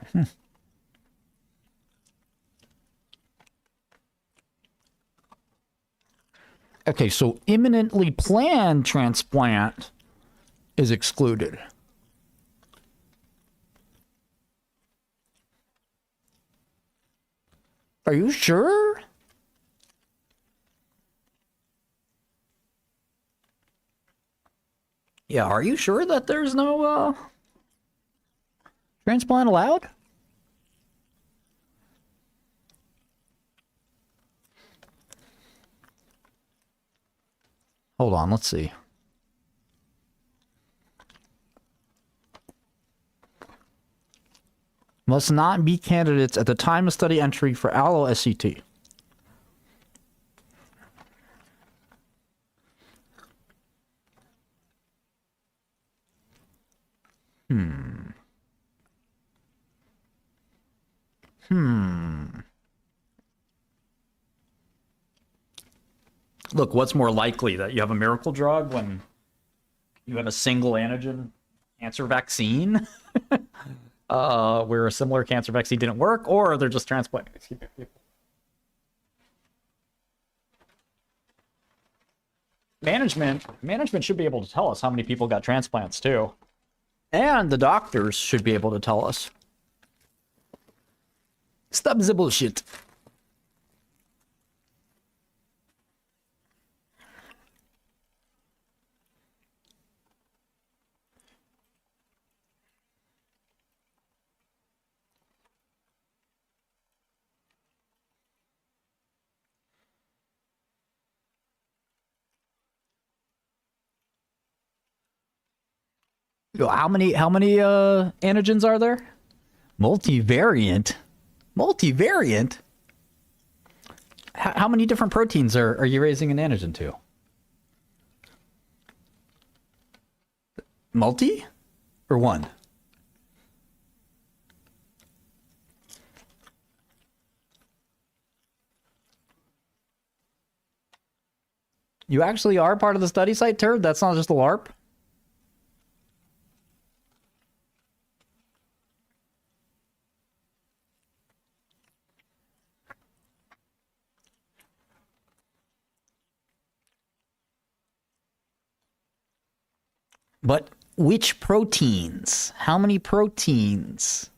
Okay, so imminently planned transplant is excluded. Are you sure? Yeah, are you sure that there's no transplant allowed? Hold on, let's see. Must not be candidates at the time of study entry for allo SCT. Look, what's more likely, that you have a miracle drug when you have a single antigen cancer vaccine where a similar cancer vaccine didn't work, or they're just transplanting people? Management should be able to tell us how many people got transplants too. And the doctors should be able to tell us. Stop the bullshit. How many antigens are there? Multivariant. Multivariant? How many different proteins are you raising an antigen to? Multi? Or one? You actually are part of the study site, Turd? That's not just a LARP? But which proteins? How many proteins?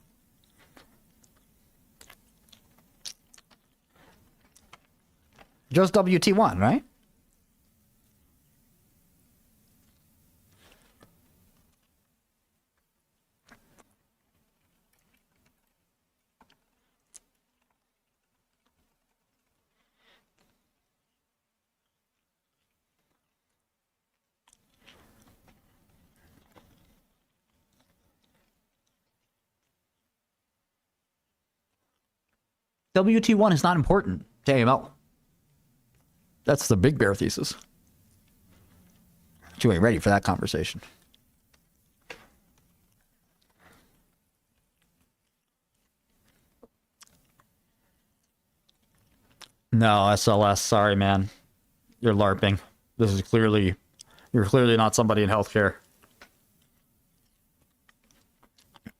Just WT1, right? WT1 is not important to AML. That's the Big Bear thesis. But you ain't ready for that conversation. No, SLS, sorry, man. You're LARPing. This is you're clearly not somebody in healthcare.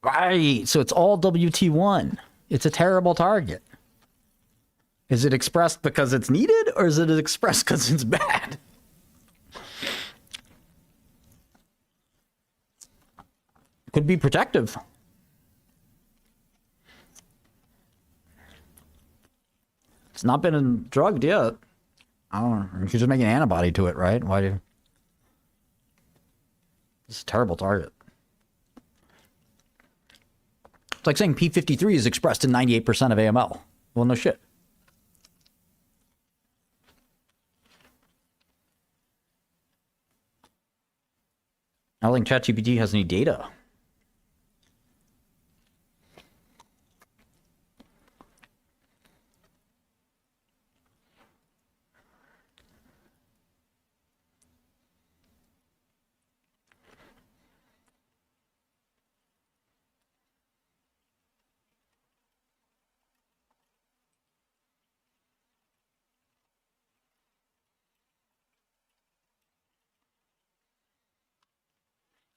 Right, so it's all WT1. It's a terrible target. Is it expressed because it's needed, or is it expressed because it's bad? Could be protective. It's not been drugged yet. I don't know. You could just make an antibody to it, right? Why do? It's a terrible target. It's like saying P53 is expressed in 98% of AML. Well, no shit. I don't think ChatGPT has any data.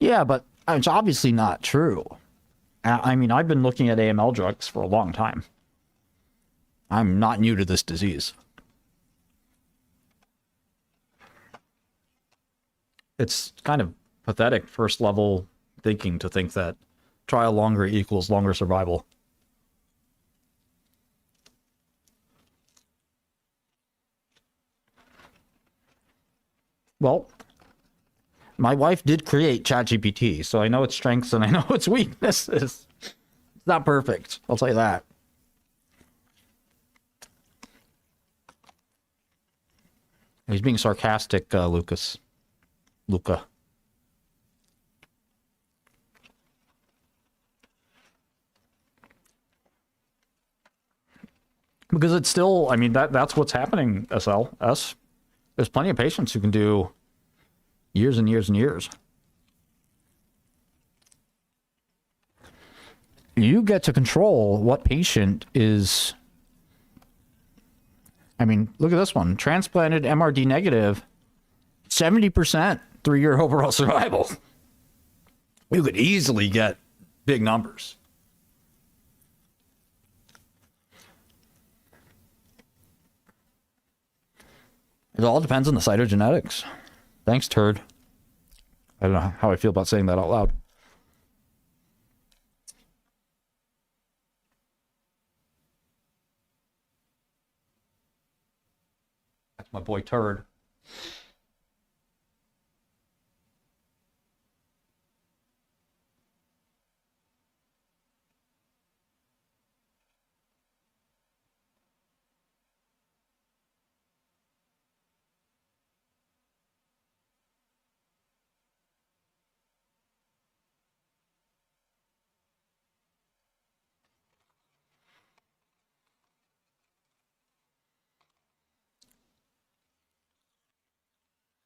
Yeah, but it's obviously not true. I mean, I've been looking at AML drugs for a long time. I'm not new to this disease. It's kind of pathetic first level thinking to think that trial longer equals longer survival. Well, my wife did create ChatGPT, so I know its strengths and I know its weaknesses. It's not perfect, I'll tell you that. He's being sarcastic, Luca. Because it's still, I mean, that's what's happening, SLS. There's plenty of patients who can do years and years and years. You get to control what patient is. I mean, look at this one. Transplanted MRD negative, 70% 3-year overall survival. You could easily get big numbers. It all depends on the cytogenetics. Thanks, Turd. I don't know how I feel about saying that out loud. That's my boy Turd.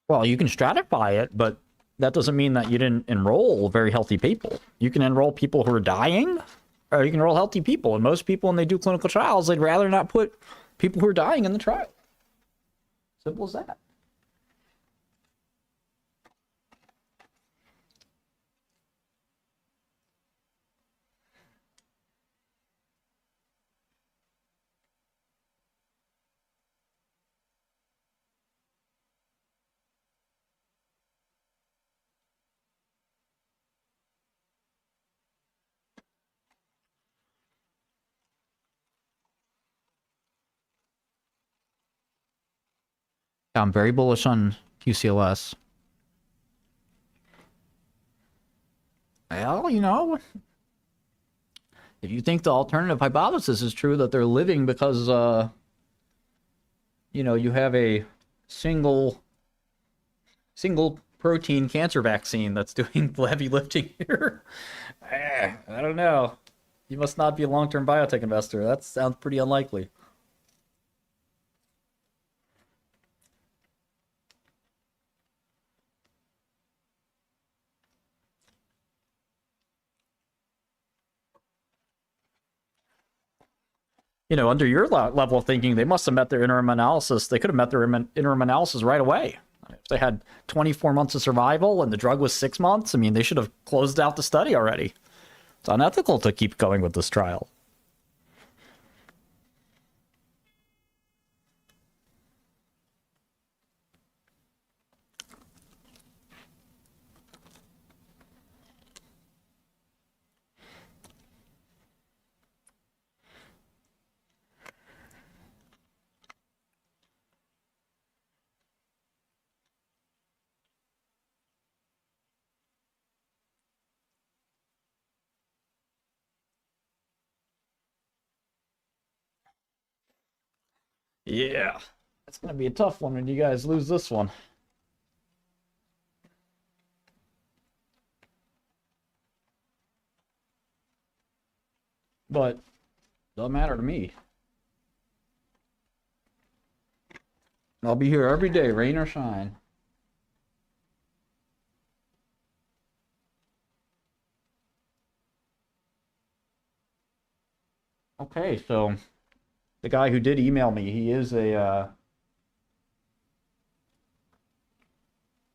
Well, you can stratify it, but that doesn't mean that you didn't enroll very healthy people. You can enroll people who are dying, or you can enroll healthy people. And most people, when they do clinical trials, they'd rather not put people who are dying in the trial. Simple as that. I'm very bullish on QCLS. Well, you know, if you think the alternative hypothesis is true, that they're living because, you know, you have a single protein cancer vaccine that's doing the heavy lifting here. I don't know. You must not be a long-term biotech investor. That sounds pretty unlikely. You know, under your level of thinking, they must have met their interim analysis. They could have met their interim analysis right away. If they had 24 months of survival and the drug was 6 months, I mean, they should have closed out the study already. It's unethical to keep going with this trial. Yeah, it's going to be a tough one when you guys lose this one. But doesn't matter to me. I'll be here every day, rain or shine. Okay, so the guy who did email me, he is a,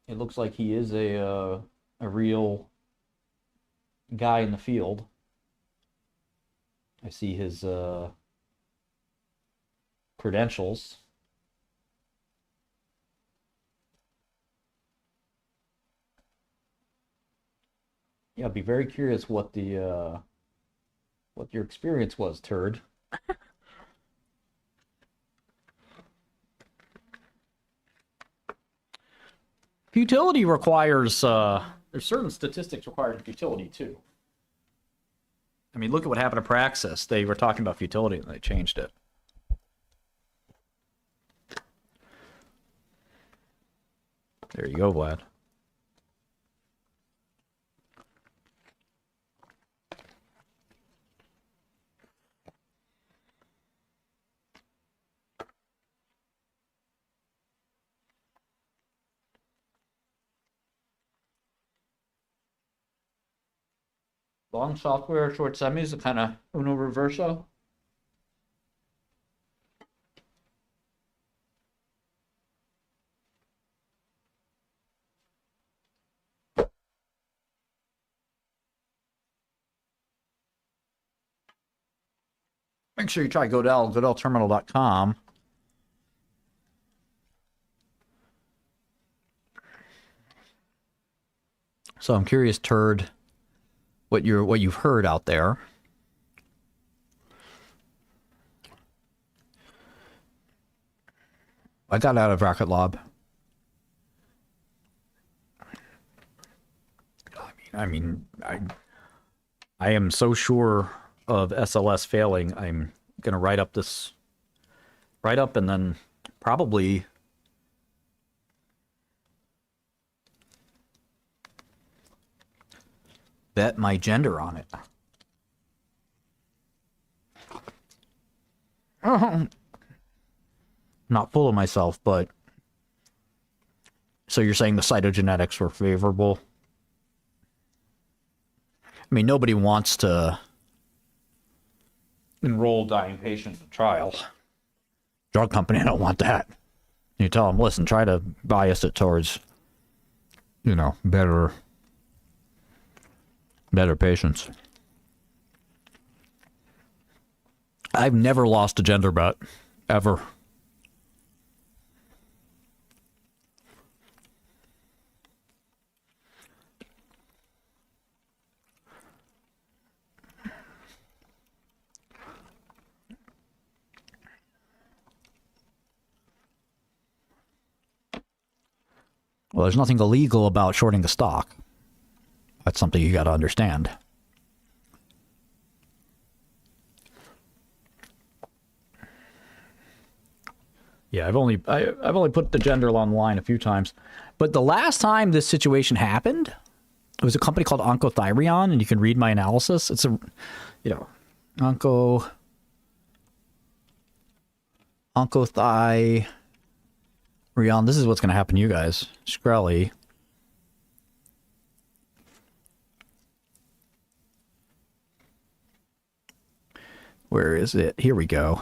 it looks like he is a real guy in the field. I see his credentials. Yeah, I'd be very curious what the what your experience was, turd. Futility requires, there's certain statistics required in futility too. I mean, look at what happened to Praxis. They were talking about futility and they changed it. There you go, Vlad. Long software, short semis, a kind of uno reverso. Make sure you try Godel, godelterminal.com. So I'm curious, turd, what you've heard out there. I got out of Rocket Lab. I am so sure of SLS failing. I'm gonna write up and then probably bet my gender on it. Not full of myself, but So you're saying the cytogenetics were favorable? I mean, nobody wants to enroll dying patients in trial. Drug company, I don't want that. You tell them, listen, try to bias it towards, better patients. I've never lost a gender bet, ever. Well, there's nothing illegal about shorting the stock. That's something you got to understand. Yeah, I've only put the gender on the line a few times, but the last time this situation happened, it was a company called Oncothyreon, and you can read my analysis. It's Oncothyreon. This is what's going to happen to you guys. Shkreli. Where is it? Here we go.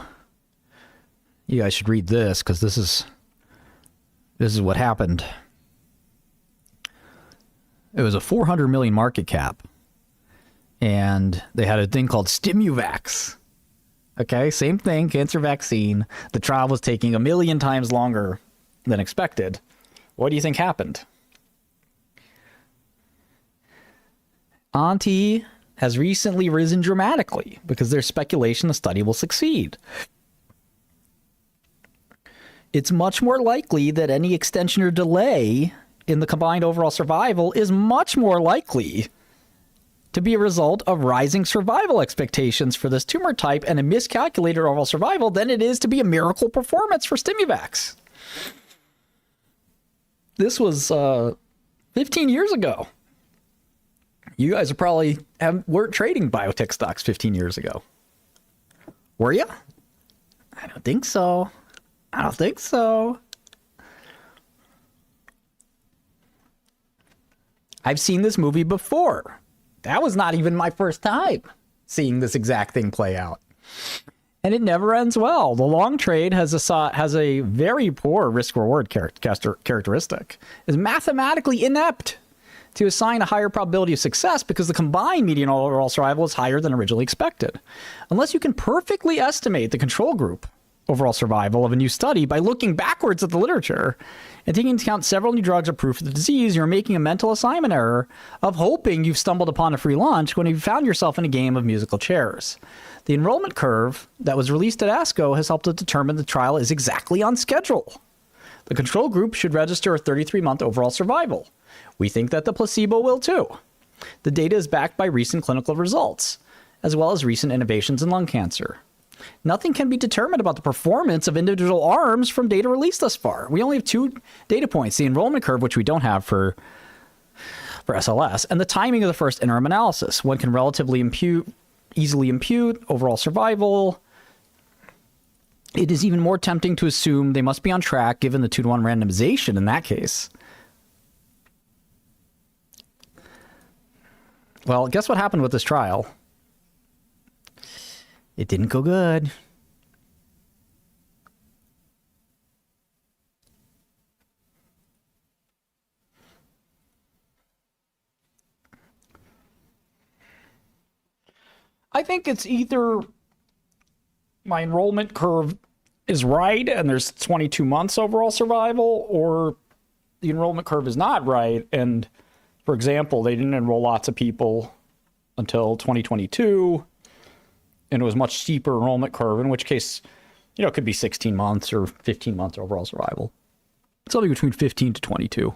You guys should read this because this is what happened. It was a 400 million market cap, and they had a thing called Stimuvax. Okay, same thing, cancer vaccine. The trial was taking 1 million times longer than expected. What do you think happened? Auntie has recently risen dramatically because there's speculation the study will succeed. It's much more likely that any extension or delay in the combined overall survival is much more likely to be a result of rising survival expectations for this tumor type and a miscalculated overall survival than it is to be a miracle performance for Stimuvax. This was 15 years ago. You guys weren't trading biotech stocks 15 years ago. Were you? I don't think so. I don't think so. I've seen this movie before. That was not even my first time seeing this exact thing play out. And it never ends well. The long trade has a very poor risk-reward characteristic. Is mathematically inept to assign a higher probability of success because the combined median overall survival is higher than originally expected. Unless you can perfectly estimate the control group overall survival of a new study by looking backwards at the literature and taking into account several new drugs approved for the disease, you're making a mental assignment error of hoping you've stumbled upon a free lunch when you've found yourself in a game of musical chairs. The enrollment curve that was released at ASCO has helped to determine the trial is exactly on schedule. The control group should register a 33-month overall survival. We think that the placebo will too. The data is backed by recent clinical results, as well as recent innovations in lung cancer. Nothing can be determined about the performance of individual arms from data released thus far. We only have 2 data points, the enrollment curve, which we don't have for SLS, and the timing of the first interim analysis. One can relatively easily impute overall survival. It is even more tempting to assume they must be on track given the 2-to-1 randomization in that case. Well, guess what happened with this trial? It didn't go good. I think it's either my enrollment curve is right and there's 22 months overall survival, or the enrollment curve is not right. And for example, they didn't enroll lots of people until 2022. And it was much steeper enrollment curve, in which case, it could be 16 months or 15 months overall survival. Something between 15 to 22.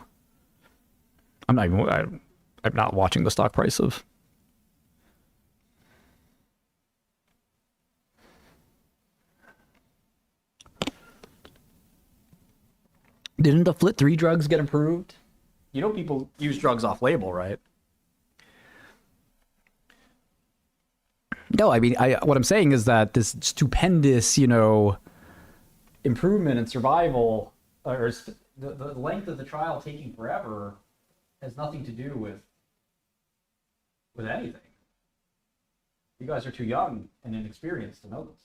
I'm not watching the stock price of. Didn't the FLT3 drugs get approved? People use drugs off label, right? No, I mean, what I'm saying is that this stupendous, improvement in survival or the length of the trial taking forever has nothing to do with anything. You guys are too young and inexperienced to know this.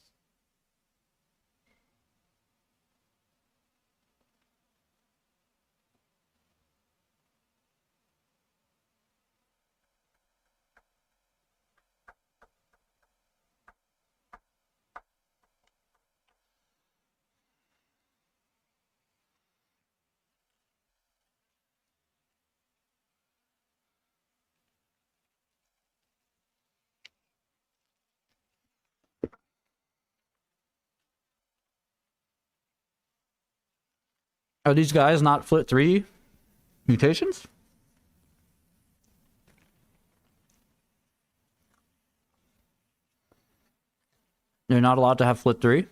Are these guys not FLT3 mutations? They're not allowed to have FLT3?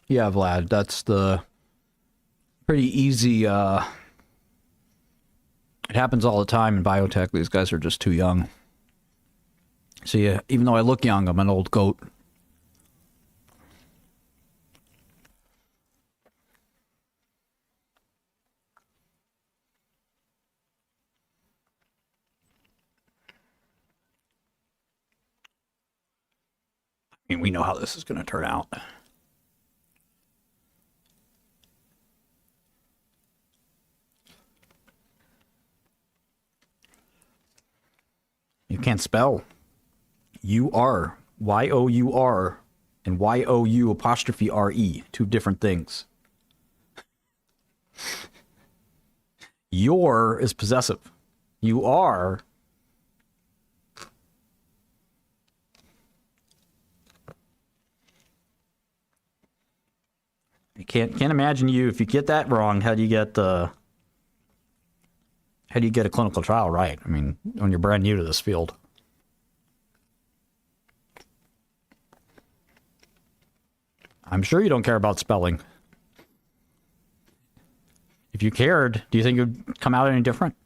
Yeah, Vlad, that's the pretty easy, it happens all the time in biotech. These guys are just too young. So yeah, even though I look young, I'm an old goat. I mean, we know how this is going to turn out. You can't spell. U-R, Y-O-U-R, and Y-O-U apostrophe R-E. Two different things. Your is possessive. You are. I can't imagine you, if you get that wrong, how do you get a clinical trial right? I mean, when you're brand new to this field. I'm sure you don't care about spelling. If you cared, do you think it would come out any different?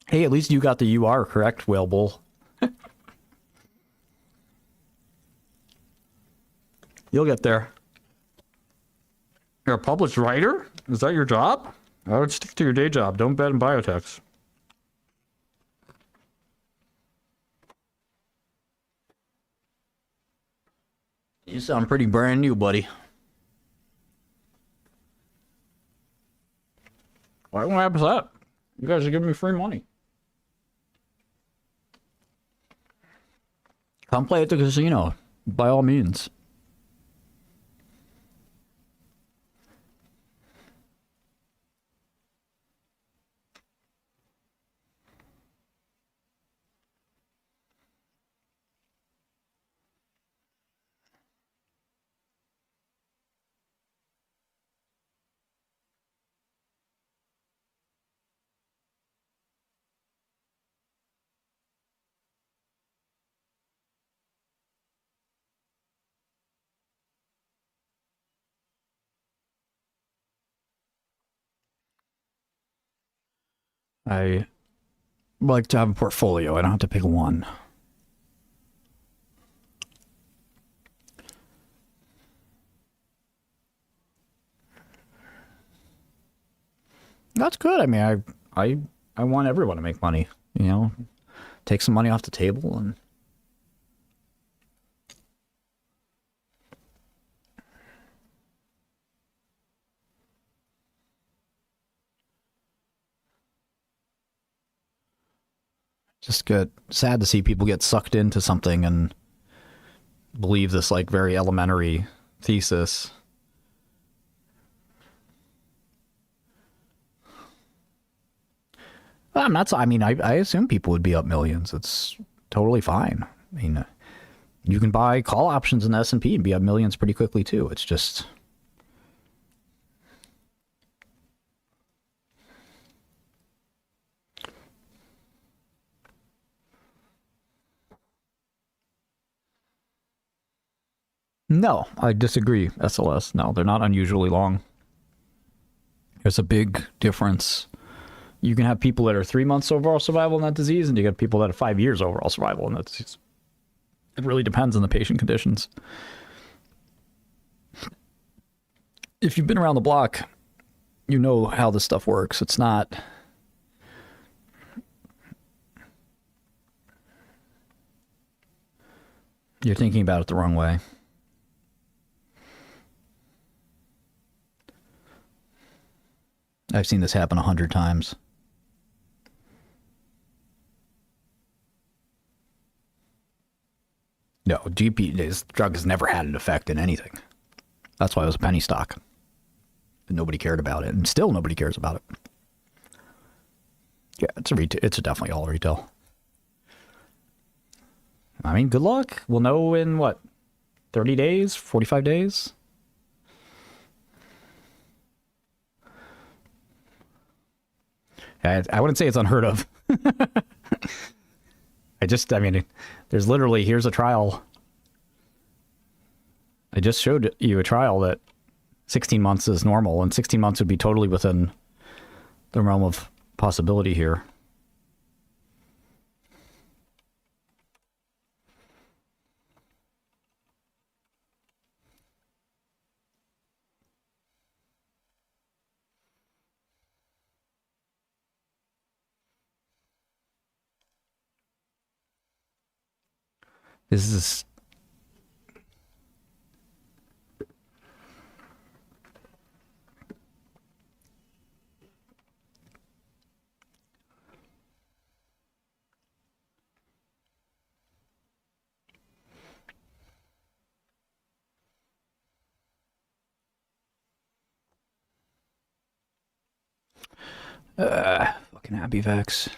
Hey, at least you got the UR correct, Whale Bull. You'll get there. You're a published writer? Is that your job? I would stick to your day job. Don't bet in biotechs. You sound pretty brand new, buddy. Why won't I have that? You guys are giving me free money. Come play at the casino, by all means. I like to have a portfolio. I don't have to pick one. That's good. I mean, I want everyone to make money, you know, take some money off the table and just get sad to see people get sucked into something and believe this like very elementary thesis. I'm not. I mean, I assume people would be up millions. It's totally fine. I mean, you can buy call options in the S&P and be up millions pretty quickly too. It's just. No, I disagree. SLS. No, they're not unusually long. There's a big difference. You can have people that are 3 months overall survival in that disease, and you get people that have 5 years overall survival in that disease. It really depends on the patient conditions. If you've been around the block, you know how this stuff works. It's not... You're thinking about it the wrong way. I've seen this happen 100 times. No, this drug has never had an effect in anything. That's why it was a penny stock. And nobody cared about it, and still nobody cares about it. Yeah, it's definitely all retail. I mean, good luck. We'll know in what, 30 days, 45 days? I wouldn't say it's unheard of. I mean, there's literally, here's a trial. I just showed you a trial that 16 months is normal, and 16 months would be totally within the realm of possibility here. This is... fucking Abivax.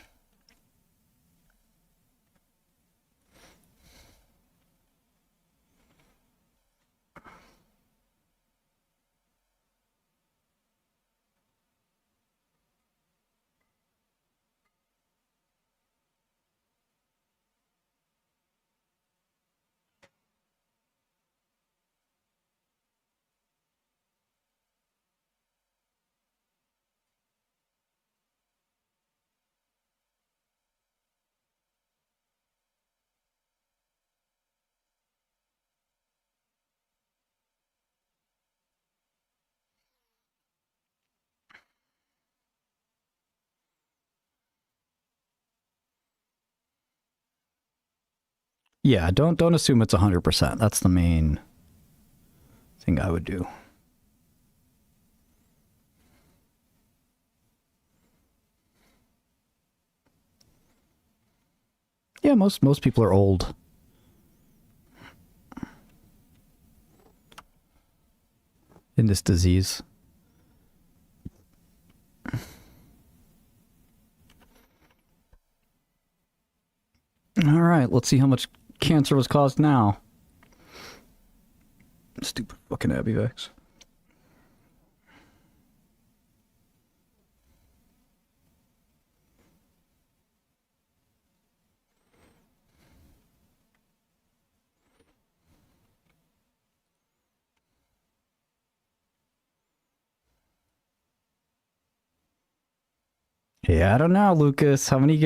Yeah, don't assume it's 100%. That's the main thing I would do. Yeah, most people are old. In this disease. All right, let's see how much cancer was caused now. Stupid fucking Abivax. Yeah, I don't know, Lucas. How many of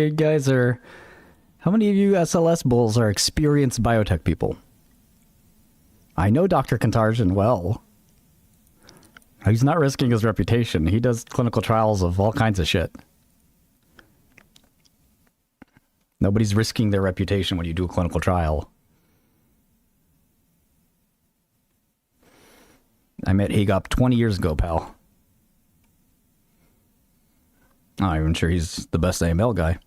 you SLS bulls are experienced biotech people? I know Dr. Kantarjian well. He's not risking his reputation. He does clinical trials of all kinds of shit. Nobody's risking their reputation when you do a clinical trial. I met Hagop 20 years ago, pal. I'm not even sure he's the best AML guy.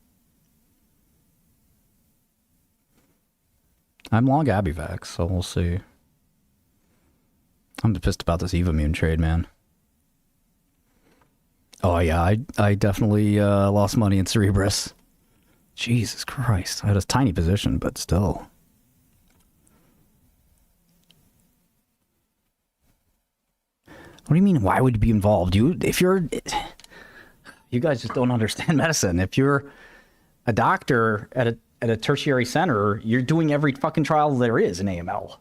I'm long Abivax, so we'll see. I'm pissed about this Evommune trade, man. Oh yeah, I definitely lost money in Cerebrus. Jesus Christ, I had a tiny position, but still. What do you mean, why would you be involved? You guys just don't understand medicine. If you're a doctor at a tertiary center, you're doing every fucking trial there is in AML.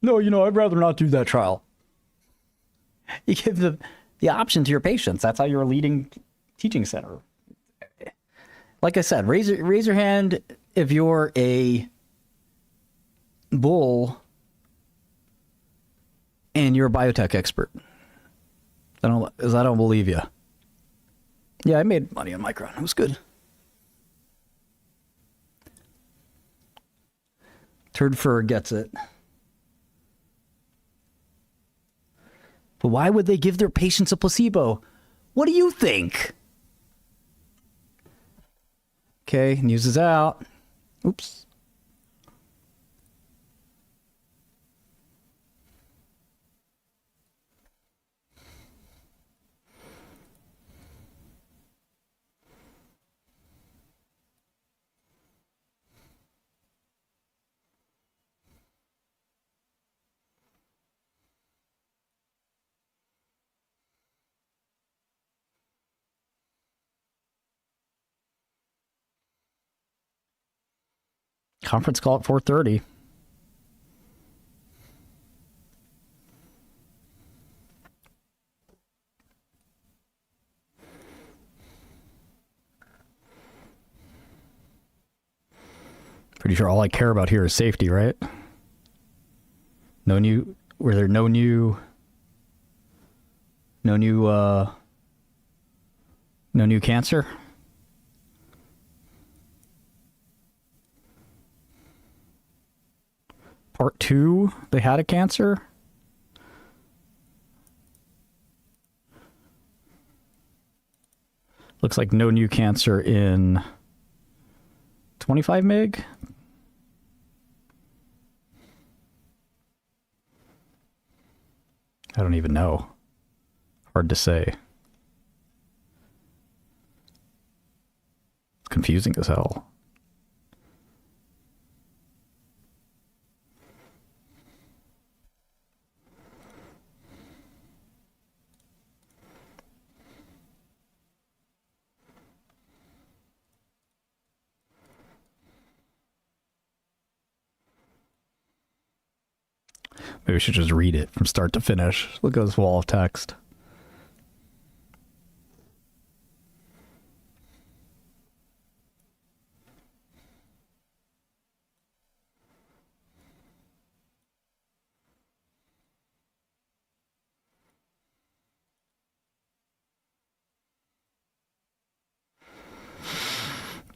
No, I'd rather not do that trial. You give the option to your patients. That's how you're a leading teaching center. Like I said, raise your hand if you're a bull and you're a biotech expert. I don't believe you. Yeah, I made money on Micron. It was good. Turd Fur gets it. But why would they give their patients a placebo? What do you think? Okay, news is out. Oops. Conference call at 4:30. Pretty sure all I care about here is safety, right? No new cancer? Part 2, they had a cancer? Looks like no new cancer in 25 meg. I don't even know. Hard to say. It's confusing as hell. Maybe we should just read it from start to finish. Look at this wall of text.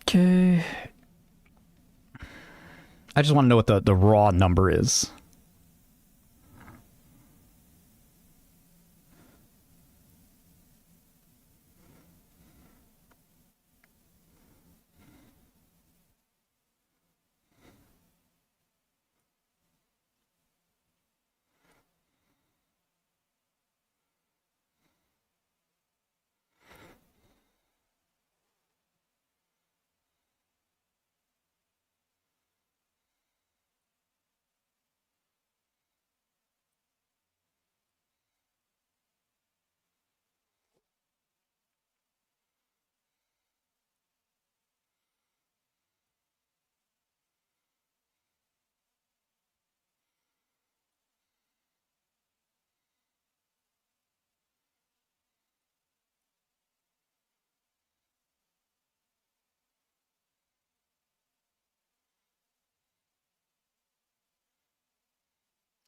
Okay. I just want to know what the raw number is.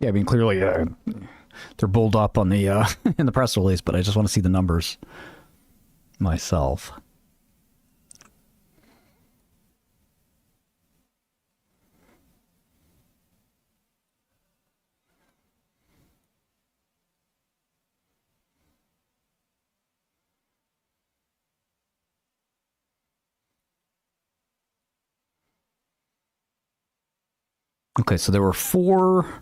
Yeah, I mean, clearly they're bulled up on the in the press release, but I just want to see the numbers myself. Okay, so there were 4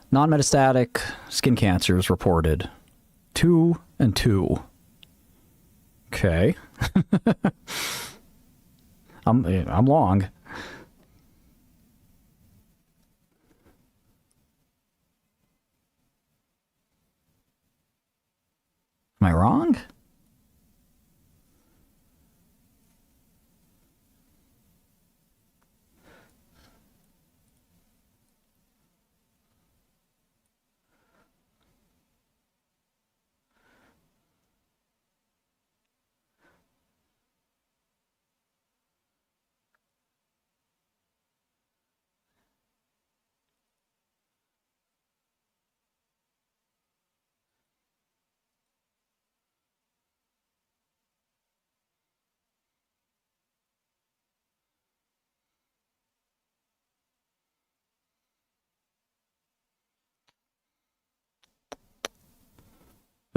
non-metastatic skin cancers reported. 2 and 2. Okay. I'm long. Am I wrong?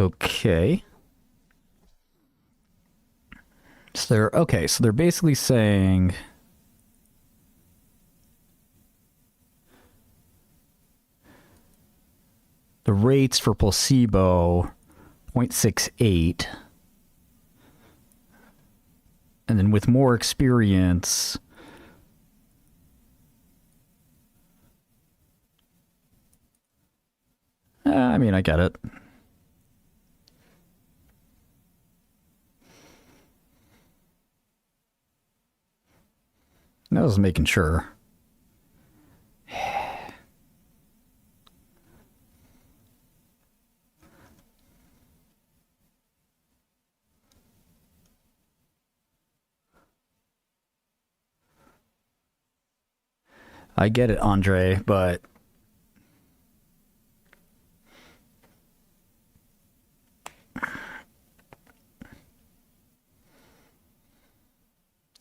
Okay. So they're basically saying the rates for placebo 0.68, and then with more experience I mean, I get it. I was making sure. I get it, Andre, but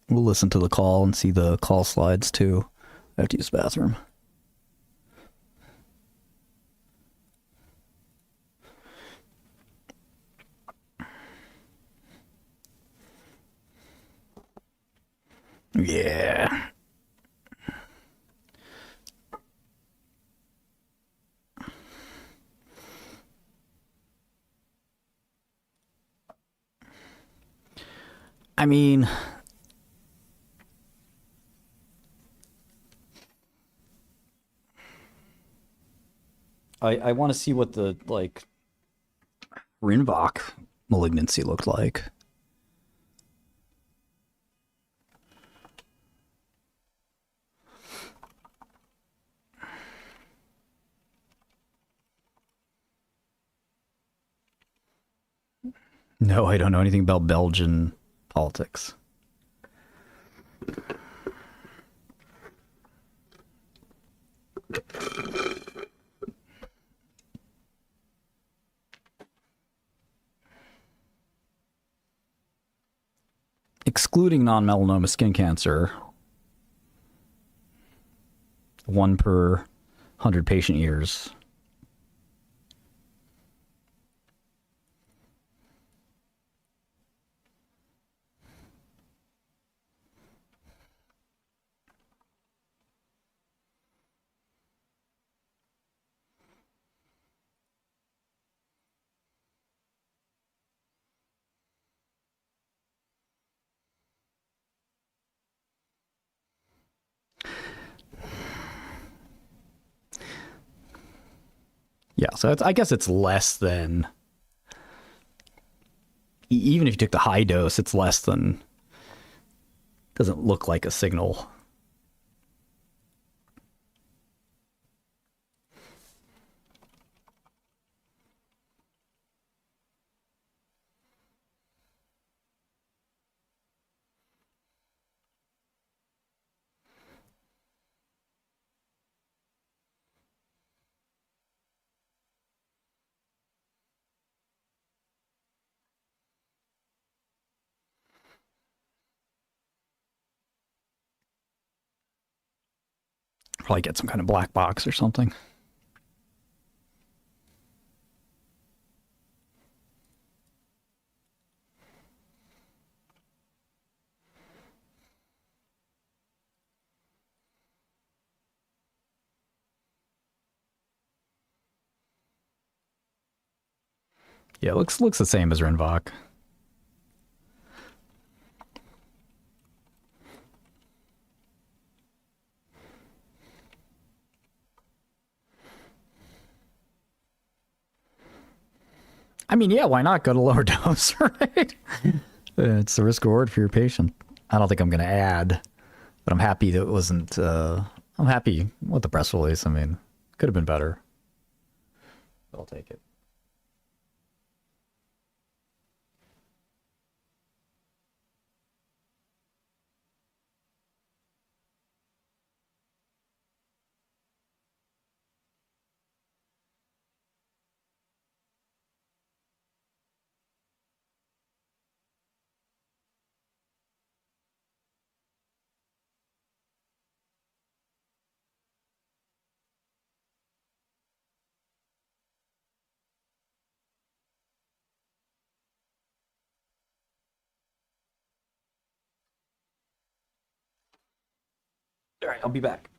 we'll listen to the call and see the call slides too. I have to use the bathroom. Yeah. I mean, I want to see what the, like, Rinvoq malignancy looked like. No, I don't know anything about Belgian politics. Excluding non-melanoma skin cancer, 1 per 100 patient years. Yeah, so I guess it's less than, even if you took the high dose, it's less than, doesn't look like a signal. Probably get some kind of black box or something. Yeah, looks the same as Rinvoq. I mean, yeah, why not go to lower dose, right? It's the risk reward for your patient. I don't think I'm going to add, but I'm happy that it wasn't, I'm happy with the press release. I mean, could have been better. I'll take it. All right, I'll be back.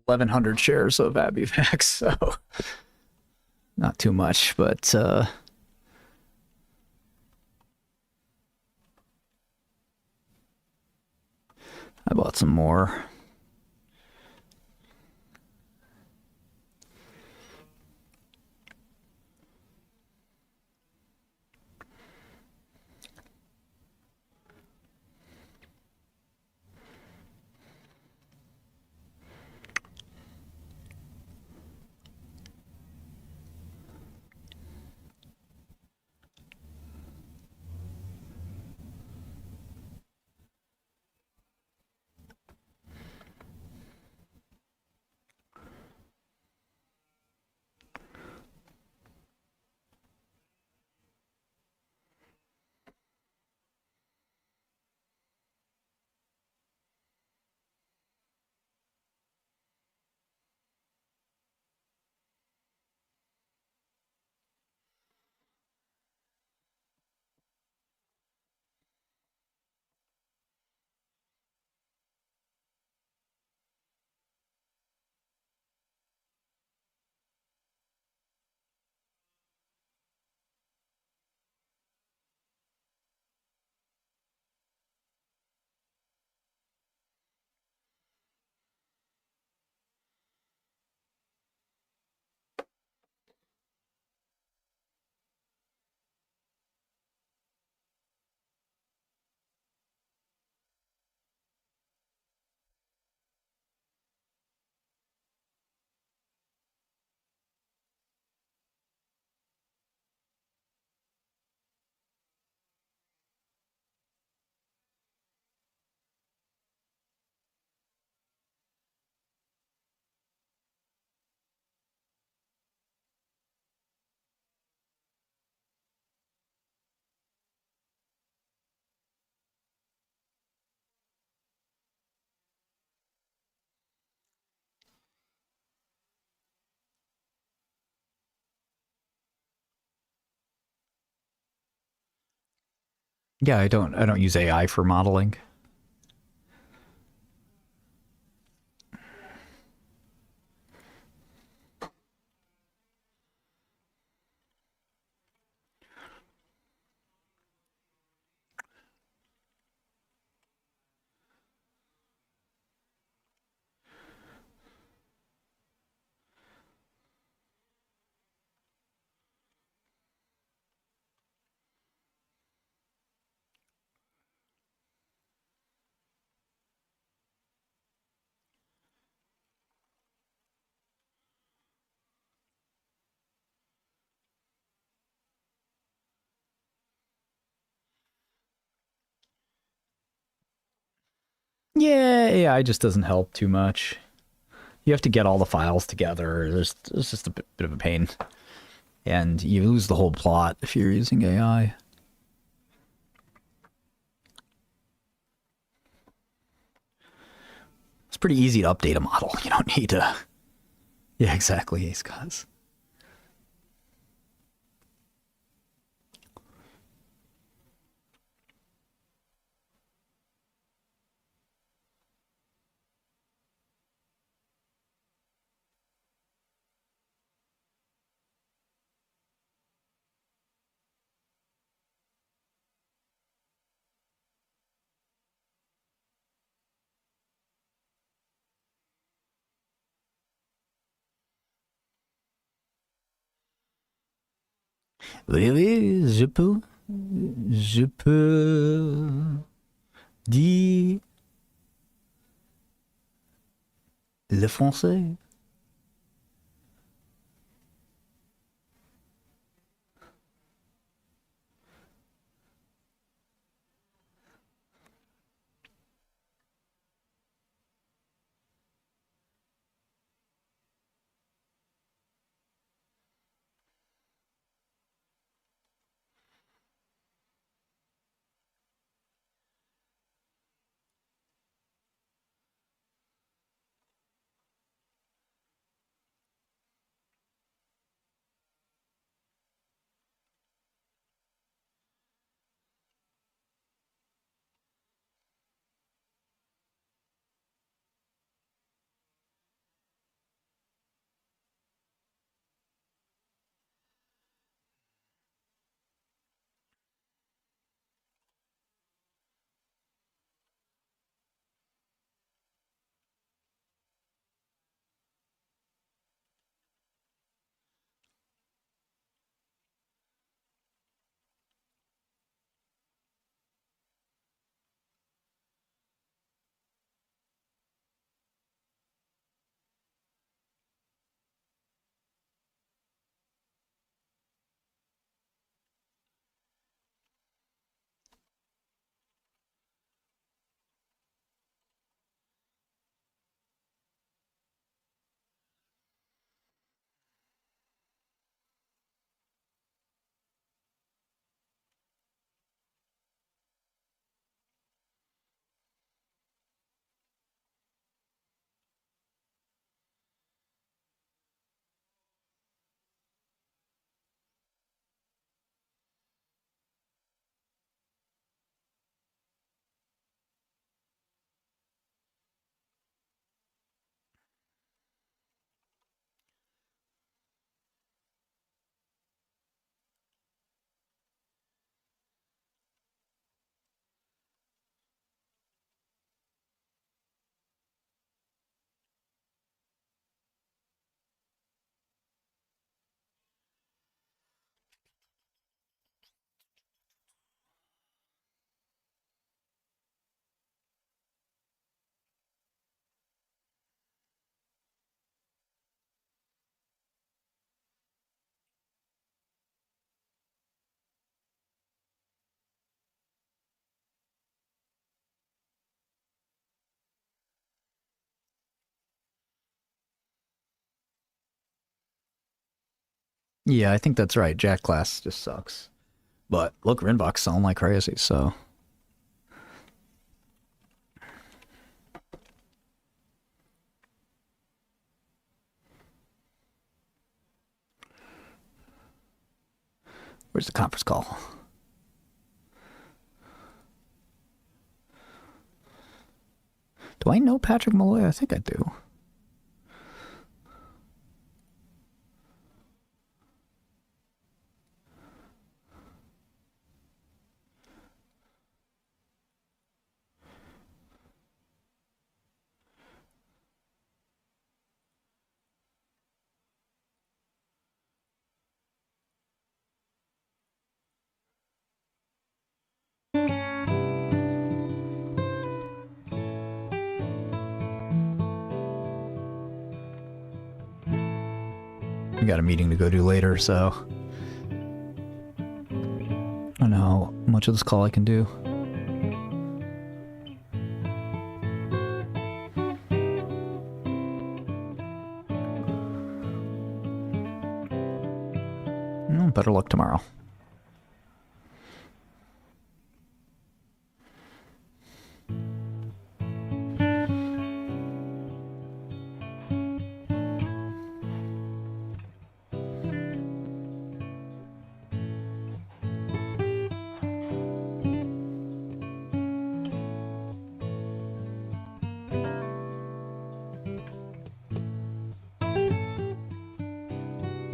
1,100 shares of Abivax, so not too much, but I bought some more. Yeah, I don't use AI for modeling. Yeah, AI just doesn't help too much. You have to get all the files together. There's just a bit of a pain. And you lose the whole plot if you're using AI. It's pretty easy to update a model. You don't need to... Yeah, exactly, Ace Cuz. Oui, oui, je peux dire le français. Yeah, I think that's right. Jack Glass just sucks. But look, Rinvox selling like crazy, so. Where's the conference call? Do I know Patrick Malloy? I think I do. We got a meeting to go to later, so I don't know how much of this call I can do. Better luck tomorrow.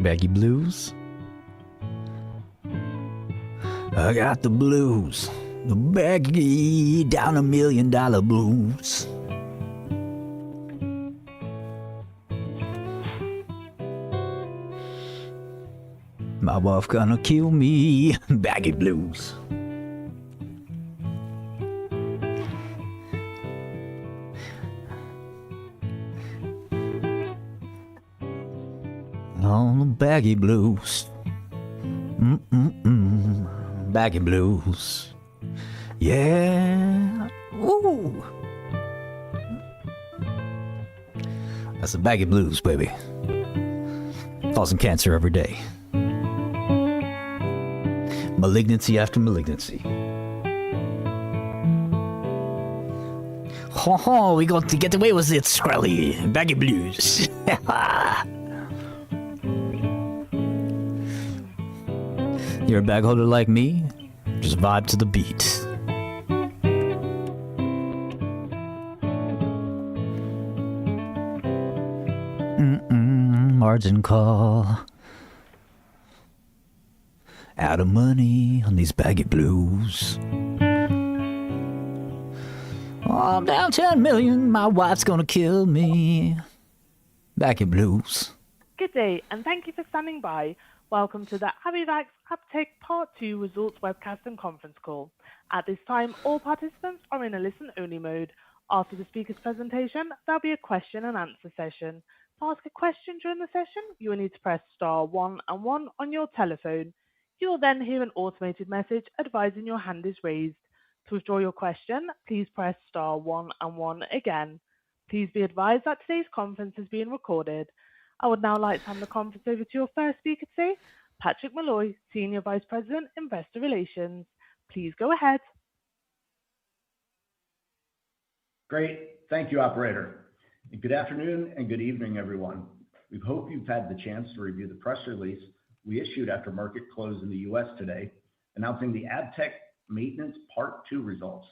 Baggy blues. I got the blues. The baggy down $1 million blues. My wife gonna kill me. Baggy blues. On the baggy blues. Baggy blues. Yeah. Woo. That's the baggy blues, baby. Causing cancer every day. Malignancy after malignancy. Ho ho, we got to get away with it, Skrelly. Baggy blues. You're a bag holder like me? Just vibe to the beat. Margin call. Out of money on these baggy blues. Oh, I'm down 10 million. My wife's gonna kill me. Baggy blues. Good day, and thank you for standing by. Welcome to the Abivax Uptake Part 2 Results Webcast and Conference Call. At this time, all participants are in a listen-only mode. After the speaker's presentation, there'll be a question and answer session. To ask a question during the session, you will need to press star 1 and 1 on your telephone. You will then hear an automated message advising your hand is raised. To withdraw your question, please press star 1 and 1 again. Please be advised that today's conference is being recorded. I would now like to hand the conference over to your first speaker today, Patrick Malloy, Senior Vice President, Investor Relations. Please go ahead. Great. Thank you, operator. Good afternoon and good evening, everyone. We hope you've had the chance to review the press release we issued after market close in the U.S. today, announcing the ABTECT Maintenance Part 2 results,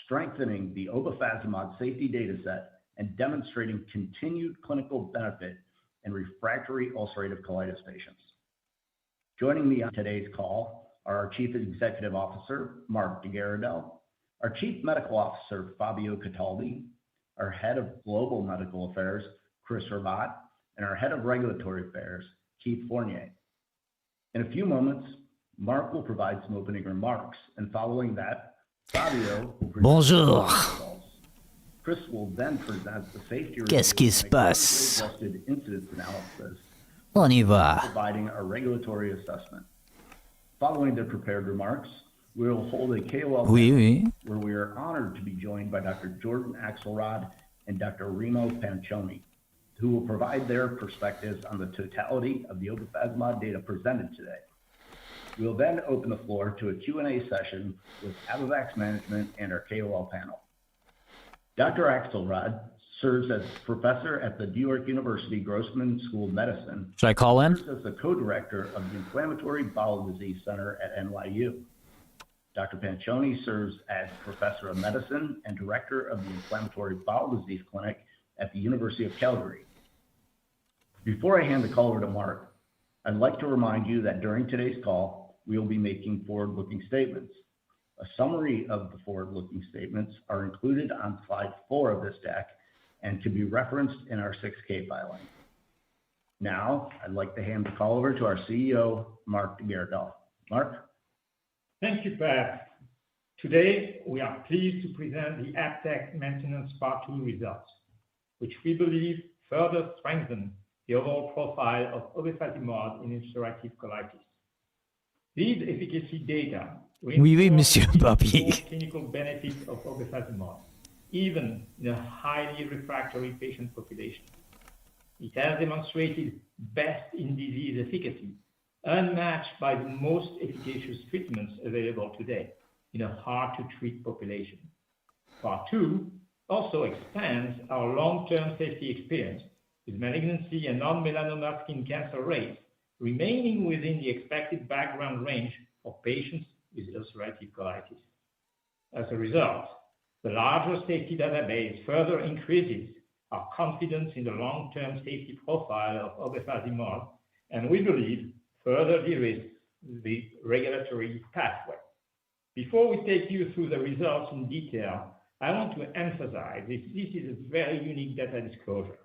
strengthening the obefazimod safety data set and demonstrating continued clinical benefit in refractory ulcerative colitis patients. Joining me on today's call are our Chief Executive Officer, Marc de Garidel, our Chief Medical Officer, Fabio Cataldi, our Head of Global Medical Affairs, Chris Rabat, and our Head of Regulatory Affairs, Keith Fournier. In a few moments, Marc will provide some opening remarks, and following that, Fabio will present Bonjour. results. Chris will then present the safety Qu'est-ce qui se passe? adjusted incidence analysis, On y va. providing a regulatory assessment. Following their prepared remarks, we will hold a KOL Oui, panel oui. where we are honored to be joined by Dr. Jordan Axelrod and Dr. Remo Panchoni who will provide their perspectives on the totality of the obefazimod data presented today. We will then open the floor to a Q&A session with Abivax management and our KOL panel. Dr. Axelrod serves as professor at the New York University Grossman School of Medicine. Should I call in? Serves as the co-director of the Inflammatory Bowel Disease Center at NYU. Dr. Panchoni serves as professor of medicine and director of the Inflammatory Bowel Disease Clinic at the University of Calgary. Before I hand the call over to Mark, I'd like to remind you that during today's call, we will be making forward-looking statements. A summary of the forward-looking statements are included on slide 4 of this deck and can be referenced in our 6K filing. Now, I'd like to hand the call over to our CEO, Mark DeGardahl. Mark? Thank you, Pat. Today, we are pleased to present the ABTECT Maintenance Part 2 results, which we believe further strengthen the overall profile of obefazimod in ulcerative colitis. These efficacy data Monsieur Papi. clinical benefits of obefazimod, even in a highly refractory patient population. It has demonstrated best-in-disease efficacy, unmatched by the most efficacious treatments available today in a hard-to-treat population. Part 2 also expands our long-term safety experience, with malignancy and non-melanoma skin cancer rates remaining within the expected background range of patients with ulcerative colitis. As a result, the larger safety database further increases our confidence in the long-term safety profile of obefazimod, and we believe further de-risks the regulatory pathway. Before we take you through the results in detail, I want to emphasize that this is a very unique data disclosure.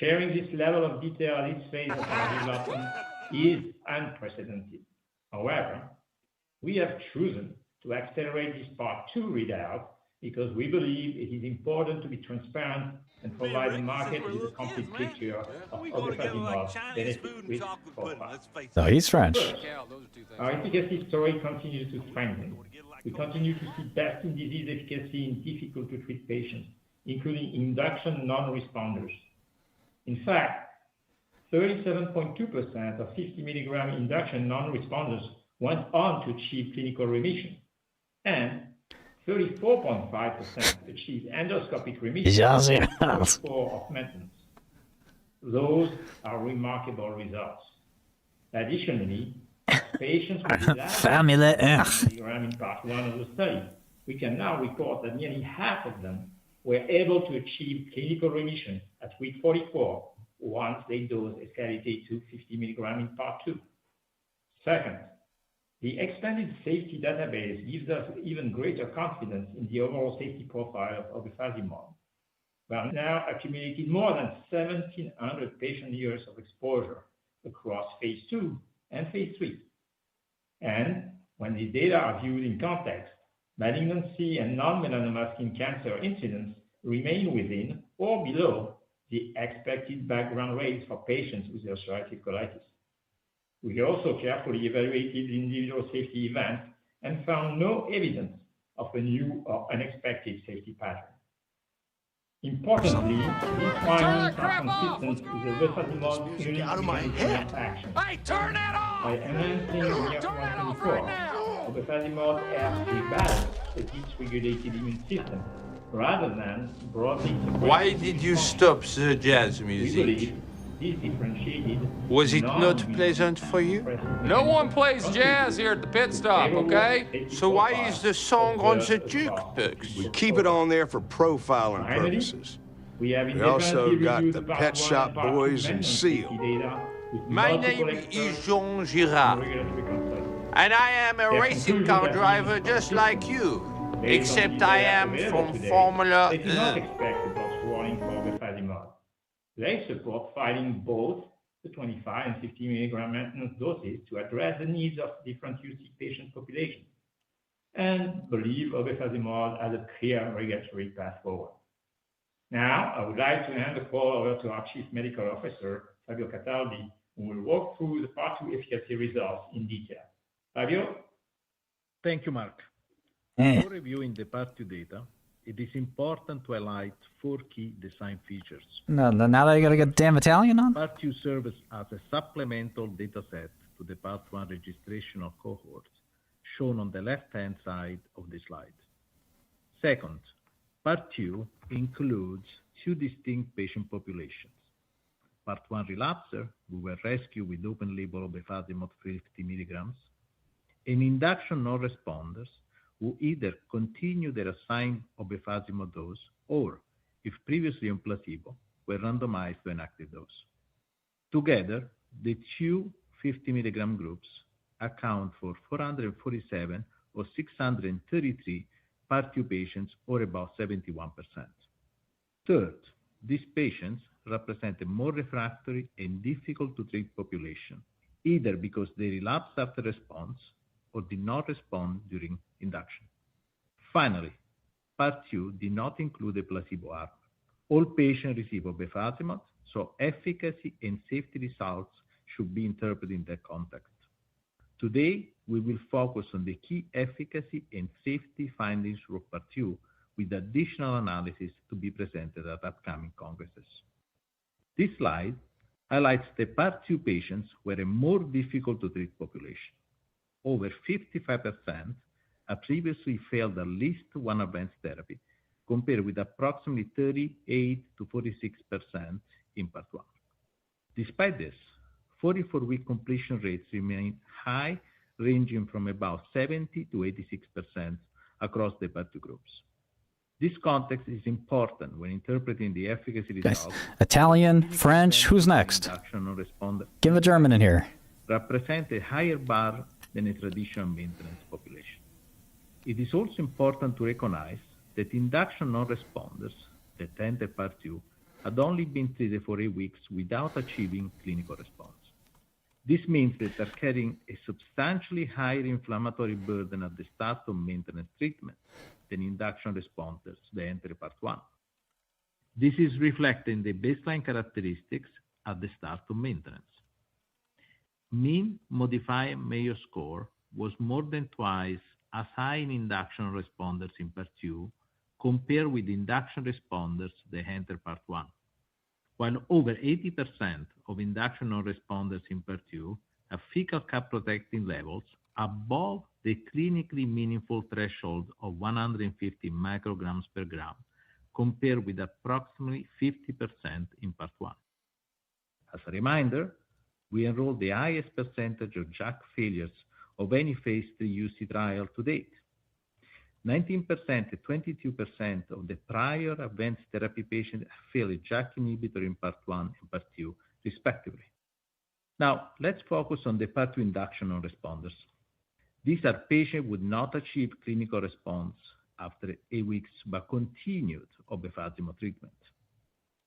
Sharing this level of detail at this phase of our development is unprecedented. However, we have chosen to accelerate this Part 2 readout because we believe it is important to be transparent and provide the market with a complete picture of obefazimod's benefit-risk profile. No, he's French. First, our efficacy story continues to strengthen. We continue to see best-in-disease efficacy in difficult-to-treat patients, including induction non-responders. In fact, 37.2% of 50 milligram induction non-responders went on to achieve clinical remission, and 34.5% achieved endoscopic remission of maintenance. Those are remarkable results. Additionally, patients with Family in Part 1 of the study, we can now report that nearly half of them were able to achieve clinical remission at week 44 once they dose escalated to 50 milligram in Part 2. Second, the expanded safety database gives us even greater confidence in the overall safety profile of obefazimod. We have now accumulated more than 1,700 patient years of exposure across phase 2 and phase 3. And when these data are viewed in context, malignancy and non-melanoma skin cancer incidence remain within or below the expected background rates for patients with ulcerative colitis. We also carefully evaluated individual safety events and found no evidence of a new or unexpected safety pattern. Importantly, these findings are consistent with the obefazimod unique mechanism of action. By enhancing NIR124, obefazimod helps rebalance the dysregulated immune system rather than broadly suppressing. Why did you stop the jazz music? Was it not pleasant for you? No one plays jazz here at the pit stop, okay? So why is the song on the jukebox? We keep it on there for profiling purposes. We also got the Pet Shop Boys and Seal. My name is Jean Girard, and I am a racing car driver just like you, except I am from Formula 1. They support filing both the 25 and 50 milligram maintenance doses to address the needs of different UC patient populations, and believe obefazimod has a clear regulatory path forward. Now, I would like to hand the call over to our Chief Medical Officer, Fabio Cataldi, who will walk through the Part 2 efficacy results in detail. Fabio? Thank you, Mark. Before reviewing the Part 2 data, it is important to highlight 4 key design features. No, now that I gotta get damn Italian on. Part 2 serves as a supplemental dataset to the Part 1 registrational cohorts shown on the left-hand side of the slide. Second, Part 2 includes 2 distinct patient populations. Part 1 relapser, who were rescued with open-label obefazimod 50 milligrams, and induction non-responders, who either continue their assigned obefazimod dose or, if previously on placebo, were randomized to an active dose. Together, the 2 50 milligram groups account for 447 or 633 Part 2 patients, or about 71%. Third, these patients represent a more refractory and difficult to treat population, either because they relapsed after response or did not respond during induction. Finally, Part 2 did not include a placebo arm. All patients receive obefazimod, so efficacy and safety results should be interpreted in that context. Today, we will focus on the key efficacy and safety findings for Part 2, with additional analysis to be presented at upcoming congresses. This slide highlights the Part 2 patients were a more difficult to treat population. Over 55% have previously failed at least one advanced therapy, compared with approximately 38 to 46% in Part 1. Despite this, 44-week completion rates remain high, ranging from about 70 to 86% across the Part 2 groups. This context is important when interpreting the efficacy results. Italian, French, who's next? Give a German in here. Represent a higher bar than a traditional maintenance population. It is also important to recognize that induction non-responders that enter Part 2 had only been treated for 8 weeks without achieving clinical response. This means that they're carrying a substantially higher inflammatory burden at the start of maintenance treatment than induction responders that enter Part 1. This is reflected in the baseline characteristics at the start of maintenance. Mean modified Mayo score was more than twice as high in induction responders in Part 2 compared with induction responders that enter Part 1, while over 80% of induction non-responders in Part 2 have fecal cap protectin levels above the clinically meaningful threshold of 150 micrograms per gram, compared with approximately 50% in Part 1. As a reminder, we enrolled the highest percentage of JAK failures of any phase 3 UC trial to date. 19% and 22% of the prior advanced therapy patients failed a JAK inhibitor in Part 1 and Part 2, respectively. Now, let's focus on the Part 2 induction non-responders. These are patients who would not achieve clinical response after 8 weeks but continued obefazimod treatment.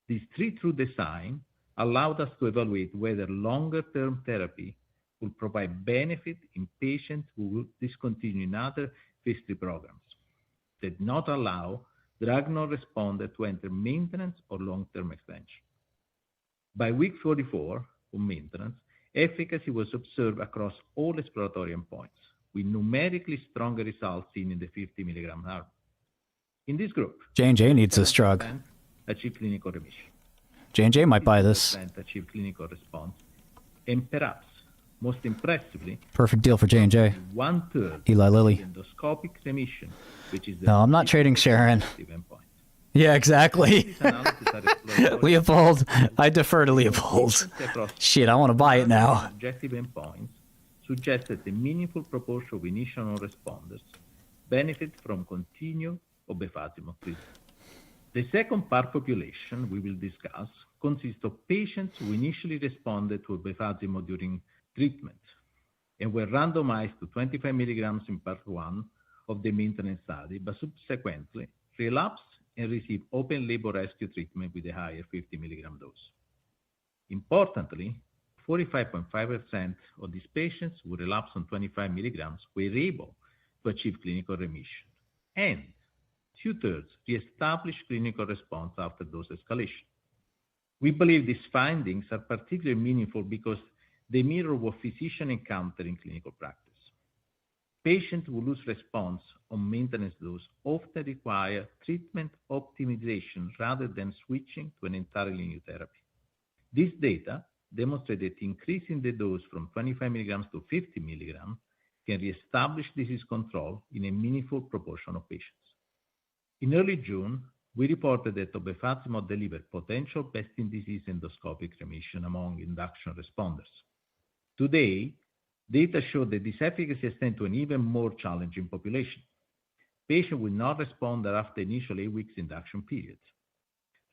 This treat-through design allowed us to evaluate whether longer-term therapy will provide benefit in patients who will discontinue in other phase 3 programs, did not allow drug non-responder to enter maintenance or long-term extension. By week 44 of maintenance, efficacy was observed across all exploratory endpoints, with numerically stronger results seen in the 50 milligram arm. In this group, J&J needs this drug. Achieved clinical remission. J&J might buy this. Achieved clinical response, and perhaps most impressively, Perfect deal for J&J. 1/3 Eli Lilly. endoscopic remission, which is the No, I'm not trading Sharon. Yeah, exactly. Leopold, I defer to Leopold. Shit, I want to buy it now. Objective endpoints suggest that a meaningful proportion of initial non-responders benefit from continued obefazimod treatment. The second part population we will discuss consists of patients who initially responded to obefazimod during treatment and were randomized to 25 milligrams in Part 1 of the maintenance study, but subsequently relapsed and received open-label rescue treatment with a higher 50 milligram dose. Importantly, 45.5% of these patients who relapsed on 25 milligrams were able to achieve clinical remission, and 2/3 reestablished clinical response after dose escalation. We believe these findings are particularly meaningful because they mirror what physicians encounter in clinical practice. Patients who lose response on maintenance dose often require treatment optimization rather than switching to an entirely new therapy. This data demonstrate that increasing the dose from 25 milligrams to 50 milligrams can reestablish disease control in a meaningful proportion of patients. In early June, we reported that obefazimod delivered potential best-in-disease endoscopic remission among induction responders. Today, data show that this efficacy extends to an even more challenging population. Patients will not respond after initial 8 weeks induction period.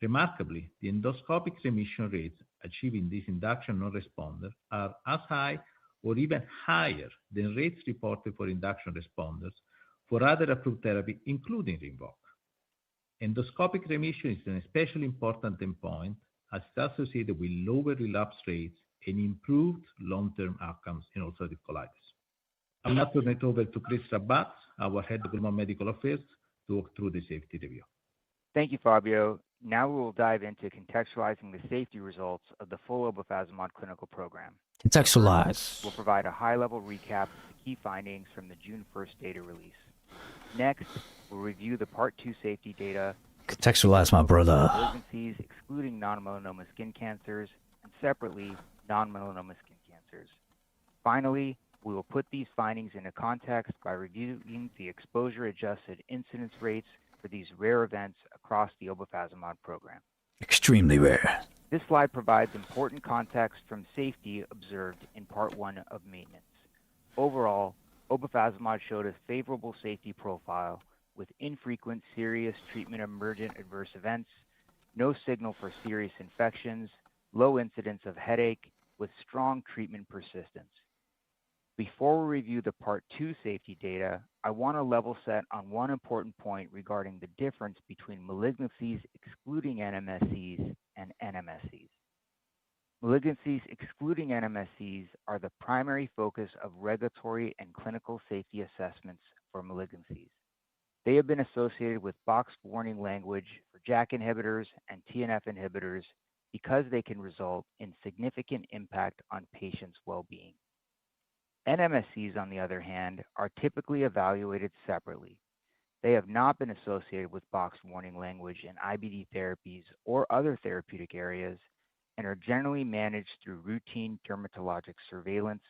Remarkably, the endoscopic remission rates achieved in this induction non-responder are as high or even higher than rates reported for induction responders for other approved therapy, including Rinvoq. Endoscopic remission is an especially important endpoint as it's associated with lower relapse rates and improved long-term outcomes in ulcerative colitis. I'm now turning it over to Chris Rabat, our head of global medical affairs, to walk through the safety review. Thank you, Fabio. Now we will dive into contextualizing the safety results of the full obefazimod clinical program. Contextualize. We'll provide a high-level recap of the key findings from the June 1st data release. Next, we'll review the Part 2 safety data. Contextualize, my brother. Malignancies, excluding non-melanoma skin cancers, and separately, non-melanoma skin cancers. Finally, we will put these findings into context by reviewing the exposure-adjusted incidence rates for these rare events across the obefazimod program. Extremely rare. This slide provides important context from safety observed in Part 1 of maintenance. Overall, obefazimod showed a favorable safety profile with infrequent serious treatment-emergent adverse events, no signal for serious infections, low incidence of headache, with strong treatment persistence. Before we review the Part 2 safety data, I want to level set on one important point regarding the difference between malignancies excluding NMSCs and NMSCs. Malignancies excluding NMSCs are the primary focus of regulatory and clinical safety assessments for malignancies. They have been associated with boxed warning language for JAK inhibitors and TNF inhibitors because they can result in significant impact on patients' well-being. NMSCs, on the other hand, are typically evaluated separately. They have not been associated with boxed warning language in IBD therapies or other therapeutic areas and are generally managed through routine dermatologic surveillance,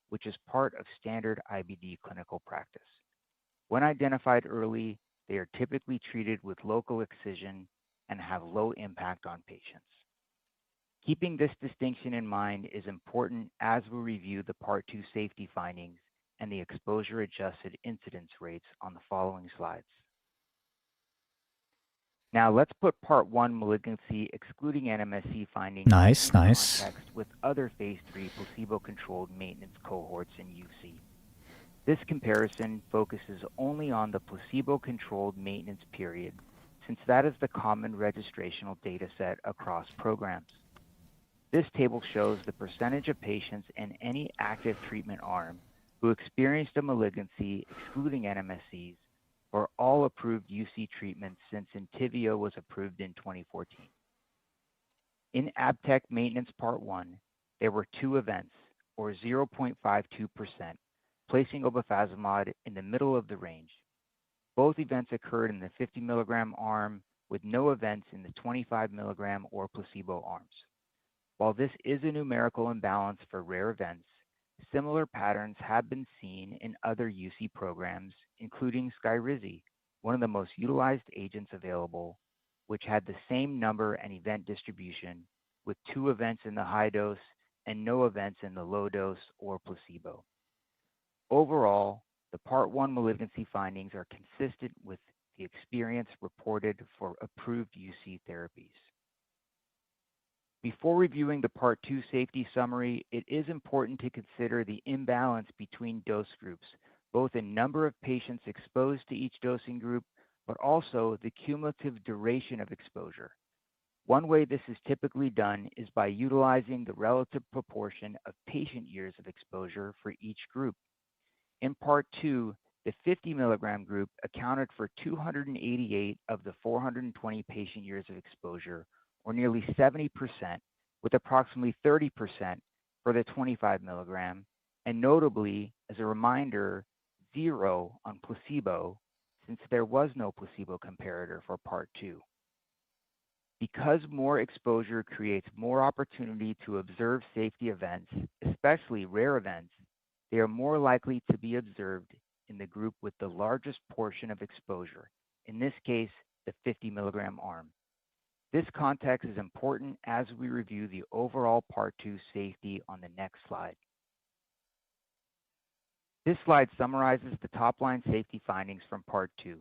which is part of standard IBD clinical practice. When identified early, they are typically treated with local excision and have low impact on patients. Keeping this distinction in mind is important as we review the Part 2 safety findings and the exposure-adjusted incidence rates on the following slides. Now let's put Part 1 malignancy excluding NMSC findings in context with other Phase 3 placebo-controlled maintenance cohorts in UC. This comparison focuses only on the placebo-controlled maintenance period, since that is the common registrational data set across programs. This table shows the percentage of patients in any active treatment arm who experienced a malignancy excluding NMSCs for all approved UC treatments since Entyvio was approved in 2014. In ABTEC Maintenance Part 1, there were 2 events, or 0.52%, placing obefazimod in the middle of the range. Both events occurred in the 50 milligram arm, with no events in the 25 milligram or placebo arms. While this is a numerical imbalance for rare events, similar patterns have been seen in other UC programs, including Skyrizi, one of the most utilized agents available, which had the same number and event distribution, with 2 events in the high dose and no events in the low dose or placebo. Overall, the Part 1 malignancy findings are consistent with the experience reported for approved UC therapies. Before reviewing the Part 2 safety summary, it is important to consider the imbalance between dose groups, both in number of patients exposed to each dosing group, but also the cumulative duration of exposure. One way this is typically done is by utilizing the relative proportion of patient years of exposure for each group. In Part 2, the 50 milligram group accounted for 288 of the 420 patient years of exposure, or nearly 70%, with approximately 30% for the 25 milligram. And notably, as a reminder, 0 on placebo, since there was no placebo comparator for Part 2. Because more exposure creates more opportunity to observe safety events, especially rare events, they are more likely to be observed in the group with the largest portion of exposure, in this case, the 50 milligram arm. This context is important as we review the overall Part 2 safety on the next slide. This slide summarizes the top-line safety findings from Part 2.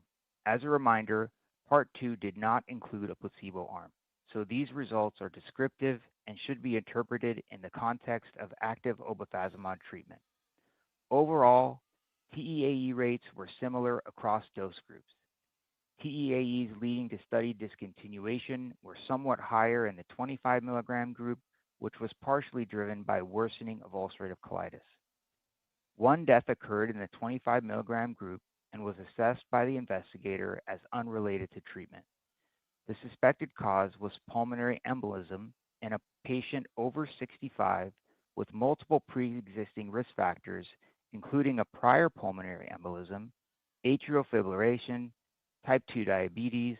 As a reminder, Part 2 did not include a placebo arm, so these results are descriptive and should be interpreted in the context of active obefazimod treatment. Overall, TEAE rates were similar across dose groups. TEAEs leading to study discontinuation were somewhat higher in the 25 milligram group, which was partially driven by worsening of ulcerative colitis. One death occurred in the 25 milligram group and was assessed by the investigator as unrelated to treatment. The suspected cause was pulmonary embolism in a patient over 65 with multiple pre-existing risk factors, including a prior pulmonary embolism, atrial fibrillation, type 2 diabetes,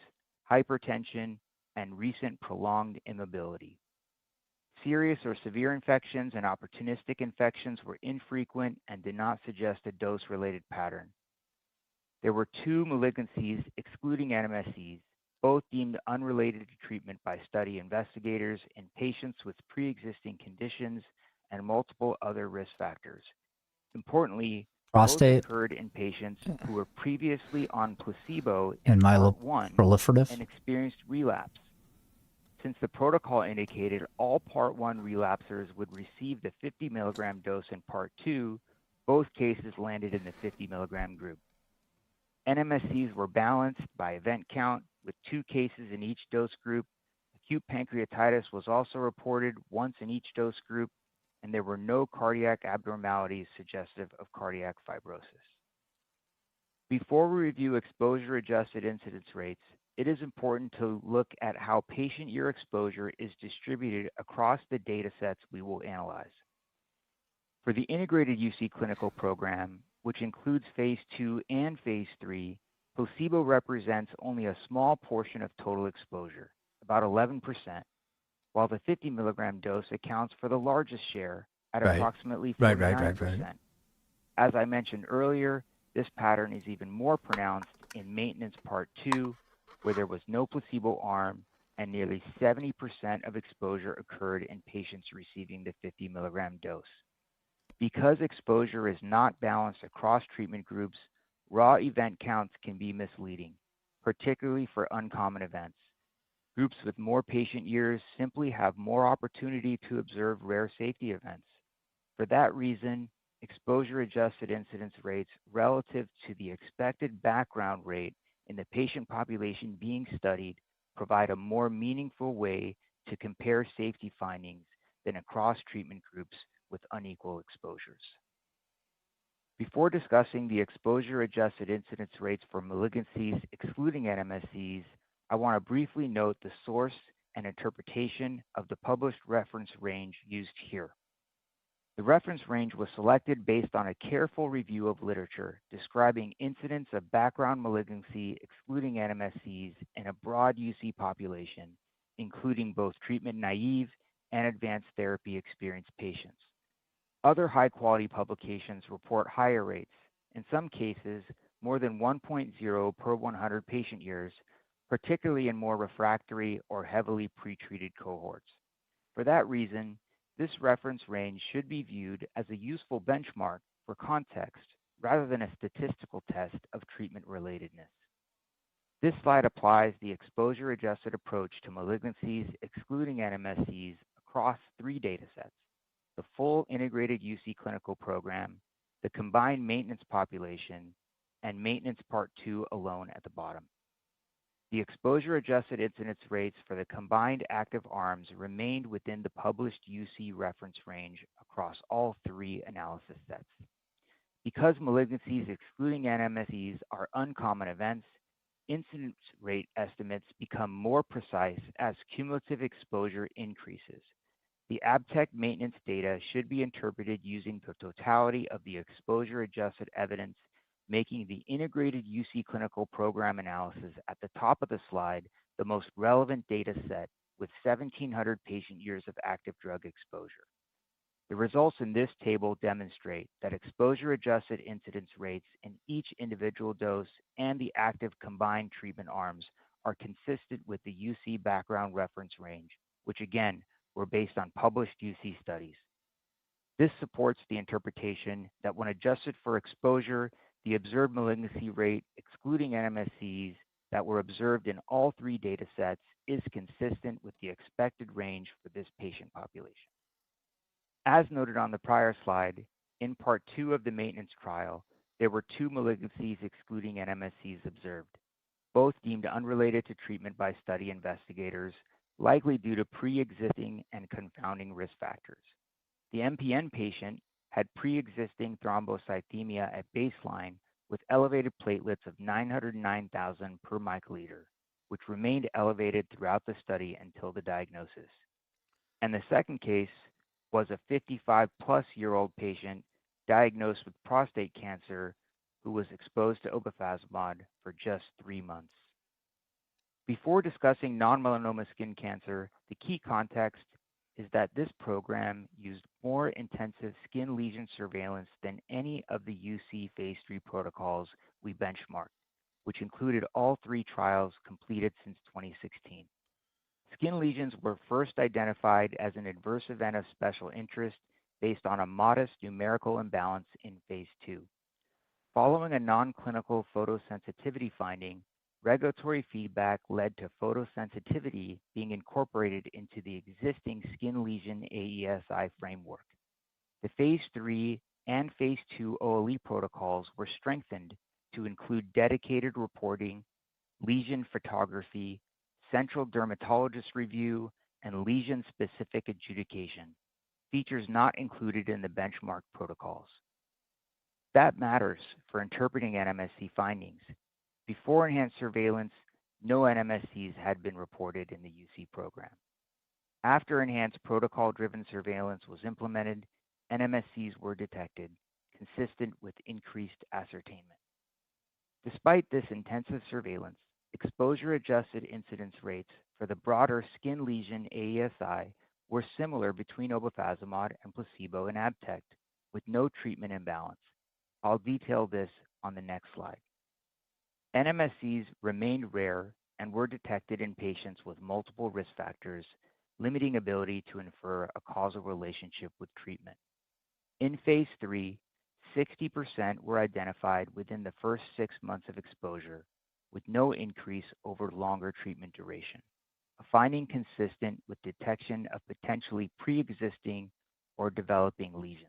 hypertension, and recent prolonged immobility. Serious or severe infections and opportunistic infections were infrequent and did not suggest a dose-related pattern. There were 2 malignancies excluding NMSCs, both deemed unrelated to treatment by study investigators in patients with pre-existing conditions and multiple other risk factors. Importantly, Prostate. both occurred in patients who were previously on placebo And in Part 1 myeloproliferative. and experienced relapse. Since the protocol indicated all Part 1 relapsers would receive the 50 milligram dose in Part 2, both cases landed in the 50 milligram group. NMSCs were balanced by event count, with 2 cases in each dose group. Acute pancreatitis was also reported once in each dose group, and there were no cardiac abnormalities suggestive of cardiac fibrosis. Before we review exposure-adjusted incidence rates, it is important to look at how patient year exposure is distributed across the data sets we will analyze. For the integrated UC clinical program, which includes phase 2 and phase 3, placebo represents only a small portion of total exposure, about 11%, while the 50 milligram dose accounts for the largest share at approximately 49%. As I mentioned earlier, this pattern is even more pronounced in maintenance Part 2, where there was no placebo arm and nearly 70% of exposure occurred in patients receiving the 50 milligram dose. Because exposure is not balanced across treatment groups, raw event counts can be misleading, particularly for uncommon events. Groups with more patient years simply have more opportunity to observe rare safety events. For that reason, exposure-adjusted incidence rates relative to the expected background rate in the patient population being studied provide a more meaningful way to compare safety findings than across treatment groups with unequal exposures. Before discussing the exposure-adjusted incidence rates for malignancies excluding NMSCs, I want to briefly note the source and interpretation of the published reference range used here. The reference range was selected based on a careful review of literature describing incidence of background malignancy excluding NMSCs in a broad UC population, including both treatment-naive and advanced therapy-experienced patients. Other high-quality publications report higher rates, in some cases more than 1.0 per 100 patient years, particularly in more refractory or heavily pretreated cohorts. For that reason, this reference range should be viewed as a useful benchmark for context rather than a statistical test of treatment relatedness. This slide applies the exposure-adjusted approach to malignancies excluding NMSCs across 3 datasets: the full integrated UC clinical program, the combined maintenance population, and maintenance Part 2 alone at the bottom. The exposure-adjusted incidence rates for the combined active arms remained within the published UC reference range across all 3 analysis sets. Because malignancies excluding NMSCs are uncommon events, incidence rate estimates become more precise as cumulative exposure increases. The ABTEC maintenance data should be interpreted using the totality of the exposure-adjusted evidence making the integrated UC clinical program analysis at the top of the slide the most relevant data set with 1,700 patient years of active drug exposure. The results in this table demonstrate that exposure-adjusted incidence rates in each individual dose and the active combined treatment arms are consistent with the UC background reference range, which again were based on published UC studies. This supports the interpretation that when adjusted for exposure, the observed malignancy rate, excluding NMSCs, that were observed in all three data sets is consistent with the expected range for this patient population. As noted on the prior slide, in part 2 of the maintenance trial, there were 2 malignancies excluding NMSCs observed, both deemed unrelated to treatment by study investigators, likely due to pre-existing and confounding risk factors. The MPN patient had pre-existing thrombocythemia at baseline with elevated platelets of 909,000 per microliter, which remained elevated throughout the study until the diagnosis. And the second case was a 55-plus-year-old patient diagnosed with prostate cancer who was exposed to obefazimod for just 3 months. Before discussing non-melanoma skin cancer, the key context is that this program used more intensive skin lesion surveillance than any of the UC phase 3 protocols we benchmarked, which included all 3 trials completed since 2016. Skin lesions were first identified as an adverse event of special interest based on a modest numerical imbalance in phase 2. Following a non-clinical photosensitivity finding, regulatory feedback led to photosensitivity being incorporated into the existing skin lesion AESI framework. The phase 3 and phase 2 OLE protocols were strengthened to include dedicated reporting, lesion photography, central dermatologist review, and lesion-specific adjudication, features not included in the benchmark protocols. That matters for interpreting NMSC findings. Before enhanced surveillance, no NMSCs had been reported in the UC program. After enhanced protocol-driven surveillance was implemented, NMSCs were detected, consistent with increased ascertainment. Despite this intensive surveillance, exposure-adjusted incidence rates for the broader skin lesion AESI were similar between obefazimod and placebo in ABTECT, with no treatment imbalance. I'll detail this on the next slide. NMSCs remained rare and were detected in patients with multiple risk factors, limiting ability to infer a causal relationship with treatment. In phase 3, 60% were identified within the first 6 months of exposure, with no increase over longer treatment duration, a finding consistent with detection of potentially pre-existing or developing lesions.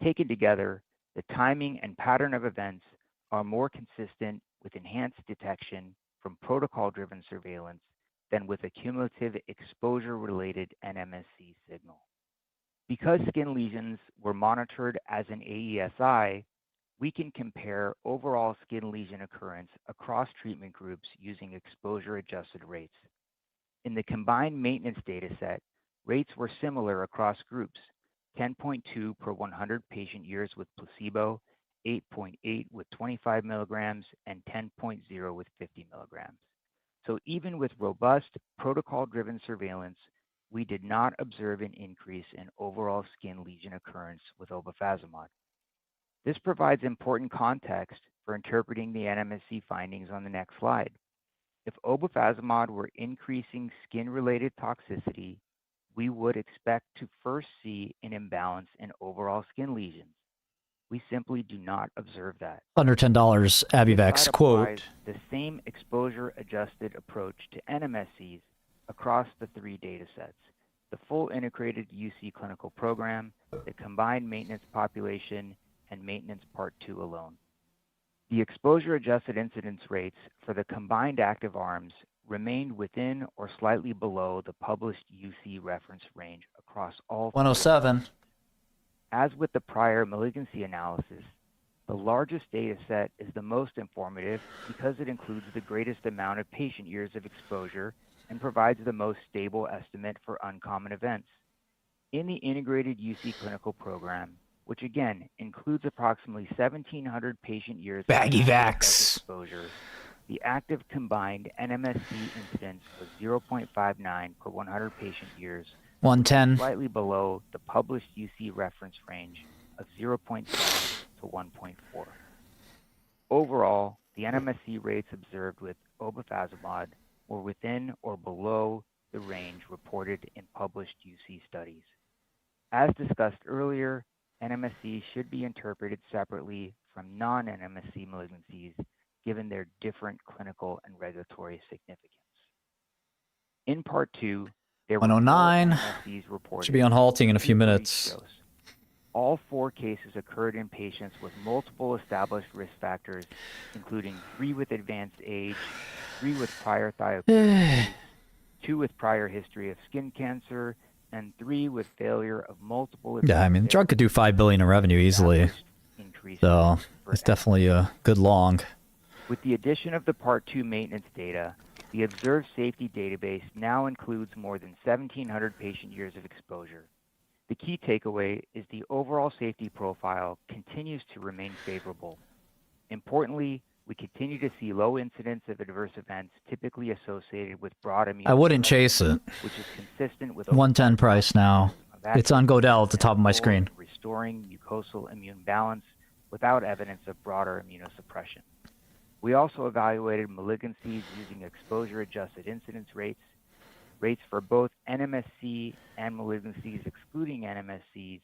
Taken together, the timing and pattern of events are more consistent with enhanced detection from protocol-driven surveillance than with a cumulative exposure-related NMSC signal. Because skin lesions were monitored as an AESI, we can compare overall skin lesion occurrence across treatment groups using exposure-adjusted rates. In the combined maintenance dataset, rates were similar across groups, 10.2 per 100 patient years with placebo, 8.8 with 25 milligrams, and 10.0 with 50 milligrams. So even with robust protocol-driven surveillance, we did not observe an increase in overall skin lesion occurrence with obefazimod. This provides important context for interpreting the NMSC findings on the next slide. If obefazimod were increasing skin-related toxicity, we would expect to first see an imbalance in overall skin lesions. We simply do not observe that. Under $10, Abivax quote. The same exposure-adjusted approach to NMSCs across the 3 data sets, the full integrated UC clinical program, the combined maintenance population, and maintenance part 2 alone. The exposure-adjusted incidence rates for the combined active arms remained within or slightly below the published UC reference range across all 107. As with the prior malignancy analysis, the largest data set is the most informative because it includes the greatest amount of patient years of exposure and provides the most stable estimate for uncommon events. In the integrated UC clinical program, which again includes approximately 1,700 patient years Baggy of vax. exposure, the active combined NMSC incidence was 0.59 per 100 patient years, 110. slightly below the published UC reference range of 0.7 to 1.4. Overall, the NMSC rates observed with obefazimod were within or below the range reported in published UC studies. As discussed earlier, NMSC should be interpreted separately from non-NMSC malignancies given their different clinical and regulatory significance. In Part 2, there were 109. 4 NMSCs reported. Should be on halting in a few two for each minutes. dose. All 4 cases occurred in patients with multiple established risk factors, including 3 with advanced age, 3 with prior thiopurine, 2 with prior history of skin cancer, and 3 with failure of multiple. Yeah, I mean, the drug could do $5 billion in revenue easily. So it's definitely a good long. With the addition of the Part 2 maintenance data, the observed safety database now includes more than 1,700 patient years of exposure. The key takeaway is the overall safety profile continues to remain favorable. Importantly, we continue to see low incidence of adverse events typically associated with broad immune. I wouldn't chase it. Which is consistent with 110 price now. It's on Godel at the top of my screen. restoring mucosal immune balance without evidence of broader immunosuppression. We also evaluated malignancies using exposure-adjusted incidence rates. Rates for both NMSC and malignancies excluding NMSCs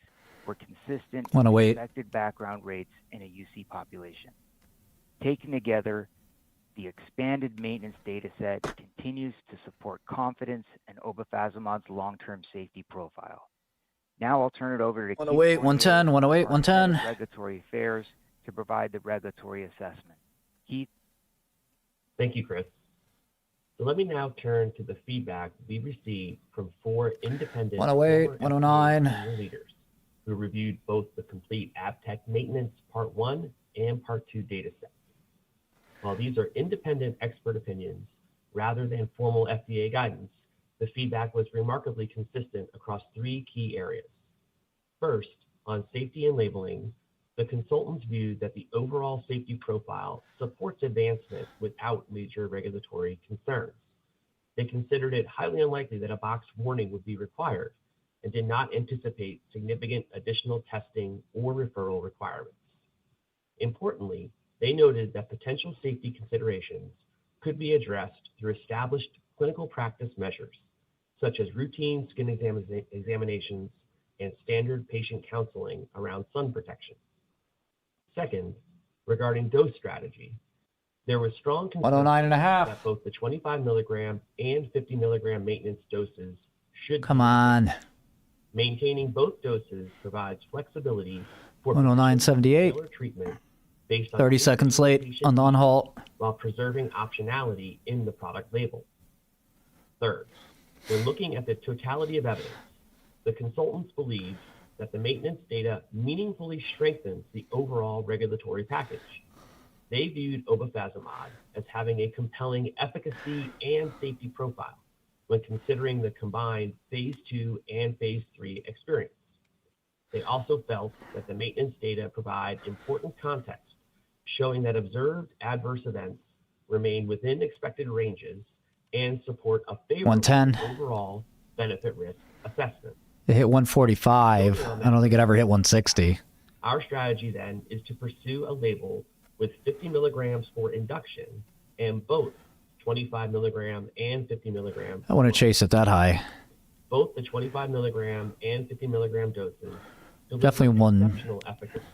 were consistent Wanna with wait. expected background rates in a UC population. Taken together, the expanded maintenance data set continues to support confidence in obefazimod's long-term safety profile. Now I'll turn it over to Wanna Keith wait, Fournier, 110, wanna wait, our head of 110. Regulatory Affairs, to provide the regulatory assessment. Keith? Thank you, Chris. So let me now turn to the feedback we received from 4 independent 108, former 109. FDA senior leaders who reviewed both the complete ABTEC maintenance Part 1 and Part 2 data sets. While these are independent expert opinions rather than formal FDA guidance, the feedback was remarkably consistent across 3 key areas. First, on safety and labeling, the consultants viewed that the overall safety profile supports advancement without major regulatory concerns. They considered it highly unlikely that a box warning would be required and did not anticipate significant additional testing or referral requirements. Importantly, they noted that potential safety considerations could be addressed through established clinical practice measures, such as routine skin examinations and standard patient counseling around sun protection. Second, regarding dose strategy, there was strong consensus 109.5. that both the 25 milligram and 50 milligram maintenance doses should Come on. maintaining both doses provides flexibility for 109.78. tailored treatment based on 30 seconds late on the on-halt. while preserving optionality in the product label. Third, when looking at the totality of evidence, the consultants believe that the maintenance data meaningfully strengthens the overall regulatory package. They viewed obefazimod as having a compelling efficacy and safety profile when considering the combined phase 2 and phase 3 experience. They also felt that the maintenance data provide important context, showing that observed adverse events remain within expected ranges and support a favorable 110. overall benefit risk assessment. It hit 145. I don't think it ever hit 160. Our strategy then is to pursue a label with 50 milligrams for induction and both 25 milligram and 50 milligram. I want to chase it that high. Both the 25 milligram and 50 milligram doses deliver Definitely exceptional efficacy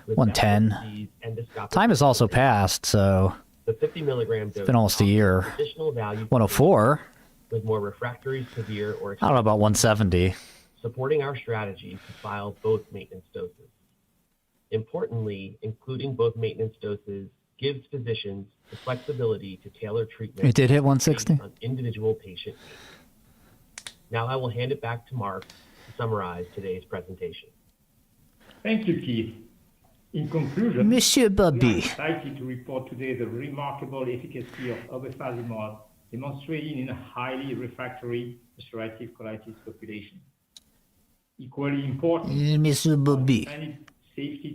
with 110. better disease endoscopic Time has also passed, so The 50 milligram dose it's been almost a year. additional value 104. with more refractory, severe, or I don't know about 170. supporting our strategy to file both maintenance doses. Importantly, including both maintenance doses gives physicians the flexibility to tailor treatment It did hit 160. based on individual patient needs. Now I will hand it back to Mark to summarize today's presentation. Thank you, Keith. In conclusion, Monsieur we Bobby. are excited to report today the remarkable efficacy of obefazimod demonstrated in a highly refractory ulcerative colitis population. Equally important, Monsieur Bobby. expanded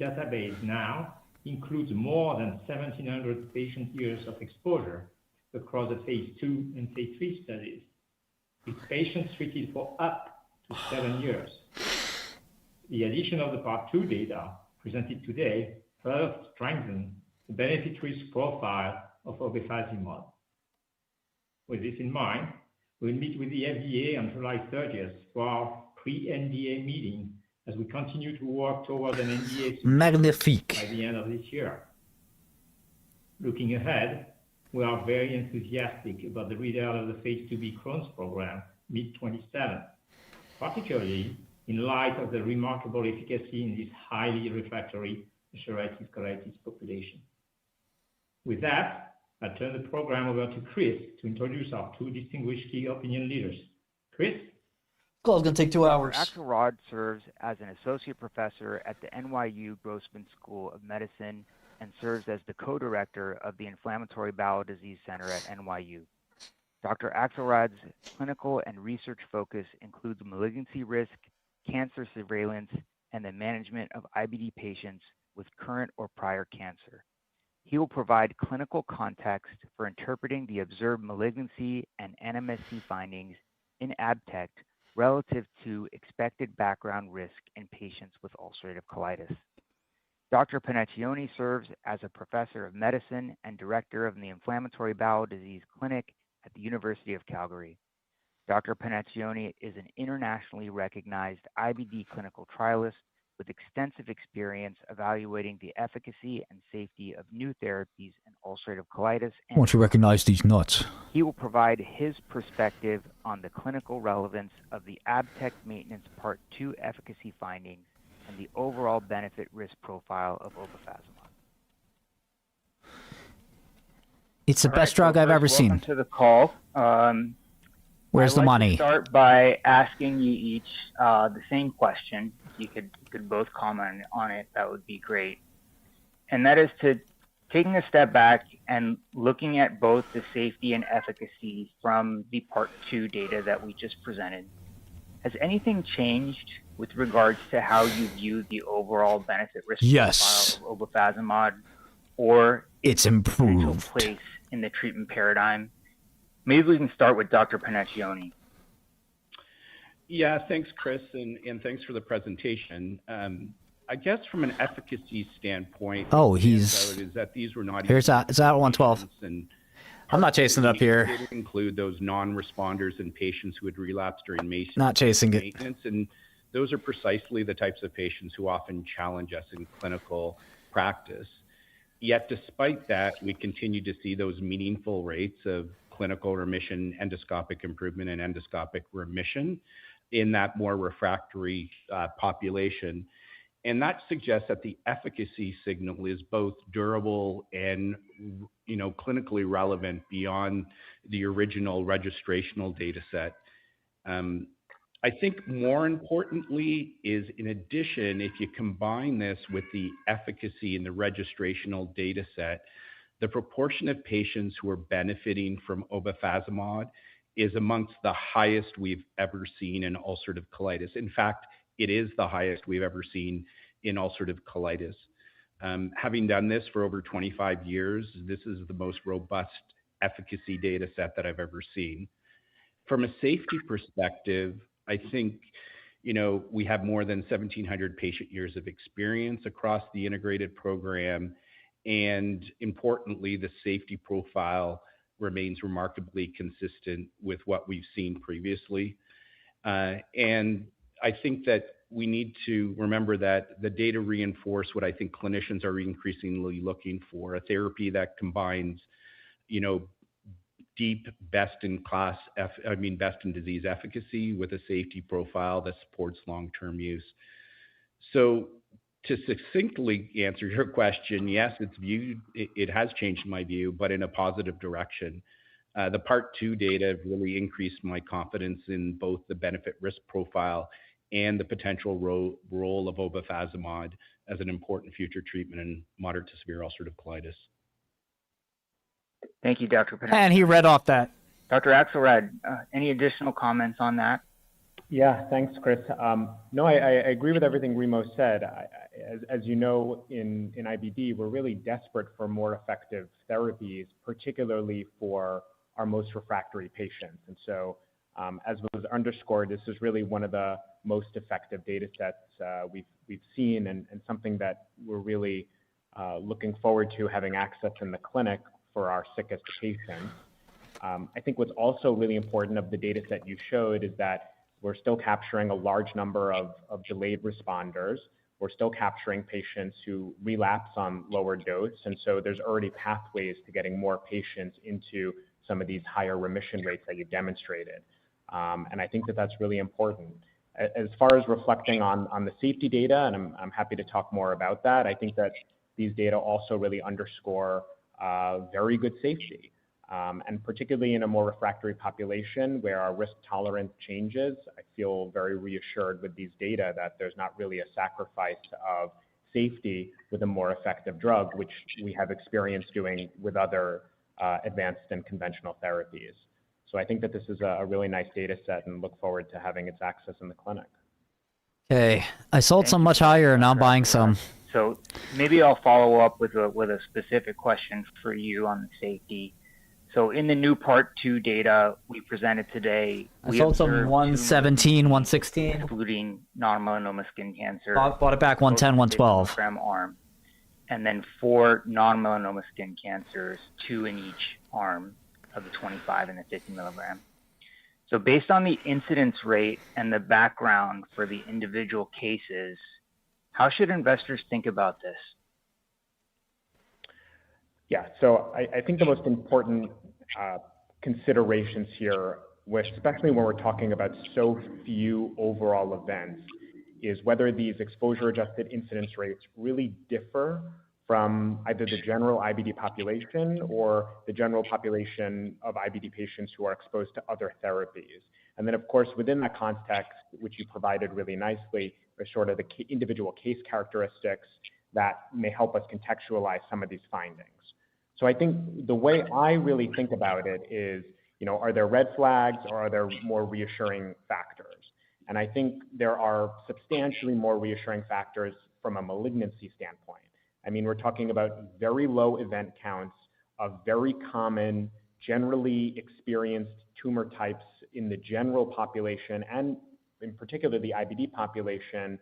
database now includes more than 1,700 patient years of exposure across the phase 2 and phase 3 studies, with patients treated for up to 7 years. The addition of the Part 2 data presented today further strengthens the benefit-risk profile of obefazimod. With this in mind, we'll meet with the FDA on July 30th for our pre-NDA meeting as we continue to work toward an NDA Magnifique. by the end of this year. Looking ahead, we are very enthusiastic about the readout of the phase 2b Crohn's program mid-27, particularly in light of the remarkable efficacy in this highly refractory ulcerative colitis population. With that, I'll turn the program over to Chris to introduce our two distinguished key opinion leaders. Chris? Call's gonna take 2 hours. Dr. Axelrod serves as an associate professor at the NYU Grossman School of Medicine and serves as the co-director of the Inflammatory Bowel Disease Center at NYU. Dr. Axelrod's clinical and research focus includes malignancy risk, cancer surveillance, and the management of IBD patients with current or prior cancer. He will provide clinical context for interpreting the observed malignancy and NMSC findings in ABTECT relative to expected background risk in patients with ulcerative colitis. Dr. Panaccione serves as a professor of medicine and director of the Inflammatory Bowel Disease Clinic at the University of Calgary. Dr. Panaccione is an internationally recognized IBD clinical trialist with extensive experience evaluating the efficacy and safety of new therapies in ulcerative colitis. Why don't you recognize these nuts? He will provide his perspective on the clinical relevance of the ABTECT maintenance Part 2 efficacy findings and the overall benefit-risk profile of obefazimod. It's the best drug I've ever seen. Welcome to the call. Where's the money? To start by asking you each the same question. If you could both comment on it, that would be great. And that is to taking a step back and looking at both the safety and efficacy from the Part 2 data that we just presented. Has anything changed with regards to how you view the overall benefit-risk profile of obefazimod, or it's improved place in the treatment paradigm? Maybe we can start with Dr. Panaccione. Yeah, thanks, Chris, and thanks for the presentation. I guess from an efficacy standpoint, he's is that these were not. Here's that. Is that 112? I'm not chasing it up here. Did include those non-responders and patients who had relapsed during maintenance. Not chasing it. And those are precisely the types of patients who often challenge us in clinical practice. Yet, despite that, we continue to see those meaningful rates of clinical remission, endoscopic improvement, and endoscopic remission in that more refractory population. And that suggests that the efficacy signal is both durable and, clinically relevant beyond the original registrational data set. I think more importantly is, in addition, if you combine this with the efficacy in the registrational data set, the proportion of patients who are benefiting from obefazimod is amongst the highest we've ever seen in ulcerative colitis. In fact, it is the highest we've ever seen in ulcerative colitis. Having done this for over 25 years, this is the most robust efficacy data set that I've ever seen. From a safety perspective, I think, we have more than 1,700 patient years of experience across the integrated program. And importantly, the safety profile remains remarkably consistent with what we've seen previously. And I think that we need to remember that the data reinforce what I think clinicians are increasingly looking for, a therapy that combines, deep best-in-class, best-in-disease efficacy with a safety profile that supports long-term use. So to succinctly answer your question, yes, it has changed my view, but in a positive direction. The Part 2 data have really increased my confidence in both the benefit-risk profile and the potential role of obefazimod as an important future treatment in moderate to severe ulcerative colitis. Thank you, Dr. Panaccione. And he read off that. Dr. Axelrod, any additional comments on that? Yeah, thanks, Chris. No, I agree with everything Remo said. As you know, in IBD, we're really desperate for more effective therapies, particularly for our most refractory patients. And so, as was underscored, this is really one of the most effective data sets we've seen, and something that we're really looking forward to having access in the clinic for our sickest patients. I think what's also really important of the data set you showed is that we're still capturing a large number of delayed responders. We're still capturing patients who relapse on lower dose. And so there's already pathways to getting more patients into some of these higher remission rates that you demonstrated. And I think that that's really important. As far as reflecting on the safety data, and I'm happy to talk more about that, I think that these data also really underscore very good safety. And particularly in a more refractory population where our risk tolerance changes, I feel very reassured with these data that there's not really a sacrifice of safety with a more effective drug, which we have experience doing with other advanced and conventional therapies. So I think that this is a really nice data set and look forward to having its access in the clinic. Okay, I sold some much higher and now I'm buying some. So maybe I'll follow up with a specific question for you on the safety. So in the new part 2 data we presented today, I sold some 117, 116. Excluding non-melanoma skin cancer. Bought it back 110, 112. Arm, and then 4 non-melanoma skin cancers, 2 in each arm of the 25 and the 50 milligram. So based on the incidence rate and the background for the individual cases, how should investors think about this? Yeah, so I think the most important considerations here, especially when we're talking about so few overall events, is whether these exposure-adjusted incidence rates really differ from either the general IBD population or the general population of IBD patients who are exposed to other therapies. And then, of course, within that context, which you provided really nicely, are sort of the individual case characteristics that may help us contextualize some of these findings. So I think the way I really think about it is, are there red flags or are there more reassuring factors? And I think there are substantially more reassuring factors from a malignancy standpoint. I mean, we're talking about very low event counts of very common, generally experienced tumor types in the general population and in particular the IBD population.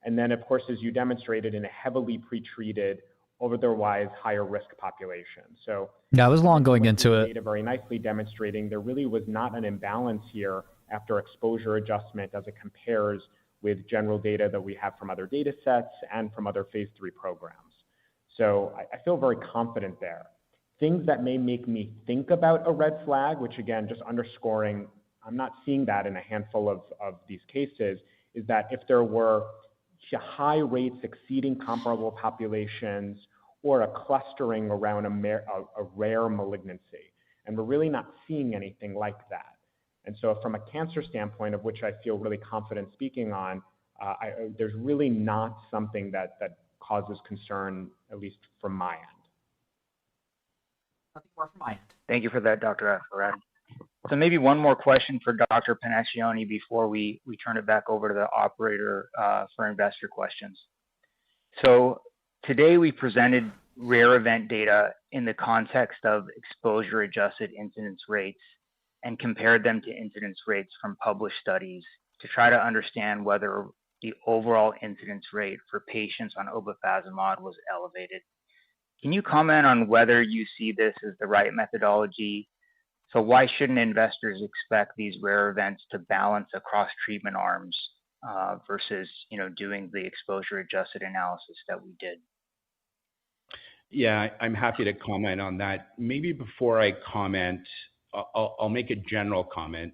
And then, of course, as you demonstrated, in a heavily pretreated, otherwise higher risk population. So yeah, I was long going into it. Data very nicely demonstrating there really was not an imbalance here after exposure adjustment as it compares with general data that we have from other data sets and from other phase 3 programs. So I feel very confident there. Things that may make me think about a red flag, which again, just underscoring, I'm not seeing that in a handful of these cases, is that if there were high rates exceeding comparable populations or a clustering around a rare malignancy. And we're really not seeing anything like that. And so from a cancer standpoint, of which I feel really confident speaking on, there's really not something that causes concern, at least from my end. Nothing more from my end. Thank you for that, Dr. Axelrad. So maybe one more question for Dr. Panaccione before we turn it back over to the operator for investor questions. So today we presented rare event data in the context of exposure-adjusted incidence rates and compared them to incidence rates from published studies to try to understand whether the overall incidence rate for patients on obefazimod was elevated. Can you comment on whether you see this as the right methodology? So why shouldn't investors expect these rare events to balance across treatment arms versus, doing the exposure-adjusted analysis that we did? Yeah, I'm happy to comment on that. Maybe before I comment, I'll make a general comment.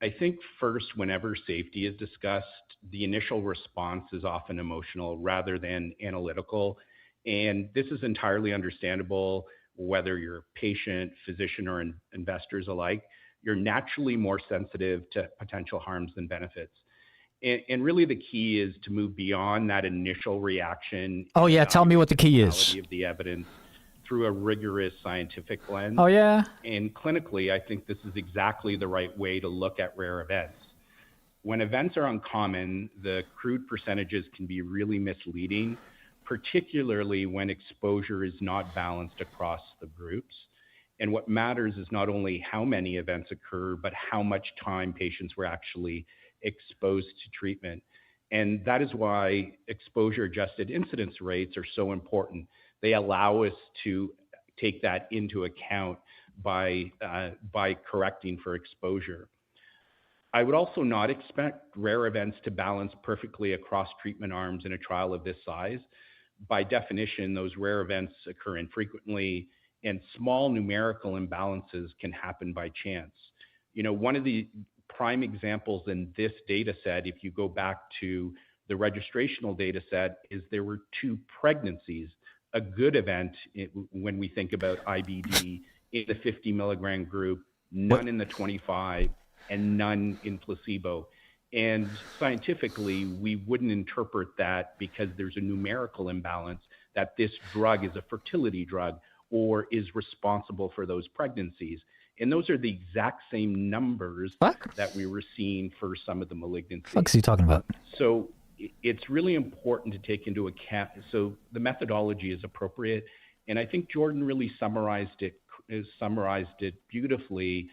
I think first, whenever safety is discussed, the initial response is often emotional rather than analytical. And this is entirely understandable, whether you're a patient, physician, or investors alike. You're naturally more sensitive to potential harms than benefits. And really the key is to move beyond that initial reaction. Oh yeah, tell me what the key is. Of the evidence through a rigorous scientific lens. Oh yeah. And clinically, I think this is exactly the right way to look at rare events. when events are uncommon, the crude percentages can be really misleading, particularly when exposure is not balanced across the groups. And what matters is not only how many events occur, but how much time patients were actually exposed to treatment. And that is why exposure-adjusted incidence rates are so important. They allow us to take that into account by correcting for exposure. I would also not expect rare events to balance perfectly across treatment arms in a trial of this size. By definition, those rare events occur infrequently, and small numerical imbalances can happen by chance. You know, one of the prime examples in this data set, if you go back to the registrational data set, is there were 2 pregnancies, a good event when we think about IBD in the 50 milligram group, none in the 25, and none in placebo. And scientifically, we wouldn't interpret that because there's a numerical imbalance that this drug is a fertility drug or is responsible for those pregnancies. And those are the exact same numbers that we were seeing for some of the malignancies. What is he talking about? So it's really important to take into account. So the methodology is appropriate. And I think Jordan really summarized it beautifully,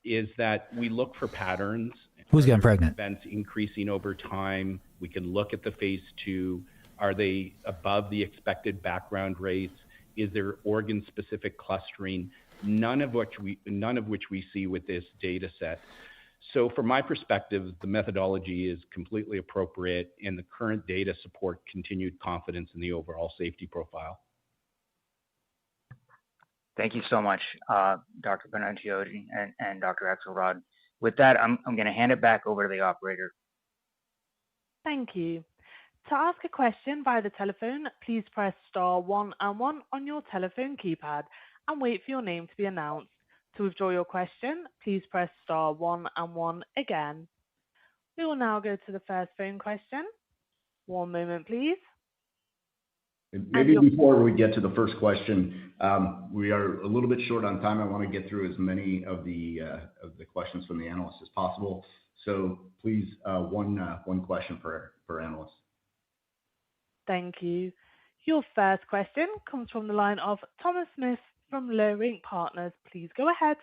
is that we look for patterns. Who's getting pregnant? Events increasing over time. We can look at the phase 2. Are they above the expected background rates? Is there organ-specific clustering? None of which we see with this data set. So from my perspective, the methodology is completely appropriate, and the current data support continued confidence in the overall safety profile. Thank you so much, Dr. Panaccioti and Dr. Axelrod. With that, I'm going to hand it back over to the operator. Thank you. To ask a question via the telephone, please press star 1 and 1 on your telephone keypad and wait for your name to be announced. To withdraw your question, please press star 1 and 1 again. We will now go to the first phone question. One moment, please. Maybe before we get to the first question, we are a little bit short on time. I want to get through as many of the questions from the analysts as possible. So please, one question per analyst. Thank you. Your first question comes from the line of Thomas Smith from Leerink Partners. Please go ahead.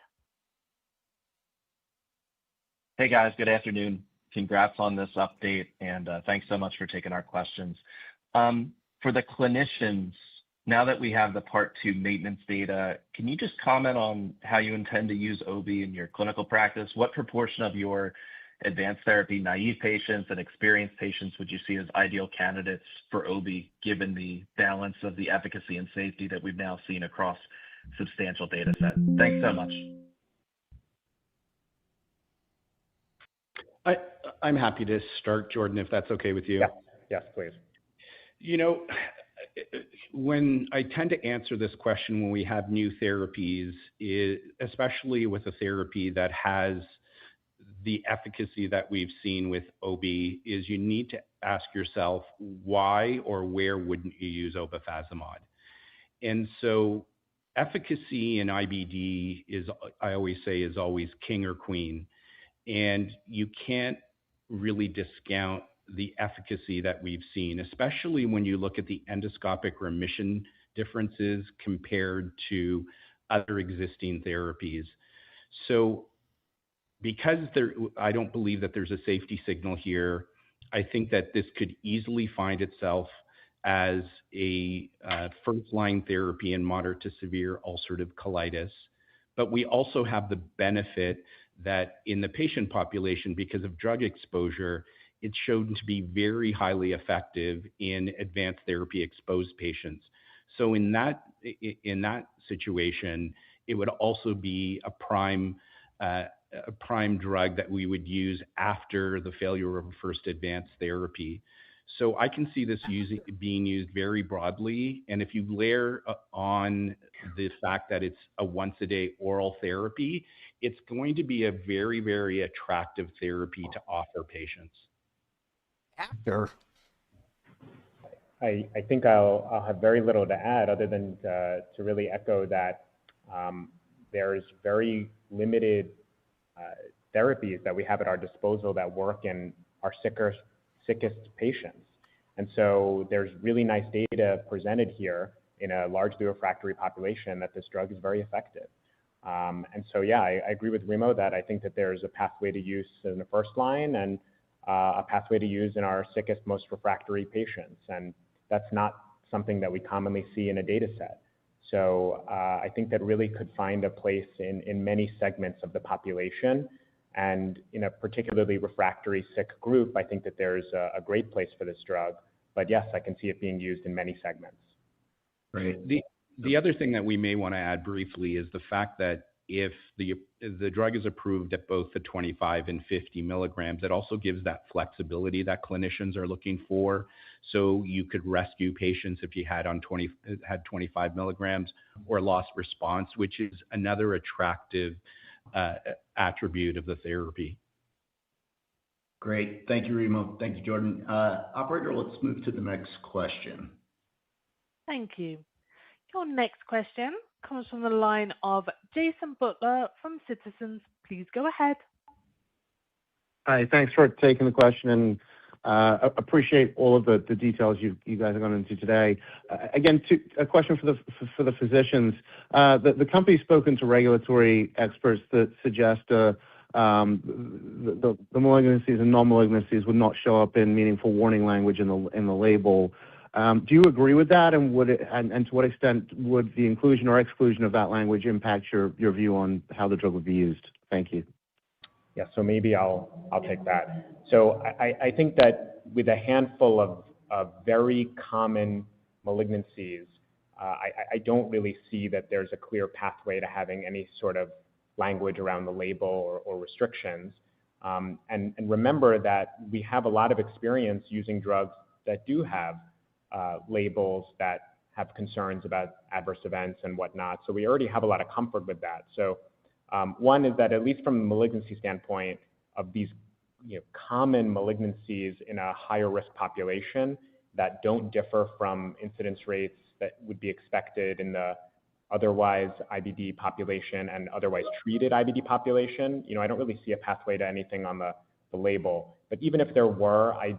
Hey guys, good afternoon. Congrats on this update, and thanks so much for taking our questions. For the clinicians, now that we have the Part 2 maintenance data, can you just comment on how you intend to use OB in your clinical practice? What proportion of your advanced therapy naive patients and experienced patients would you see as ideal candidates for OB, given the balance of the efficacy and safety that we've now seen across substantial data set? Thanks so much. I'm happy to start, Jordan, if that's okay with you. Yeah. Yes, please. You know, when I tend to answer this question when we have new therapies, especially with a therapy that has the efficacy that we've seen with OB, is you need to ask yourself why or where wouldn't you use obefazimod? And so efficacy in IBD is, I always say, is always king or queen. And you can't really discount the efficacy that we've seen, especially when you look at the endoscopic remission differences compared to other existing therapies. So because I don't believe that there's a safety signal here, I think that this could easily find itself as a first-line therapy in moderate to severe ulcerative colitis. But we also have the benefit that in the patient population, because of drug exposure, it's shown to be very highly effective in advanced therapy exposed patients. So in that situation, it would also be a prime drug that we would use after the failure of a first advanced therapy. So I can see this being used very broadly. And if you layer on the fact that it's a once-a-day oral therapy, it's going to be a very, very attractive therapy to offer patients. After. I think I'll have very little to add other than to really echo that there's very limited therapies that we have at our disposal that work in our sickest patients. And so there's really nice data presented here in a largely refractory population that this drug is very effective. And so, yeah, I agree with Remo that I think that there's a pathway to use in the first line and a pathway to use in our sickest, most refractory patients. And that's not something that we commonly see in a data set. So I think that really could find a place in many segments of the population. And in a particularly refractory sick group, I think that there's a great place for this drug. But yes, I can see it being used in many segments. Right. The other thing that we may want to add briefly is the fact that if the drug is approved at both the 25 and 50 milligrams, it also gives that flexibility that clinicians are looking for. So you could rescue patients if you had 25 milligrams or lost response, which is another attractive attribute of the therapy. Great. Thank you, Remo. Thank you, Jordan. Operator, let's move to the next question. Thank you. Your next question comes from the line of Jason Butler from Citizens. Please go ahead. Hi, thanks for taking the question, and appreciate all of the details you guys have gone into today. Again, a question for the physicians. The company's spoken to regulatory experts that suggest the malignancies and non-malignancies would not show up in meaningful warning language in the label. Do you agree with that? And to what extent would the inclusion or exclusion of that language impact your view on how the drug would be used? Thank you. Yeah, so maybe I'll take that. So I think that with a handful of very common malignancies, I don't really see that there's a clear pathway to having any sort of language around the label or restrictions. And remember that we have a lot of experience using drugs that do have labels that have concerns about adverse events and whatnot. So we already have a lot of comfort with that. So one is that at least from the malignancy standpoint of these common malignancies in a higher risk population that don't differ from incidence rates that would be expected in the otherwise IBD population and otherwise treated IBD population, I don't really see a pathway to anything on the label. But even if there were, I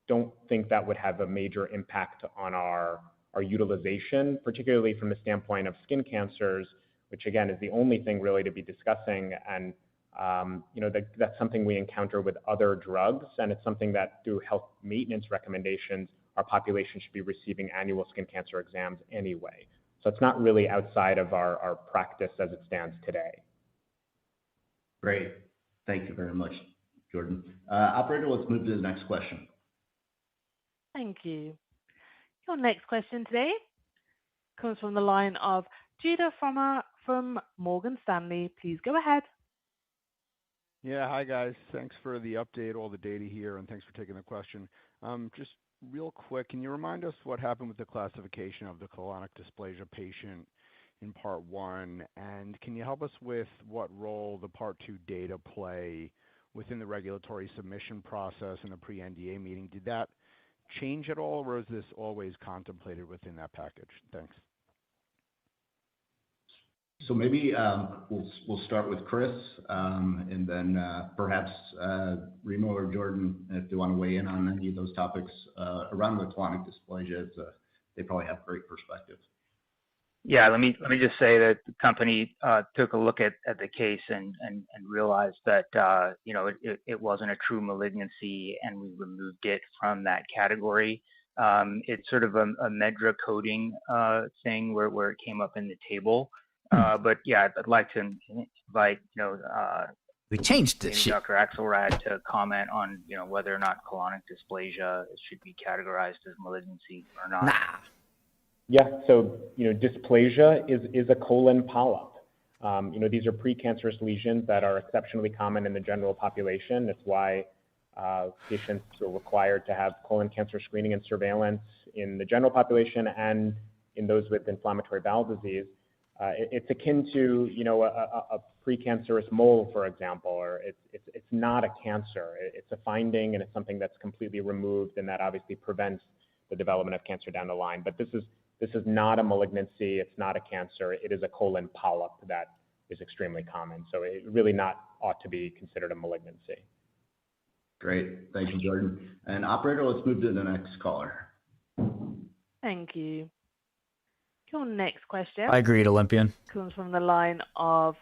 don't think that would have a major impact on our utilization, particularly from the standpoint of skin cancers, which again is the only thing really to be discussing. And that's something we encounter with other drugs, and it's something that through health maintenance recommendations, our population should be receiving annual skin cancer exams anyway. So it's not really outside of our practice as it stands today. Great. Thank you very much, Jordan. Operator, let's move to the next question. Thank you. Your next question today comes from the line of Judah Frommer from Morgan Stanley. Please go ahead. Yeah, hi guys. Thanks for the update, all the data here, and thanks for taking the question. Just real quick, can you remind us what happened with the classification of the colonic dysplasia patient in Part 1? And can you help us with what role the Part 2 data play within the regulatory submission process in the pre-NDA meeting? Did that change at all, or is this always contemplated within that package? Thanks. So maybe we'll start with Chris, and then perhaps Remo or Jordan, if they want to weigh in on any of those topics around the colonic dysplasia, they probably have great perspective. Yeah, let me just say that the company took a look at the case and realized that it wasn't a true malignancy, and we removed it from that category. It's sort of a MedDRA coding thing where it came up in the table. But yeah, I'd like to invite we changed this shit. Dr. Axelrad to comment on whether or not colonic dysplasia should be categorized as malignancy or not. Yeah, so dysplasia is a colon polyp. These are precancerous lesions that are exceptionally common in the general population. That's why patients are required to have colon cancer screening and surveillance in the general population and in those with inflammatory bowel disease. It's akin to a precancerous mole, for example, or it's not a cancer. It's a finding, and it's something that's completely removed, and that obviously prevents the development of cancer down the line. But this is not a malignancy. It's not a cancer. It is a colon polyp that is extremely common. So it really not ought to be considered a malignancy. Great. Thank you, Jordan. And operator, let's move to the next caller. Thank you. Your next question. I agreed, Olympian. Comes from the line of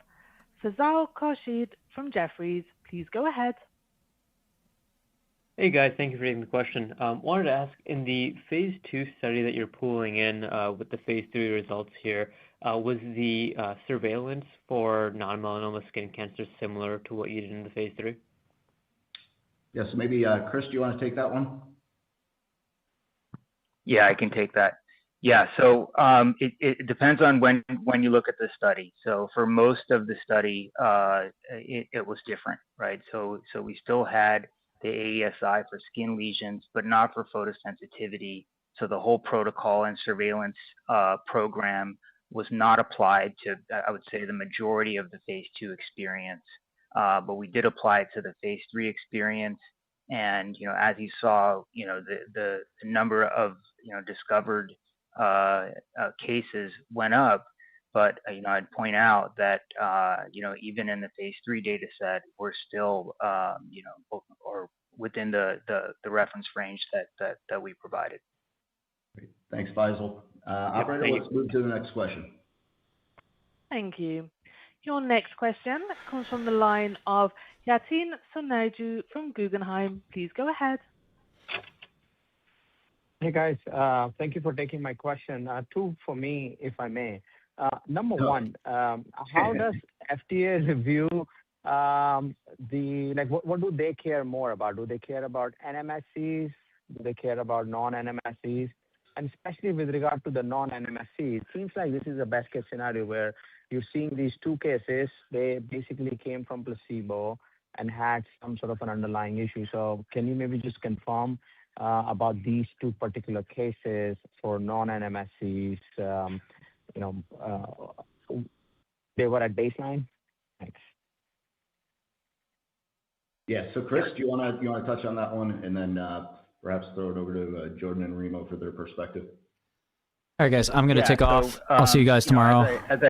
Faisal Khurshid from Jefferies. Please go ahead. Hey guys, thank you for taking the question. Wanted to ask, in the phase 2 study that you're pooling in with the phase 3 results here, was the surveillance for non-melanoma skin cancer similar to what you did in the phase 3? Yes, maybe Chris, do you want to take that one? Yeah, I can take that. Yeah, so it depends on when you look at the study. So for most of the study, it was different, right? So we still had the AESI for skin lesions, but not for photosensitivity. So the whole protocol and surveillance program was not applied to, I would say, the majority of the phase 2 experience. But we did apply it to the phase 3 experience. And, as you saw, the number of, discovered cases went up. But, I'd point out that, even in the phase 3 data set, we're still, or within the reference range that we provided. Great. Thanks, Faisal. Operator, let's move to the next question. Thank you. Your next question comes from the line of Yatin Suneja from Guggenheim. Please go ahead. Hey guys, thank you for taking my question. Two for me, if I may. Number one, how does FDA review what do they care more about? Do they care about NMSCs? Do they care about non-NMSCs? And especially with regard to the non-NMSC, it seems like this is a best case scenario where you're seeing these two cases. They basically came from placebo and had some sort of an underlying issue. So can you maybe just confirm about these two particular cases for non-NMSCs? They were at baseline? Thanks. Yeah. So Chris, do you want to touch on that one, and then perhaps throw it over to Jordan and Remo for their perspective? All right, guys, I'm going to take off. I'll see you guys tomorrow. As